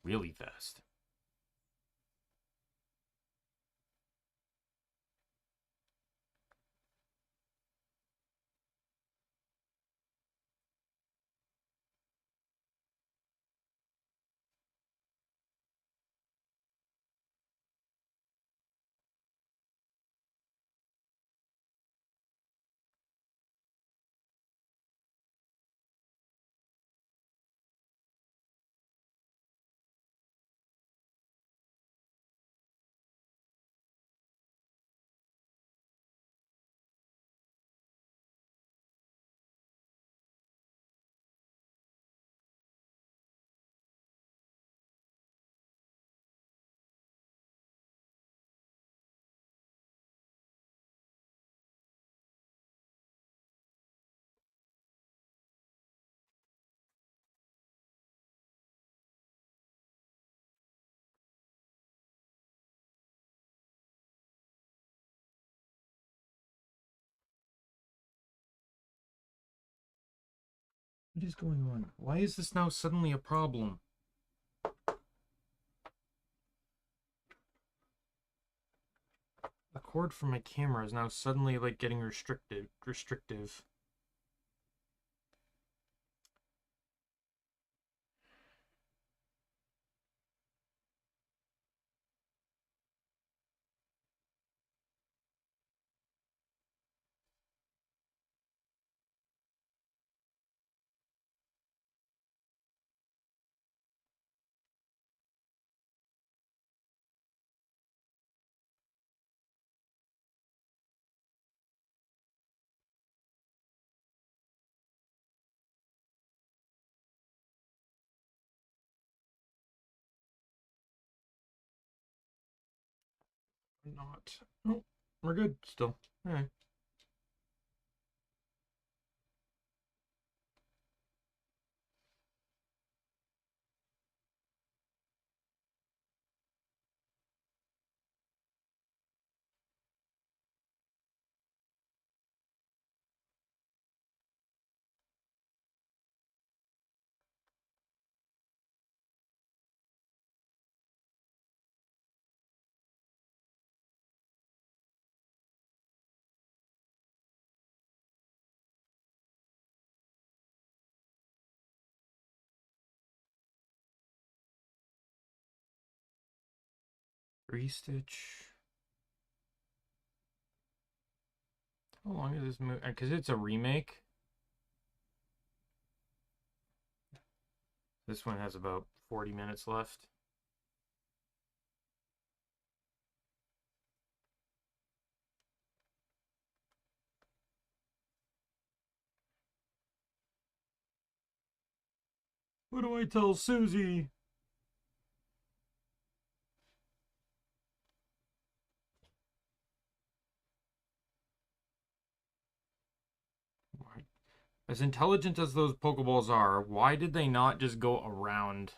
really fast. What is going on? Why is this now suddenly a problem? The cord from my camera is now suddenly like getting restrictive. Not. Oh, we're good still. All right. Restitch. How long is this movie? Because it's a remake. This one has about 40 minutes left. What do I tell Susie? As intelligent as those Pokeballs are, why did they not just go around?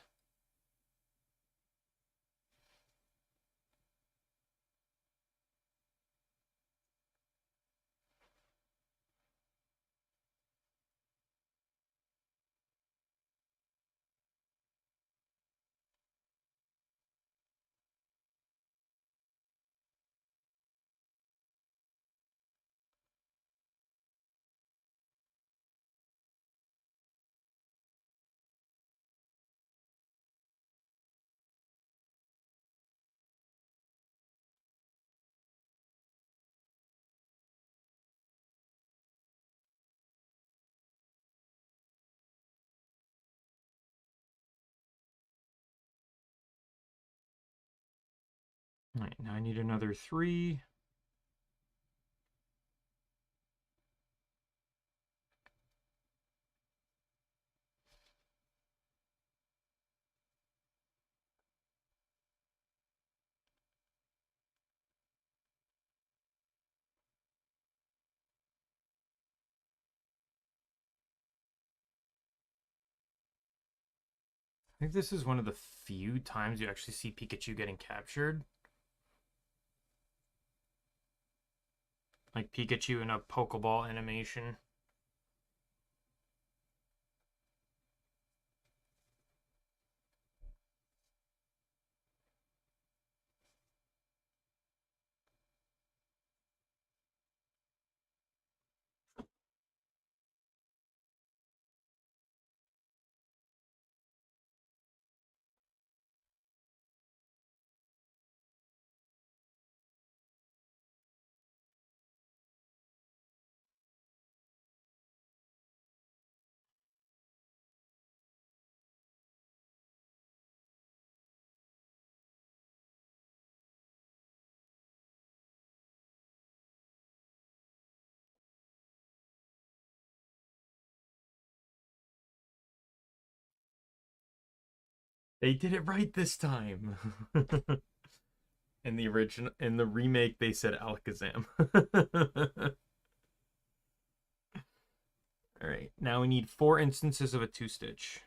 All right, now I need another 3. I think this is one of the few times you actually see Pikachu getting captured. Like Pikachu in a Pokeball animation. They did it right this time. In the original, in the remake, they said Alakazam. All right, now we need 4 instances of a 2-stitch.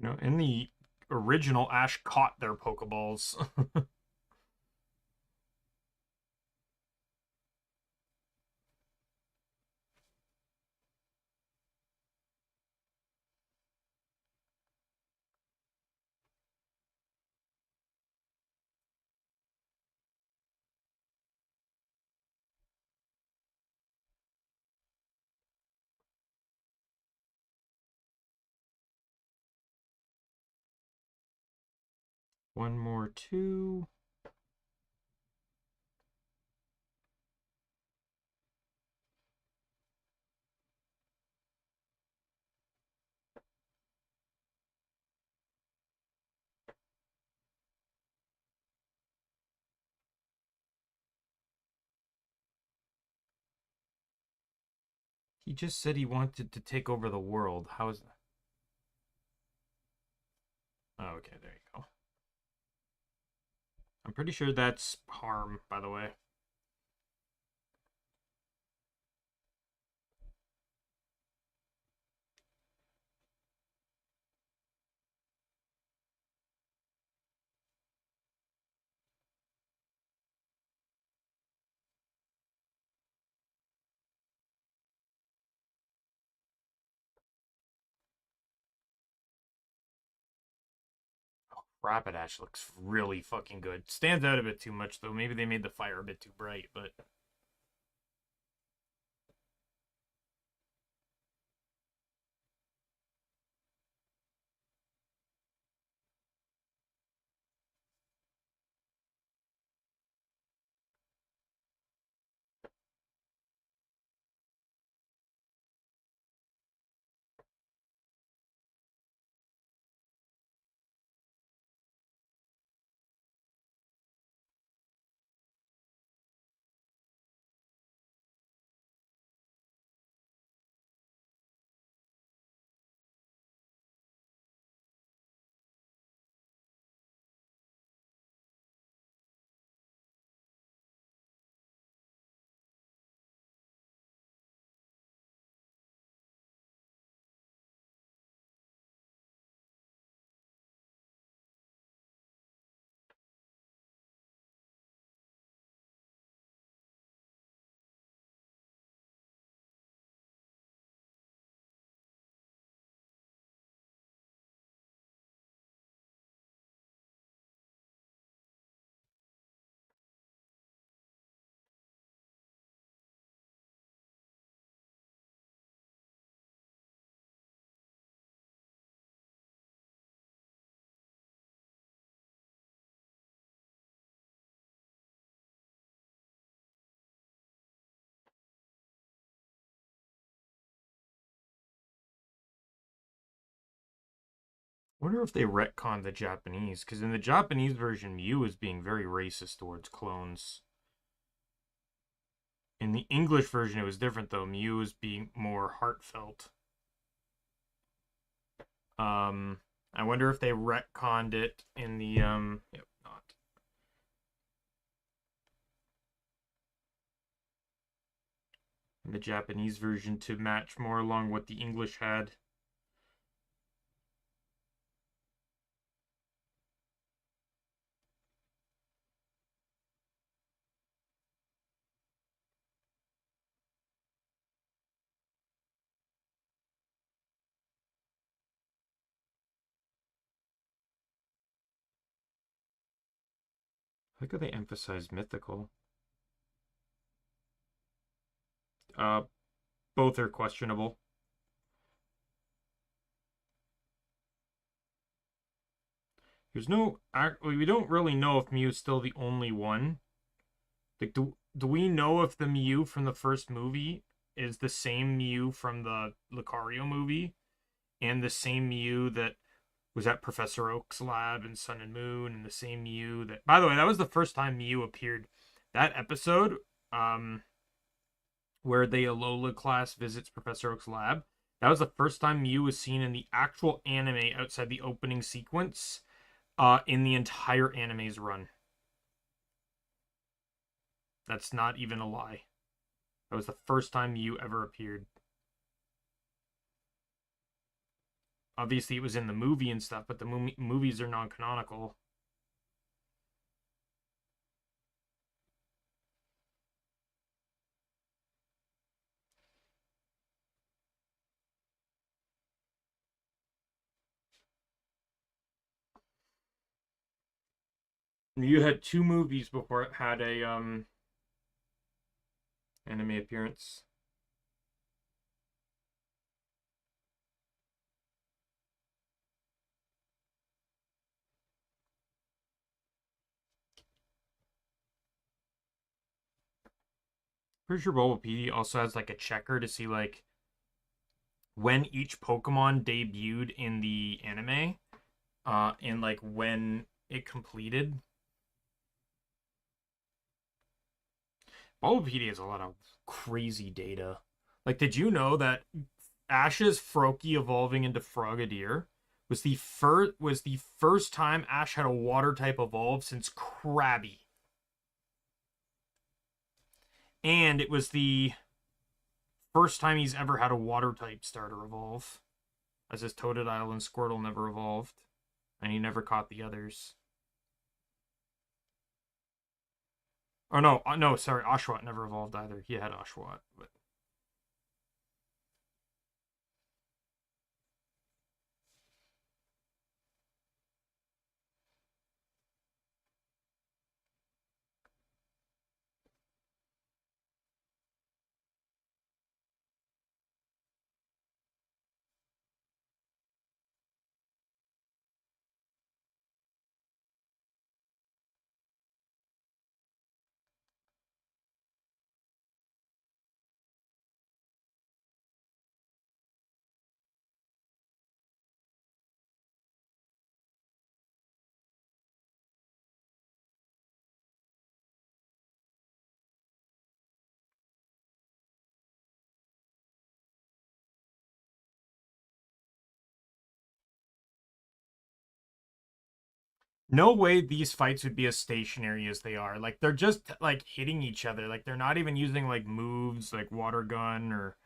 No, in the original, Ash caught their Pokeballs. One more two. He just said he wanted to take over the world. How is that? Oh, okay, there you go. I'm pretty sure that's harm, by the way. Rapidash looks really fucking good. Stands out a bit too much, though. Maybe they made the fire a bit too bright, but... I wonder if they retconned the Japanese, because in the Japanese version, Mew is being very racist towards clones. In the English version, it was different, though. Mew is being more heartfelt. I wonder if they retconned it in the, yep, not. In the Japanese version to match more along what the English had. I like how they emphasize mythical. Uh, both are questionable. There's no, we don't really know if Mew's still the only one. Like, do we know if the Mew from the first movie is the same Mew from the Lucario movie, and the same Mew that was at Professor Oak's lab in Sun and Moon, and the same Mew that, by the way, that was the first time Mew appeared. That episode, where the Alola class visits Professor Oak's lab, that was the first time Mew was seen in the actual anime outside the opening sequence, in the entire anime's run. That's not even a lie. That was the first time Mew ever appeared. obviously it was in the movie and stuff, but the movies are non-canonical. You had 2 movies before it had a anime appearance. Pretty sure Bulbapedia also has like a checker to see like when each Pokemon debuted in the anime, and like when it completed. Bulbapedia has a lot of crazy data. Like, did you know that Ash's Froakie evolving into Frogadier was the first time Ash had a water type evolve since Krabby, and it was the first time he's ever had a water type starter evolve, as his Totodile and Squirtle never evolved, and he never caught the others. Oh no, sorry, Oshawott never evolved either. He had Oshawott, but no way these fights would be as stationary as they are. Like, they're just like hitting each other. Like, they're not even using like moves like water gun or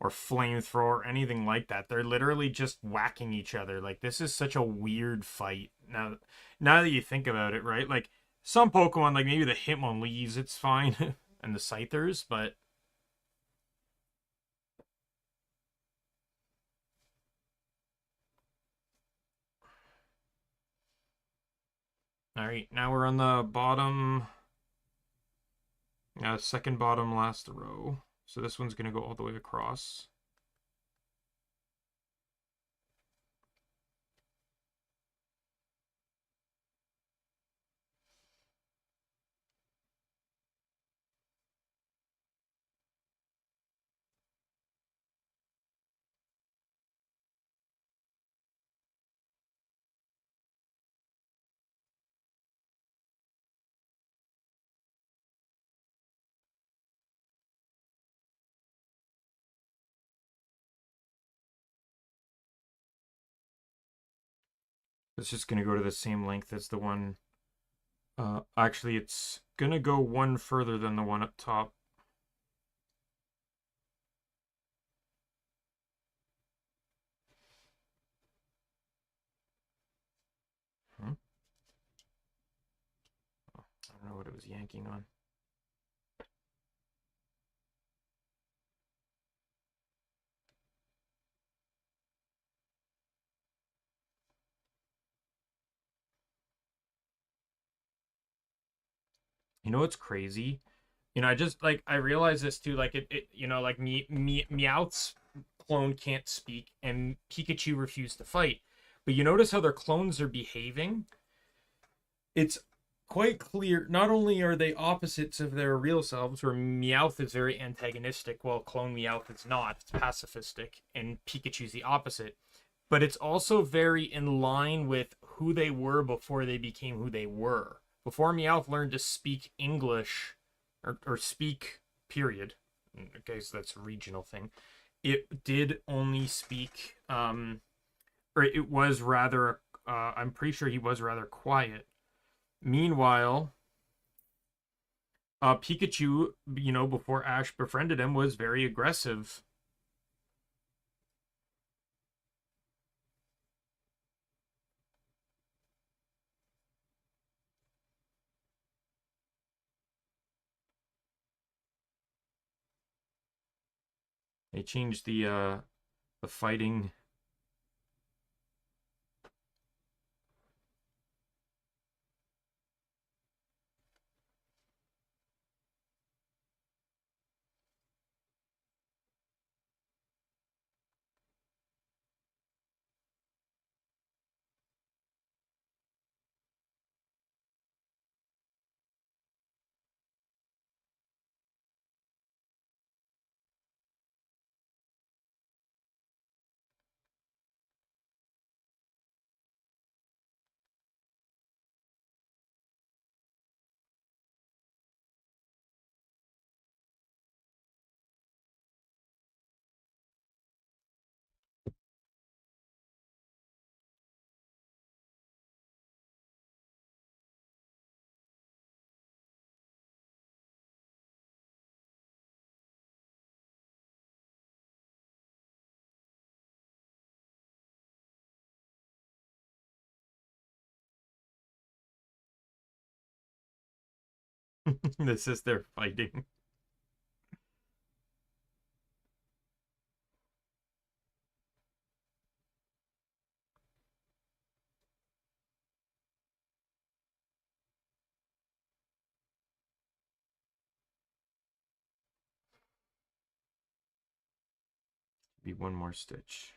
flamethrower or anything like that. They're literally just whacking each other. Like, this is such a weird fight. Now that you think about it, right? Like, some Pokemon, like maybe the Hitmonlees, it's fine, and the Scythers, but all right, now we're on the bottom, second bottom last row. So this one's gonna go all the way across. It's just gonna go to the same length as the one. Actually, it's gonna go one further than the one up top. Hmm? I don't know what it was yanking on. You know what's crazy? I just like I realize this too. Like like Meowth's clone can't speak, and Pikachu refused to fight. But you notice how their clones are behaving? It's quite clear. Not only are they opposites of their real selves, where Meowth is very antagonistic, while clone Meowth is not. It's pacifistic, and Pikachu's the opposite. But it's also very in line with who they were before they became who they were. Before Meowth learned to speak English, or speak, period. Okay, so that's a regional thing. It did only speak, or it was rather, I'm pretty sure he was rather quiet. Meanwhile, Pikachu, before Ash befriended him, was very aggressive. They changed the fighting. This is their fighting. Be one more stitch.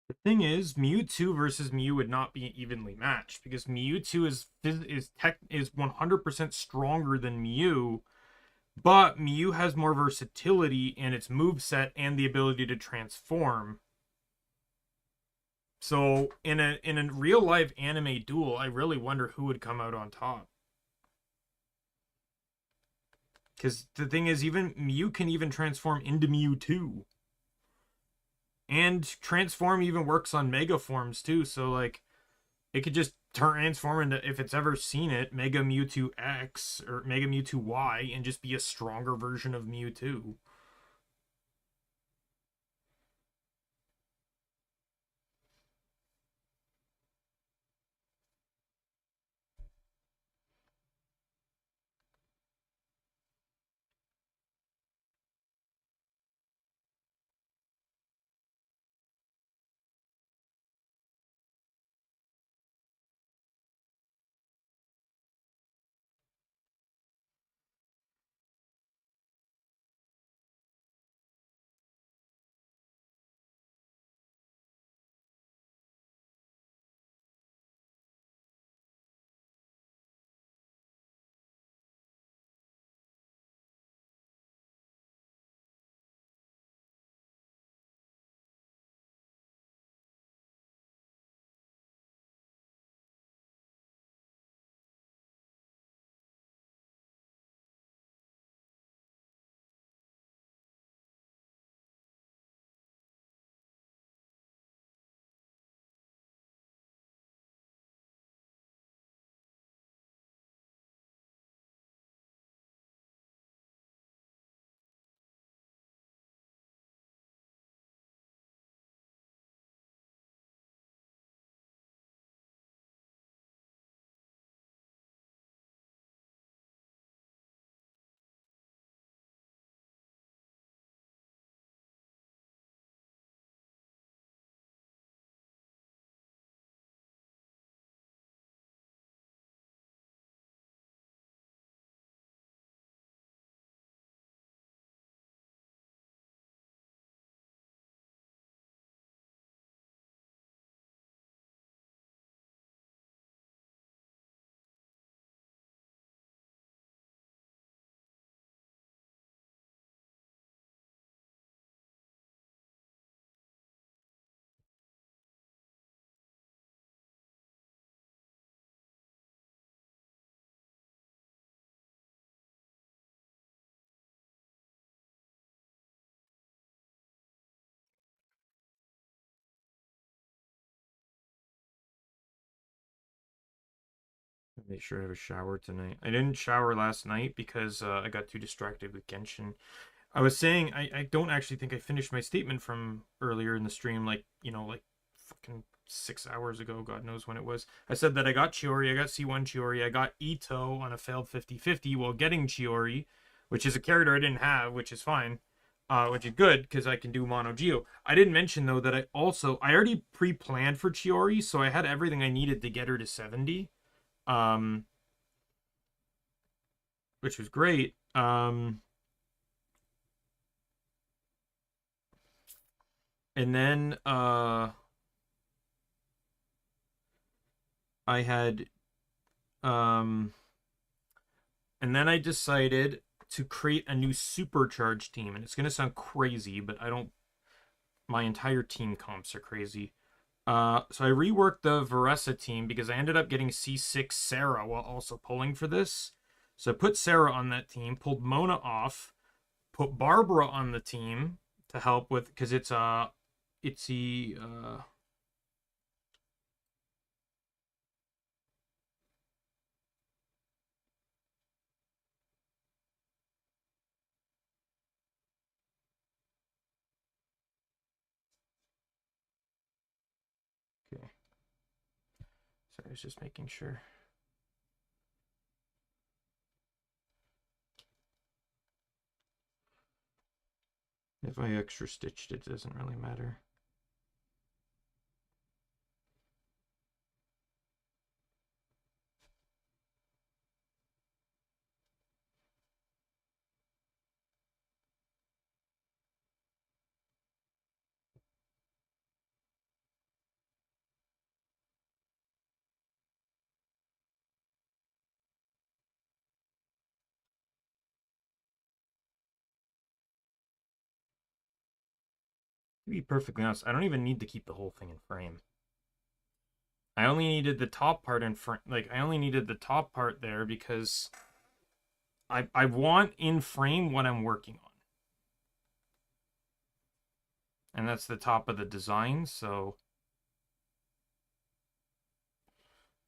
The thing is, Mewtwo versus Mew would not be evenly matched because Mewtwo is 100% stronger than Mew, but Mew has more versatility in its moveset and the ability to transform. So in a real life anime duel, I really wonder who would come out on top. Because the thing is, even Mew can even transform into Mewtwo. And transform even works on mega forms too, so like it could just transform into, if it's ever seen it, Mega Mewtwo X or Mega Mewtwo Y and just be a stronger version of Mewtwo. Make sure I have a shower tonight. I didn't shower last night because I got too distracted with Genshin. I was saying I don't actually think I finished my statement from earlier in the stream, like, like fucking 6 hours ago, God knows when it was. I said that I got Chiori, I got C1 Chiori, I got Ito on a failed 50-50 while getting Chiori, which is a character I didn't have, which is fine. Which is good because I can do Mono Geo. I didn't mention though that I already pre-planned for Chiori, so I had everything I needed to get her to 70. Which was great. And then I had and then I decided to create a new supercharged team, and it's gonna sound crazy, but my entire team comps are crazy. So I reworked the Varesa team because I ended up getting C6 Sarah while also pulling for this. So I put Sarah on that team, pulled Mona off, put Barbara on the team to help with, because it's the okay. Sorry, I was just making sure. If I extra stitched, it doesn't really matter. To be perfectly honest, I don't even need to keep the whole thing in frame. I only needed the top part in frame. Like, I only needed the top part there because I want in frame what I'm working on. And that's the top of the design, so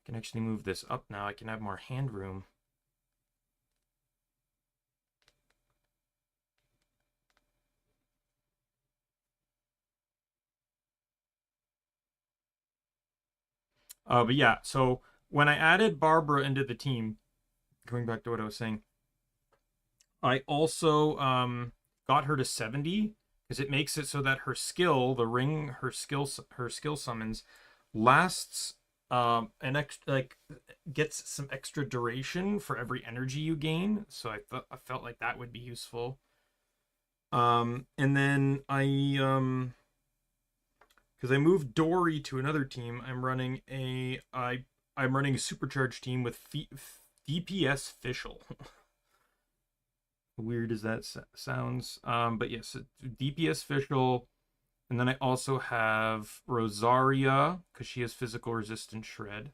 I can actually move this up now. I can have more hand room. But yeah, so when I added Barbara into the team, going back to what I was saying, I also got her to 70 because it makes it so that her skill, the ring, her skill summons lasts an extra, like, gets some extra duration for every energy you gain. So I felt like that would be useful. And then because I moved Dory to another team, I'm running a supercharged team with DPS Fischl. Weird as that sounds, but yes, DPS Fischl, and then I also have Rosaria because she has physical resistance shred.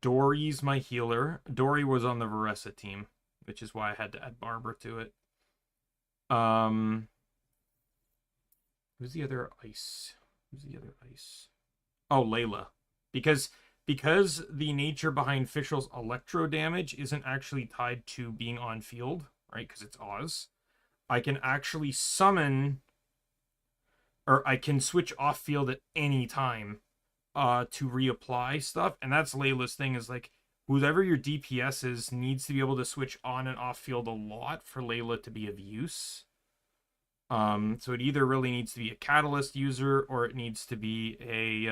Dory's my healer. Dory was on the Varesa team, which is why I had to add Barbara to it. Who's the other ice? Oh, Layla. Because the nature behind Fischl's electro damage isn't actually tied to being on field, right? Because it's Oz. I can actually summon, or I can switch off field at any time to reapply stuff. And that's Layla's thing, is like, whoever your DPS is needs to be able to switch on and off field a lot for Layla to be of use. So it either really needs to be a catalyst user, or it needs to be a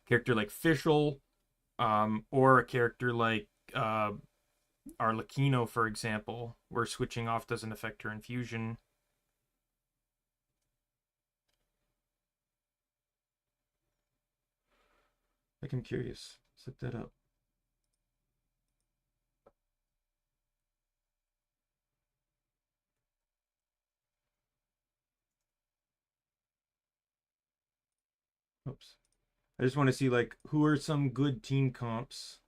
character like Fischl, or a character like Arlecchino, for example, where switching off doesn't affect her infusion. Like, I'm curious. Set that up. Oops. I just want to see, like, who are some good team comps.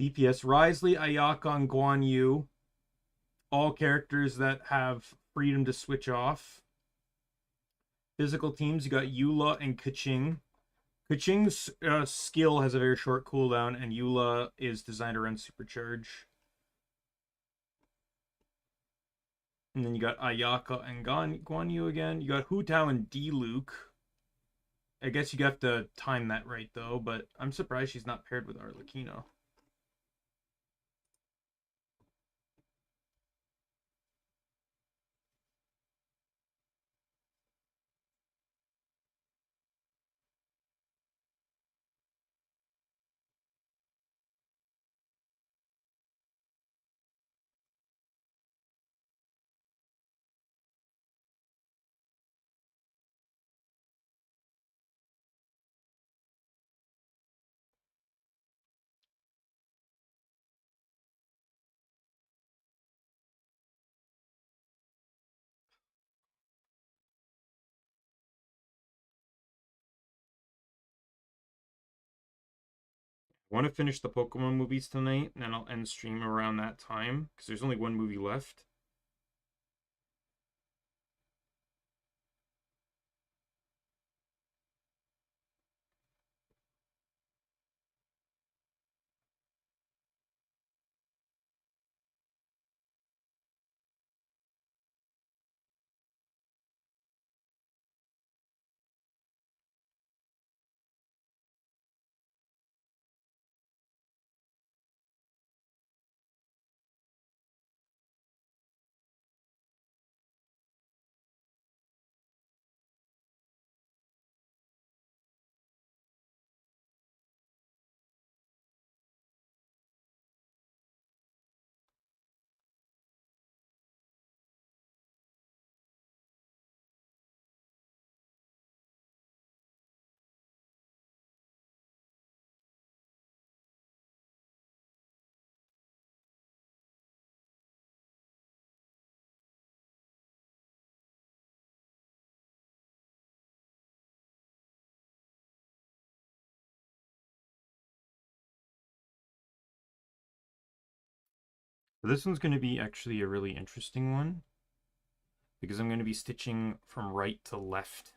DPS Risley, Ayaka, and Guan Yu. All characters that have freedom to switch off. Physical teams, you got Eula and Kaching. Kaching's skill has a very short cooldown, and Eula is designed around Supercharge. And then you got Ayaka and Guan Yu again. You got Hu Tao and D-Luke. I guess you have to time that right, though, but I'm surprised she's not paired with Arlecchino. I want to finish the Pokemon movies tonight, and then I'll end stream around that time, because there's only one movie left. So this one's going to be actually a really interesting one, because I'm going to be stitching from right to left.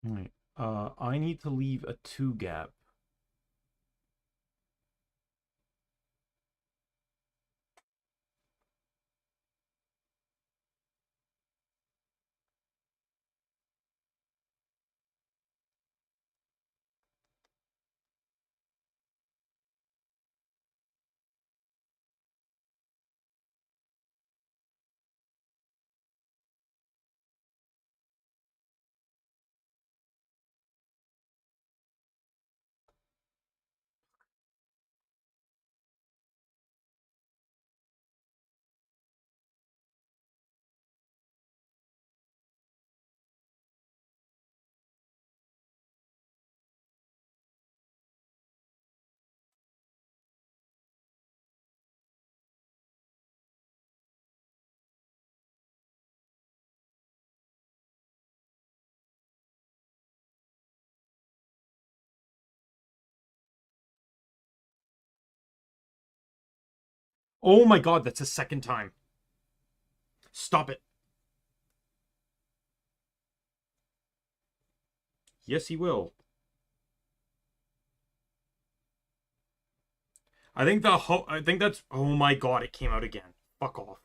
All right. I need to leave a 2 gap. Oh my god, that's a second time. Stop it. Yes, he will. I think I think that's... Oh my god, it came out again. Fuck off.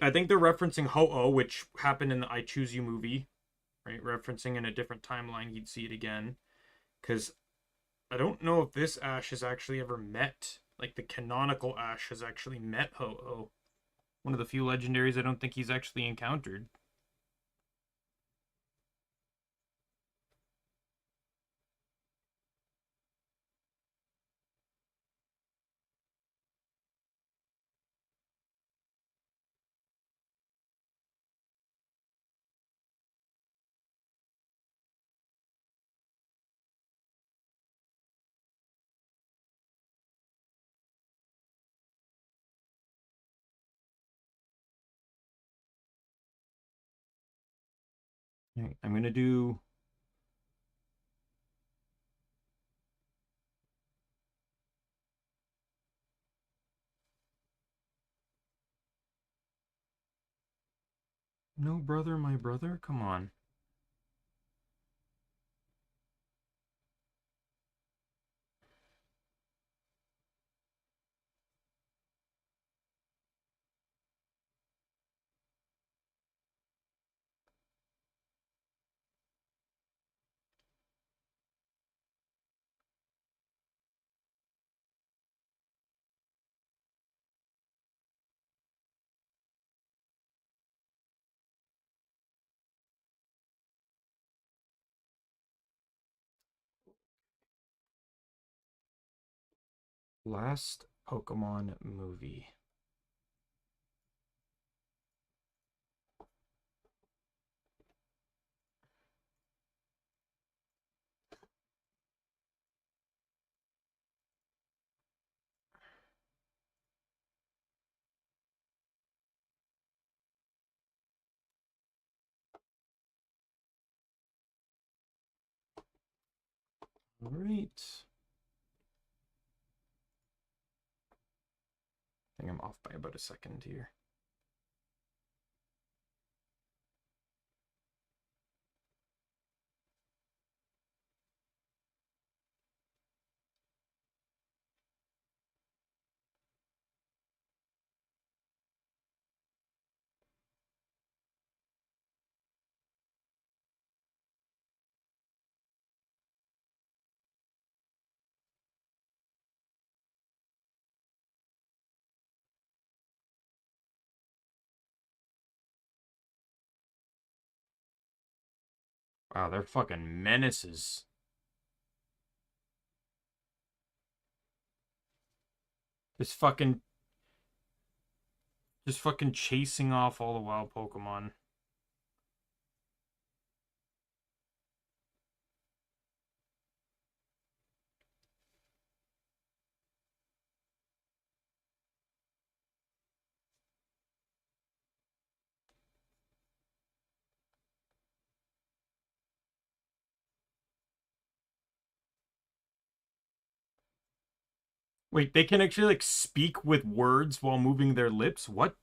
I think they're referencing Ho-Oh, which happened in the I Choose You movie, right? Referencing in a different timeline, he'd see it again. Because I don't know if this Ash has actually ever met, like the canonical Ash has actually met Ho-Oh. One of the few legendaries I don't think he's actually encountered. Right, I'm gonna do... No brother, my brother? Come on. Last Pokemon movie. All right. I think I'm off by about a second here. Wow, they're fucking menaces. Just fucking... Just fucking chasing off all the wild Pokemon. Wait, they can actually, like, speak with words while moving their lips? What?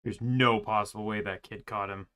There's no possible way that kid caught him.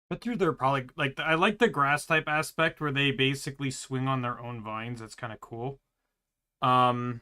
But they're probably like I like the grass type aspect where they basically swing on their own vines. That's kind of cool. Um,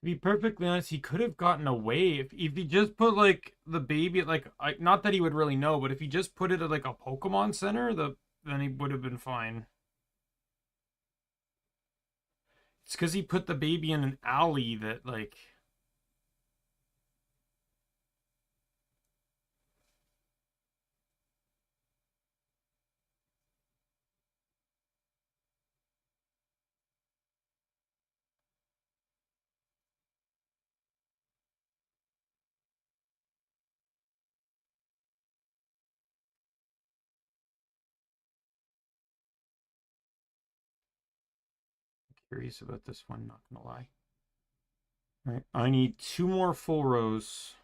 To be perfectly honest, he could have gotten away if he just put like the baby at like not that he would really know, but if he just put it at like a Pokemon Center, then he would have been fine. It's because he put the baby in an alley that like curious about this one, not gonna lie. All right, I need two more full rows.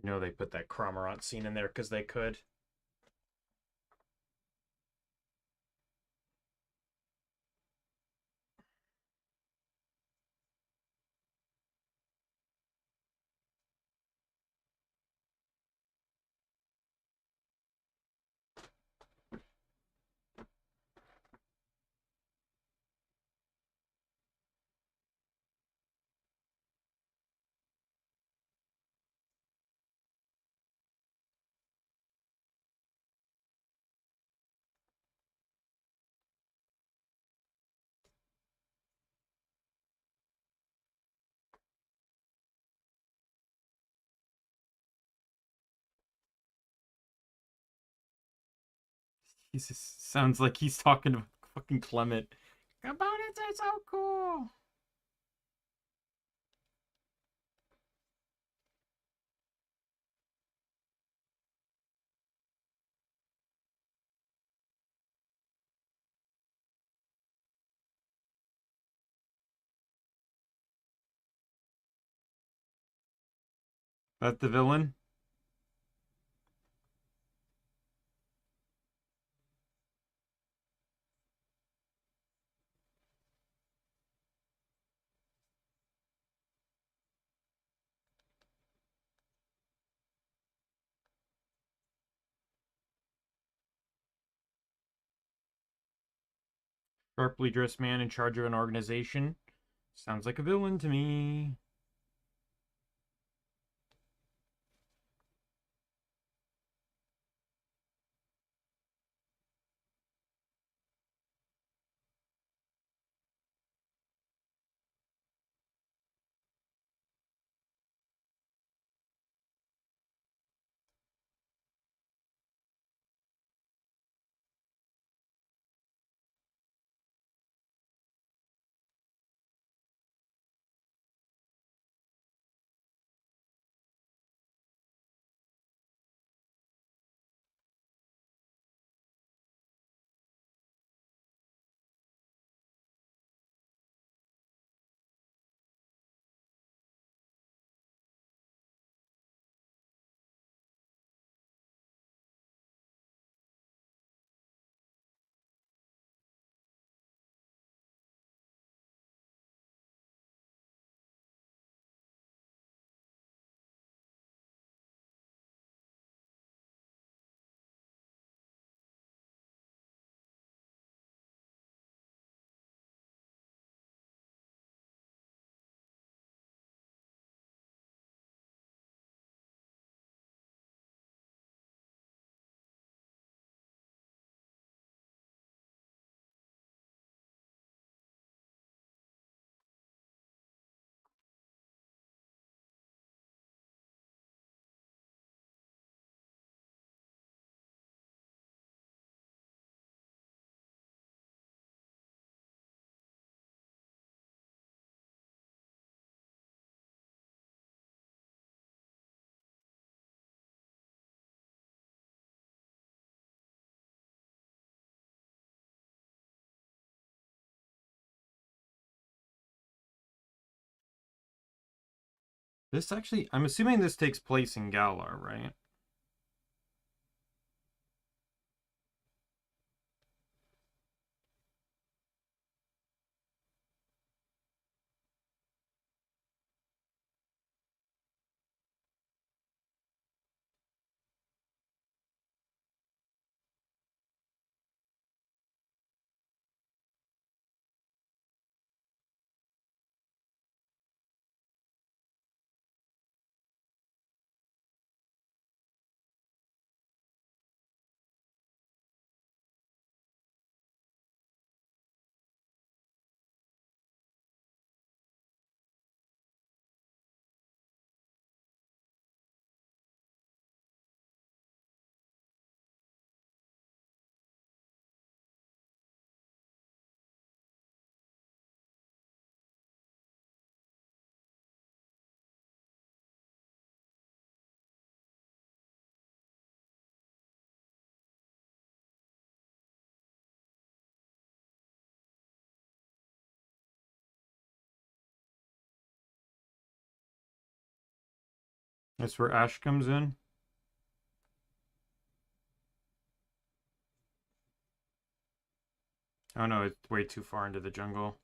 You know they put that Cramorant scene in there because they could. He sounds like he's talking to fucking Clement. Components are so cool. That the villain? Sharply dressed man in charge of an organization. Sounds like a villain to me. This actually, I'm assuming this takes place in Galar, right? That's where Ash comes in. Oh no, it's way too far into the jungle.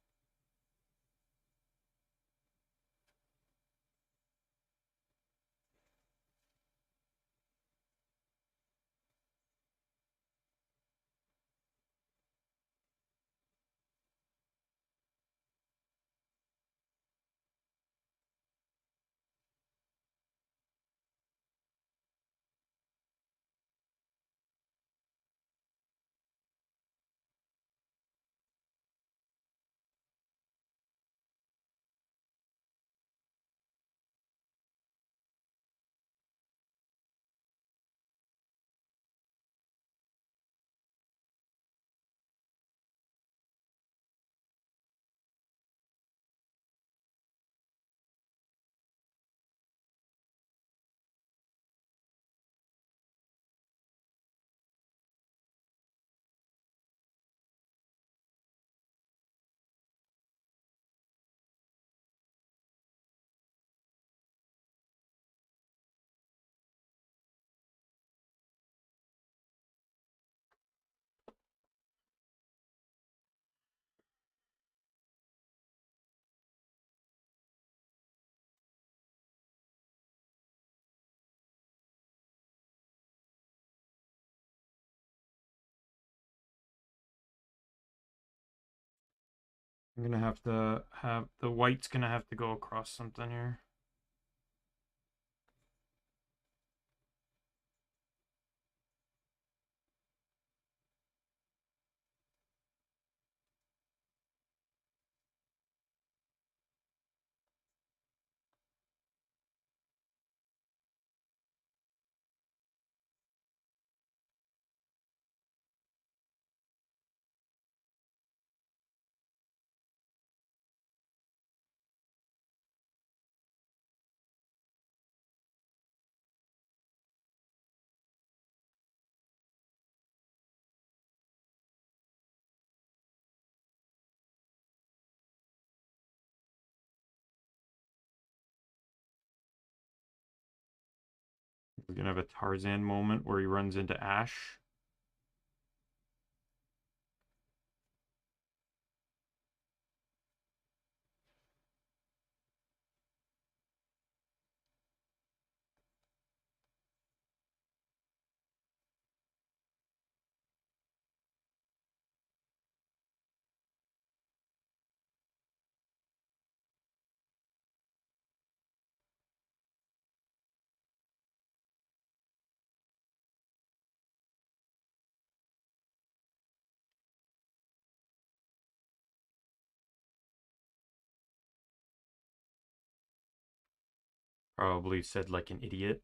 I'm gonna have to have the white's gonna have to go across something here. We're gonna have a Tarzan moment where he runs into Ash. Probably said like an idiot.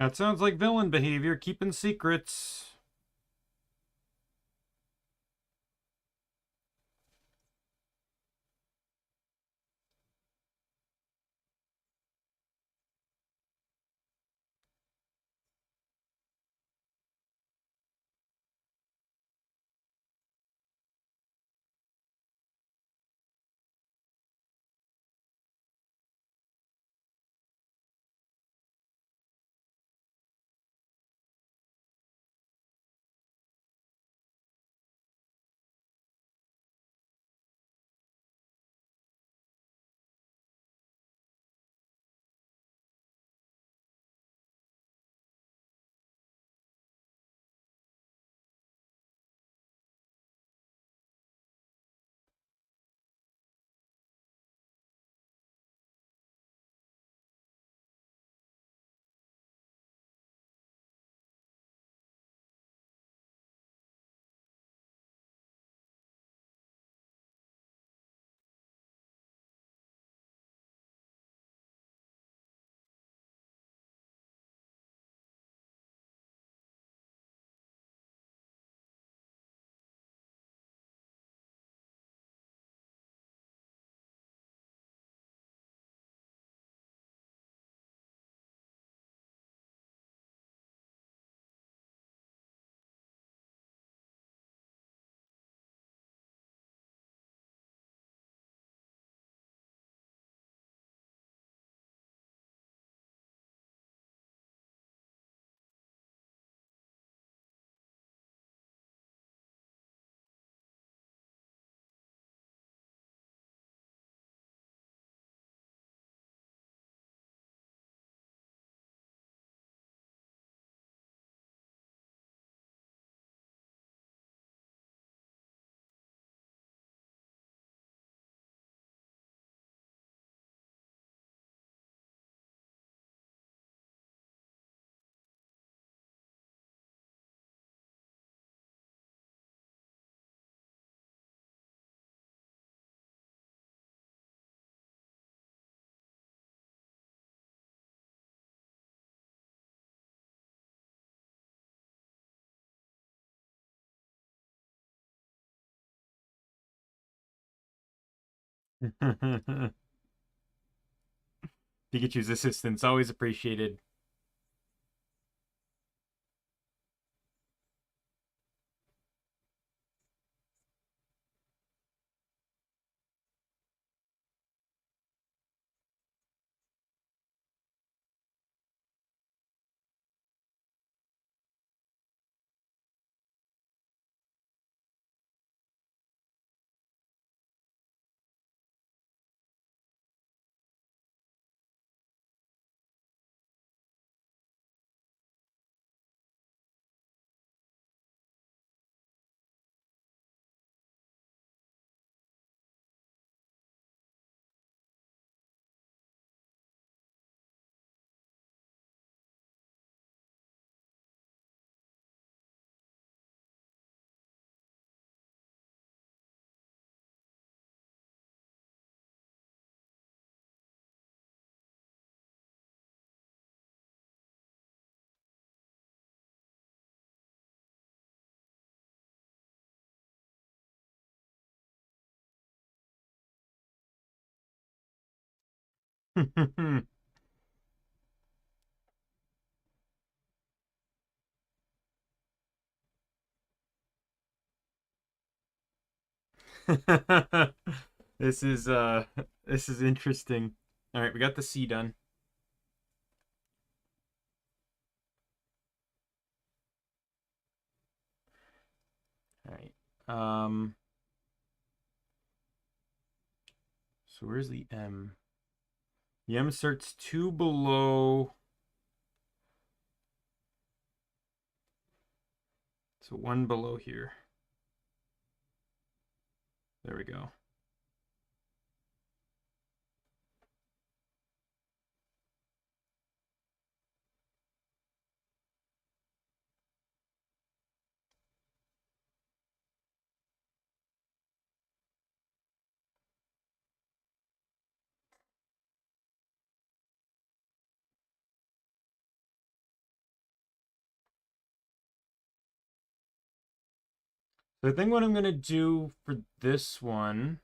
That sounds like villain behavior, keeping secrets. Pikachu's assistance, always appreciated. This is this is interesting. All right, we got the C done. All right. So where's the M? The M starts two below. So one below here. There we go. So I think what I'm gonna do for this one,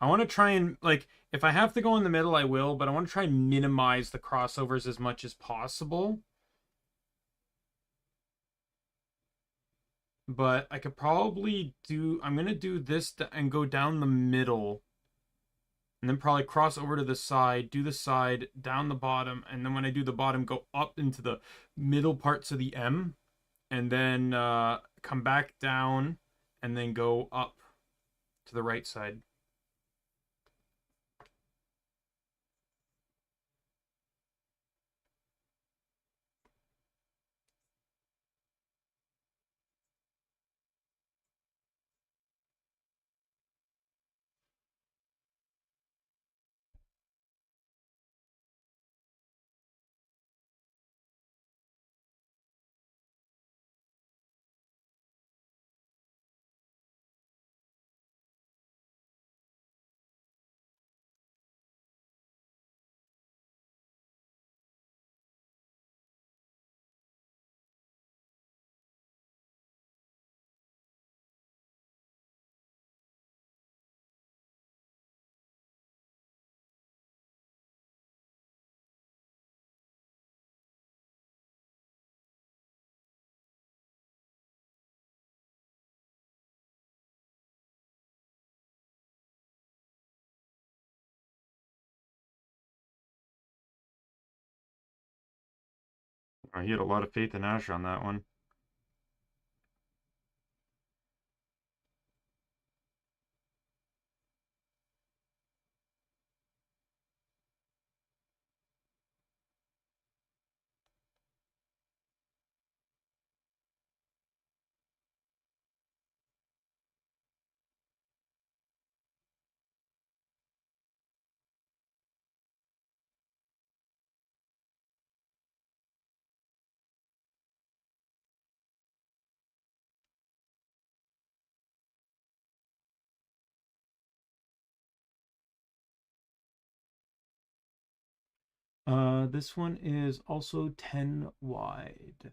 I want to try and like if I have to go in the middle, I will, but I want to try and minimize the crossovers as much as possible. But I could probably do, I'm gonna do this and go down the middle, and then probably cross over to the side, do the side, down the bottom, and then when I do the bottom, go up into the middle parts of the M, and then come back down, and then go up to the right side. He had a lot of faith in Ash on that one. This one is also 10 wide.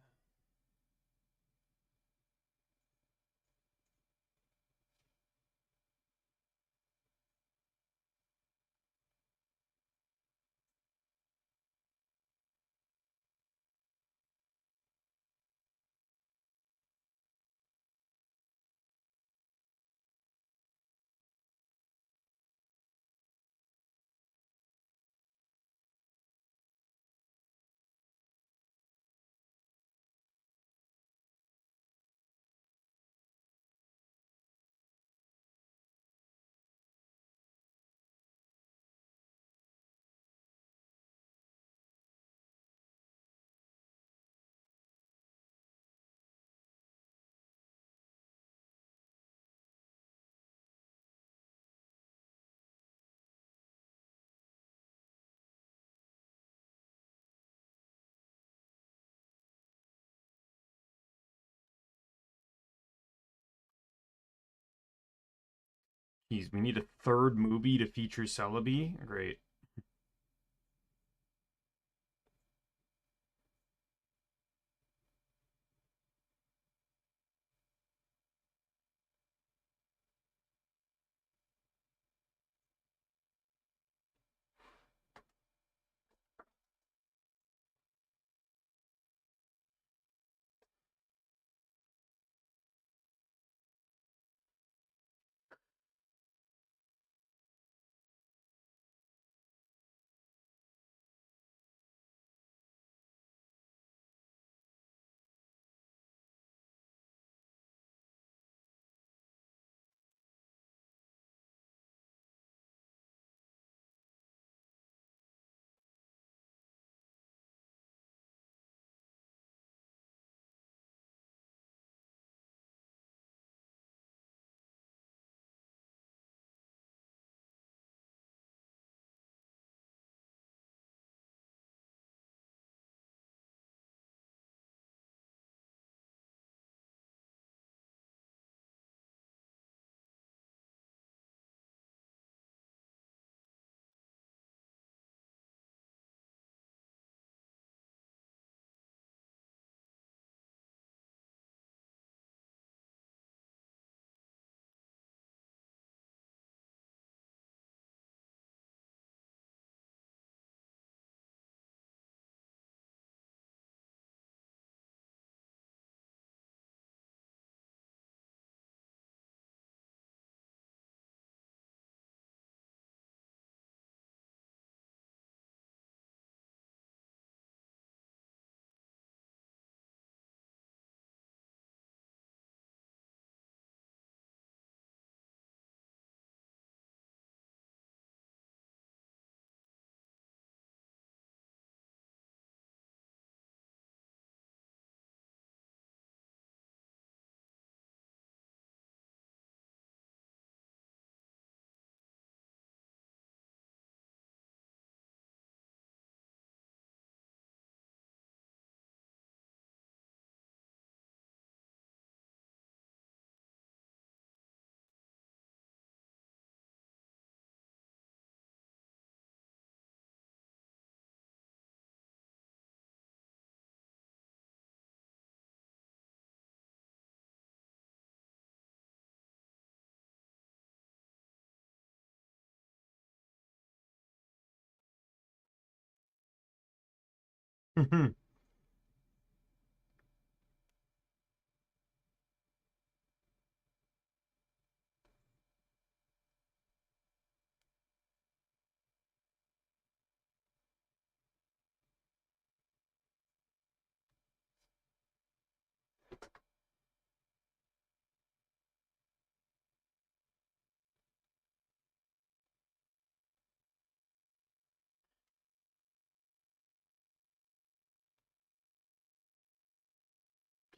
Geez, we need a third movie to feature Celebi. Great.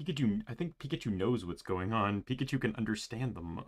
Pikachu, I think Pikachu knows what's going on. Pikachu can understand them.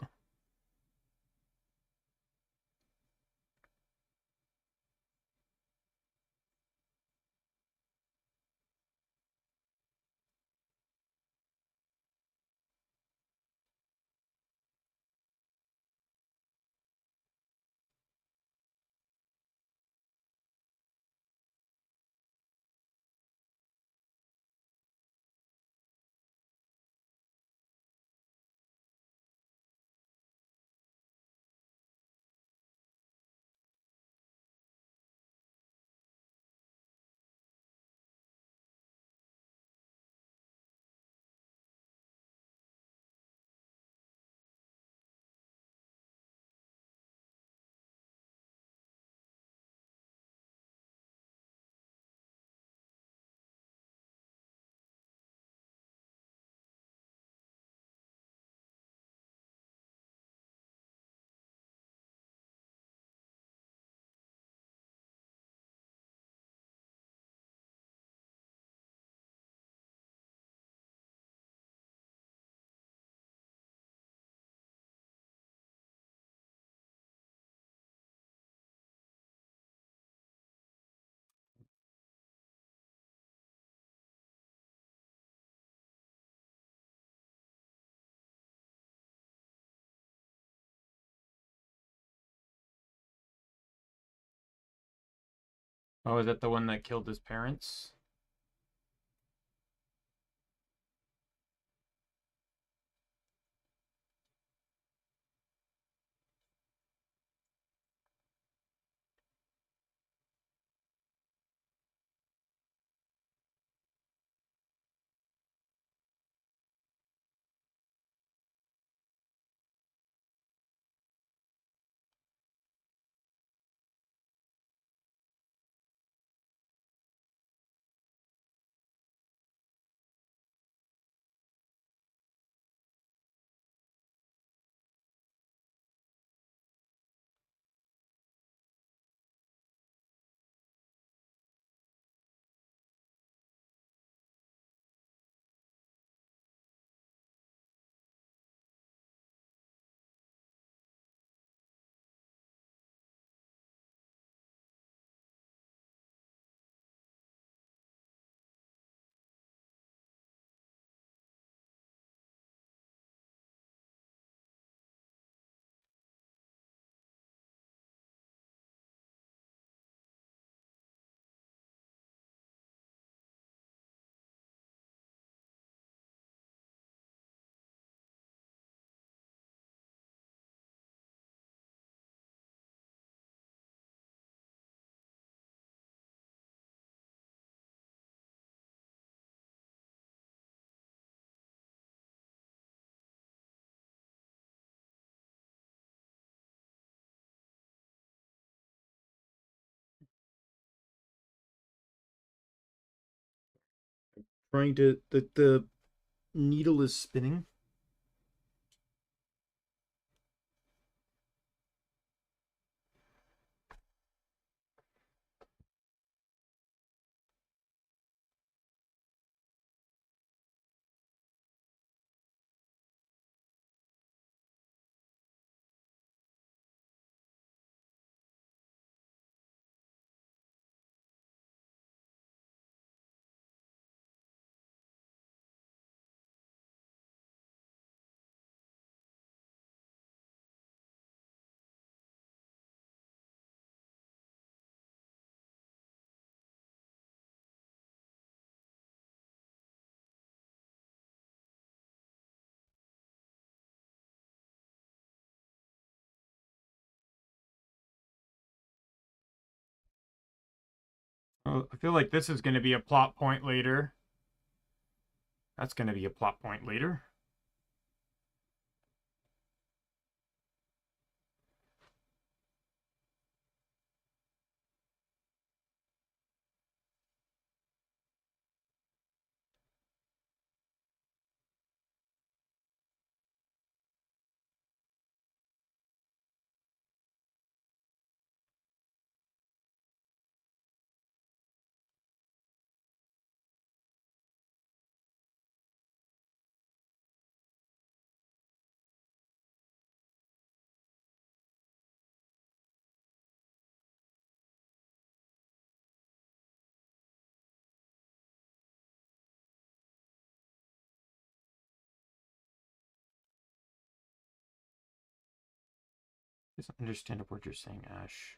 Oh, is that the one that killed his parents? Trying to the needle is spinning. Well, I feel like this is going to be a plot point later. That's going to be a plot point later. I don't understand what you're saying, Ash.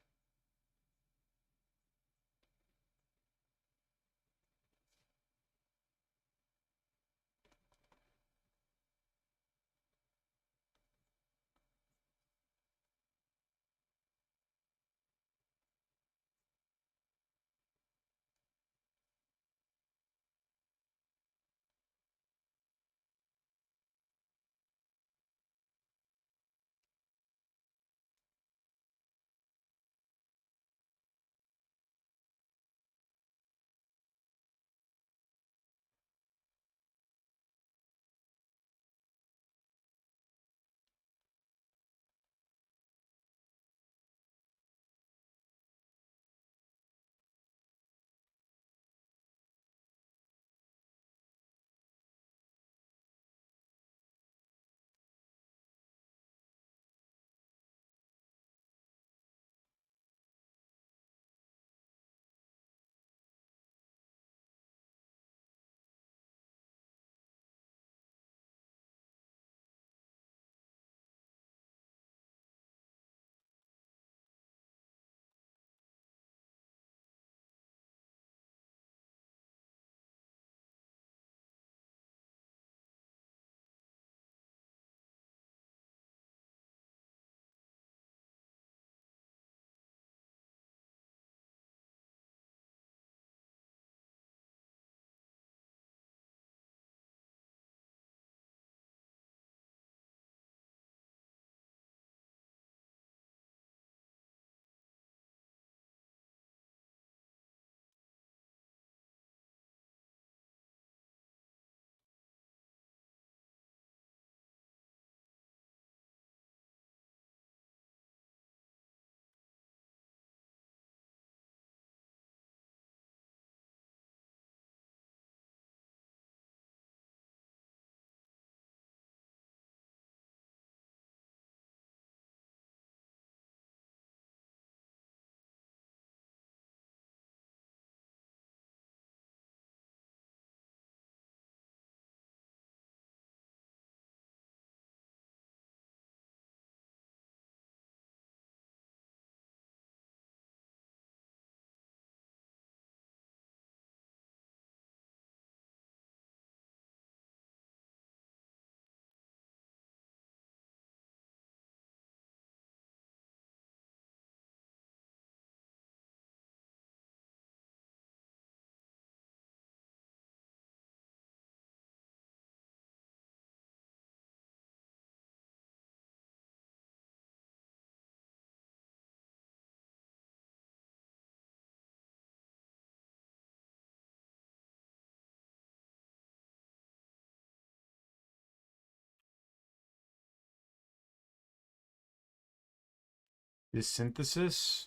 Is synthesis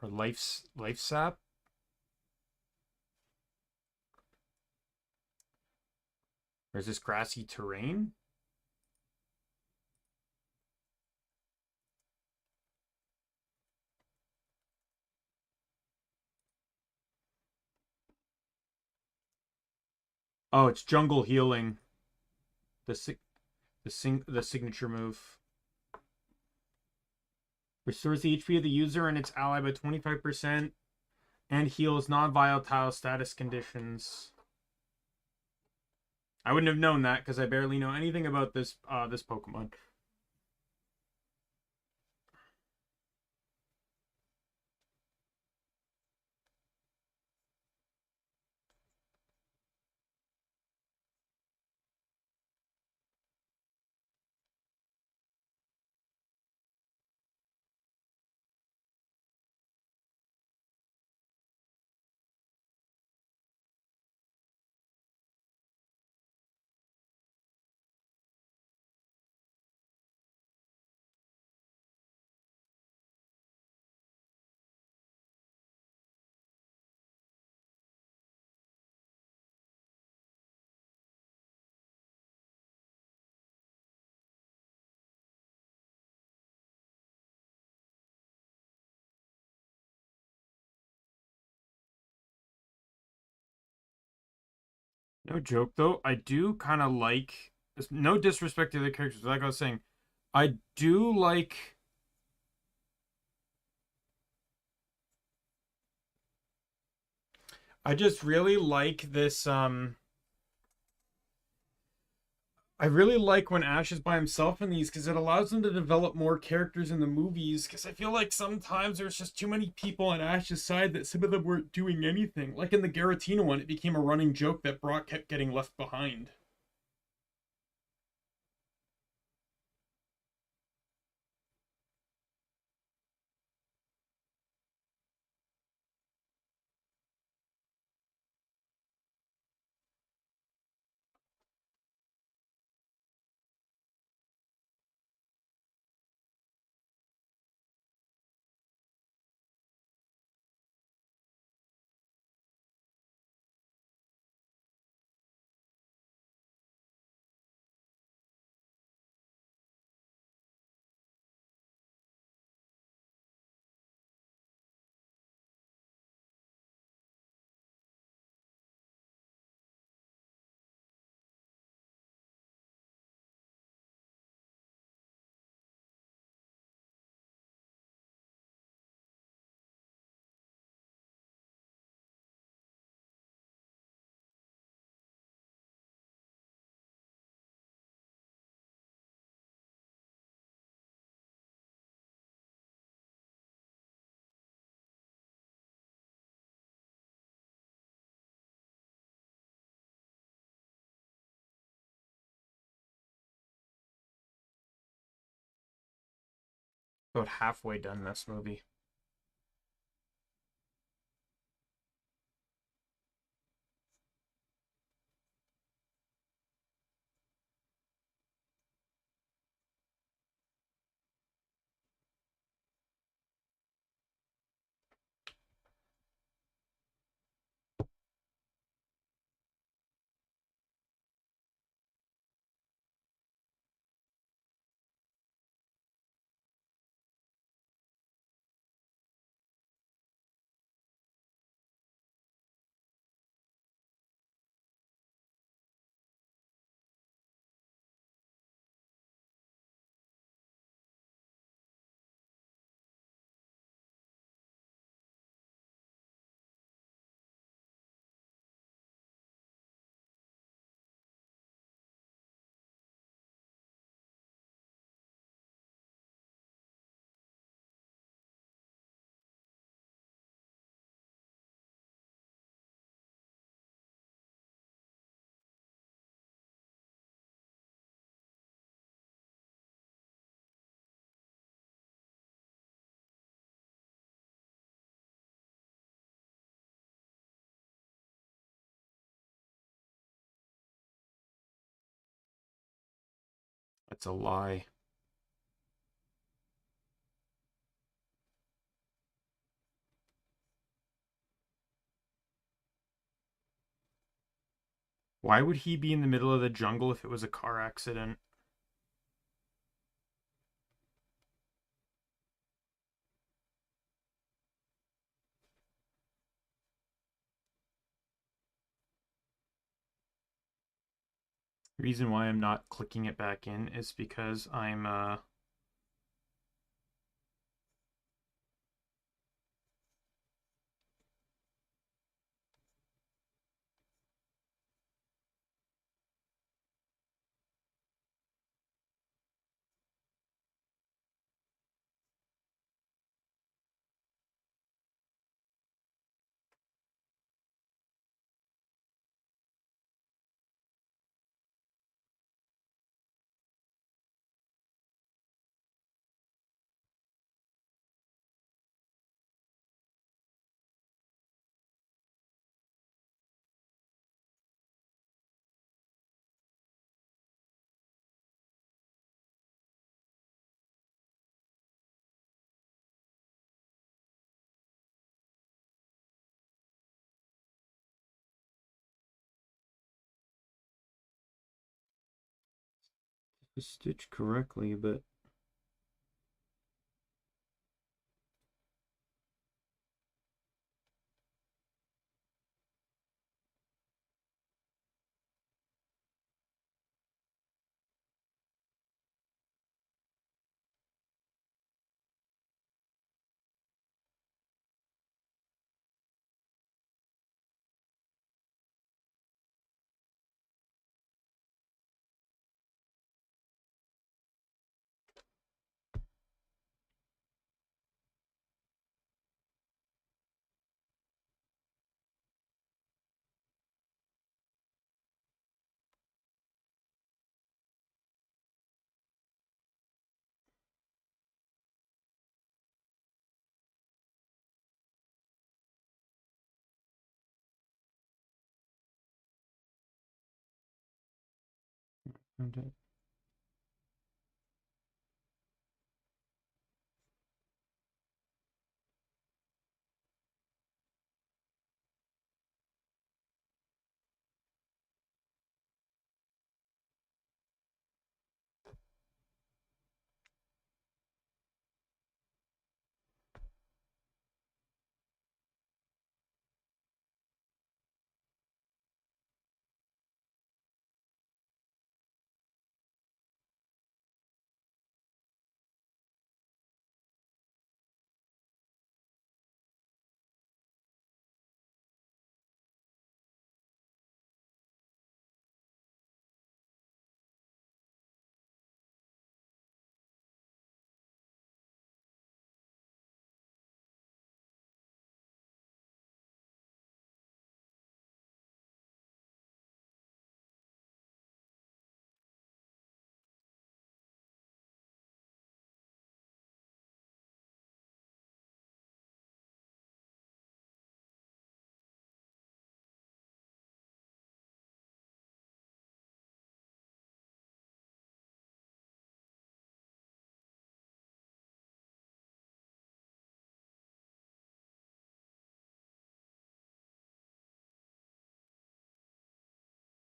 or life sap? Or is this grassy terrain? Oh, it's jungle healing. The signature move restores the HP of the user and its ally by 25% and heals non-volatile status conditions. I wouldn't have known that because I barely know anything about this this Pokemon. No joke though, I do kind of like. No disrespect to the characters, like I was saying, I do like. I just really like this. I really like when Ash is by himself in these because it allows him to develop more characters in the movies. Because I feel like sometimes there's just too many people on Ash's side that some of them weren't doing anything. Like in the Garatina one, it became a running joke that Brock kept getting left behind. About halfway done this movie. That's a lie. Why would he be in the middle of the jungle if it was a car accident? Reason why I'm not clicking it back in is because I'm stitch correctly, but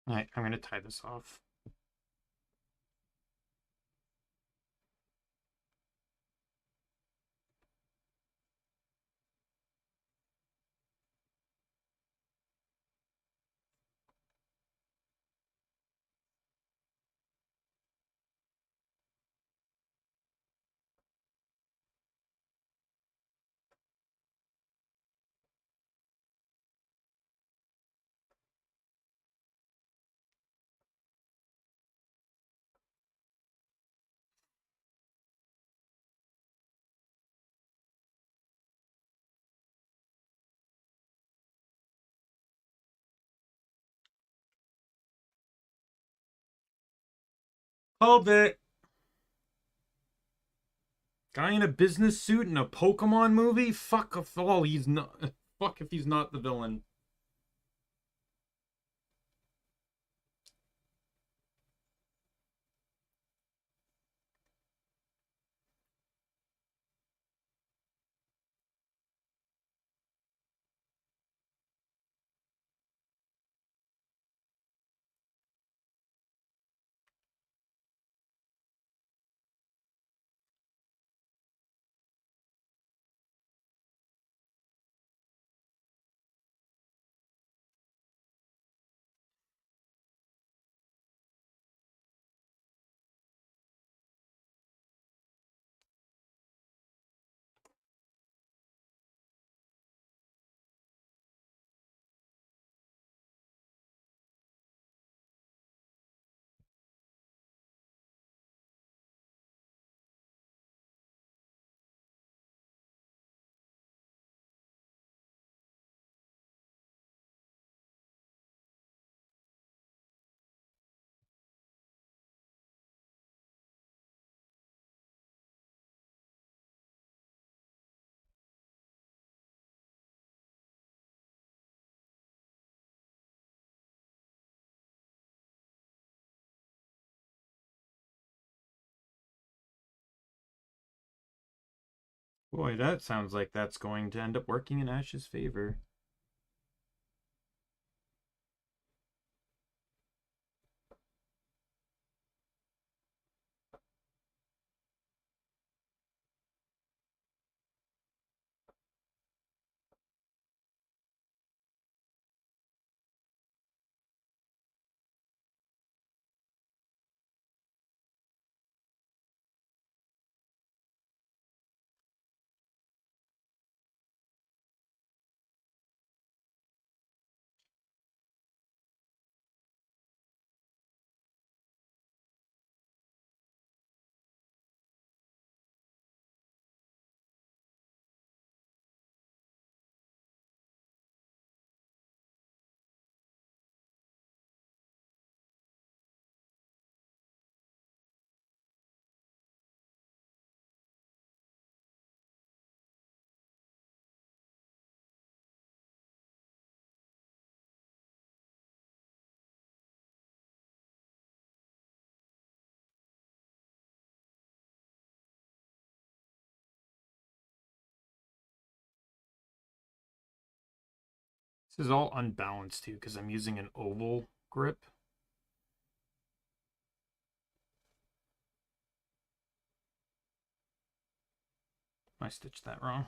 Alright, I'm gonna tie this off. Hold it! Guy in a business suit in a Pokemon movie? Fuck if all he's not. Fuck if he's not the villain. Boy, that sounds like that's going to end up working in Ash's favor. This is all unbalanced too because I'm using an oval grip. I stitched that wrong.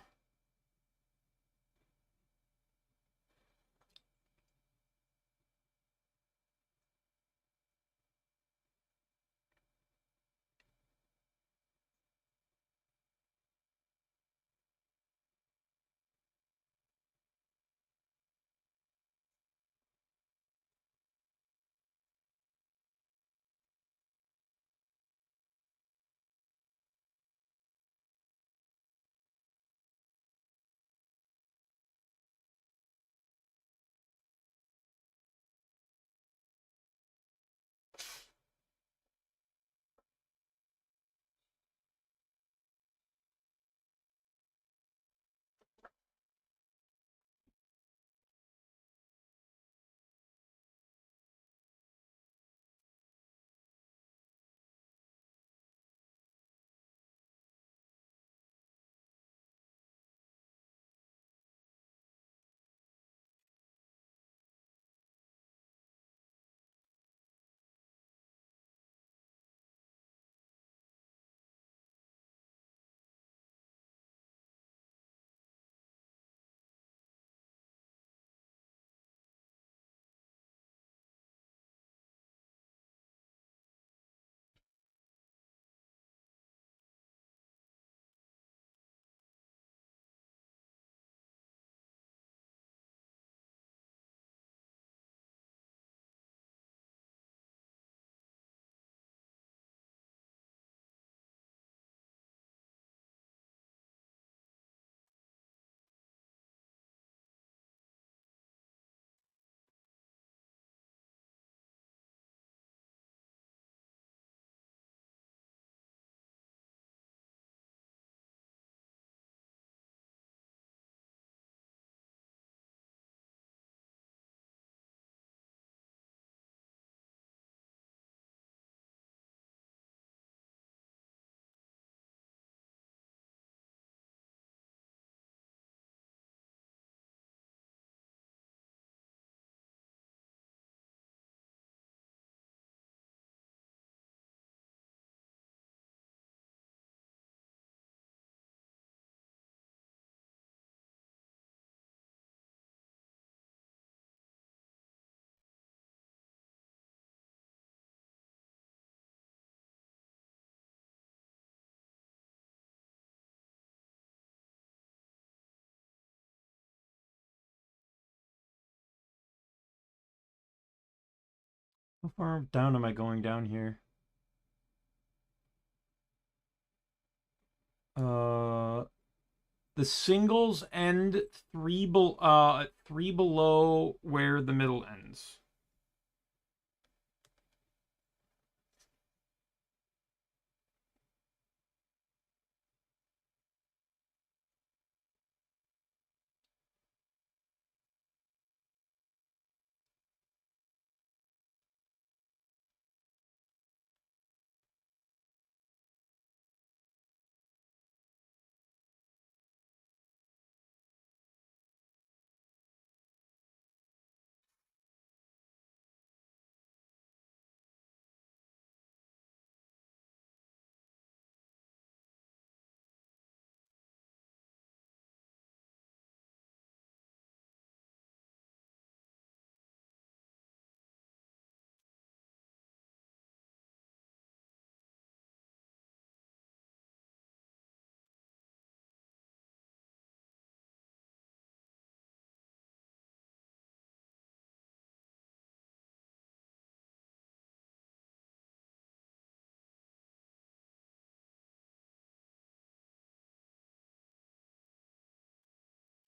How far down am I going down here? The singles end three below where the middle ends.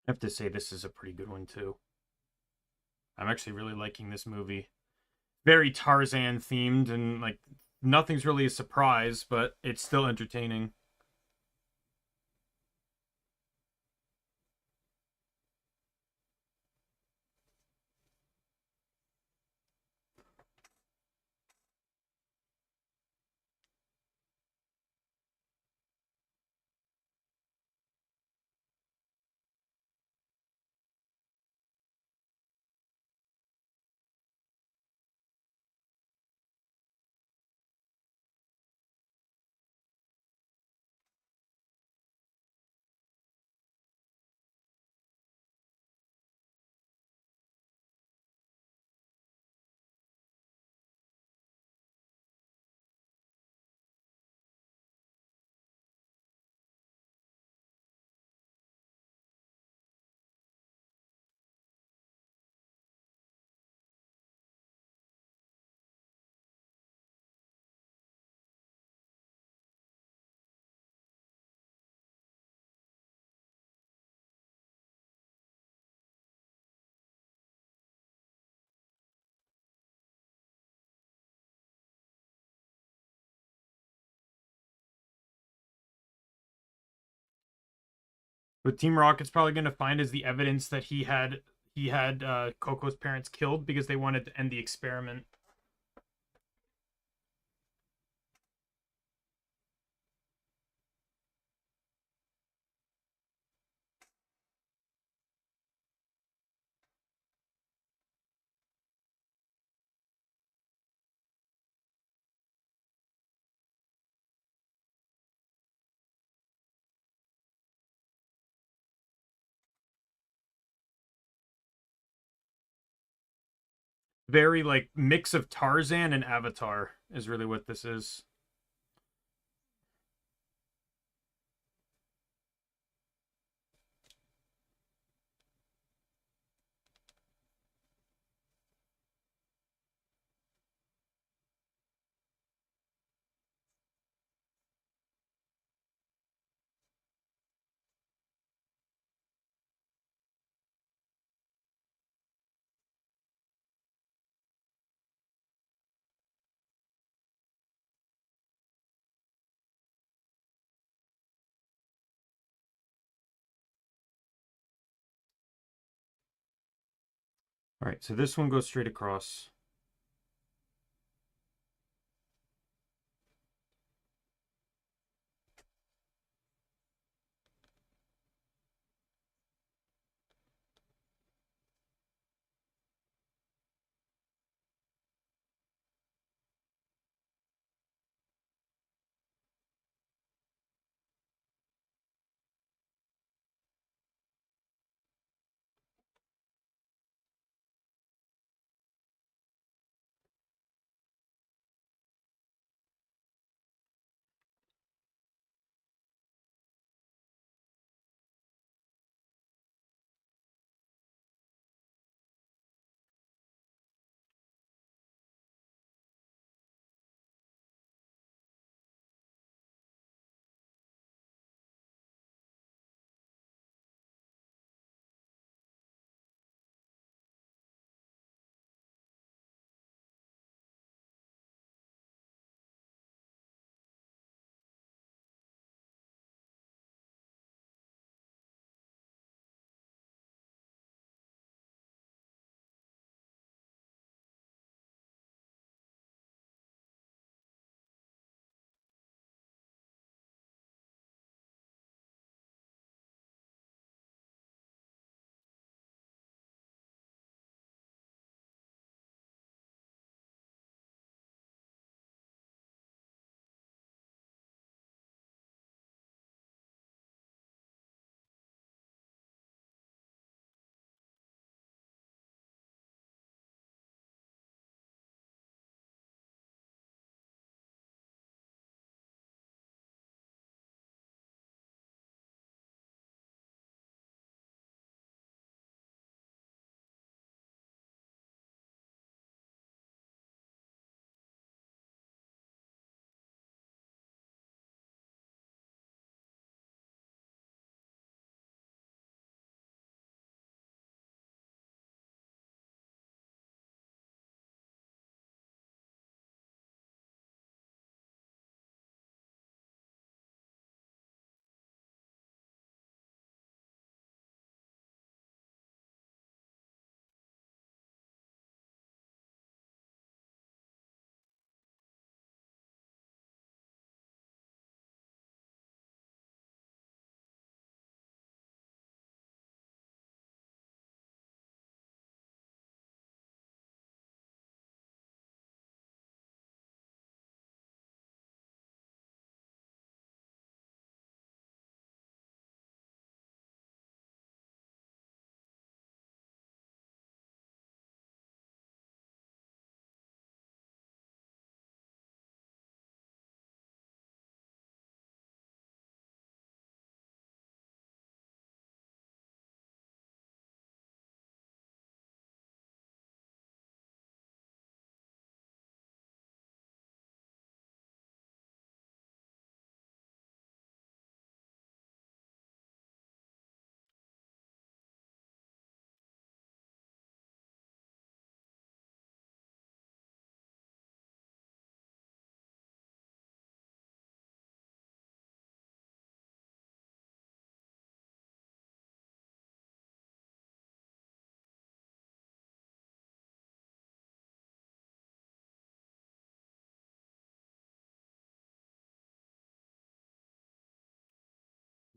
I have to say this is a pretty good one too. I'm actually really liking this movie. Very Tarzan themed and like nothing's really a surprise, but it's still entertaining. What Team Rocket's probably going to find is the evidence that he had Coco's parents killed because they wanted to end the experiment. Very like mix of Tarzan and Avatar is really what this is. All right, so this one goes straight across.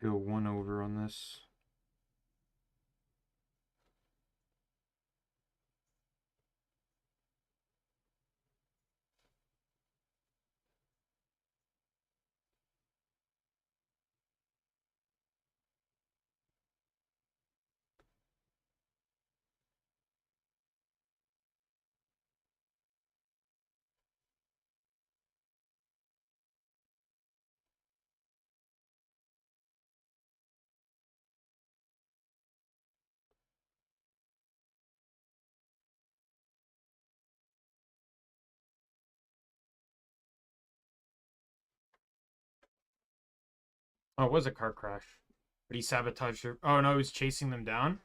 go 1 over on this. Oh, it was a car crash. But he sabotaged her. Oh, no, he was chasing them down?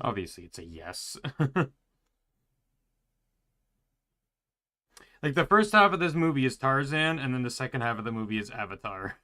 Obviously, it's a yes. Like, the first half of this movie is Tarzan, and then the second half of the movie is Avatar.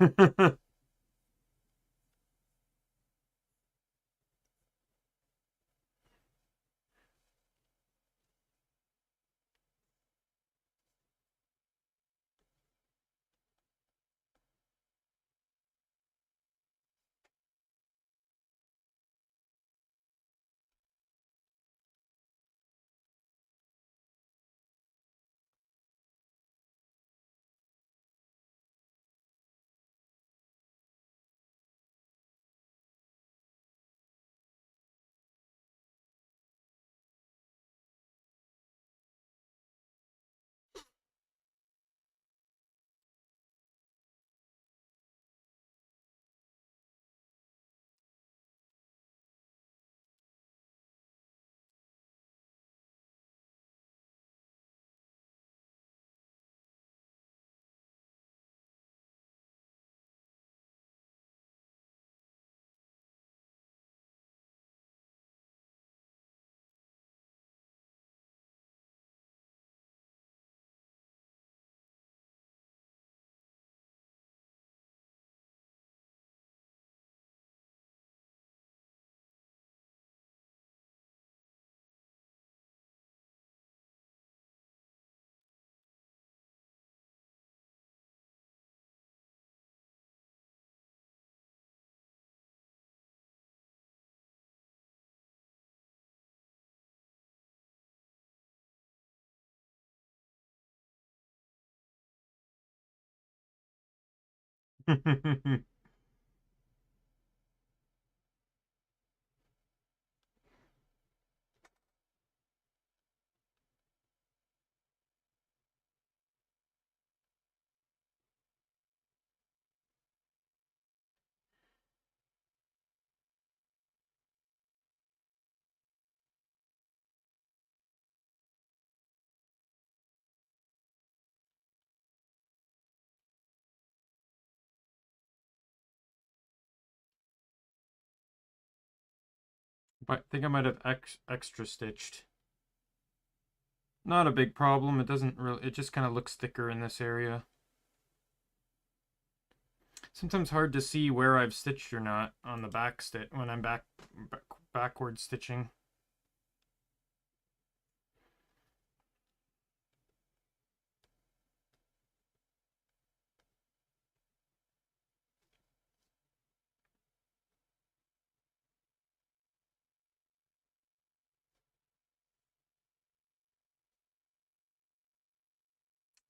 But I think I might have extra stitched. Not a big problem. It doesn't really, it just kind of looks thicker in this area. Sometimes hard to see where I've stitched or not on the back stitch when I'm backward stitching.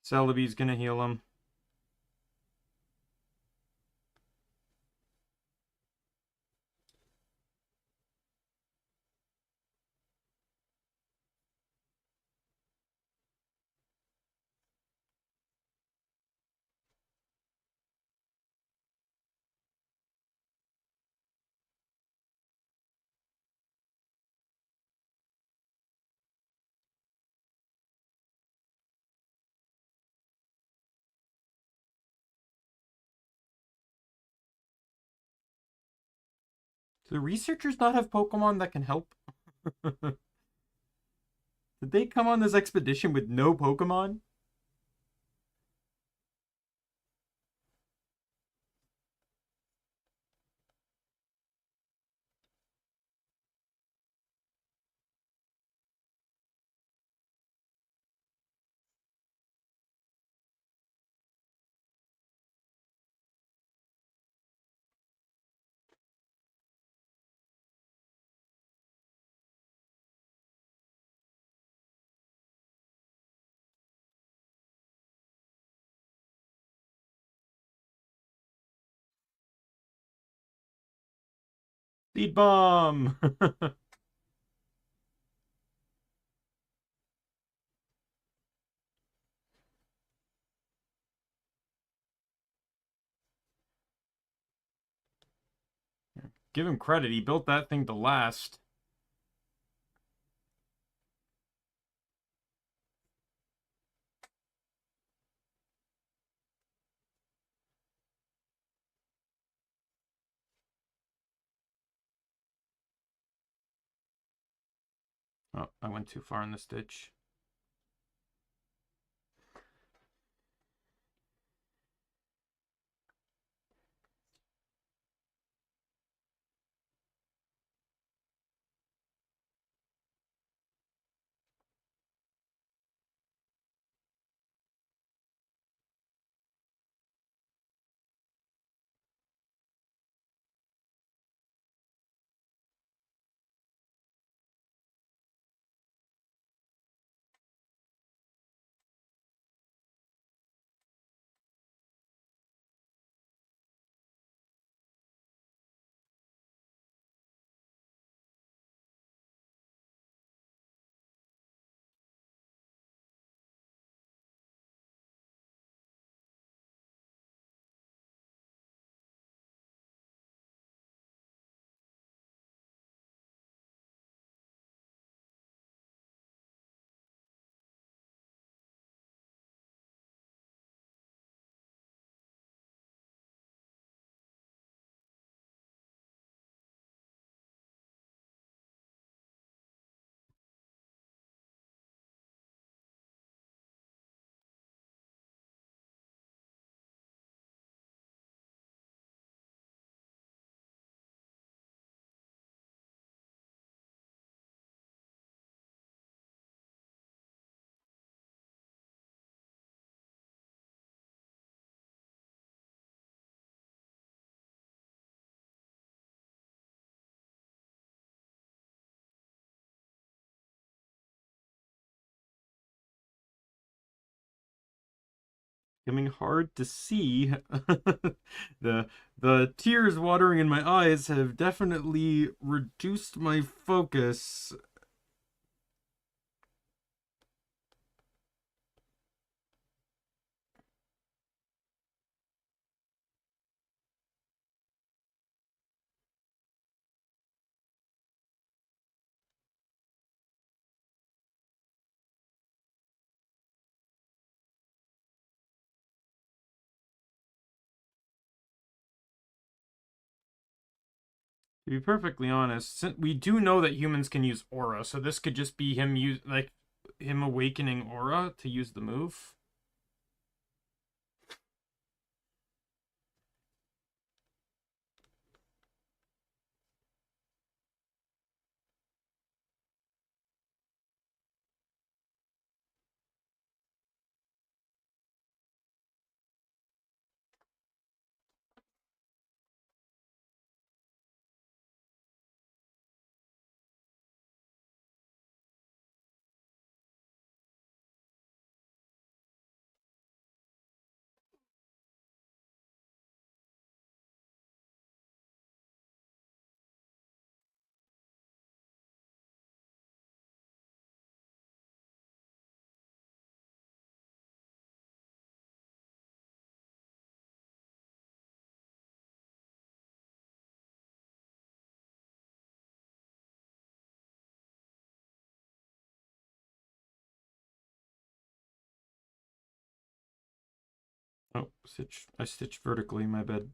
Celebi's gonna heal him. Do the researchers not have Pokemon that can help? Did they come on this expedition with no Pokemon? Seed bomb! Give him credit, he built that thing to last. Oh, I went too far in the stitch. Becoming hard to see. the the tears watering in my eyes have definitely reduced my focus. To be perfectly honest, we do know that humans can use aura, so this could just be him awakening aura to use the move. Oh, I stitched vertically, my bad.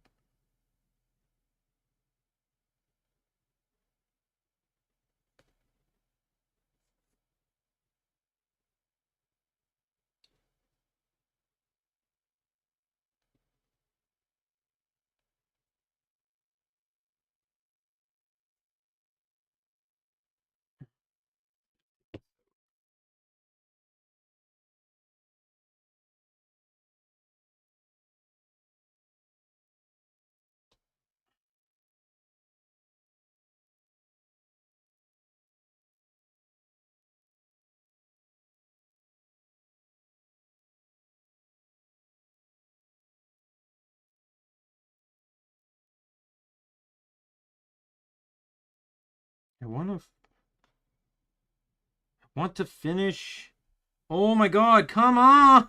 I want to finish. Oh my god, come on!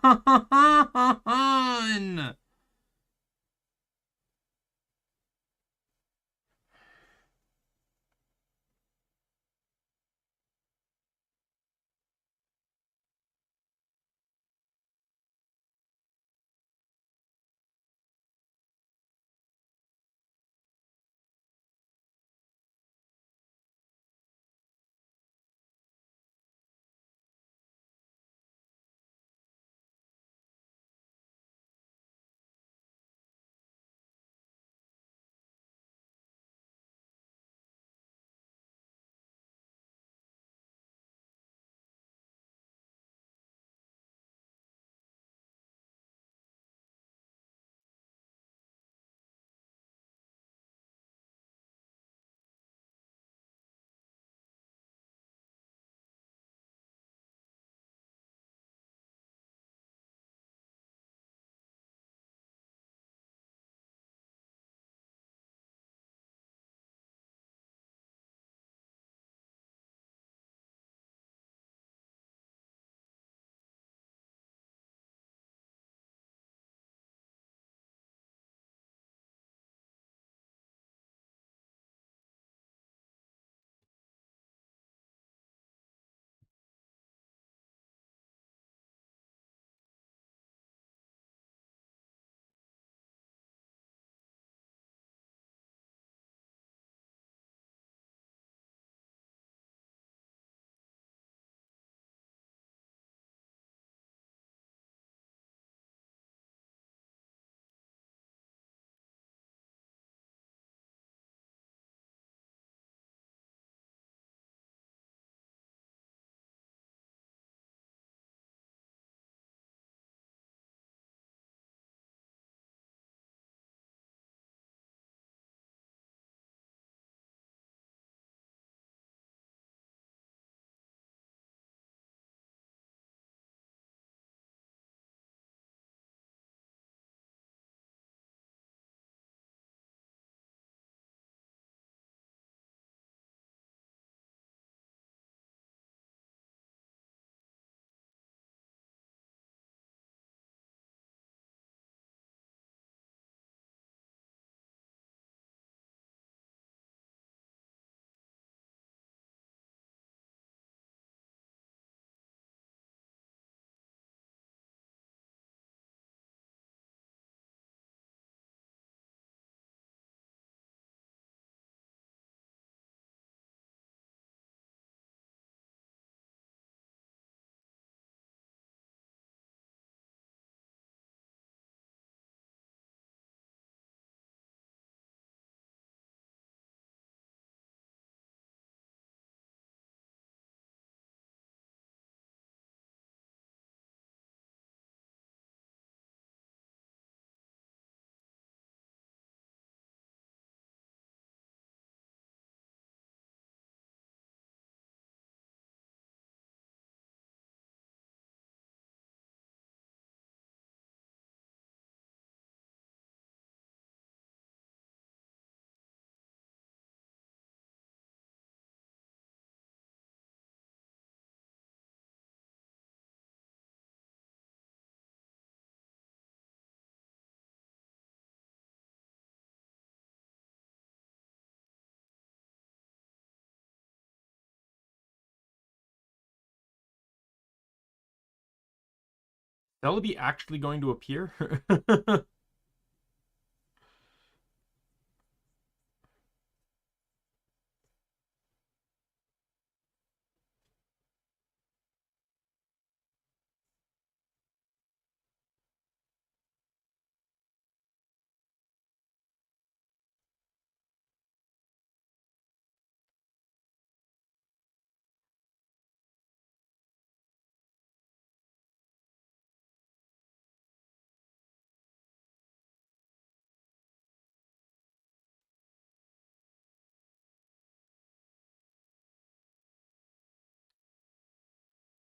Celebi actually going to appear?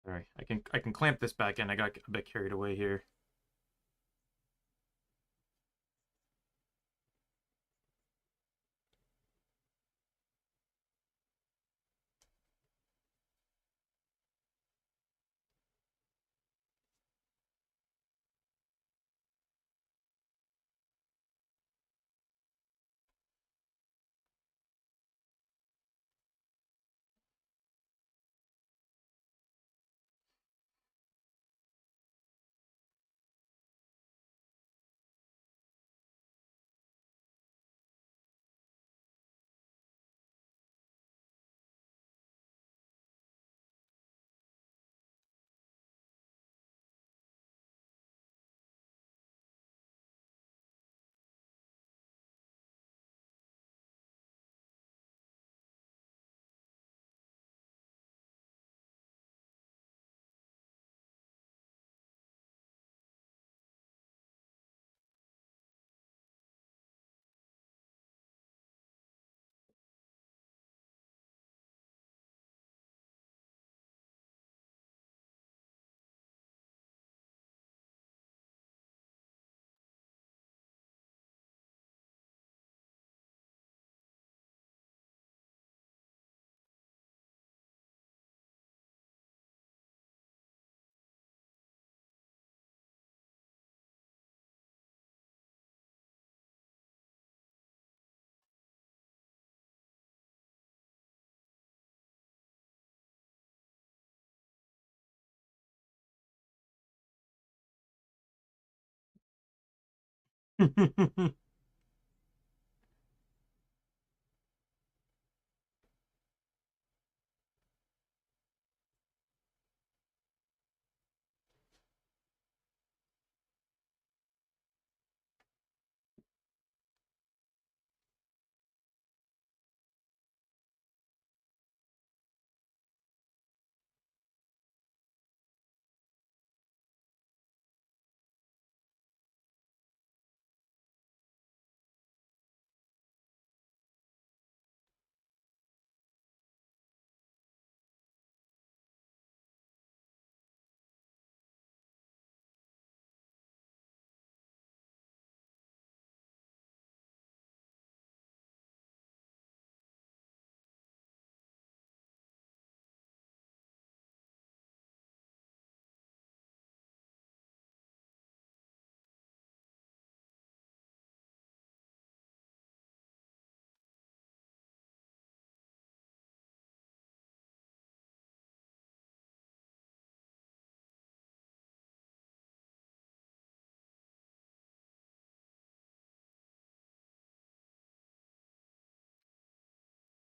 Sorry, I can clamp this back in. I got a bit carried away here.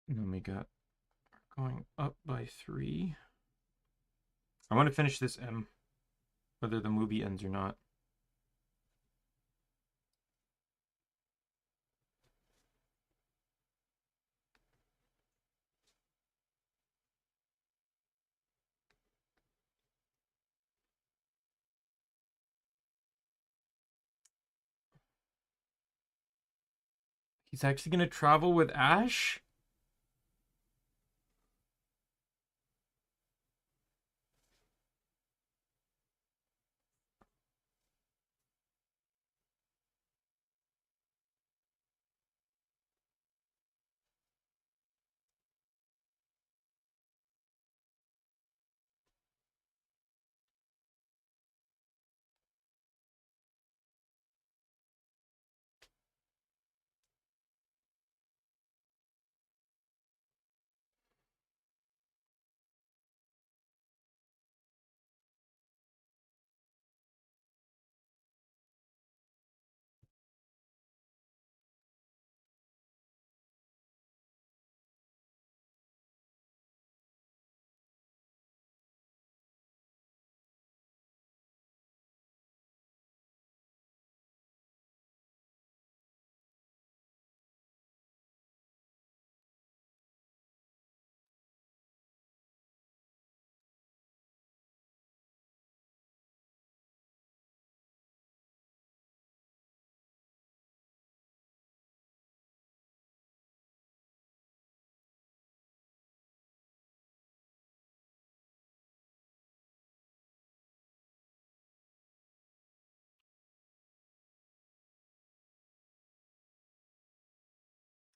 And we got going up by 3. I want to finish this M, whether the movie ends or not. He's actually going to travel with Ash?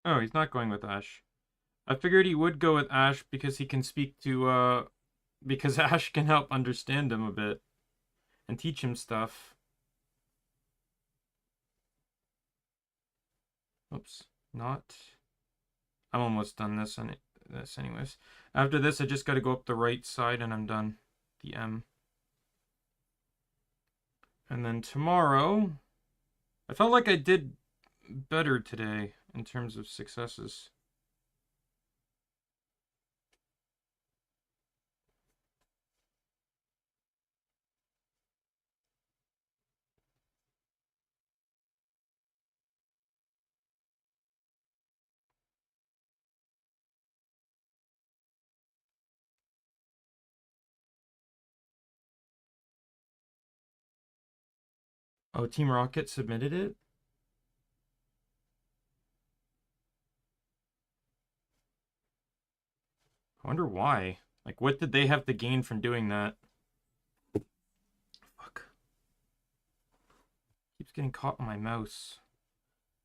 Oh, he's not going with Ash. I figured he would go with Ash because he can speak to, because Ash can help understand him a bit and teach him stuff. Oops, not. I'm almost done this anyways. After this, I just got to go up the right side and I'm done. The M. And then tomorrow, I felt like I did better today in terms of successes. Oh, Team Rocket submitted it? I wonder why. Like, what did they have to gain from doing that? Fuck. Keeps getting caught on my mouse.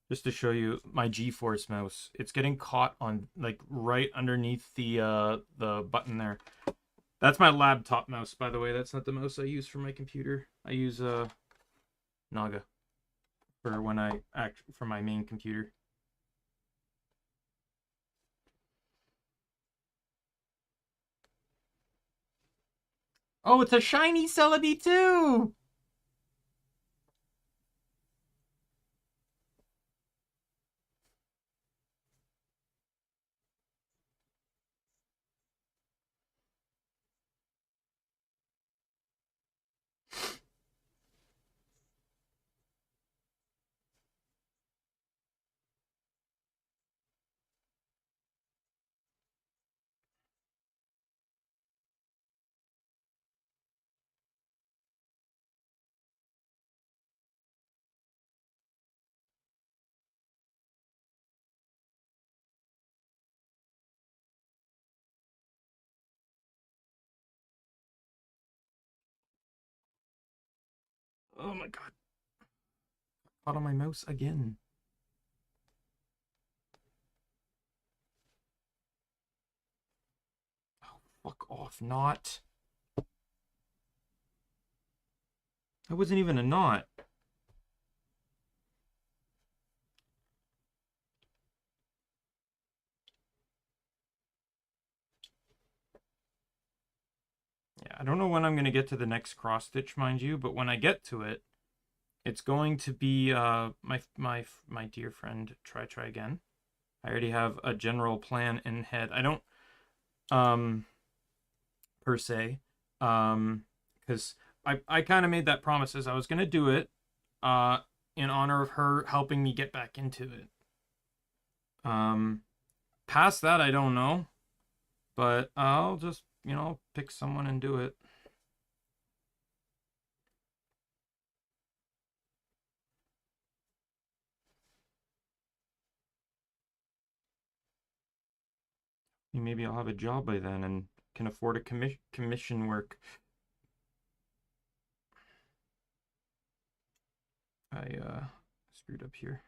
Just to show you my G-Force mouse. It's getting caught on, like, right underneath the button there. That's my laptop mouse, by the way. That's not the mouse I use for my computer. I use, Naga. For when I act, for my main computer. Oh, it's a shiny Celebi too! Oh my god. Caught on my mouse again. Oh, fuck off, not. That wasn't even a knot. Yeah, I don't know when I'm going to get to the next cross stitch, mind you, but when I get to it, it's going to be my dear friend try again. I already have a general plan in head. I don't per se cuz I kind of made that promise as I was going to do it in honor of her helping me get back into it. Past that I don't know, but I'll just, you know, pick someone and do it. Maybe I'll have a job by then and can afford a commission work. I screwed up here.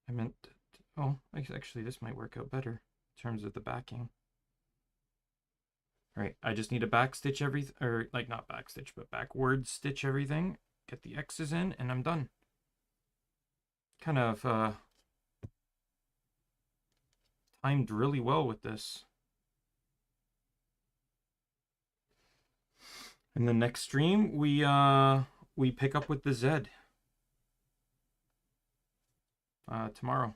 I meant, oh, actually this might work out better in terms of the backing. All right, I just need to backstitch everything, or like not backstitch, but backward stitch everything, get the X's in, and I'm done. Kind of timed really well with this. And the next stream, we pick up with the Z. Tomorrow.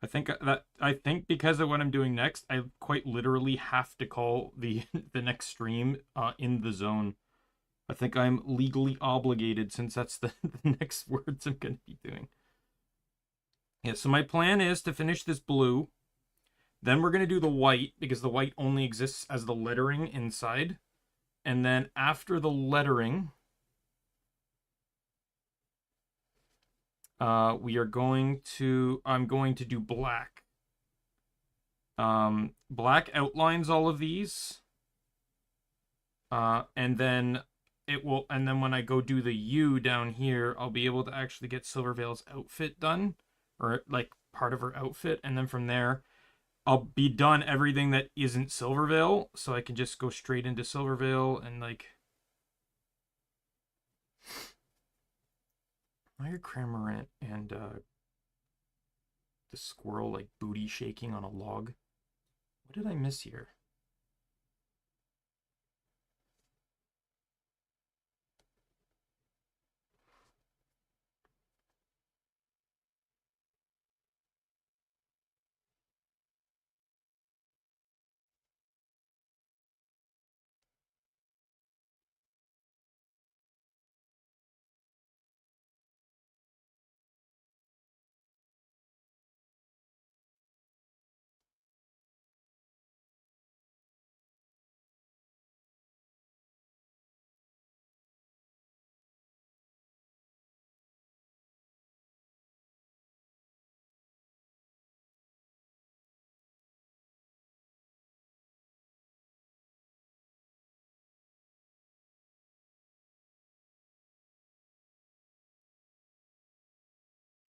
I think because of what I'm doing next, I quite literally have to call the the next stream in the zone. I think I'm legally obligated since that's the next words I'm going to be doing. Yeah, so my plan is to finish this blue. Then we're going to do the white because the white only exists as the lettering inside. And then after the lettering, I'm going to do black. Black outlines all of these. And then and then when I go do the U down here, I'll be able to actually get Silvervale's outfit done, or like part of her outfit, and then from there, I'll be done everything that isn't Silvervale, so I can just go straight into Silvervale and like. I hear Cramorant and the squirrel like booty shaking on a log. What did I miss here?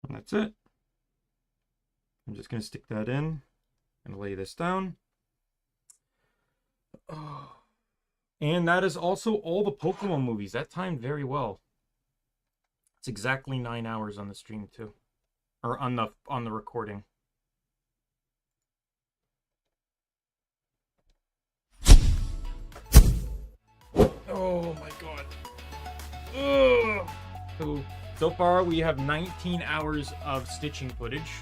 And that's it. I'm just going to stick that in and lay this down. Oh. And that is also all the Pokemon movies. That timed very well. It's exactly 9 hours on the stream too. Or on the recording. Oh my god. Ugh. So far we have 19 hours of stitching footage.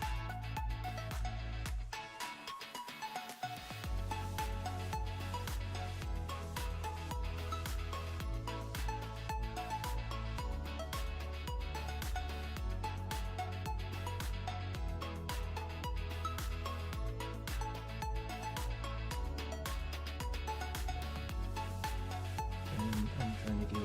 And I'm trying to get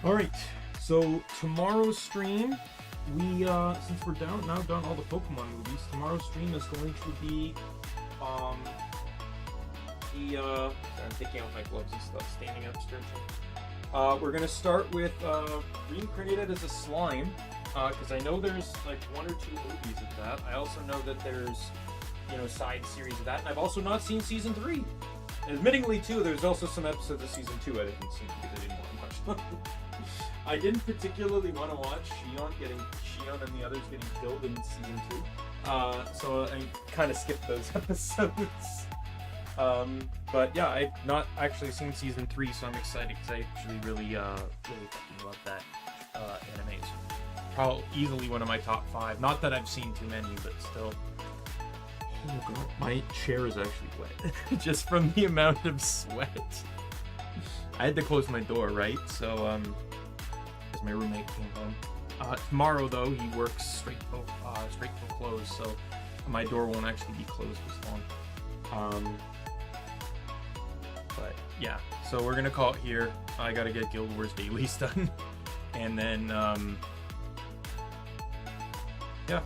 Alright, so tomorrow's stream, we, since we're now done all the Pokemon movies, tomorrow's stream is going to be, sorry, I'm taking off my gloves and stuff, standing up, stretching. We're gonna start with, reincarnated as a slime, because I know there's, like, 1 or 2 movies of that. I also know that there's, you know, side series of that, and I've also not seen Season 3. Admittingly, too, there's also some episodes of Season 2 I didn't see because I didn't want to watch them. I didn't particularly want to watch Shion and the others getting killed in Season 2. So I kind of skipped those episodes. But yeah, I've not actually seen Season 3, so I'm excited because I actually really fucking love that anime. It's probably easily one of my top 5. Not that I've seen too many, but still. Oh god, my chair is actually wet just from the amount of sweat. I had to close my door, right? So because my roommate came home. Tomorrow though, he works straight till close, so my door won't actually be closed as long. But yeah, so we're gonna call it here. I gotta get Guild Wars dailies done, and then yeah.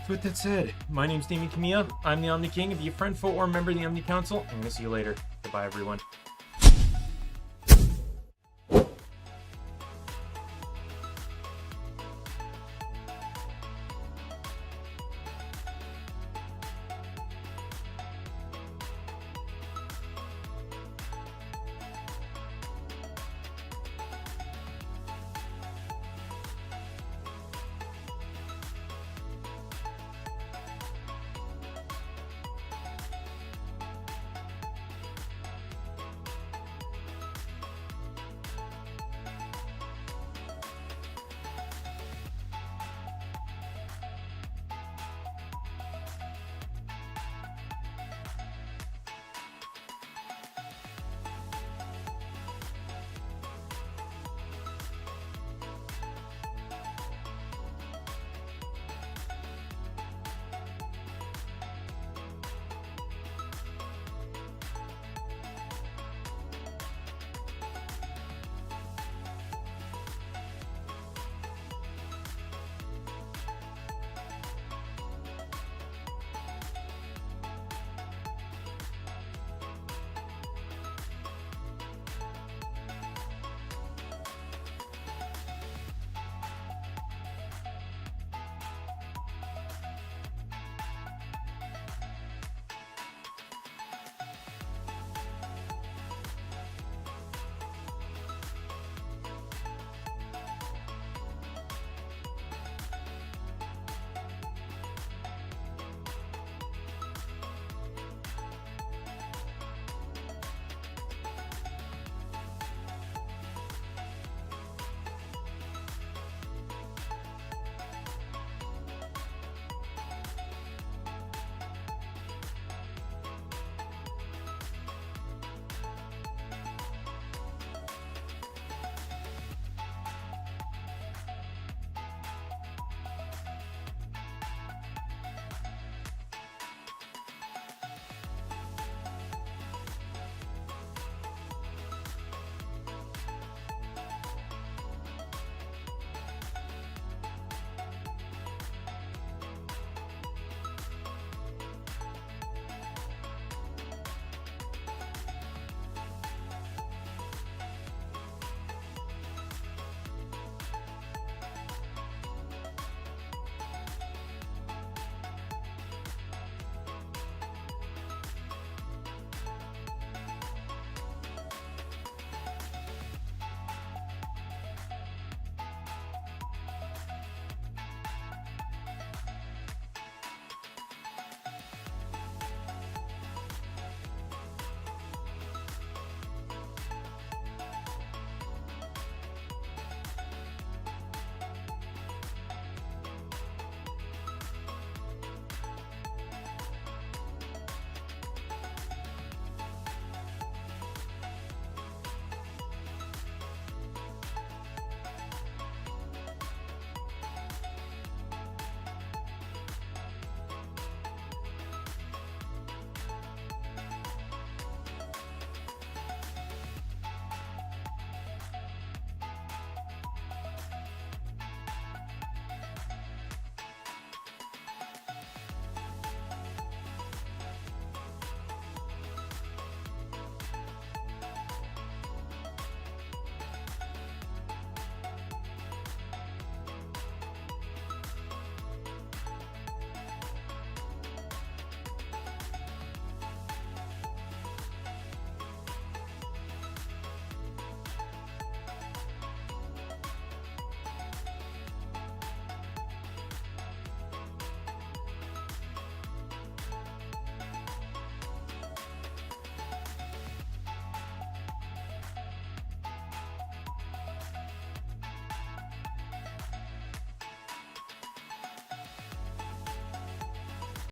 So with that said, my name's Daimien Kamiya. I'm the Omni King. If you're a friend, foe, or member of the Omni Council, I'm gonna see you later. Goodbye, everyone.